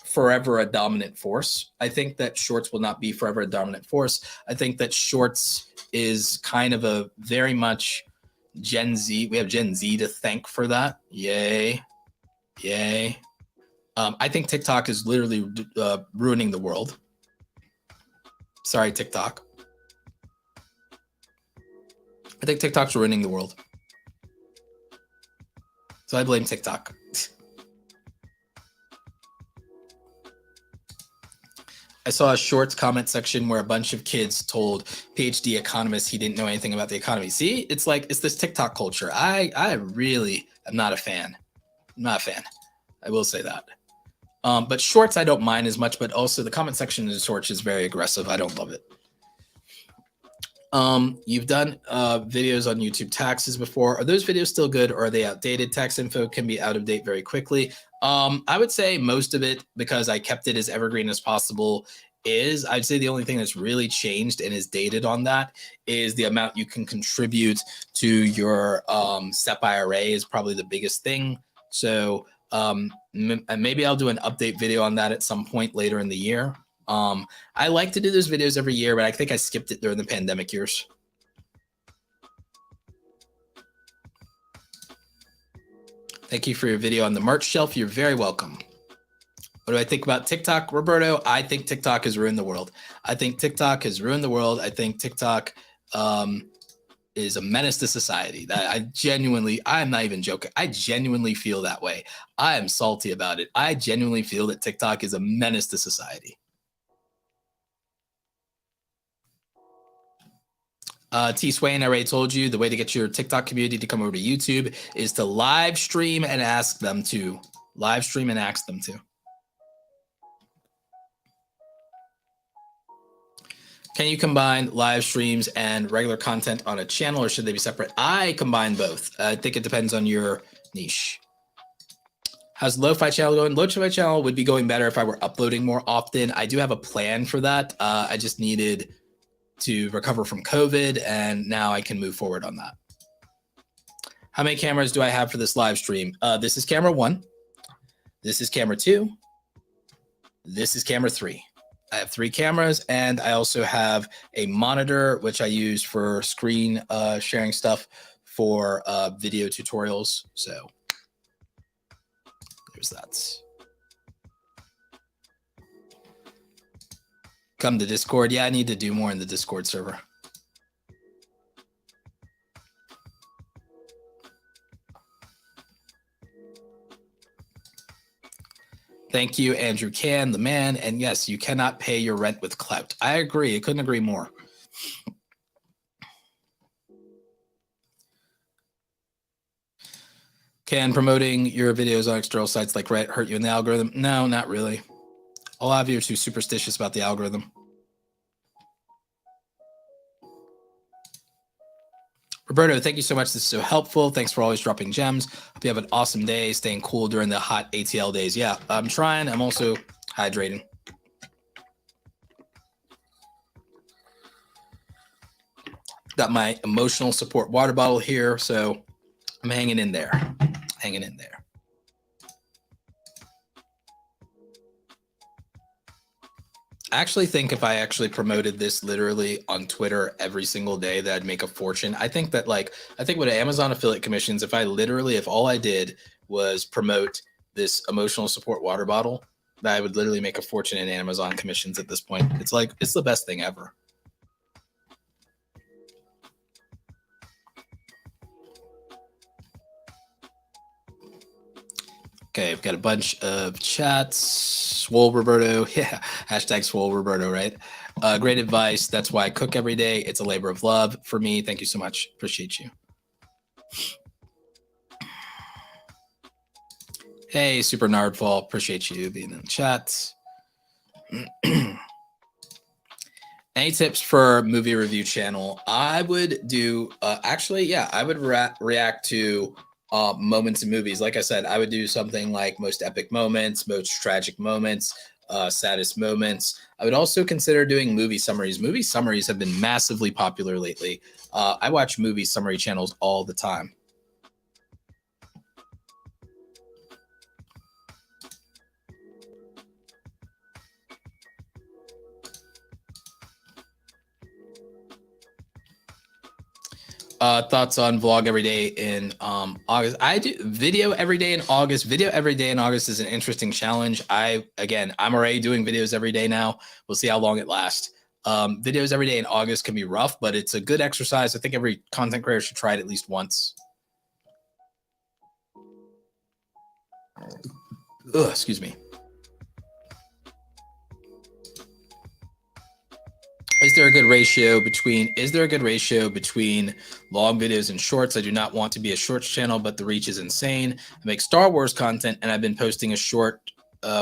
forever a dominant force. I think that shorts will not be forever a dominant force. I think that shorts is kind of a very much Gen Z. We have Gen Z to thank for that. Yay. I think TikTok is literally ruining the world. Sorry, TikTok. I think TikTok's ruining the world. So I blame TikTok. I saw a shorts comment section where a bunch of kids told PhD economists he didn't know anything about the economy. See, it's this TikTok culture. I really am not a fan. I will say that. But shorts I don't mind as much, but also the comment section in shorts is very aggressive. I don't love it. You've done videos on YouTube taxes before. Are those videos still good, or are they outdated? Tax info can be out of date very quickly. I would say most of it, because I kept it as evergreen as possible, I'd say the only thing that's really changed and is dated on that is the amount you can contribute to your SEP IRA is probably the biggest thing. So maybe I'll do an update video on that at some point later in the year. I like to do those videos every year, but I think I skipped it during the pandemic years. Thank you for your video on the merch shelf. You're very welcome. What do I think about TikTok, Roberto? I think TikTok has ruined the world. I think TikTok is a menace to society. I'm not even joking. I genuinely feel that way. I am salty about it. I genuinely feel that TikTok is a menace to society. T Swain, I already told you the way to get your TikTok community to come over to YouTube is to live stream and ask them to. Can you combine live streams and regular content on a channel, or should they be separate? I combine both. I think it depends on your niche. How's the Lo-Fi channel going? Lo-Fi channel would be going better if I were uploading more often. I do have a plan for that. I just needed to recover from COVID, and now I can move forward on that. How many cameras do I have for this live stream? This is camera 1. This is camera 2. This is camera 3. I have 3 cameras, and I also have a monitor, which I use for screen sharing stuff for video tutorials. So there's that. Come to Discord. Yeah, I need to do more in the Discord server. Thank you, Andrew Can, the man. And yes, you cannot pay your rent with clout. I agree. I couldn't agree more. Can promoting your videos on external sites like Reddit hurt you in the algorithm? No, not really. A lot of you are too superstitious about the algorithm. Roberto, thank you so much. This is so helpful. Thanks for always dropping gems. Hope you have an awesome day, staying cool during the hot ATL days. Yeah, I'm trying. I'm also hydrating. Got my emotional support water bottle here, so I'm hanging in there. Hanging in there. I actually think if I actually promoted this literally on Twitter every single day, that I'd make a fortune. I think that I think with Amazon affiliate commissions, if all I did was promote this emotional support water bottle, that I would literally make a fortune in Amazon commissions at this point. It's the best thing ever. Okay, I've got a bunch of chats. Swole Roberto. Yeah, hashtag Swole Roberto, right? Great advice. That's why I cook every day. It's a labor of love for me. Thank you so much. Appreciate you. Hey, Super Nardfall. Appreciate you being in the chat. Any tips for movie review channel? I would do, I would react to moments in movies. Like I said, I would do something like most epic moments, most tragic moments, saddest moments. I would also consider doing movie summaries. Movie summaries have been massively popular lately. I watch movie summary channels all the time. Thoughts on vlog every day in August? I do video every day in August. Video every day in August is an interesting challenge. I'm already doing videos every day now. We'll see how long it lasts. Videos every day in August can be rough, but it's a good exercise. I think every content creator should try it at least once. Ugh, excuse me. Is there a good ratio between long videos and shorts? I do not want to be a shorts channel, but the reach is insane. I make Star Wars content and I've been posting a short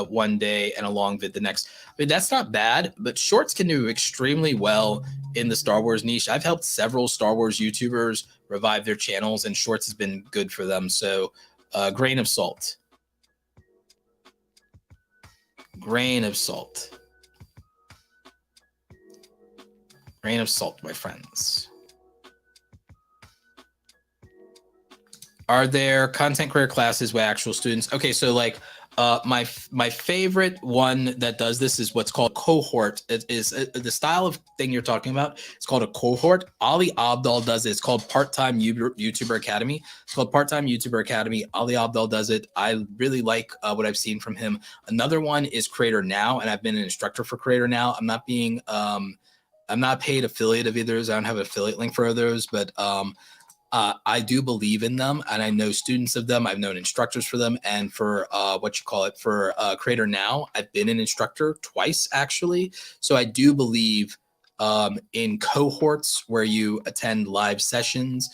one day and a long vid the next. I mean, that's not bad, but shorts can do extremely well in the Star Wars niche. I've helped several Star Wars YouTubers revive their channels and shorts has been good for them. So grain of salt. Grain of salt. Grain of salt, my friends. Are there content career classes with actual students? Okay, so my favorite one that does this is what's called cohort. It is the style of thing you're talking about. It's called a cohort. Ali Abdal does it. It's called Part-Time YouTuber Academy. It's called Part-Time YouTuber Academy. Ali Abdal does it. I really like what I've seen from him. Another one is Creator Now, and I've been an instructor for Creator Now. I'm not paid affiliate of either. I don't have an affiliate link for those, but I do believe in them, and I know students of them. I've known instructors for them, and for Creator Now, I've been an instructor twice actually. So I do believe in cohorts where you attend live sessions.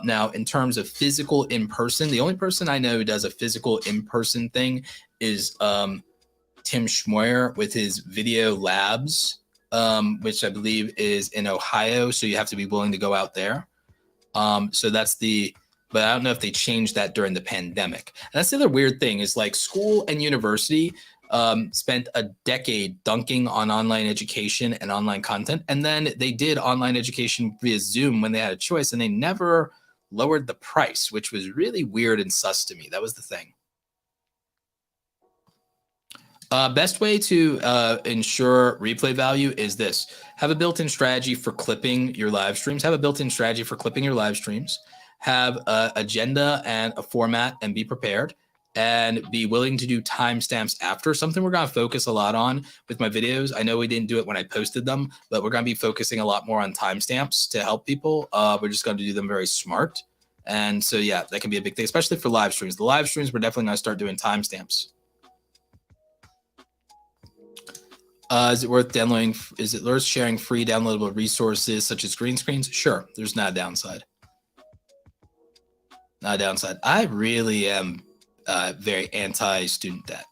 Now, in terms of physical in person, the only person I know who does a physical in person thing is Tim Schmoyer with his Video Labs, which I believe is in Ohio. So you have to be willing to go out there. But I don't know if they changed that during the pandemic. And that's the other weird thing is like school and university spent a decade dunking on online education and online content. And then they did online education via Zoom when they had a choice, and they never lowered the price, which was really weird and sus to me. That was the thing. Best way to ensure replay value is this. Have a built-in strategy for clipping your live streams. Have an agenda and a format, and be prepared, and be willing to do timestamps after. Something we're going to focus a lot on with my videos. I know we didn't do it when I posted them, but we're going to be focusing a lot more on timestamps to help people. We're just going to do them very smart. And so, yeah, that can be a big thing, especially for live streams. The live streams, we're definitely going to start doing timestamps. Is it worth downloading? Is it worth sharing free downloadable resources such as green screens? Sure. There's not a downside. Not a downside. I really am very anti-student debt.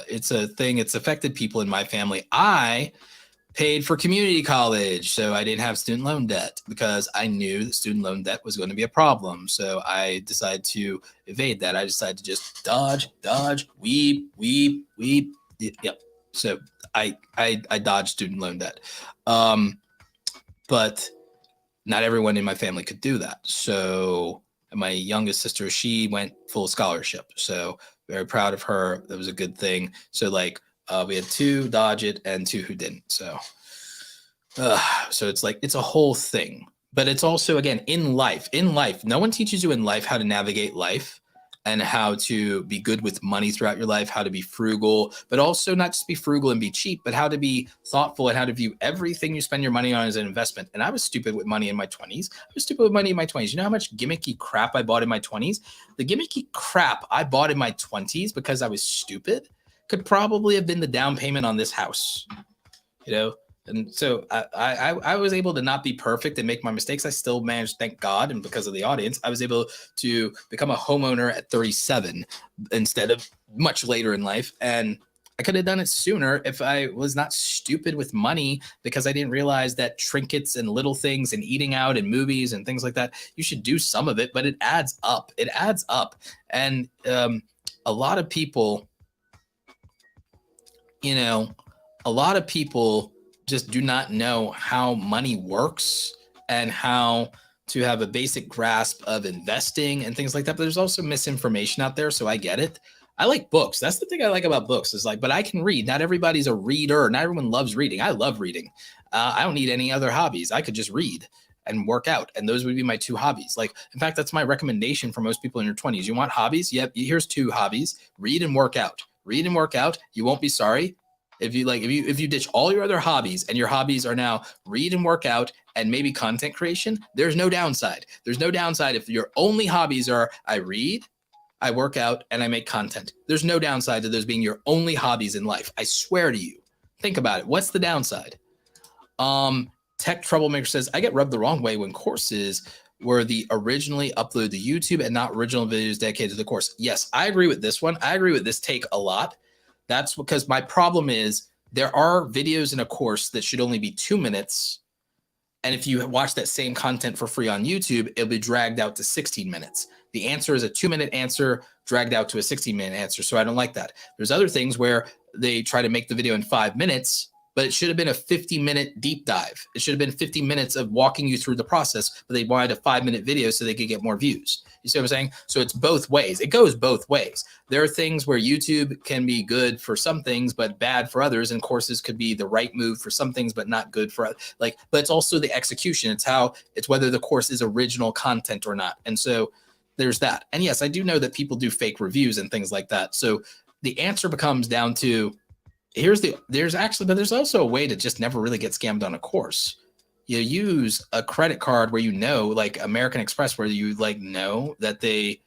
It's a thing. It's affected people in my family. I paid for community college, so I didn't have student loan debt because I knew that student loan debt was going to be a problem. So I decided to evade that. I decided to just dodge, weep. Yep. So I dodged student loan debt, but not everyone in my family could do that. So my youngest sister, she went full scholarship. So very proud of her. That was a good thing. So like we had 2 dodge it and 2 who didn't. So it's like it's a whole thing. But it's also, again, in life, no one teaches you in life how to navigate life and how to be good with money throughout your life, how to be frugal, but also not just be frugal and be cheap, but how to be thoughtful and how to view everything you spend your money on as an investment. And I was stupid with money in my 20s. I was stupid with money in my 20s. You know how much gimmicky crap I bought in my 20s? The gimmicky crap I bought in my 20s because I was stupid could probably have been the down payment on this house, you know? And so I was able to not be perfect and make my mistakes. I still managed, thank God, and because of the audience, I was able to become a homeowner at 37 instead of much later in life. And I could have done it sooner if I was not stupid with money, because I didn't realize that trinkets and little things and eating out and movies and things like that, you should do some of it, but it adds up. It adds up. And a lot of people, just do not know how money works and how to have a basic grasp of investing and things like that. But there's also misinformation out there. So I get it. I like books. That's the thing I like about books is like, but I can read. Not everybody's a reader. Not everyone loves reading. I love reading. I don't need any other hobbies. I could just read and work out. And those would be my 2 hobbies. Like, in fact, that's my recommendation for most people in your 20s. You want hobbies? Yep. Here's 2 hobbies. Read and work out. Read and work out. You won't be sorry. If you ditch all your other hobbies and your hobbies are now read and work out and maybe content creation, there's no downside. There's no downside if your only hobbies are I read, I work out, and I make content. There's no downside to those being your only hobbies in life. I swear to you. Think about it. What's the downside? Tech Troublemaker says, I get rubbed the wrong way when courses were the originally uploaded to YouTube and not original videos dedicated to the course. Yes, I agree with this one. I agree with this take a lot. That's because my problem is there are videos in a course that should only be 2 minutes. And if you watch that same content for free on YouTube, it'll be dragged out to 16 minutes. The answer is a 2-minute answer dragged out to a 16-minute answer. So I don't like that. There's other things where they try to make the video in 5 minutes, but it should have been a 50-minute deep dive. It should have been 50 minutes of walking you through the process, but they wanted a 5-minute video so they could get more views. You see what I'm saying? So it's both ways. It goes both ways. There are things where YouTube can be good for some things, but bad for others. And courses could be the right move for some things, but not good for but it's also the execution. It's whether the course is original content or not. And so there's that. And yes, I do know that people do fake reviews and things like that. So the answer becomes down to, there's also a way to just never really get scammed on a course. You use a credit card where like American Express, where you know that they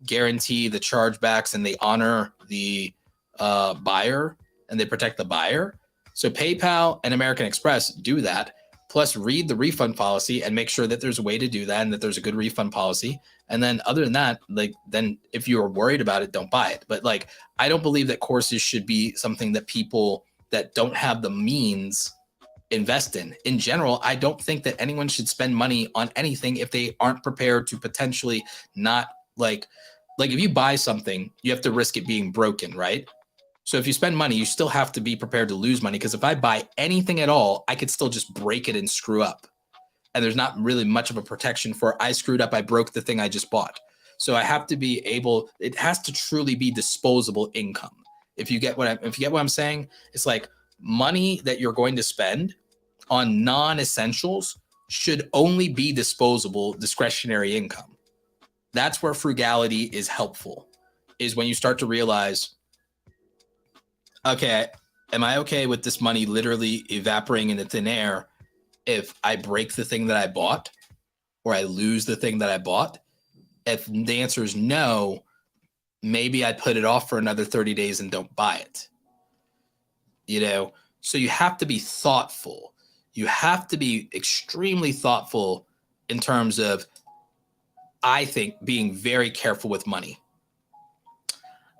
guarantee the chargebacks and they honor the buyer and they protect the buyer. So PayPal and American Express do that. Plus, read the refund policy and make sure that there's a way to do that and that there's a good refund policy. And then other than that, then if you're worried about it, don't buy it. But I don't believe that courses should be something that people that don't have the means invest in. In general, I don't think that anyone should spend money on anything if they aren't prepared to potentially not like if you buy something, you have to risk it being broken, right? So if you spend money, you still have to be prepared to lose money, because if I buy anything at all, I could still just break it and screw up. And there's not really much of a protection for I screwed up, I broke the thing I just bought. So I have to be able, it has to truly be disposable income. If you get what I'm saying, it's like money that you're going to spend on non-essentials should only be disposable, discretionary income. That's where frugality is helpful, is when you start to realize, okay, am I okay with this money literally evaporating into thin air if I break the thing that I bought or I lose the thing that I bought? If the answer is no, maybe I put it off for another 30 days and don't buy it. So you have to be thoughtful. You have to be extremely thoughtful in terms of, I think, being very careful with money.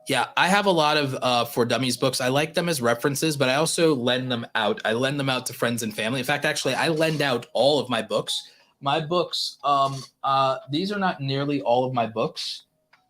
Yeah, I have a lot of For Dummies books. I like them as references, but I also lend them out. I lend them out to friends and family. In fact, actually, I lend out all of my books. My books, these are not nearly all of my books.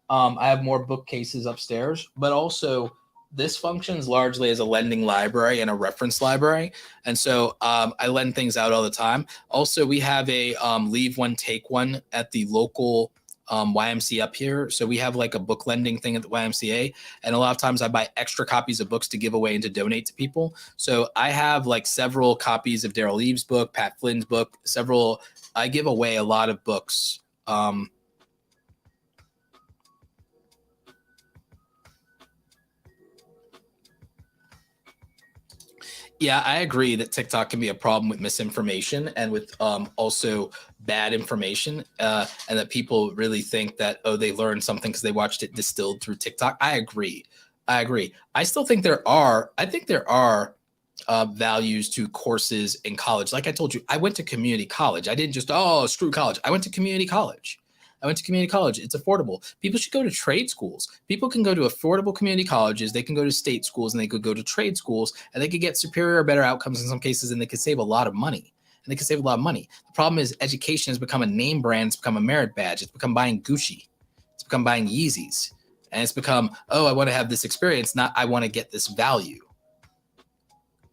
I have more bookcases upstairs, but also this functions largely as a lending library and a reference library. And so I lend things out all the time. Also, we have a leave one, take one at the local YMCA up here. So we have like a book lending thing at the YMCA. And a lot of times I buy extra copies of books to give away and to donate to people. So I have like several copies of Daryl Eve's book, Pat Flynn's book, I give away a lot of books. Yeah, I agree that TikTok can be a problem with misinformation and with also bad information, and that people really think that, oh, they learned something because they watched it distilled through TikTok. I agree. I agree. I still think I think there are values to courses in college. Like I told you, I went to community college. I didn't just, oh, screw college. I went to community college. I went to community college. It's affordable. People should go to trade schools. People can go to affordable community colleges. They can go to state schools and they could go to trade schools and they could get superior or better outcomes in some cases, and they could save a lot of money. And they can save a lot of money. The problem is education has become a name brand. It's become a merit badge. It's become buying Gucci. It's become buying Yeezys. And it's become, oh, I want to have this experience, not I want to get this value.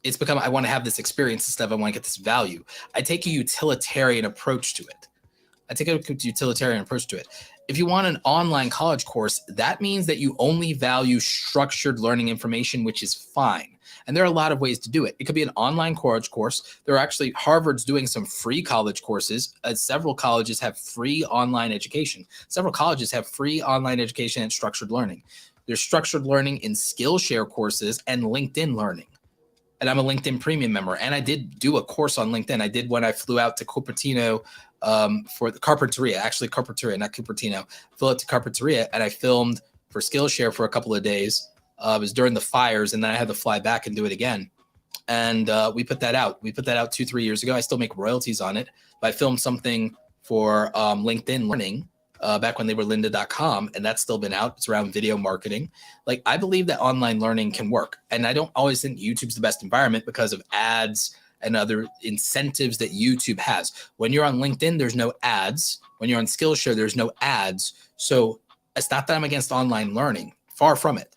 It's become, I want to have this experience instead of I want to get this value. I take a utilitarian approach to it. If you want an online college course, that means that you only value structured learning information, which is fine. And there are a lot of ways to do it. It could be an online college course. There are actually, Harvard's doing some free college courses. Several colleges have free online education. Several colleges have free online education and structured learning. There's structured learning in Skillshare courses and LinkedIn learning. And I'm a LinkedIn premium member. And I did do a course on LinkedIn. I did when I flew out to Cupertino for the Carpinteria, not Cupertino. Flew out to Carpinteria and I filmed for Skillshare for a couple of days. It was during the fires, and then I had to fly back and do it again. And we put that out. We put that out 2-3 years ago. I still make royalties on it. But I filmed something for LinkedIn Learning back when they were lynda.com, and that's still been out. It's around video marketing. Like, I believe that online learning can work. And I don't always think YouTube's the best environment because of ads and other incentives that YouTube has. When you're on LinkedIn, there's no ads. When you're on Skillshare, there's no ads. So it's not that I'm against online learning. Far from it.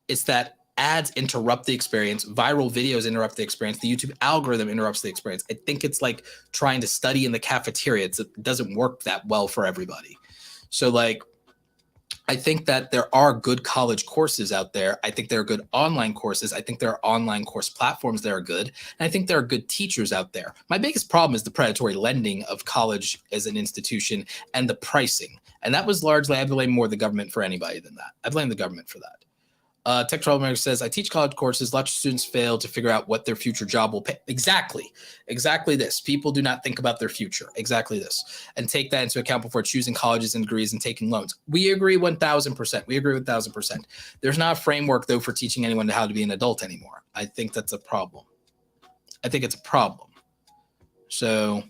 It's that ads interrupt the experience. Viral videos interrupt the experience. The YouTube algorithm interrupts the experience. I think it's like trying to study in the cafeteria. It doesn't work that well for everybody. So like, I think that there are good college courses out there. I think there are good online courses. I think there are online course platforms that are good. And I think there are good teachers out there. My biggest problem is the predatory lending of college as an institution and the pricing. And that was largely, I blame more the government for anybody than that. I blame the government for that. Tech Troublemaker says, I teach college courses. Lots of students fail to figure out what their future job will pay. Exactly this. People do not think about their future. Exactly this. And take that into account before choosing colleges and degrees and taking loans. We agree 1,000%. We agree 1,000%. There's not a framework, though, for teaching anyone how to be an adult anymore. I think that's a problem. I think it's a problem. So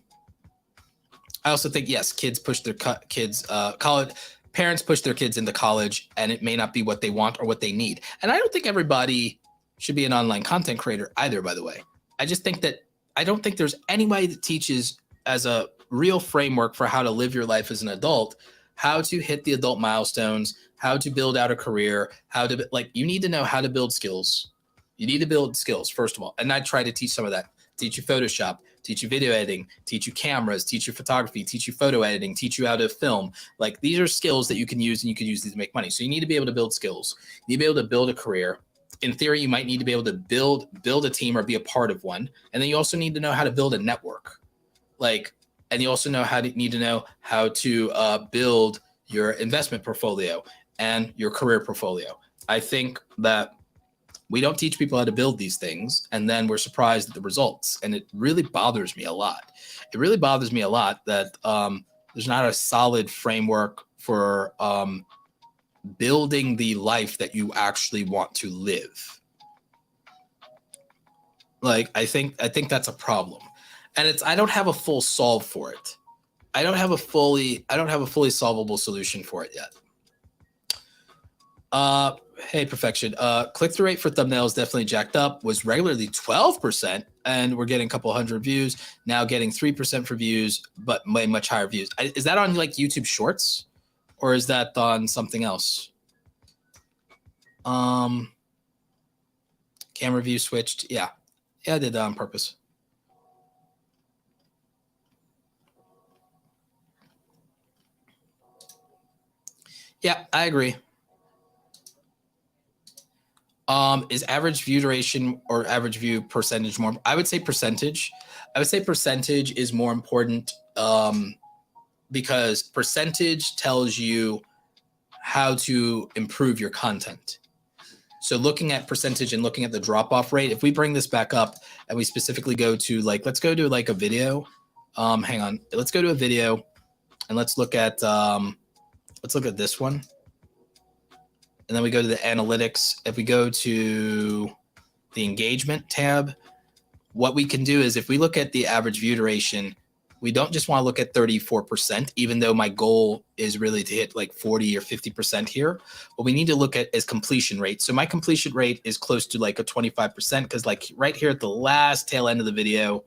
I also think, yes, kids push their college. Parents push their kids into college, and it may not be what they want or what they need. And I don't think everybody should be an online content creator either, by the way. I just think that I don't think there's anybody that teaches as a real framework for how to live your life as an adult, how to hit the adult milestones, how to build out a career, you need to know how to build skills. You need to build skills, first of all. And I try to teach some of that. Teach you Photoshop, teach you video editing, teach you cameras, teach you photography, teach you photo editing, teach you how to film. Like, these are skills that you can use, and you can use these to make money. So you need to be able to build skills. You need to be able to build a career. In theory, you might need to be able to build a team or be a part of one. And then you also need to know how to build a network. And you also need to know how to build your investment portfolio and your career portfolio. I think that we don't teach people how to build these things, and then we're surprised at the results. And it really bothers me a lot. It really bothers me a lot that there's not a solid framework for building the life that you actually want to live. Like, I think that's a problem. And I don't have a full solve for it. I don't have a fully solvable solution for it yet. Hey, Perfection. Click-through rate for thumbnails definitely jacked up. Was regularly 12%, and we're getting a couple hundred views. Now getting 3% for views, but way much higher views. Is that on like YouTube Shorts, or is that on something else? Camera view switched. Yeah, I did that on purpose. Yeah, I agree. Is average view duration or average view percentage more? I would say percentage. I would say percentage is more important because percentage tells you how to improve your content. So looking at percentage and looking at the drop-off rate, if we bring this back up and we specifically go to like, let's go to like a video. Hang on, let's go to a video and let's look at this one. And then we go to the analytics. If we go to the engagement tab, what we can do is if we look at the average view duration, we don't just want to look at 34%, even though my goal is really to hit like 40 or 50% here. What we need to look at is completion rate. So my completion rate is close to like a 25% because like right here at the last tail end of the video,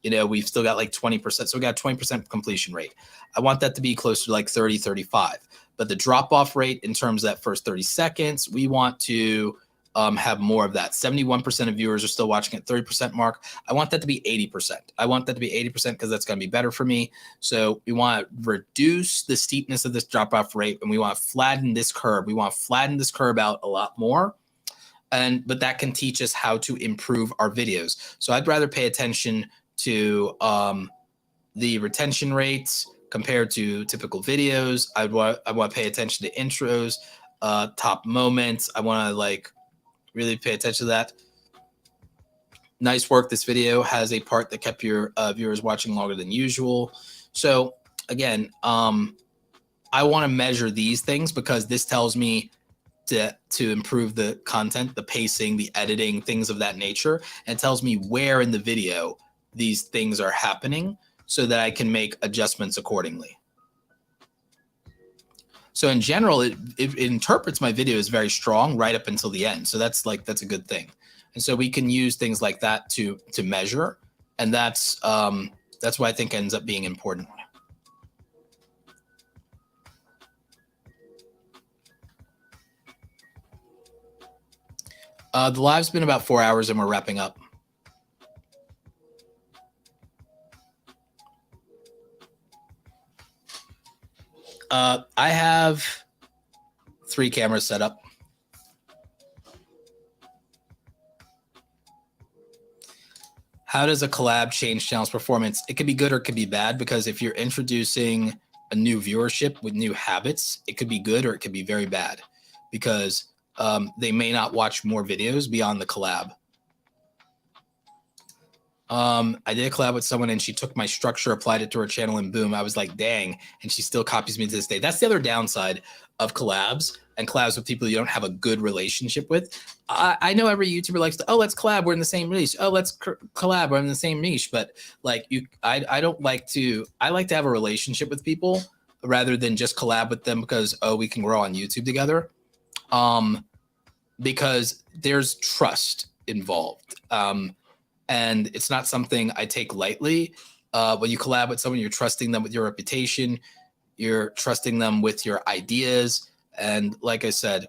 you know, we've still got like 20%. So we got 20% completion rate. I want that to be closer to like 30, 35. But the drop-off rate in terms of that first 30 seconds, we want to have more of that. 71% of viewers are still watching at 30% mark. I want that to be 80%. I want that to be 80% because that's going to be better for me. So we want to reduce the steepness of this drop-off rate, and we want to flatten this curve. We want to flatten this curve out a lot more. But that can teach us how to improve our videos. So I'd rather pay attention to the retention rates compared to typical videos. I want to pay attention to intros, top moments. I want to like really pay attention to that. Nice work. This video has a part that kept your viewers watching longer than usual. So again, I want to measure these things because this tells me to improve the content, the pacing, the editing, things of that nature. And it tells me where in the video these things are happening so that I can make adjustments accordingly. So in general, it interprets my video as very strong right up until the end. So that's a good thing. And so we can use things like that to measure. And that's what I think ends up being important. The live's been about 4 hours and we're wrapping up. I have 3 cameras set up. How does a collab change channel's performance? It could be good or it could be bad because if you're introducing a new viewership with new habits, it could be good or it could be very bad because they may not watch more videos beyond the collab. I did a collab with someone and she took my structure, applied it to her channel, and boom, I was like, dang. And she still copies me to this day. That's the other downside of collabs and collabs with people you don't have a good relationship with. I know every YouTuber likes to, oh, let's collab. We're in the same niche. Oh, let's collab. We're in the same niche. But like I don't like to, I like to have a relationship with people rather than just collab with them because, oh, we can grow on YouTube together. Because there's trust involved. And it's not something I take lightly. When you collab with someone, you're trusting them with your reputation. You're trusting them with your ideas. And like I said,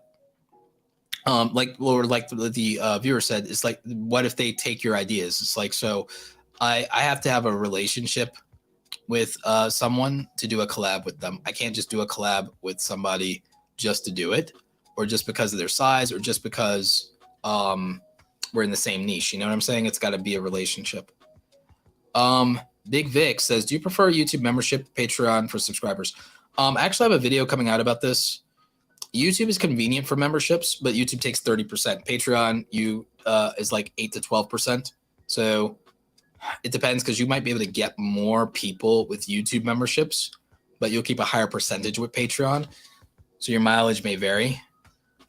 like the viewer said, it's like, what if they take your ideas? It's like, so I have to have a relationship with someone to do a collab with them. I can't just do a collab with somebody just to do it, or just because of their size, or just because we're in the same niche. You know what I'm saying? It's got to be a relationship. Big Vic says, do you prefer YouTube membership, Patreon for subscribers? I actually have a video coming out about this. YouTube is convenient for memberships, but YouTube takes 30%. Patreon is like 8 to 12%. So it depends because you might be able to get more people with YouTube memberships, but you'll keep a higher percentage with Patreon. So your mileage may vary.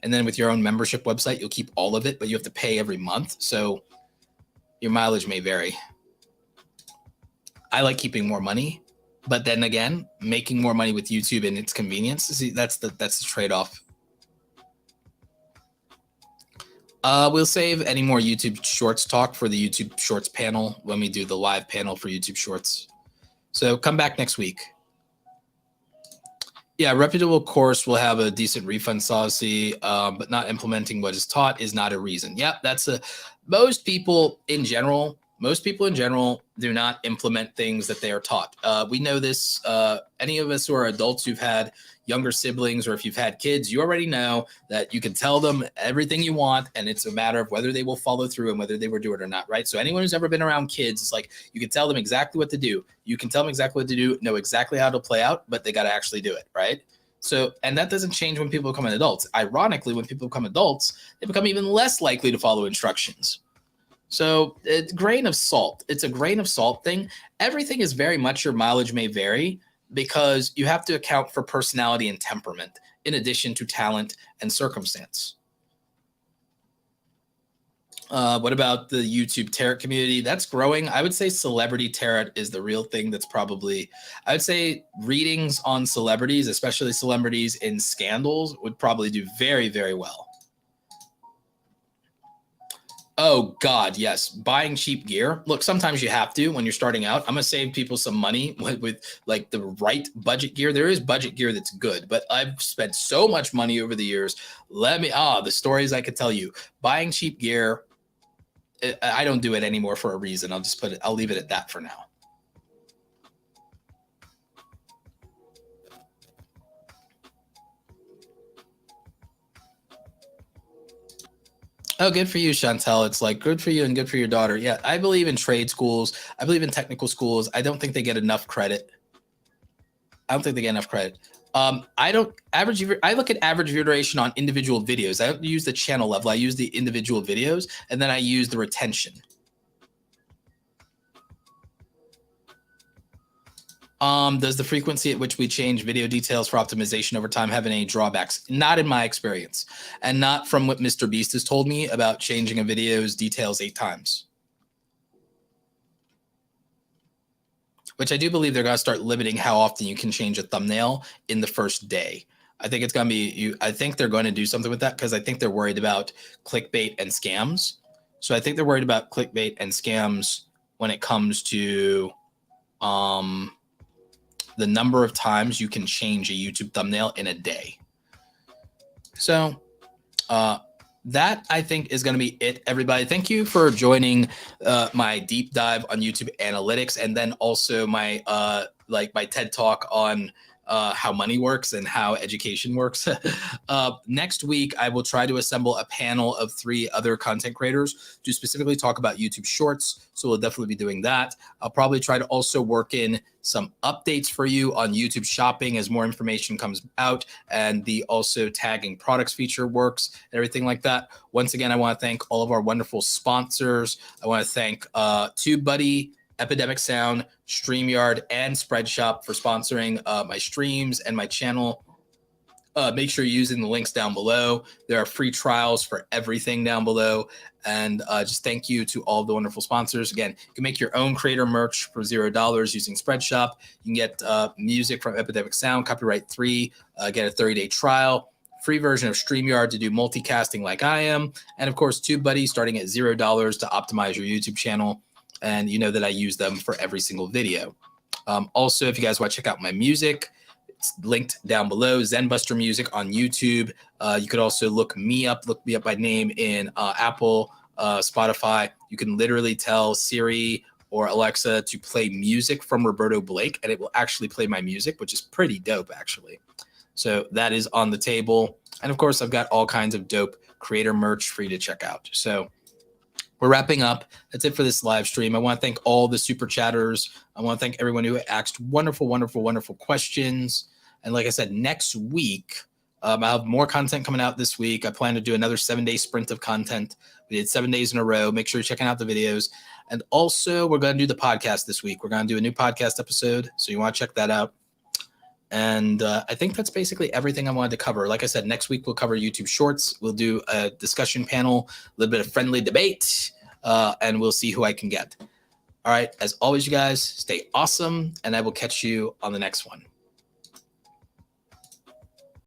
And then with your own membership website, you'll keep all of it, but you have to pay every month. So your mileage may vary. I like keeping more money, but then again, making more money with YouTube and its convenience, see, that's the trade-off. We'll save any more YouTube Shorts talk for the YouTube Shorts panel when we do the live panel for YouTube Shorts. So come back next week. Yeah, reputable course will have a decent refund policy, but not implementing what is taught is not a reason. Yeah, that's most people in general do not implement things that they are taught. We know this. Any of us who are adults who've had younger siblings, or if you've had kids, you already know that you can tell them everything you want, and it's a matter of whether they will follow through and whether they will do it or not, right? So anyone who's ever been around kids, it's like you can tell them exactly what to do. You can tell them exactly what to do, know exactly how to play out, but they got to actually do it, right? So, and that doesn't change when people become adults. Ironically, when people become adults, they become even less likely to follow instructions. So, it's a grain of salt. It's a grain of salt thing. Everything is very much your mileage may vary, because you have to account for personality and temperament in addition to talent and circumstance. What about the YouTube tarot community? That's growing. I would say celebrity tarot is the real thing that's probably, I would say readings on celebrities, especially celebrities in scandals, would probably do very, very well. Oh, God, yes. Buying cheap gear. Look, sometimes you have to when you're starting out. I'm going to save people some money with like the right budget gear. There is budget gear that's good, but I've spent so much money over the years. The stories I could tell you. Buying cheap gear, I don't do it anymore for a reason. I'll leave it at that for now. Oh, good for you, Chantel. It's like good for you and good for your daughter. Yeah, I believe in trade schools. I believe in technical schools. I don't think they get enough credit. I look at average view duration on individual videos. I don't use the channel level. I use the individual videos, and then I use the retention. Does the frequency at which we change video details for optimization over time have any drawbacks? Not in my experience, and not from what Mr. Beast has told me about changing a video's details 8 times. Which I do believe they're going to start limiting how often you can change a thumbnail in the first day. I think it's going to be, I think they're going to do something with that, because I think they're worried about clickbait and scams. So I think they're worried about clickbait and scams when it comes to the number of times you can change a YouTube thumbnail in a day. So that, I think, is going to be it, everybody. Thank you for joining my deep dive on YouTube analytics, and then also my my TED Talk on how money works and how education works. Next week, I will try to assemble a panel of 3 other content creators to specifically talk about YouTube Shorts. So we'll definitely be doing that. I'll probably try to also work in some updates for you on YouTube shopping as more information comes out, and the also tagging products feature works and everything like that. Once again, I want to thank all of our wonderful sponsors. I want to thank TubeBuddy, Epidemic Sound, StreamYard, and Spreadshop for sponsoring my streams and my channel. Make sure you're using the links down below. There are free trials for everything down below. And just thank you to all the wonderful sponsors. Again, you can make your own creator merch for $0 using Spreadshop. You can get music from Epidemic Sound, copyright 3, get a 30-day trial, free version of StreamYard to do multicasting like I am. And of course, TubeBuddy starting at $0 to optimize your YouTube channel. And you know that I use them for every single video. Also, if you guys want to check out my music, it's linked down below. Zenbuster Music on YouTube. You could also look me up by name in Apple, Spotify. You can literally tell Siri or Alexa to play music from Roberto Blake, and it will actually play my music, which is pretty dope, actually. So that is on the table. And of course, I've got all kinds of dope creator merch for you to check out. So we're wrapping up. That's it for this live stream. I want to thank all the super chatters. I want to thank everyone who asked wonderful, wonderful, wonderful questions. And like I said, next week, I'll have more content coming out this week. I plan to do another 7-day sprint of content. We did 7 days in a row. Make sure you're checking out the videos. And also, we're going to do the podcast this week. We're going to do a new podcast episode. So you want to check that out. And I think that's basically everything I wanted to cover. Like I said, next week we'll cover YouTube Shorts. We'll do a discussion panel, a little bit of friendly debate. and we'll see who I can get. All right. As always, you guys stay awesome, and I will catch you on the next one.